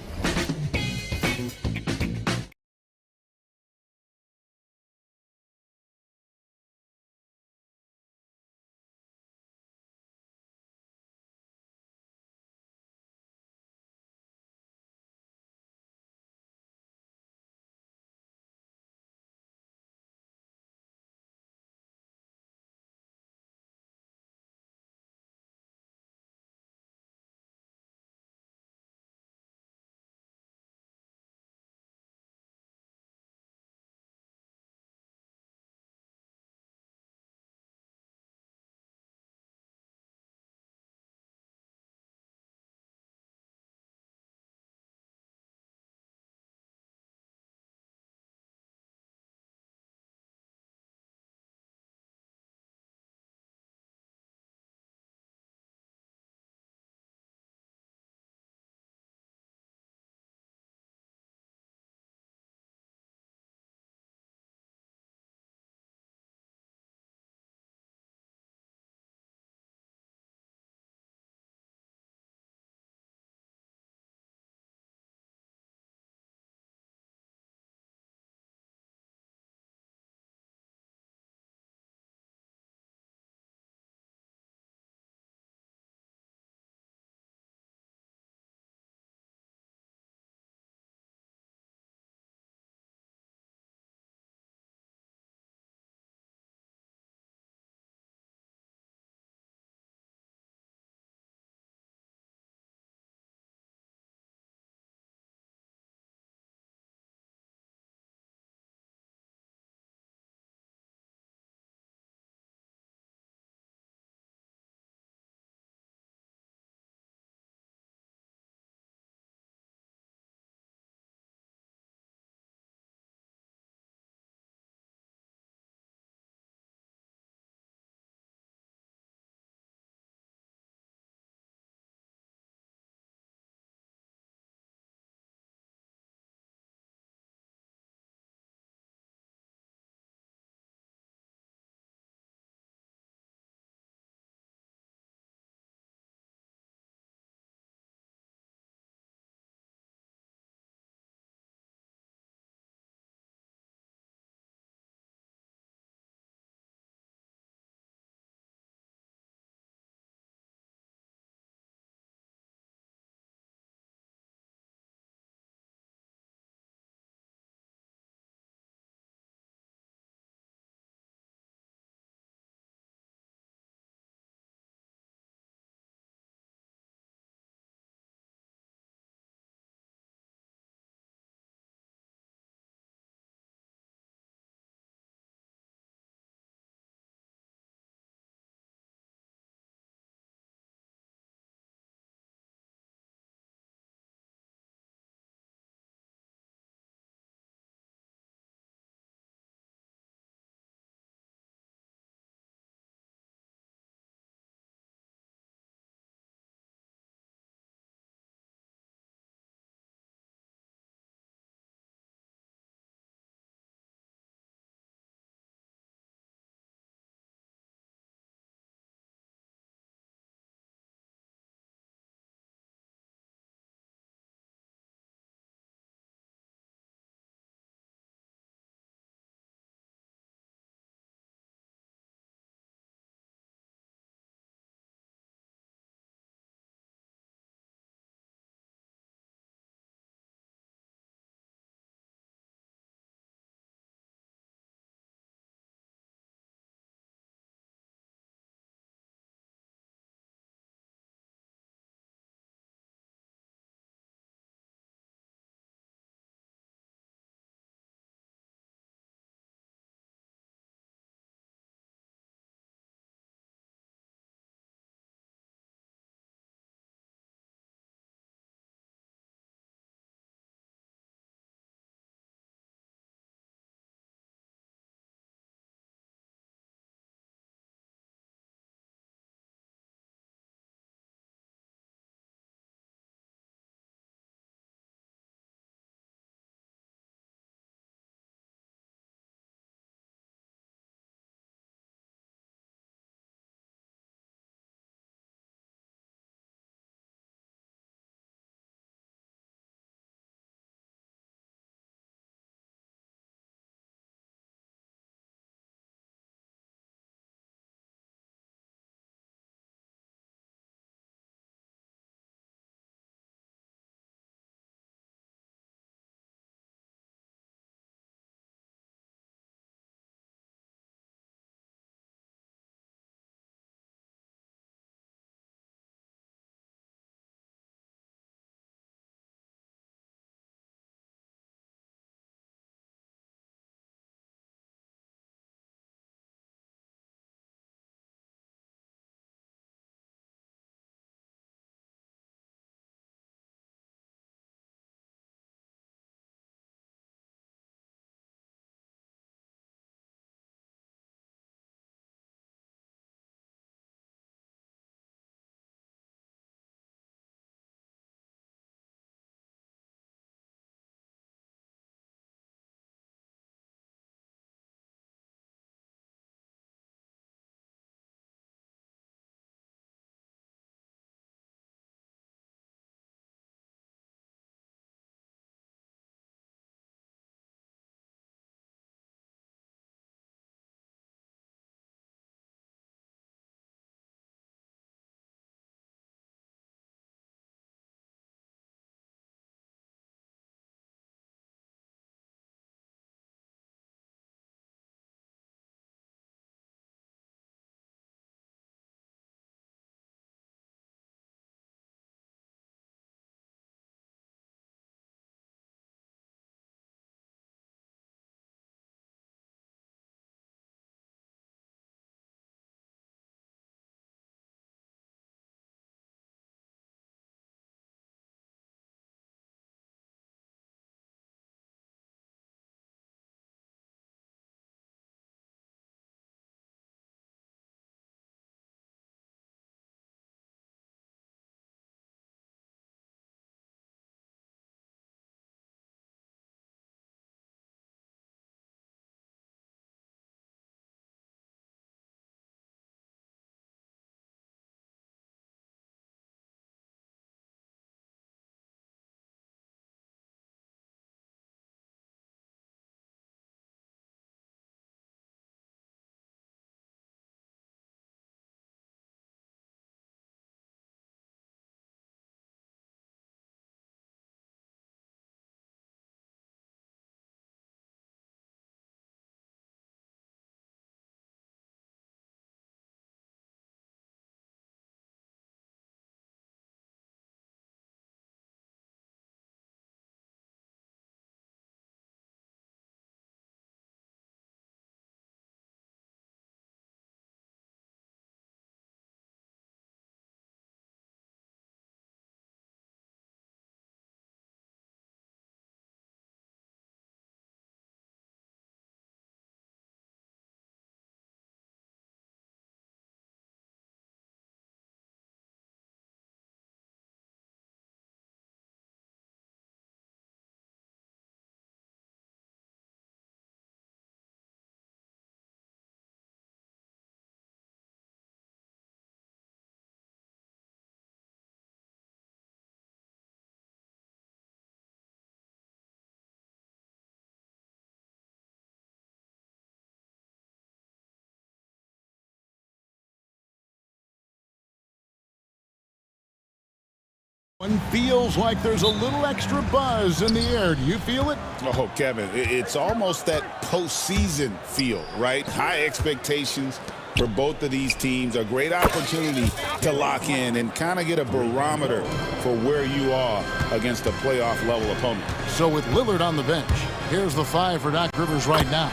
One feels like there's a little extra buzz in the air. Do you feel it? Oh, Kevin, it's almost that postseason feel, right? High expectations for both of these teams. A great opportunity to lock in and kind of get a barometer for where you are against a playoff-level opponent. So with Lillard on the bench, here's the 5 for Doc Rivers right now.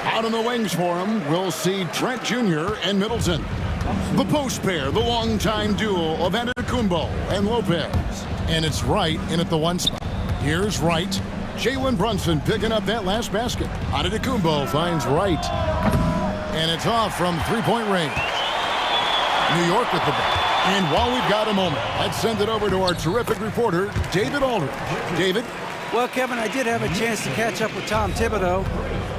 Out on the wings for him, we'll see Trent Jr. and Middleton. The post pair, the longtime duo of Antetokounmpo and Lopez. And it's Wright in at the 1 spot. Here's Wright. Jalen Brunson picking up that last basket. Antetokounmpo finds Wright. And it's off from three-point range. New York with the ball. And while we've got a moment, let's send it over to our terrific reporter, David Aldridge. David? Well, Kevin, I did have a chance to catch up with Tom Thibodeau.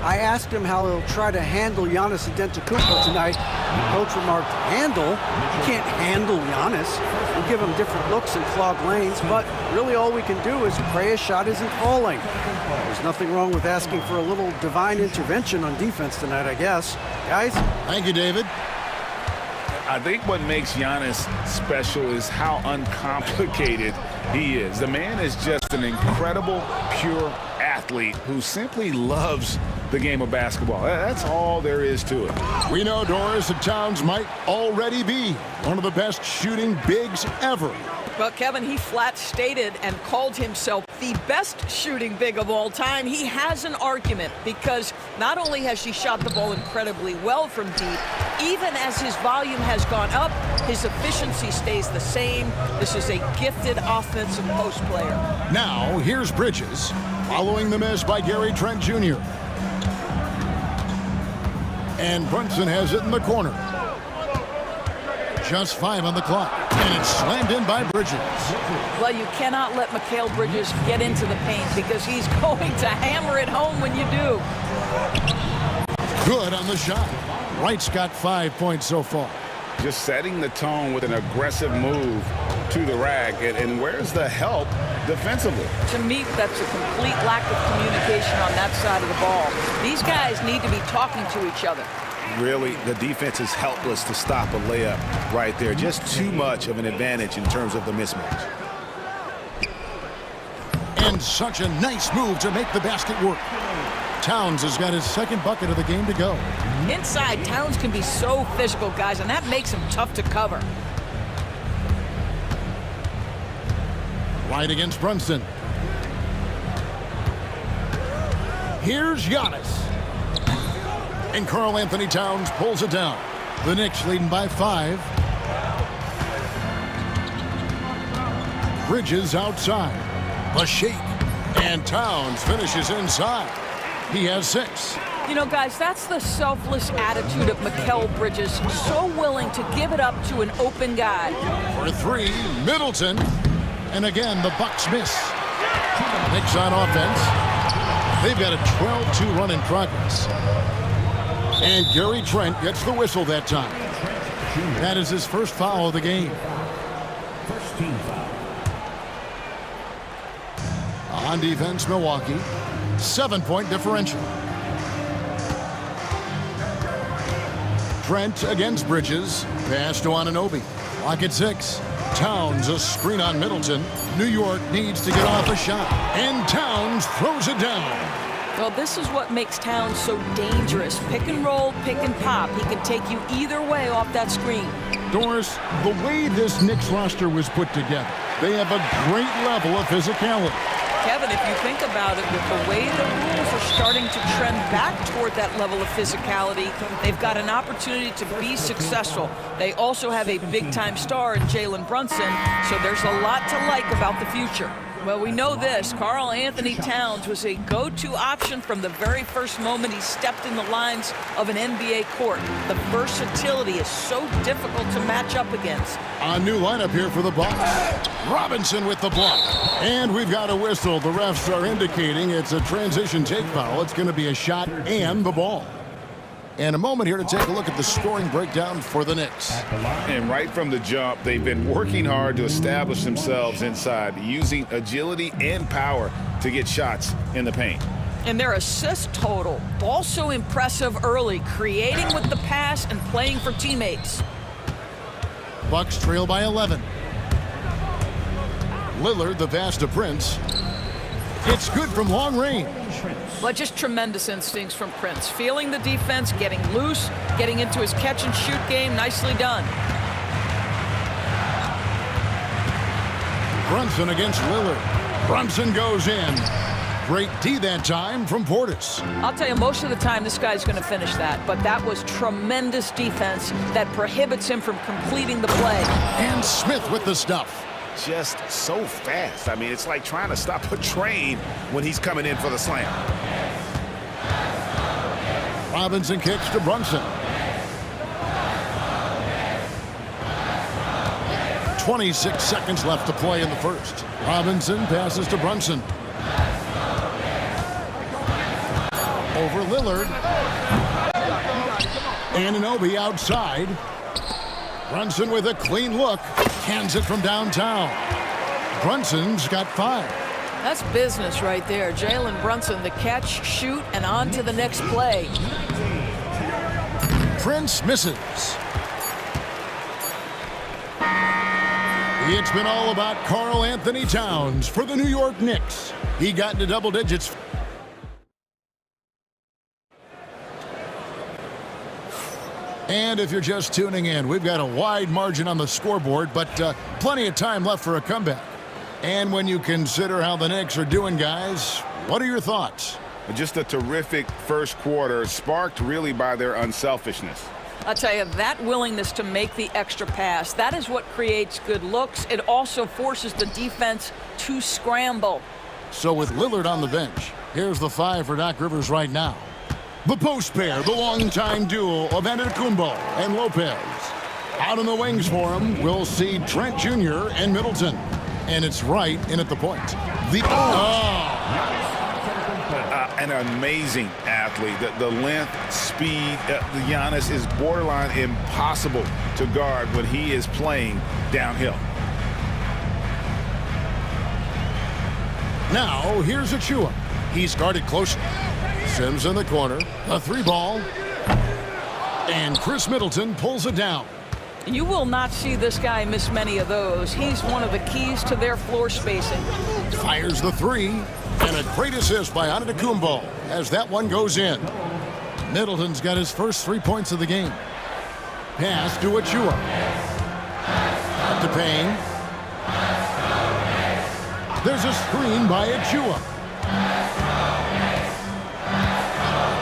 I asked him how he'll try to handle Giannis Antetokounmpo tonight. The coach remarked, handle? You can't handle Giannis. We'll give him different looks and clogged lanes, but really all we can do is pray his shot isn't falling. There's nothing wrong with asking for a little divine intervention on defense tonight, I guess. Guys? Thank you, David. I think what makes Giannis special is how uncomplicated he is. The man is just an incredible, pure athlete who simply loves the game of basketball. That's all there is to it. We know, Doris, that Towns might already be one of the best shooting bigs ever. Well, Kevin, he flat stated and called himself the best shooting big of all time. He has an argument because not only has he shot the ball incredibly well from deep, even as his volume has gone up, his efficiency stays the same. This is a gifted offensive post player. Now, here's Bridges, following the miss by Gary Trent Jr. And Brunson has it in the corner. Just 5 on the clock. And it's slammed in by Bridges. Well, you cannot let Mikal Bridges get into the paint because he's going to hammer it home when you do. Good on the shot. Wright's got 5 points so far. Just setting the tone with an aggressive move to the rack. And where's the help defensively? To me, that's a complete lack of communication on that side of the ball. These guys need to be talking to each other. Really, the defense is helpless to stop a layup right there. Just too much of an advantage in terms of the mismatch. And such a nice move to make the basket work. Towns has got his second bucket of the game to go. Inside, Towns can be so physical, guys, and that makes him tough to cover. Right against Brunson. Here's Giannis. And Karl Anthony Towns pulls it down. The Knicks leading by 5. Bridges outside. A shake. And Towns finishes inside. He has 6. You know, guys, that's the selfless attitude of Mikal Bridges. So willing to give it up to an open guy. For 3, Middleton. And again, the Bucks miss. Knicks on offense. They've got a 12-2 run in progress. And Gary Trent gets the whistle that time. That is his first foul of the game. First team foul. On defense, Milwaukee. 7-point differential. Trent against Bridges. Pass to Anunoby. Lock at 6. Towns a screen on Middleton. New York needs to get off a shot. And Towns throws it down. Well, this is what makes Towns so dangerous. Pick and roll, pick and pop. He can take you either way off that screen. Doris, the way this Knicks roster was put together, they have a great level of physicality. Kevin, if you think about it, with the way the rules are starting to trend back toward that level of physicality, they've got an opportunity to be successful. They also have a big-time star in Jalen Brunson, so there's a lot to like about the future. Well, we know this. Karl Anthony Towns was a go-to option from the very first moment he stepped in the lines of an NBA court. The versatility is so difficult to match up against. A new lineup here for the Bucks. Robinson with the block. And we've got a whistle. The refs are indicating it's a transition take foul. It's going to be a shot and the ball. And a moment here to take a look at the scoring breakdown for the Knicks. And right from the jump, they've been working hard to establish themselves inside, using agility and power to get shots in the paint. And their assist total, also impressive early, creating with the pass and playing for teammates. Bucks trail by 11. Lillard, the pass to Prince. It's good from long range. But just tremendous instincts from Prince. Feeling the defense, getting loose, getting into his catch and shoot game. Nicely done. Brunson against Lillard. Brunson goes in. Great D that time from Portis. I'll tell you, most of the time this guy's going to finish that, but that was tremendous defense that prohibits him from completing the play. And Smith with the stuff. Just so fast. I mean, it's like trying to stop a train when he's coming in for the slam. Robinson kicks to Brunson. 26 seconds left to play in the first. Robinson passes to Brunson. Over Lillard. Anunoby outside. Brunson with a clean look. Hands it from downtown. Brunson's got 5. That's business right there. Jalen Brunson, the catch, shoot, and on to the next play. Prince misses. It's been all about Karl Anthony Towns for the New York Knicks. He got into double digits. And if you're just tuning in, we've got a wide margin on the scoreboard, but plenty of time left for a comeback. And when you consider how the Knicks are doing, guys, what are your thoughts? Just a terrific first quarter, sparked really by their unselfishness. I'll tell you, that willingness to make the extra pass, that is what creates good looks. It also forces the defense to scramble. So with Lillard on the bench, here's the 5 for Doc Rivers right now. The post pair, the longtime duo of Antetokounmpo and Lopez. Out on the wings for him, we'll see Trent Jr. and Middleton. And it's right in at the point. An amazing athlete. The length, speed, Giannis is borderline impossible to guard when he is playing downhill. Now, here's Achua. He's guarded closely. Sims in the corner. A 3-ball. And Chris Middleton pulls it down. You will not see this guy miss many of those. He's one of the keys to their floor spacing. Fires the 3. And a great assist by Antetokounmpo as that one goes in. Middleton's got his first 3 points of the game. Pass to Achua. Up to Payne. There's a screen by Achua.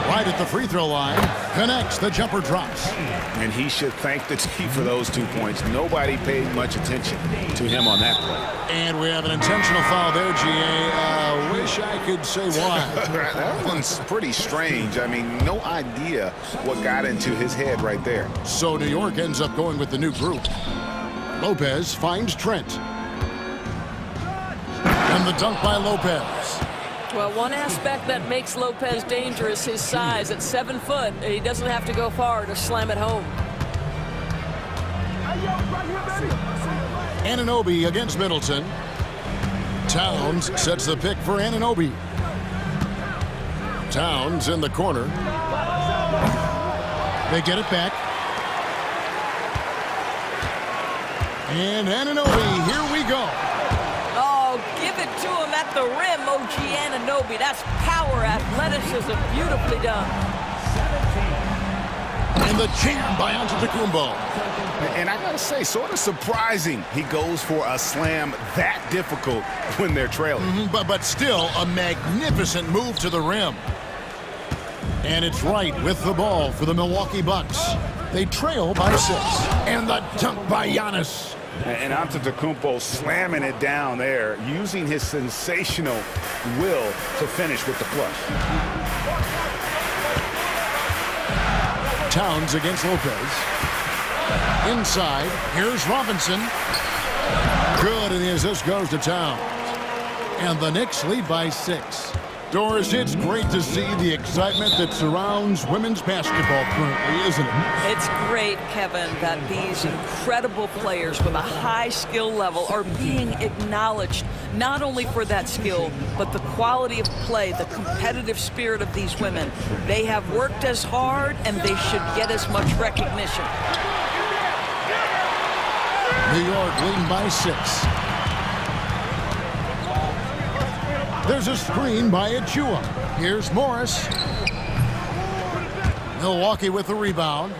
Right at the free throw line. Connects, the jumper drops. And he should thank the team for those 2 points. Nobody paid much attention to him on that play. And we have an intentional foul there, GA. Wish I could say why. That one's pretty strange. I mean, no idea what got into his head right there. So New York ends up going with the new group. Lopez finds Trent. And the dunk by Lopez. Well, one aspect that makes Lopez dangerous, his size. At 7 foot, he doesn't have to go far to slam it home. Anunoby against Middleton. Towns sets the pick for Anunoby. Towns in the corner. They get it back. And Anunoby, here we go. Oh, give it to him at the rim, OG Anunoby. That's power, athleticism, beautifully done. And the jam by Antetokounmpo. And I gotta say, sort of surprising he goes for a slam that difficult when they're trailing. But still a magnificent move to the rim. And it's right with the ball for the Milwaukee Bucks. They trail by 6. And the dunk by Giannis. And Antetokounmpo slamming it down there, using his sensational will to finish with the flush. Towns against Lopez. Inside, here's Robinson. Good, and the assist goes to Towns. And the Knicks lead by 6. Doris, it's great to see the excitement that surrounds women's basketball currently, isn't it? It's great, Kevin, that these incredible players with a high skill level are being acknowledged, not only for that skill, but the quality of play, the competitive spirit of these women. They have worked as hard, and they should get as much recognition. New York leading by 6. There's a screen by Achua. Here's Morris. Milwaukee with the rebound.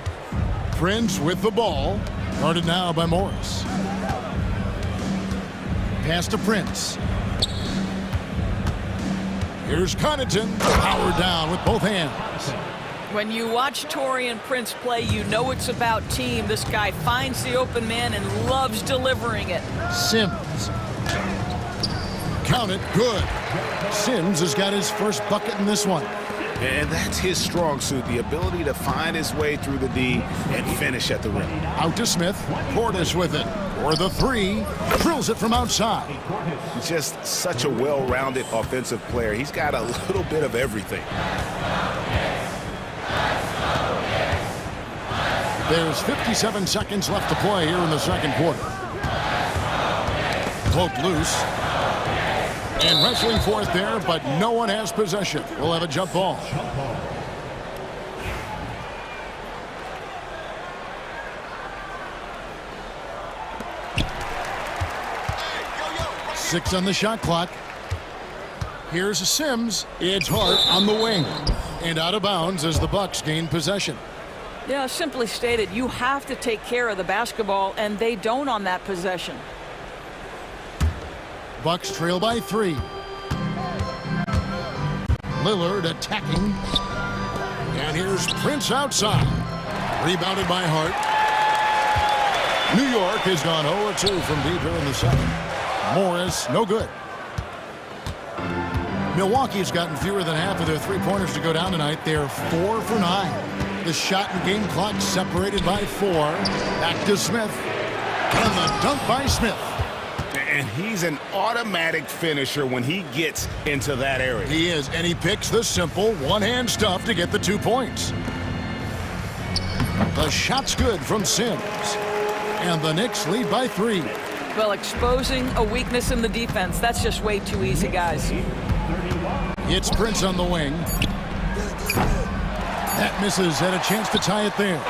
Prince with the ball. Guarded now by Morris. Pass to Prince. Here's Connaughton. Powered down with both hands. When you watch Taurean Prince play, you know it's about team. This guy finds the open man and loves delivering it. Sims. Count it. Good. Sims has got his first bucket in this one. And that's his strong suit, the ability to find his way through the D and finish at the rim. Out to Smith. Portis with it. For the three. Drills it from outside. He's just such a well-rounded offensive player. He's got a little bit of everything. There's 57 seconds left to play here in the second quarter. Cloak loose. And wrestling for it there, but no one has possession. We'll have a jump ball. Six on the shot clock. Here's Sims. It's Hart on the wing. And out of bounds as the Bucks gain possession. Yeah, simply stated, you have to take care of the basketball, and they don't on that possession. Bucks trail by 3. Lillard attacking. And here's Prince outside. Rebounded by Hart. New York has gone 0-2 from deep here in the second. Morris, no good. Milwaukee's gotten fewer than half of their three-pointers to go down tonight. They're 4 for 9. The shot and game clock separated by 4. Back to Smith. And the dunk by Smith. And he's an automatic finisher when he gets into that area. He is, and he picks the simple one-hand stuff to get the 2 points. The shot's good from Sims. And the Knicks lead by 3. Well, exposing a weakness in the defense, that's just way too easy, guys. It's Prince on the wing. That misses, had a chance to tie it there.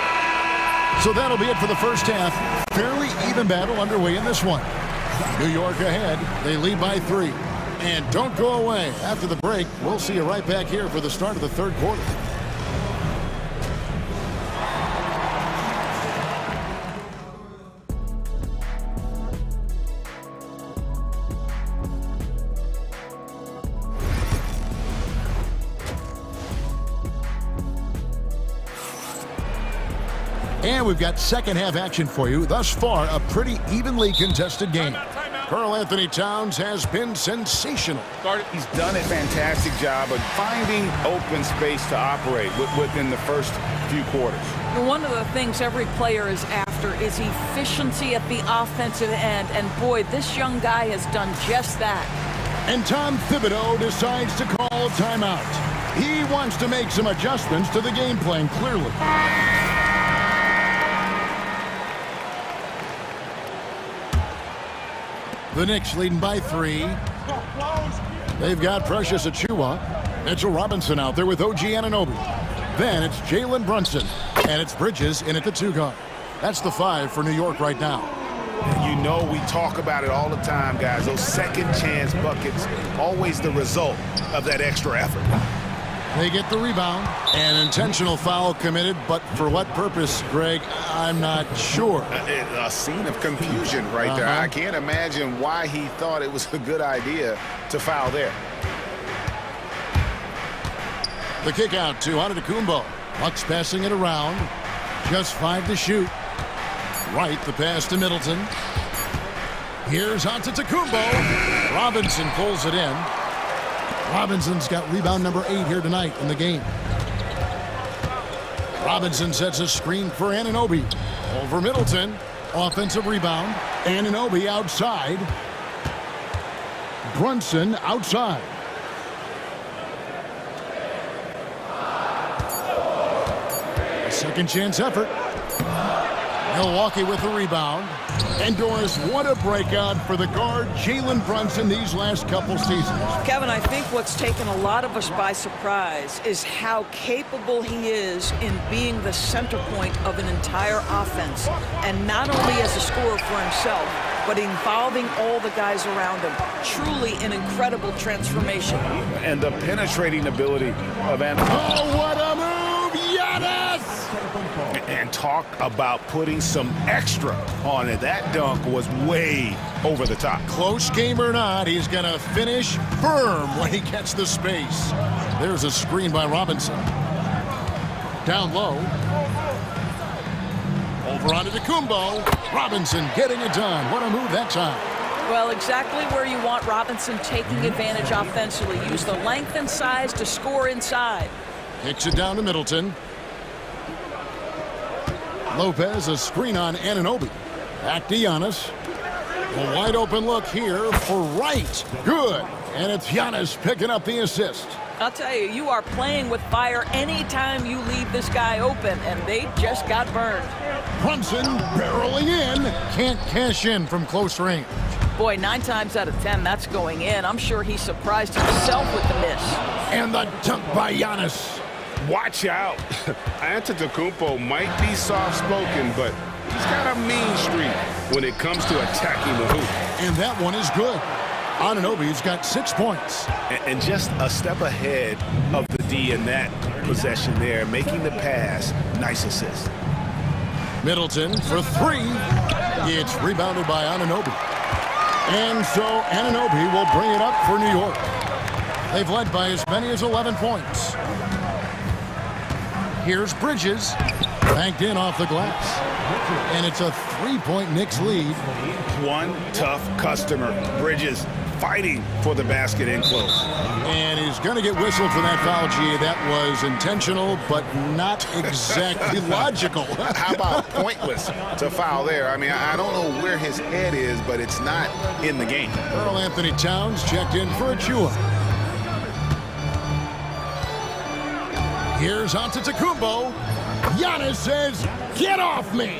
So that'll be it for the first half. Fairly even battle underway in this one. New York ahead. They lead by 3. And don't go away. After the break, we'll see you right back here for the start of the third quarter. And we've got second half action for you. Thus far, a pretty evenly contested game. Karl Anthony Towns has been sensational. He's done a fantastic job of finding open space to operate within the first few quarters. One of the things every player is after is efficiency at the offensive end. And boy, this young guy has done just that. And Tom Thibodeau decides to call a timeout. He wants to make some adjustments to the game plan, clearly. The Knicks leading by 3. They've got Precious Achua. Mitchell Robinson out there with OG Anunoby. Then it's Jalen Brunson. And it's Bridges in at the 2 guard. That's the 5 for New York right now. You know we talk about it all the time, guys. Those second chance buckets, always the result of that extra effort. They get the rebound. An intentional foul committed, but for what purpose, Greg? I'm not sure. A scene of confusion right there. I can't imagine why he thought it was a good idea to foul there. The kick out to Antetokounmpo. Bucks passing it around. Just 5 to shoot. Right, the pass to Middleton. Here's Antetokounmpo. Robinson pulls it in. Robinson's got rebound number 8 here tonight in the game. Robinson sets a screen for Anunoby. Over Middleton. Offensive rebound. Anunoby outside. Brunson outside. A second chance effort. Milwaukee with the rebound. And Doris, what a breakout for the guard Jalen Brunson these last couple seasons. Kevin, I think what's taken a lot of us by surprise is how capable he is in being the center point of an entire offense. And not only as a scorer for himself, but involving all the guys around him. Truly an incredible transformation. And the penetrating ability of Anthony. Oh, what a move! Giannis! And talk about putting some extra on it. That dunk was way over the top. Close game or not, he's going to finish firm when he gets the space. There's a screen by Robinson. Down low. Over onto Kumbo. Robinson getting it done. What a move that time. Well, exactly where you want Robinson taking advantage offensively. Use the length and size to score inside. Kicks it down to Middleton. Lopez, a screen on Anunoby. Back to Giannis. A wide open look here for Wright. Good. And it's Giannis picking up the assist. I'll tell you, you are playing with fire anytime you leave this guy open, and they just got burned. Brunson barreling in. Can't cash in from close range. Boy, 9 times out of 10, that's going in. I'm sure he surprised himself with the miss. And the dunk by Giannis. Watch out. Antetokounmpo might be soft-spoken, but he's got a mean streak when it comes to attacking the hoop. And that one is good. Anunoby's got 6 points. And just a step ahead of the D in that possession there, making the pass. Nice assist. Middleton for 3. It's rebounded by Anunoby. And so Anunoby will bring it up for New York. They've led by as many as 11 points. Here's Bridges. Banked in off the glass. And it's a 3-point Knicks lead. One tough customer. Bridges fighting for the basket in close. And he's going to get whistled for that foul, G. That was intentional, but not exactly logical. How about pointless to foul there? I mean, I don't know where his head is, but it's not in the game. Karl Anthony Towns checked in for Achua. Here's Antetokounmpo. Giannis says, get off me!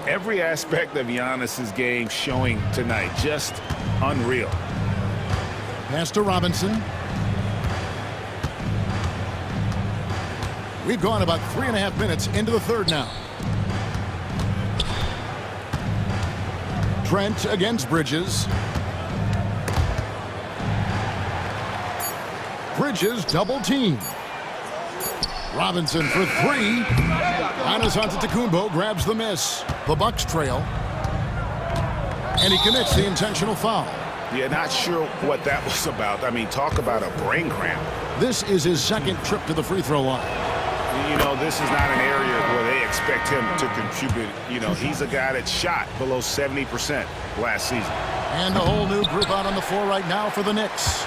Every aspect of Giannis's game showing tonight. Just unreal. Pass to Robinson. We've gone about 3.5 minutes into the third now. Trent against Bridges. Bridges double team. Robinson for 3. Giannis Antetokounmpo grabs the miss. The Bucks trail. And he commits the intentional foul. Yeah, not sure what that was about. I mean, talk about a brain cramp. This is his second trip to the free throw line. You know, this is not an area where they expect him to contribute. You know, he's a guy that shot below 70% last season. And a whole new group out on the floor right now for the Knicks.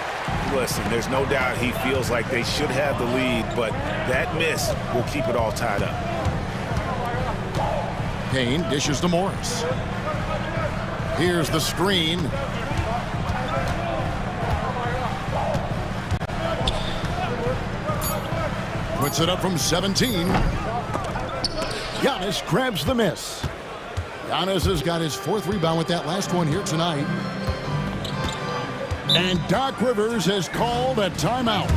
Listen, there's no doubt he feels like they should have the lead, but that miss will keep it all tied up. Payne dishes to Morris. Here's the screen. Puts it up from 17. Giannis grabs the miss. Giannis has got his 4th rebound with that last one here tonight. And Doc Rivers has called a timeout.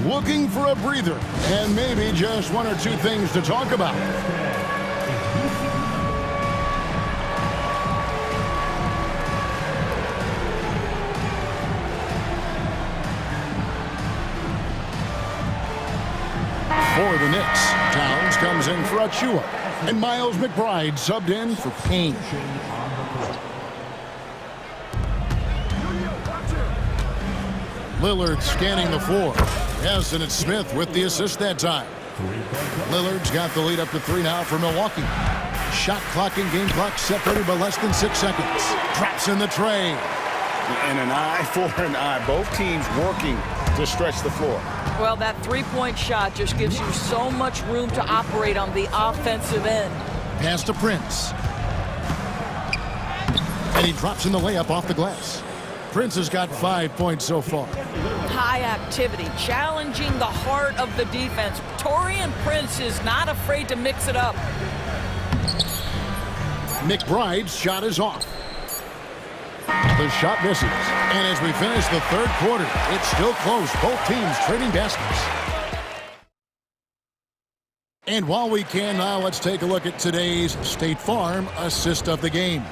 Looking for a breather and maybe just 1 or 2 things to talk about. For the Knicks, Towns comes in for Achua. And Miles McBride subbed in for Payne. Lillard scanning the floor. Yes, and it's Smith with the assist that time. Lillard's got the lead up to 3 now for Milwaukee. Shot clock and game clock separated by less than 6 seconds. Drops in the tray. And an eye for an eye. Both teams working to stretch the floor. Well, that 3-point shot just gives you so much room to operate on the offensive end. Pass to Prince. And he drops in the layup off the glass. Prince has got 5 points so far. High activity, challenging the heart of the defense. Taurean Prince is not afraid to mix it up. McBride's shot is off. The shot misses. And as we finish the third quarter, it's still close. Both teams trading baskets. And while we can now, let's take a look at today's State Farm assist of the game.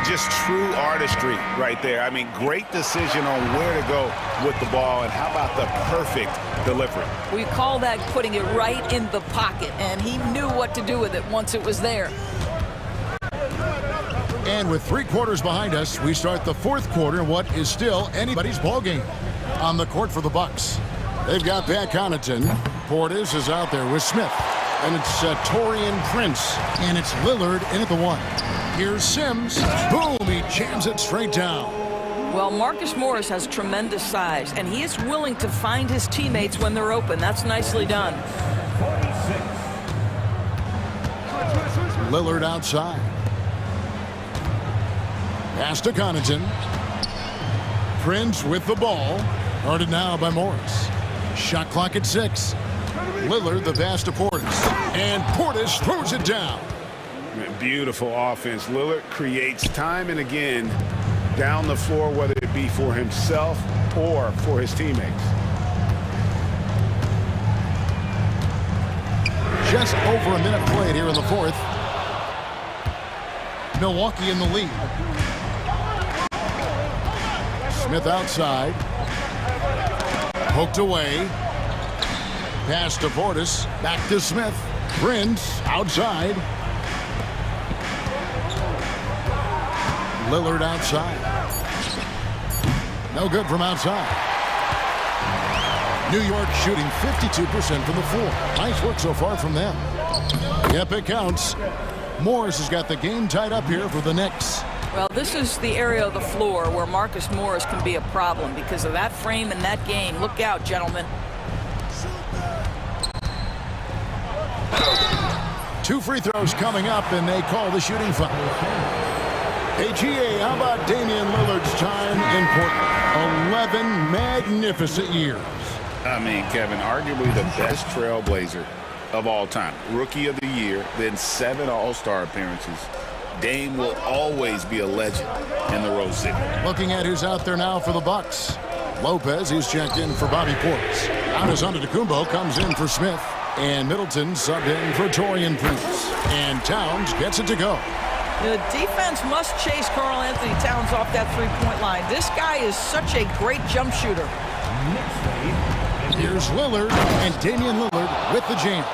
just true artistry right there. I mean, great decision on where to go with the ball, and how about the perfect delivery? We call that putting it right in the pocket, and he knew what to do with it once it was there. And with 3 quarters behind us, we start the 4th quarter in what is still anybody's ball game. On the court for the Bucks, they've got Pat Connaughton. Portis is out there with Smith. And it's Taurean Prince. And it's Lillard in at the 1. Here's Sims. Boom! He jams it straight down. Well, Marcus Morris has tremendous size, and he is willing to find his teammates when they're open. That's nicely done. Lillard outside. Pass to Connaughton. Prince with the ball. Guarded now by Morris. Shot clock at 6. Lillard the pass to Portis. And Portis throws it down. Beautiful offense. Lillard creates time and again down the floor, whether it be for himself or for his teammates. Just over a minute played here in the 4th. Milwaukee in the lead. Smith outside. Poked away. Pass to Portis. Back to Smith. Prince outside. Lillard outside. No good from outside. New York shooting 52% from the floor. Nice work so far from them. Yep, it counts. Morris has got the game tied up here for the Knicks. Well, this is the area of the floor where Marcus Morris can be a problem because of that frame and that game. Look out, gentlemen. 2 free throws coming up, and they call the shooting foul. Hey, GA, how about Damian Lillard's time in Portland? 11 magnificent years. I mean, Kevin, arguably the best trailblazer of all time. Rookie of the year, then 7 All-Star appearances. Dame will always be a legend in the Rose City. Looking at who's out there now for the Bucks. Lopez, he's checked in for Bobby Portis. Giannis Antetokounmpo comes in for Smith. And Middleton subbed in for Taurean Prince. And Towns gets it to go. The defense must chase Karl Anthony Towns off that three-point line. This guy is such a great jump shooter. Here's Lillard, and Damian Lillard with the jam.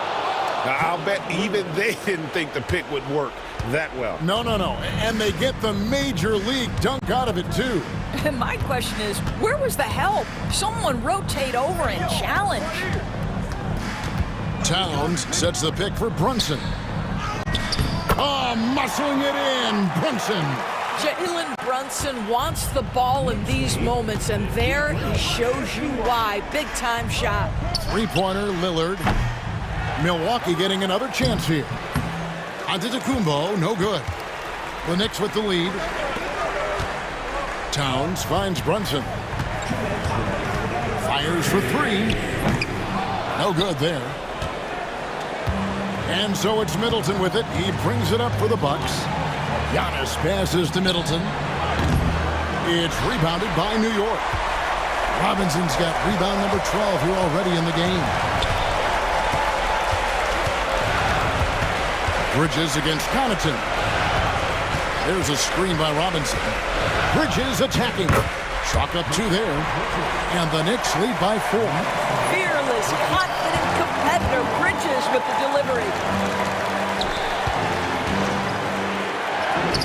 I'll bet even they didn't think the pick would work that well. No. And they get the major league dunk out of it, too. And my question is, where was the help? Someone rotate over and challenge. Towns sets the pick for Brunson. Oh, muscling it in, Brunson. Jalen Brunson wants the ball in these moments, and there he shows you why. Big-time shot. Three-pointer, Lillard. Milwaukee getting another chance here. Antetokounmpo, no good. The Knicks with the lead. Towns finds Brunson. Fires for 3. No good there. And so it's Middleton with it. He brings it up for the Bucks. Giannis passes to Middleton. It's rebounded by New York. Robinson's got rebound number 12 here already in the game. Bridges against Connaughton. There's a screen by Robinson. Bridges attacking. Chalk up 2 there. And the Knicks lead by 4. Fearless, confident competitor. Bridges with the delivery.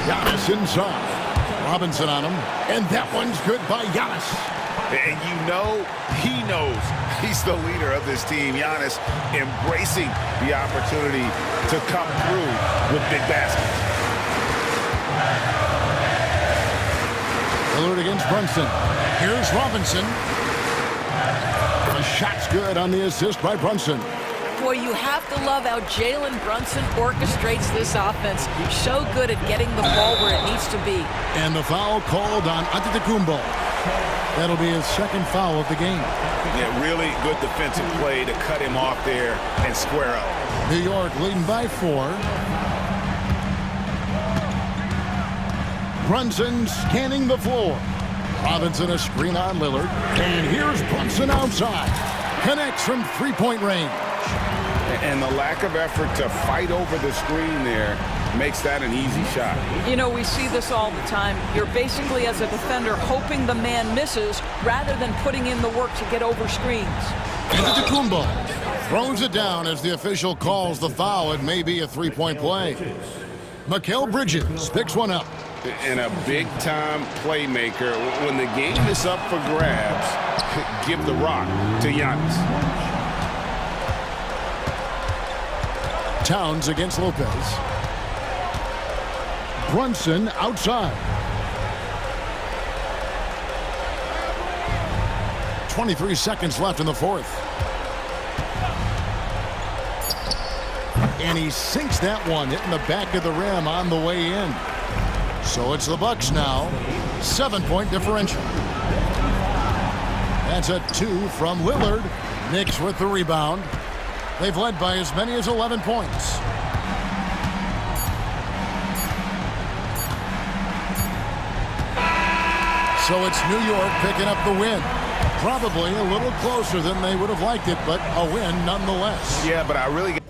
Giannis inside. Robinson on him. And that one's good by Giannis. And you know he knows he's the leader of this team. Giannis embracing the opportunity to come through with big baskets. Lillard against Brunson. Here's Robinson. The shot's good on the assist by Brunson. Boy, you have to love how Jalen Brunson orchestrates this offense. He's so good at getting the ball where it needs to be. And the foul called on Antetokounmpo. That'll be his second foul of the game. Yeah, really good defensive play to cut him off there and square up. New York leading by 4. Brunson scanning the floor. Robinson a screen on Lillard. And here's Brunson outside. Connects from 3-point range. And the lack of effort to fight over the screen there makes that an easy shot. You know, we see this all the time. You're basically, as a defender, hoping the man misses rather than putting in the work to get over screens. Antetokounmpo throws it down as the official calls the foul. It may be a three-point play. Mikal Bridges picks one up. And a big-time playmaker. When the game is up for grabs, give the rock to Giannis. Towns against Lopez. Brunson outside. 23 seconds left in the fourth. And he sinks that one, hitting the back of the rim on the way in. So it's the Bucks now. 7-point differential. That's a 2 from Lillard. Knicks with the rebound. They've led by as many as 11 points. So it's New York picking up the win. Probably a little closer than they would have liked it, but a win nonetheless. Yeah, but I really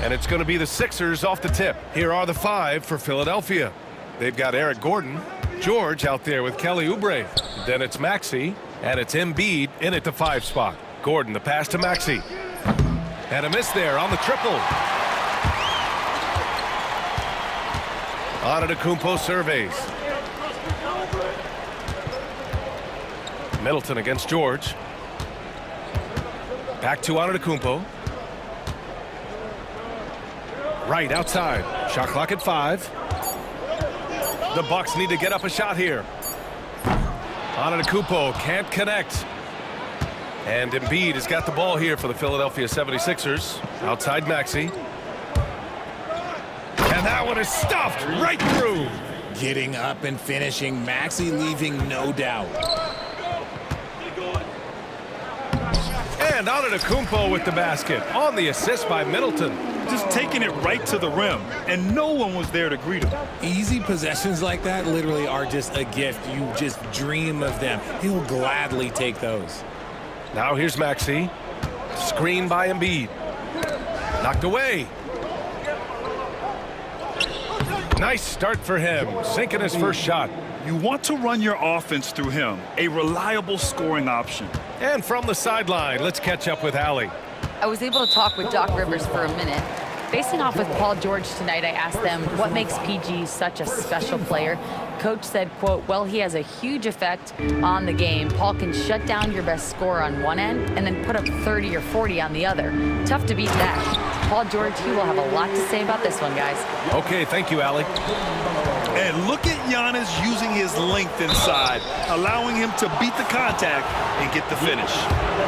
And it's going to be the Sixers off the tip. Here are the 5 for Philadelphia. They've got Eric Gordon, George out there with Kelly Oubre. Then it's Maxey, and it's Embiid in at the 5 spot. Gordon, the pass to Maxey. And a miss there on the triple. Antetokounmpo surveys. Middleton against George. Back to Antetokounmpo. Right outside. Shot clock at 5. The Bucks need to get up a shot here. Antetokounmpo can't connect. And Embiid has got the ball here for the Philadelphia 76ers. Outside Maxey. And that one is stuffed right through. Getting up and finishing. Maxey leaving no doubt. And Antetokounmpo with the basket on the assist by Middleton. Just taking it right to the rim, and no one was there to greet him. Easy possessions like that literally are just a gift. You just dream of them. He'll gladly take those. Now here's Maxey. Screen by Embiid. Knocked away. Nice start for him, sinking his first shot. You want to run your offense through him, a reliable scoring option. And from the sideline, let's catch up with Allie. I was able to talk with Doc Rivers for a minute. Facing off with Paul George tonight, I asked them what makes PG such a special player. Coach said, quote, well, he has a huge effect on the game. Paul can shut down your best scorer on one end and then put up 30 or 40 on the other. Tough to beat that. Paul George, he will have a lot to say about this one, guys. Okay, thank you, Allie. And look at Giannis using his length inside, allowing him to beat the contact and get the finish.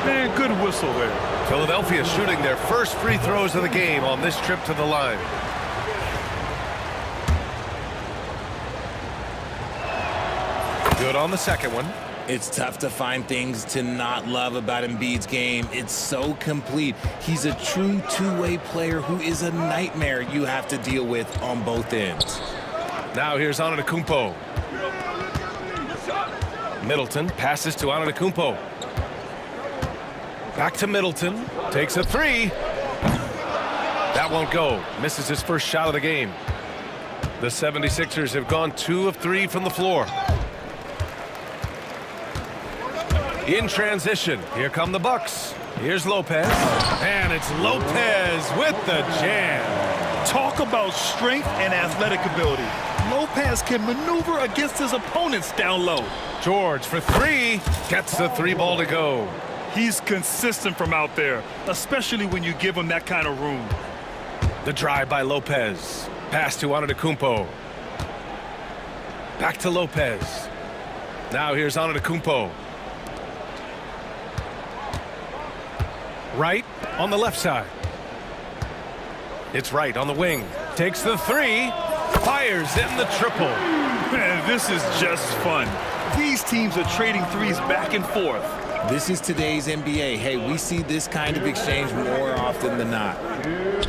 Man, good whistle there. Philadelphia shooting their first free throws of the game on this trip to the line. Good on the second one. It's tough to find things to not love about Embiid's game. It's so complete. He's a true two-way player who is a nightmare you have to deal with on both ends. Now here's Antetokounmpo. Middleton passes to Antetokounmpo. Back to Middleton. Takes a 3. That won't go. Misses his first shot of the game. The 76ers have gone 2 of 3 from the floor. In transition, here come the Bucks. Here's Lopez. And it's Lopez with the jam. Talk about strength and athletic ability. Lopez can maneuver against his opponents down low. George for 3. Gets the 3 ball to go. He's consistent from out there, especially when you give him that kind of room. The drive by Lopez. Pass to Antetokounmpo. Back to Lopez. Now here's Antetokounmpo. Right on the left side. It's right on the wing. Takes the 3. Fires in the triple. Man, this is just fun. These teams are trading threes back and forth. This is today's NBA. Hey, we see this kind of exchange more often than not.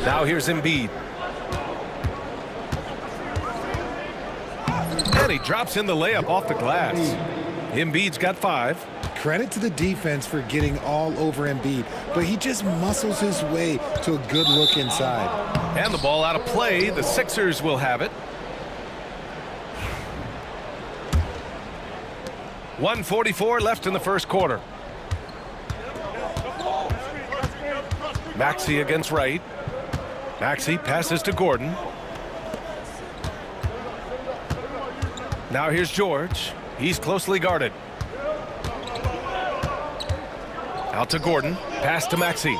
Now here's Embiid. And he drops in the layup off the glass. Embiid's got 5. Credit to the defense for getting all over Embiid, but he just muscles his way to a good look inside. And the ball out of play. The Sixers will have it. 1:44 left in the first quarter. Maxey against Wright. Maxey passes to Gordon. Now here's George. He's closely guarded. Out to Gordon. Pass to Maxey.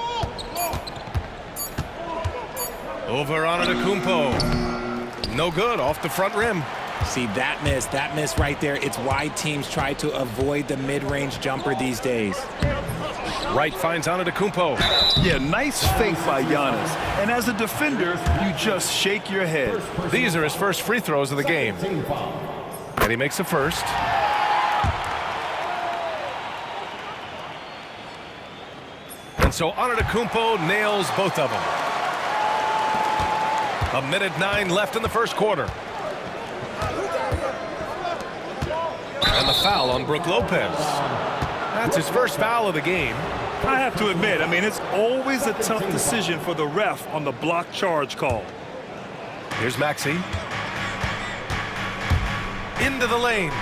Over on Antetokounmpo. No good off the front rim. See, that miss right there. It's why teams try to avoid the mid-range jumper these days. Wright finds Antetokounmpo. Yeah, nice fake by Giannis. And as a defender, you just shake your head. These are his first free throws of the game. And he makes the first. And so Antetokounmpo nails both of them. 1:09 left in the first quarter. And the foul on Brook Lopez. That's his first foul of the game. I have to admit, I mean, it's always a tough decision for the ref on the block charge call. Here's Maxey. Into the lane.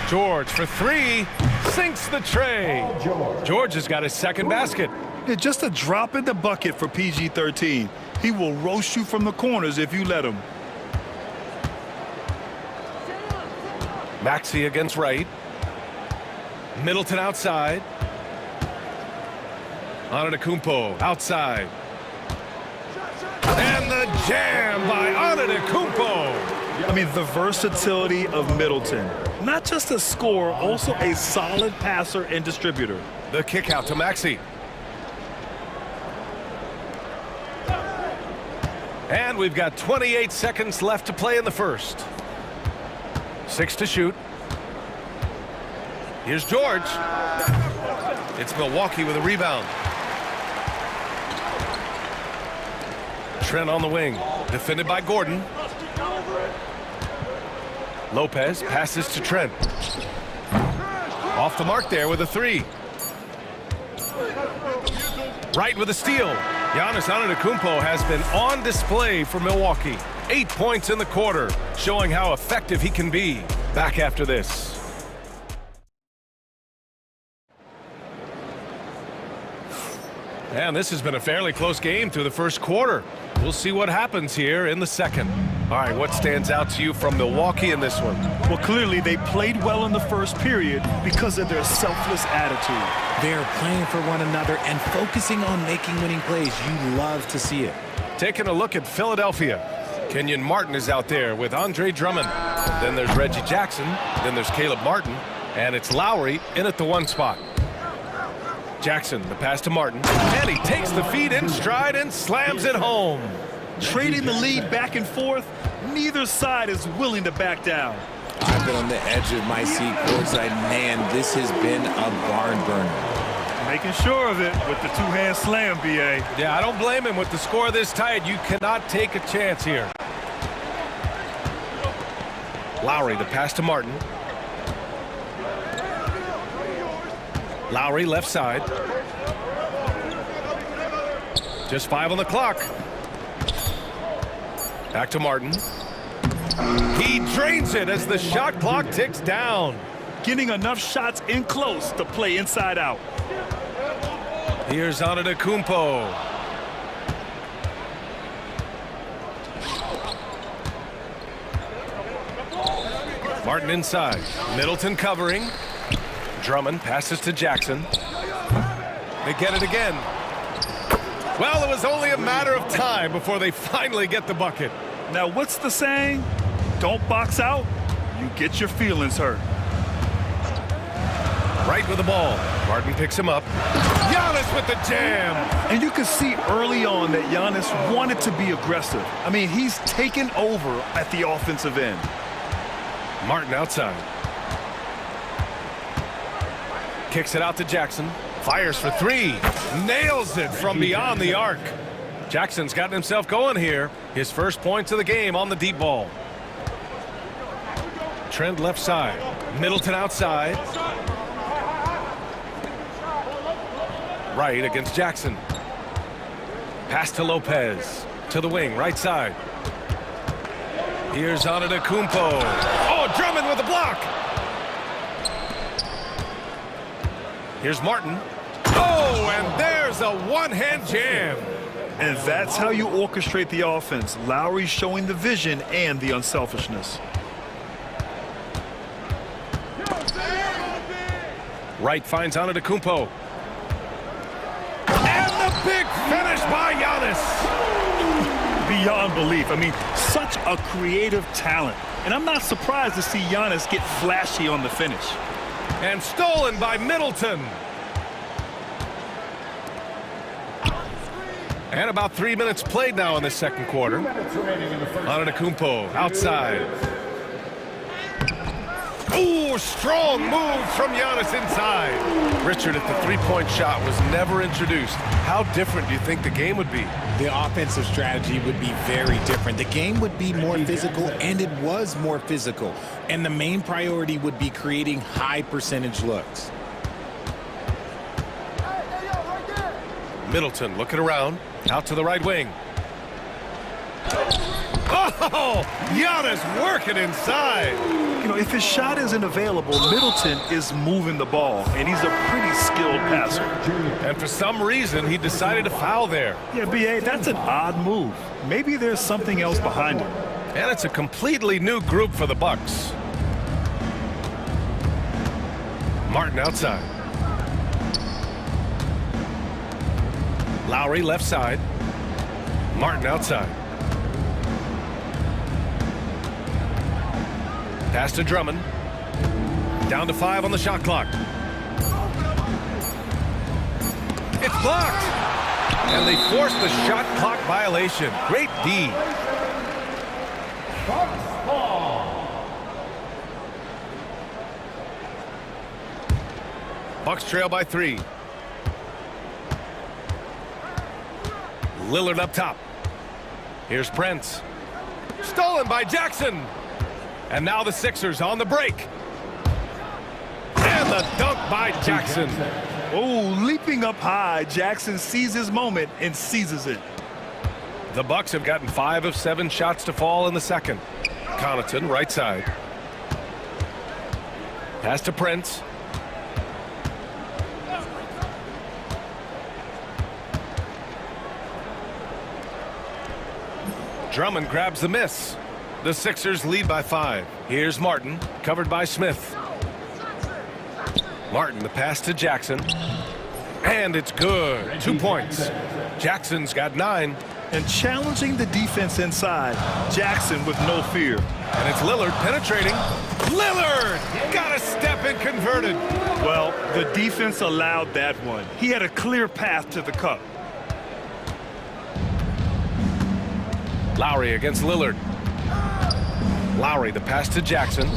George for three. Sinks the tray. George has got his second basket. Yeah, just a drop in the bucket for PG-13. He will roast you from the corners if you let him. Maxey against Wright. Middleton outside. Antetokounmpo outside. And the jam by Antetokounmpo. I mean, the versatility of Middleton. Not just a scorer, also a solid passer and distributor. The kick out to Maxey. And we've got 28 seconds left to play in the first. 6 to shoot. Here's George. It's Milwaukee with a rebound. Trent on the wing, defended by Gordon. Lopez passes to Trent. Off the mark there with a three. Wright with a steal. Giannis Antetokounmpo has been on display for Milwaukee. 8 points in the quarter, showing how effective he can be. Back after this. And this has been a fairly close game through the first quarter. We'll see what happens here in the second. All right, what stands out to you from Milwaukee in this one? Well, clearly they played well in the first period because of their selfless attitude. They're playing for one another and focusing on making winning plays. You love to see it. Taking a look at Philadelphia. Kenyon Martin is out there with Andre Drummond. Then there's Reggie Jackson. Then there's Caleb Martin. And it's Lowry in at the one spot. Jackson, the pass to Martin. And he takes the feed in stride and slams it home. Trading the lead back and forth, neither side is willing to back down. I've been on the edge of my seat courtside. Man, this has been a barn burner. Making sure of it with the two-hand slam, B.A. Yeah, I don't blame him. With the score this tight, you cannot take a chance here. Lowry, the pass to Martin. Lowry, left side. Just 5 on the clock. Back to Martin. He drains it as the shot clock ticks down. Getting enough shots in close to play inside out. Here's Antetokounmpo. Martin inside. Middleton covering. Drummond passes to Jackson. They get it again. Well, it was only a matter of time before they finally get the bucket. Now, what's the saying? Don't box out, you get your feelings hurt. Right with the ball. Martin picks him up. Giannis with the jam. And you can see early on that Giannis wanted to be aggressive. I mean, he's taken over at the offensive end. Martin outside. Kicks it out to Jackson. Fires for three. Nails it from beyond the arc. Jackson's gotten himself going here. His first points of the game on the deep ball. Trent left side. Middleton outside. Right against Jackson. Pass to Lopez. To the wing, right side. Here's Antetokounmpo. Oh, Drummond with the block. Here's Martin. Oh, and there's a one-hand jam. And that's how you orchestrate the offense. Lowry showing the vision and the unselfishness. Wright finds Antetokounmpo. And the big finish by Giannis. Beyond belief. I mean, such a creative talent. And I'm not surprised to see Giannis get flashy on the finish. And stolen by Middleton. And about 3 minutes played now in the second quarter. Antetokounmpo outside. Ooh, strong move from Giannis inside. Richard, if the three-point shot was never introduced, how different do you think the game would be? The offensive strategy would be very different. The game would be more physical, and it was more physical. And the main priority would be creating high percentage looks. Middleton looking around. Out to the right wing. Oh, Giannis working inside. You know, if his shot isn't available, Middleton is moving the ball, and he's a pretty skilled passer. And for some reason, he decided to foul there. Yeah, B.A., that's an odd move. Maybe there's something else behind it. And it's a completely new group for the Bucks. Martin outside. Lowry left side. Martin outside. Pass to Drummond. Down to 5 on the shot clock. It's blocked. And they forced the shot clock violation. Great D. Bucks trail by 3. Lillard up top. Here's Prince. Stolen by Jackson. And now the Sixers on the break. And the dunk by Jackson. Oh, leaping up high, Jackson sees his moment and seizes it. The Bucks have gotten 5 of 7 shots to fall in the second. Connaughton right side. Pass to Prince. Drummond grabs the miss. The Sixers lead by 5. Here's Martin, covered by Smith. Martin, the pass to Jackson. And it's good. 2 points. Jackson's got 9. And challenging the defense inside, Jackson with no fear. And it's Lillard penetrating. Lillard got a step and converted. Well, the defense allowed that one. He had a clear path to the cup. Lowry against Lillard. Lowry, the pass to Jackson.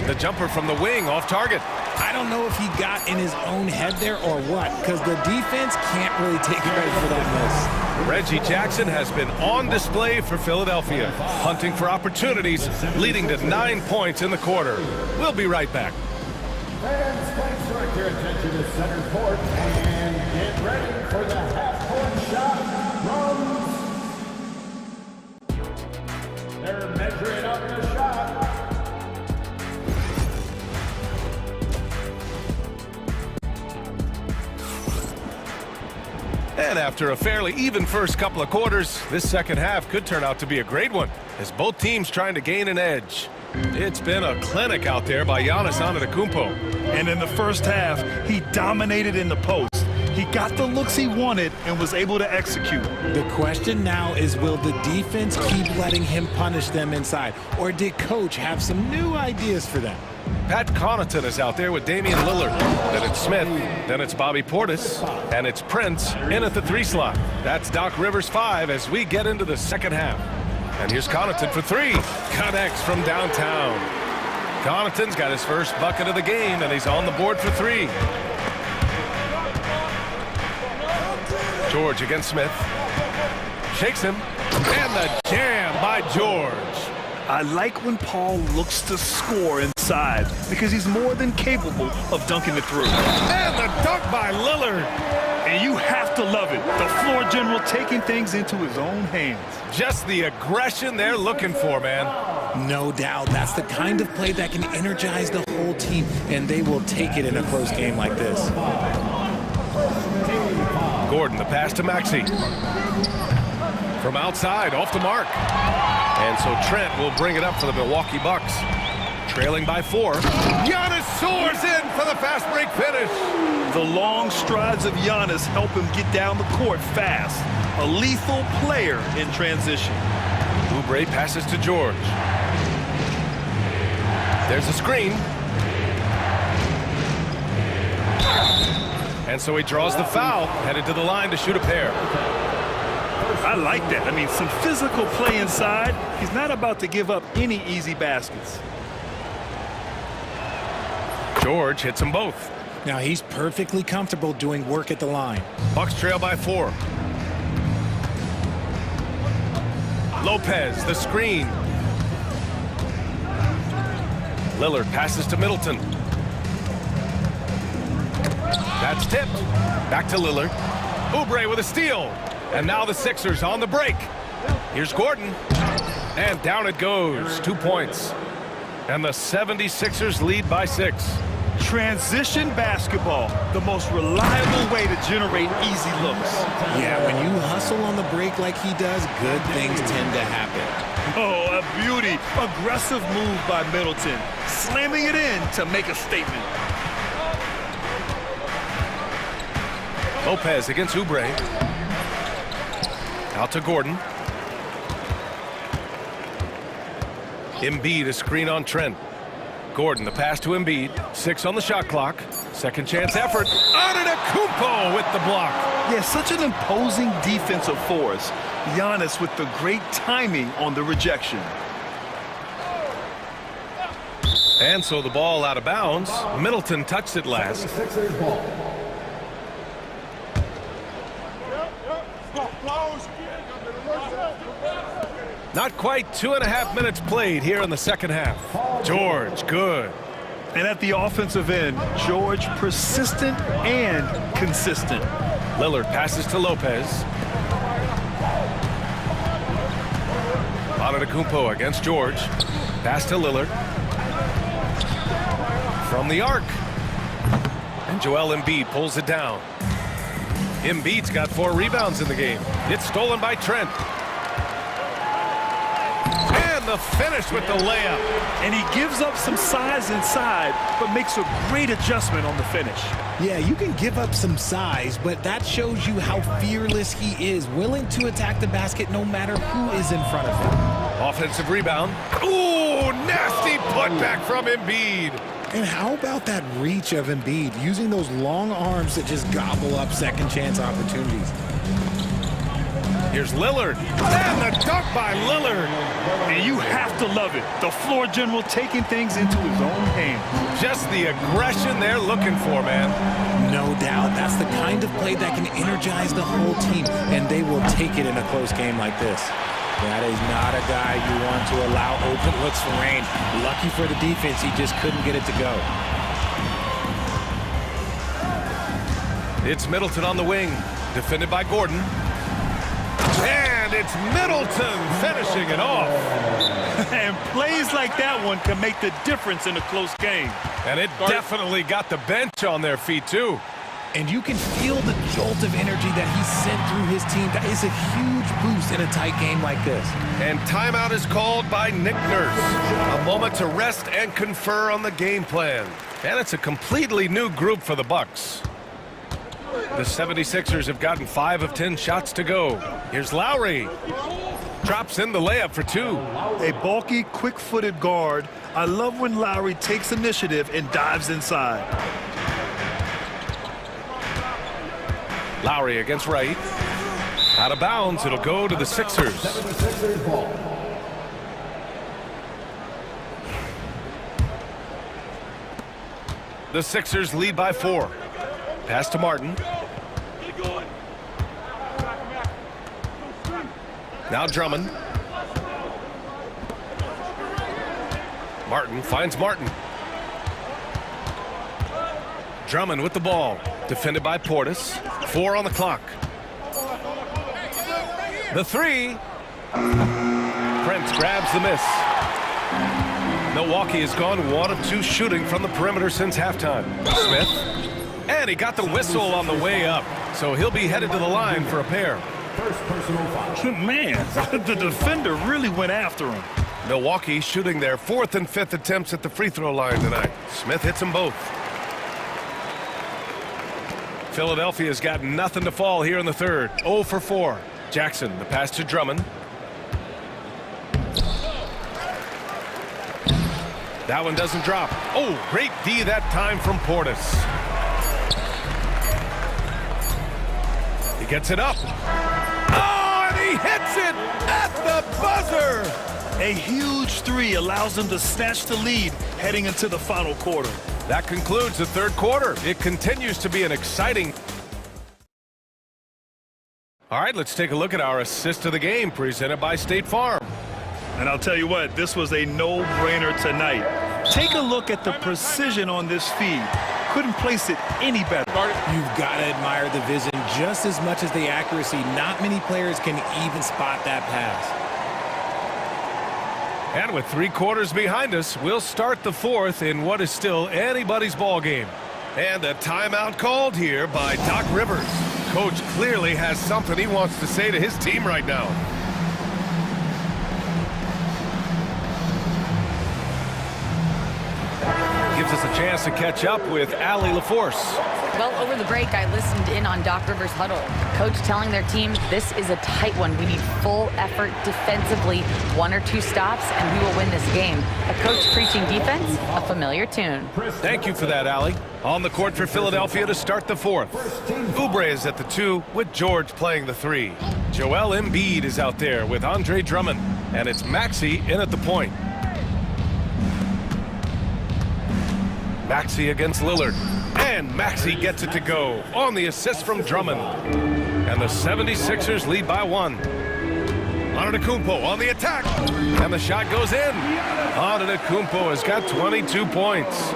The jumper from the wing off target. I don't know if he got in his own head there or what, because the defense can't really take credit for that miss. Reggie Jackson has been on display for Philadelphia, hunting for opportunities, leading to 9 points in the quarter. We'll be right back. Fans, please direct your attention to center court and get ready for the half-court shot from... They're measuring up the shot. And after a fairly even first couple of quarters, this second half could turn out to be a great one, as both teams trying to gain an edge. It's been a clinic out there by Giannis Antetokounmpo. And in the first half, he dominated in the post. He got the looks he wanted and was able to execute. The question now is, will the defense keep letting him punish them inside? Or did Coach have some new ideas for them? Pat Connaughton is out there with Damian Lillard. Then it's Smith. Then it's Bobby Portis. And it's Prince in at the 3 slot. That's Doc Rivers 5 as we get into the second half. And here's Connaughton for 3. Connects from downtown. Connaughton's got his first bucket of the game, and he's on the board for 3. George against Smith. Shakes him. And the jam by George. I like when Paul looks to score inside because he's more than capable of dunking it through. And the dunk by Lillard. And you have to love it. The floor general taking things into his own hands. Just the aggression they're looking for, man. No doubt. That's the kind of play that can energize the whole team, and they will take it in a close game like this. Gordon, the pass to Maxey. From outside, off the mark. And so Trent will bring it up for the Milwaukee Bucks. Trailing by 4. Giannis soars in for the fast break finish. The long strides of Giannis help him get down the court fast. A lethal player in transition. Oubre passes to George. There's a screen. And so he draws the foul, headed to the line to shoot a pair. I like that. I mean, some physical play inside. He's not about to give up any easy baskets. George hits them both. Now he's perfectly comfortable doing work at the line. Bucks trail by 4. Lopez, the screen. Lillard passes to Middleton. That's tipped. Back to Lillard. Oubre with a steal. And now the Sixers on the break. Here's Gordon. And down it goes. 2 points. And the 76ers lead by 6. Transition basketball, the most reliable way to generate easy looks. Yeah, when you hustle on the break like he does, good things tend to happen. Oh, a beauty. Aggressive move by Middleton, slamming it in to make a statement. Lopez against Oubre. Out to Gordon. Embiid, a screen on Trent. Gordon, the pass to Embiid. 6 on the shot clock. Second chance effort. Antetokounmpo with the block. Yeah, such an imposing defensive force. Giannis with the great timing on the rejection. And so the ball out of bounds. Middleton touched it last. Not quite 2.5 minutes played here in the second half. George, good. And at the offensive end, George persistent and consistent. Lillard passes to Lopez. Antetokounmpo against George. Pass to Lillard. From the arc. And Joel Embiid pulls it down. Embiid's got 4 rebounds in the game. It's stolen by Trent. And the finish with the layup. And he gives up some size inside, but makes a great adjustment on the finish. Yeah, you can give up some size, but that shows you how fearless he is, willing to attack the basket no matter who is in front of him. Offensive rebound. Ooh, nasty putback from Embiid. And how about that reach of Embiid, using those long arms that just gobble up second chance opportunities? Here's Lillard. And the dunk by Lillard. And you have to love it. The floor general taking things into his own hands. Just the aggression they're looking for, man. No doubt. That's the kind of play that can energize the whole team, and they will take it in a close game like this. That is not a guy you want to allow open looks from range. Lucky for the defense, he just couldn't get it to go. It's Middleton on the wing, defended by Gordon. And it's Middleton finishing it off. And plays like that one can make the difference in a close game. And it definitely got the bench on their feet, too. And you can feel the jolt of energy that he sent through his team. That is a huge boost in a tight game like this. And timeout is called by Nick Nurse. A moment to rest and confer on the game plan. And it's a completely new group for the Bucks. The 76ers have gotten 5 of 10 shots to go. Here's Lowry. Drops in the layup for 2. A bulky, quick-footed guard. I love when Lowry takes initiative and dives inside. Lowry against Wright. Out of bounds, it'll go to the Sixers. The Sixers lead by 4. Pass to Martin. Now Drummond. Martin finds Martin. Drummond with the ball. Defended by Portis. 4 on the clock. The 3. Prince grabs the miss. Milwaukee has gone 1 of 2 shooting from the perimeter since halftime. Smith. And he got the whistle on the way up. So he'll be headed to the line for a pair. First personal foul. Man, the defender really went after him. Milwaukee shooting their 4th and 5th attempts at the free throw line tonight. Smith hits them both. Philadelphia's got nothing to fall here in the 3rd. 0 for 4. Jackson, the pass to Drummond. That one doesn't drop. Oh, great D that time from Portis. He gets it up. Oh, and he hits it at the buzzer. A huge 3 allows them to snatch the lead heading into the final quarter. That concludes the 3rd quarter. It continues to be an exciting. All right, let's take a look at our assist of the game presented by State Farm. And I'll tell you what, this was a no-brainer tonight. Take a look at the precision on this feed. couldn't place it any better. You've got to admire the vision just as much as the accuracy. Not many players can even spot that pass. And with 3 quarters behind us, we'll start the fourth in what is still anybody's ball game. And a timeout called here by Doc Rivers. Coach clearly has something he wants to say to his team right now. Gives us a chance to catch up with Allie LaForce. Well, over the break, I listened in on Doc Rivers' huddle. Coach telling their team, this is a tight one. We need full effort defensively, 1 or 2 stops, and we will win this game. A coach preaching defense, a familiar tune. Thank you for that, Allie. On the court for Philadelphia to start the fourth. Oubre is at the 2 with George playing the 3. Joel Embiid is out there with Andre Drummond, and it's Maxey in at the point. Maxey against Lillard. And Maxey gets it to go on the assist from Drummond. And the 76ers lead by 1. Antetokounmpo on the attack. And the shot goes in. Antetokounmpo has got 22 points.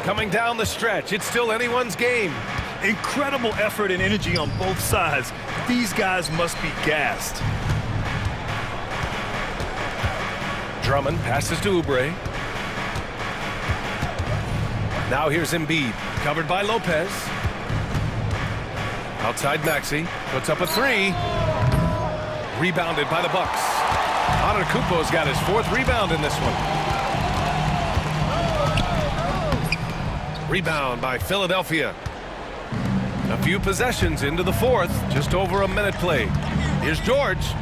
Coming down the stretch, it's still anyone's game. Incredible effort and energy on both sides. These guys must be gassed. Drummond passes to Oubre. Now here's Embiid, covered by Lopez. Outside Maxey, puts up a 3. Rebounded by the Bucks. Antetokounmpo's got his 4th rebound in this one. Rebound by Philadelphia. A few possessions into the 4th, just over a minute played. Here's George.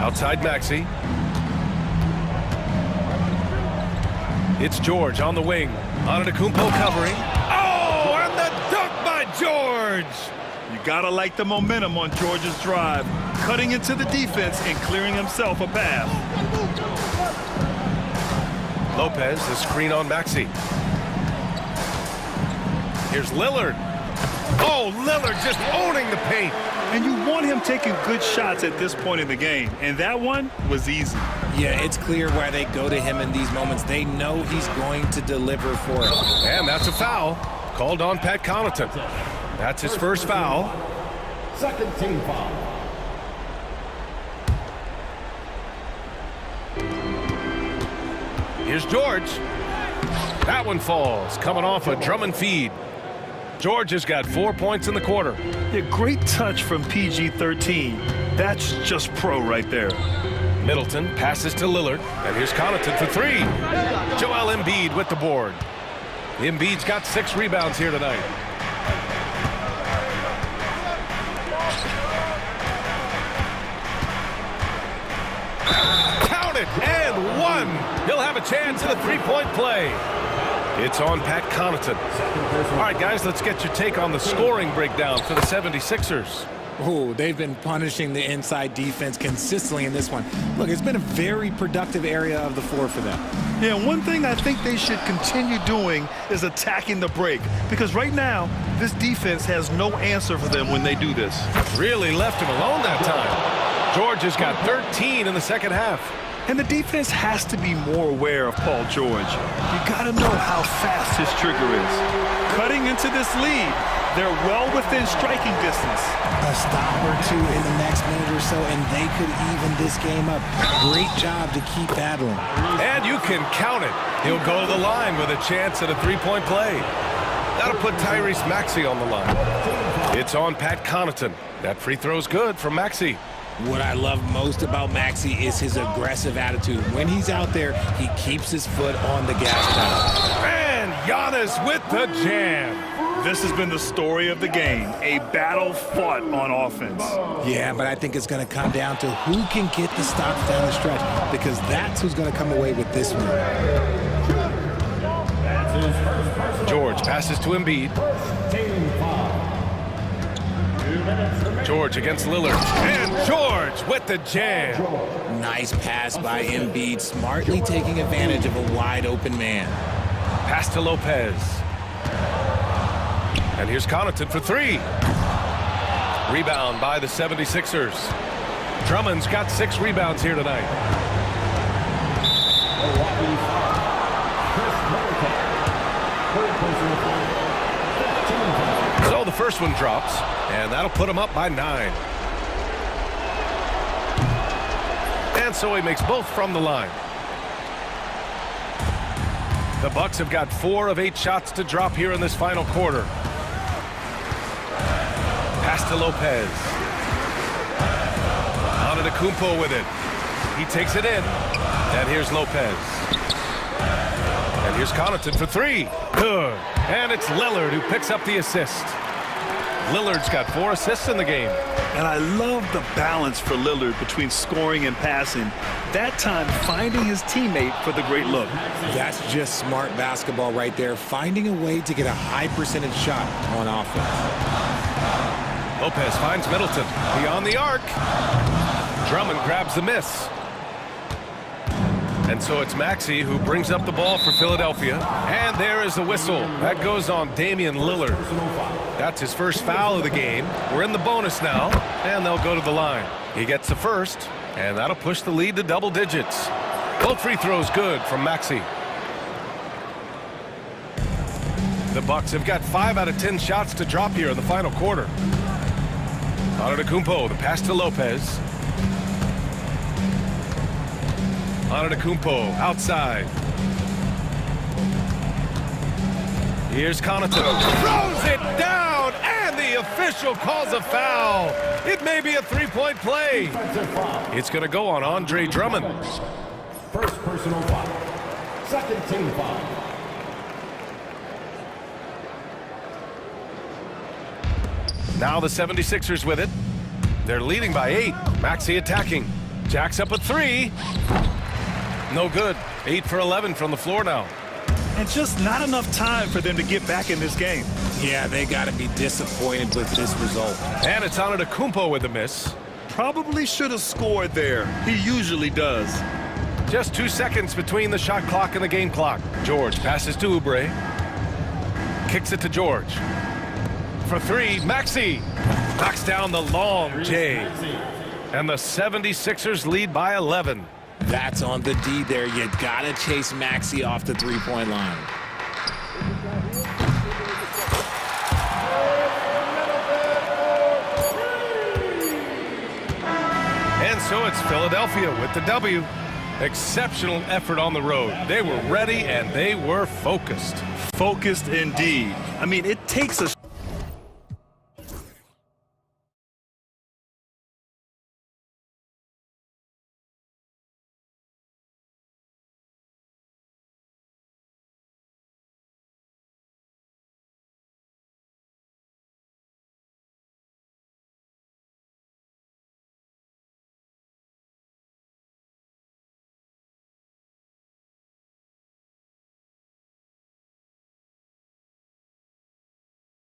Outside Maxey. It's George on the wing. Antetokounmpo covering. Oh, and the dunk by George! You gotta like the momentum on George's drive. Cutting into the defense and clearing himself a path. Lopez, the screen on Maxey. Here's Lillard. Oh, Lillard just owning the paint. And you want him taking good shots at this point in the game. And that one was easy. Yeah, it's clear why they go to him in these moments. They know he's going to deliver for it. And that's a foul called on Pat Connaughton. That's his first foul. Second team foul. Here's George. That one falls, coming off a Drummond feed. George has got 4 points in the quarter. Yeah, great touch from PG-13. That's just pro right there. Middleton passes to Lillard, and here's Connaughton for 3. Joel Embiid with the board. Embiid's got 6 rebounds here tonight. Count it, and 1. He'll have a chance at a 3-point play. It's on Pat Connaughton. All right, guys, let's get your take on the scoring breakdown for the 76ers. Oh, they've been punishing the inside defense consistently in this one. Look, it's been a very productive area of the floor for them. Yeah, one thing I think they should continue doing is attacking the break. Because right now, this defense has no answer for them when they do this. Really left him alone that time. George has got 13 in the second half. And the defense has to be more aware of Paul George. You got to know how fast his trigger is. Cutting into this lead, they're well within striking distance. A stop or 2 in the next minute or so, and they could even this game up. Great job to keep battling. And you can count it. He'll go to the line with a chance at a 3-point play. That'll put Tyrese Maxey on the line. It's on Pat Connaughton. That free throw's good from Maxey. What I love most about Maxey is his aggressive attitude. When he's out there, he keeps his foot on the gas pedal. And Giannis with the jam. This has been the story of the game, a battle fought on offense. Yeah, but I think it's going to come down to who can get the stops down the stretch, because that's who's going to come away with this one. George passes to Embiid. George against Lillard. And George with the jam. Nice pass by Embiid, smartly taking advantage of a wide open man. Pass to Lopez. And here's Connaughton for 3. Rebound by the 76ers. Drummond's got 6 rebounds here tonight. first one drops, and that'll put him up by 9. And so he makes both from the line. The Bucks have got 4 of 8 shots to drop here in this final quarter. Pass to Lopez. Antetokounmpo with it. He takes it in. And here's Lopez. And here's Connaughton for 3. Good. And it's Lillard who picks up the assist. Lillard's got 4 assists in the game. And I love the balance for Lillard between scoring and passing. That time finding his teammate for the great look. That's just smart basketball right there, finding a way to get a high percentage shot on offense. Lopez finds Middleton beyond the arc. Drummond grabs the miss. And so it's Maxey who brings up the ball for Philadelphia. And there is the whistle. That goes on Damian Lillard. That's his first foul of the game. We're in the bonus now, and they'll go to the line. He gets the first, and that'll push the lead to double digits. Both free throws good from Maxey. The Bucks have got 5 out of 10 shots to drop here in the final quarter. Antetokounmpo, the pass to Lopez. Antetokounmpo outside. Here's Connaughton. Throws it down, and the official calls a foul. It may be a three-point play. It's going to go on Andre Drummond. First personal foul. Second team foul. Now the 76ers with it. They're leading by 8. Maxey attacking. Jacks up a 3. No good. 8 for 11 from the floor now. And just not enough time for them to get back in this game. Yeah, they got to be disappointed with this result. And it's Antetokounmpo with the miss. Probably should have scored there. He usually does. Just 2 seconds between the shot clock and the game clock. George passes to Oubre. Kicks it to George. For 3, Maxey knocks down the long J. And the 76ers lead by 11. That's on the D there. You got to chase Maxey off the three-point line. And so it's Philadelphia with the W. Exceptional effort on the road. They were ready and they were focused. Focused indeed. I mean, it takes a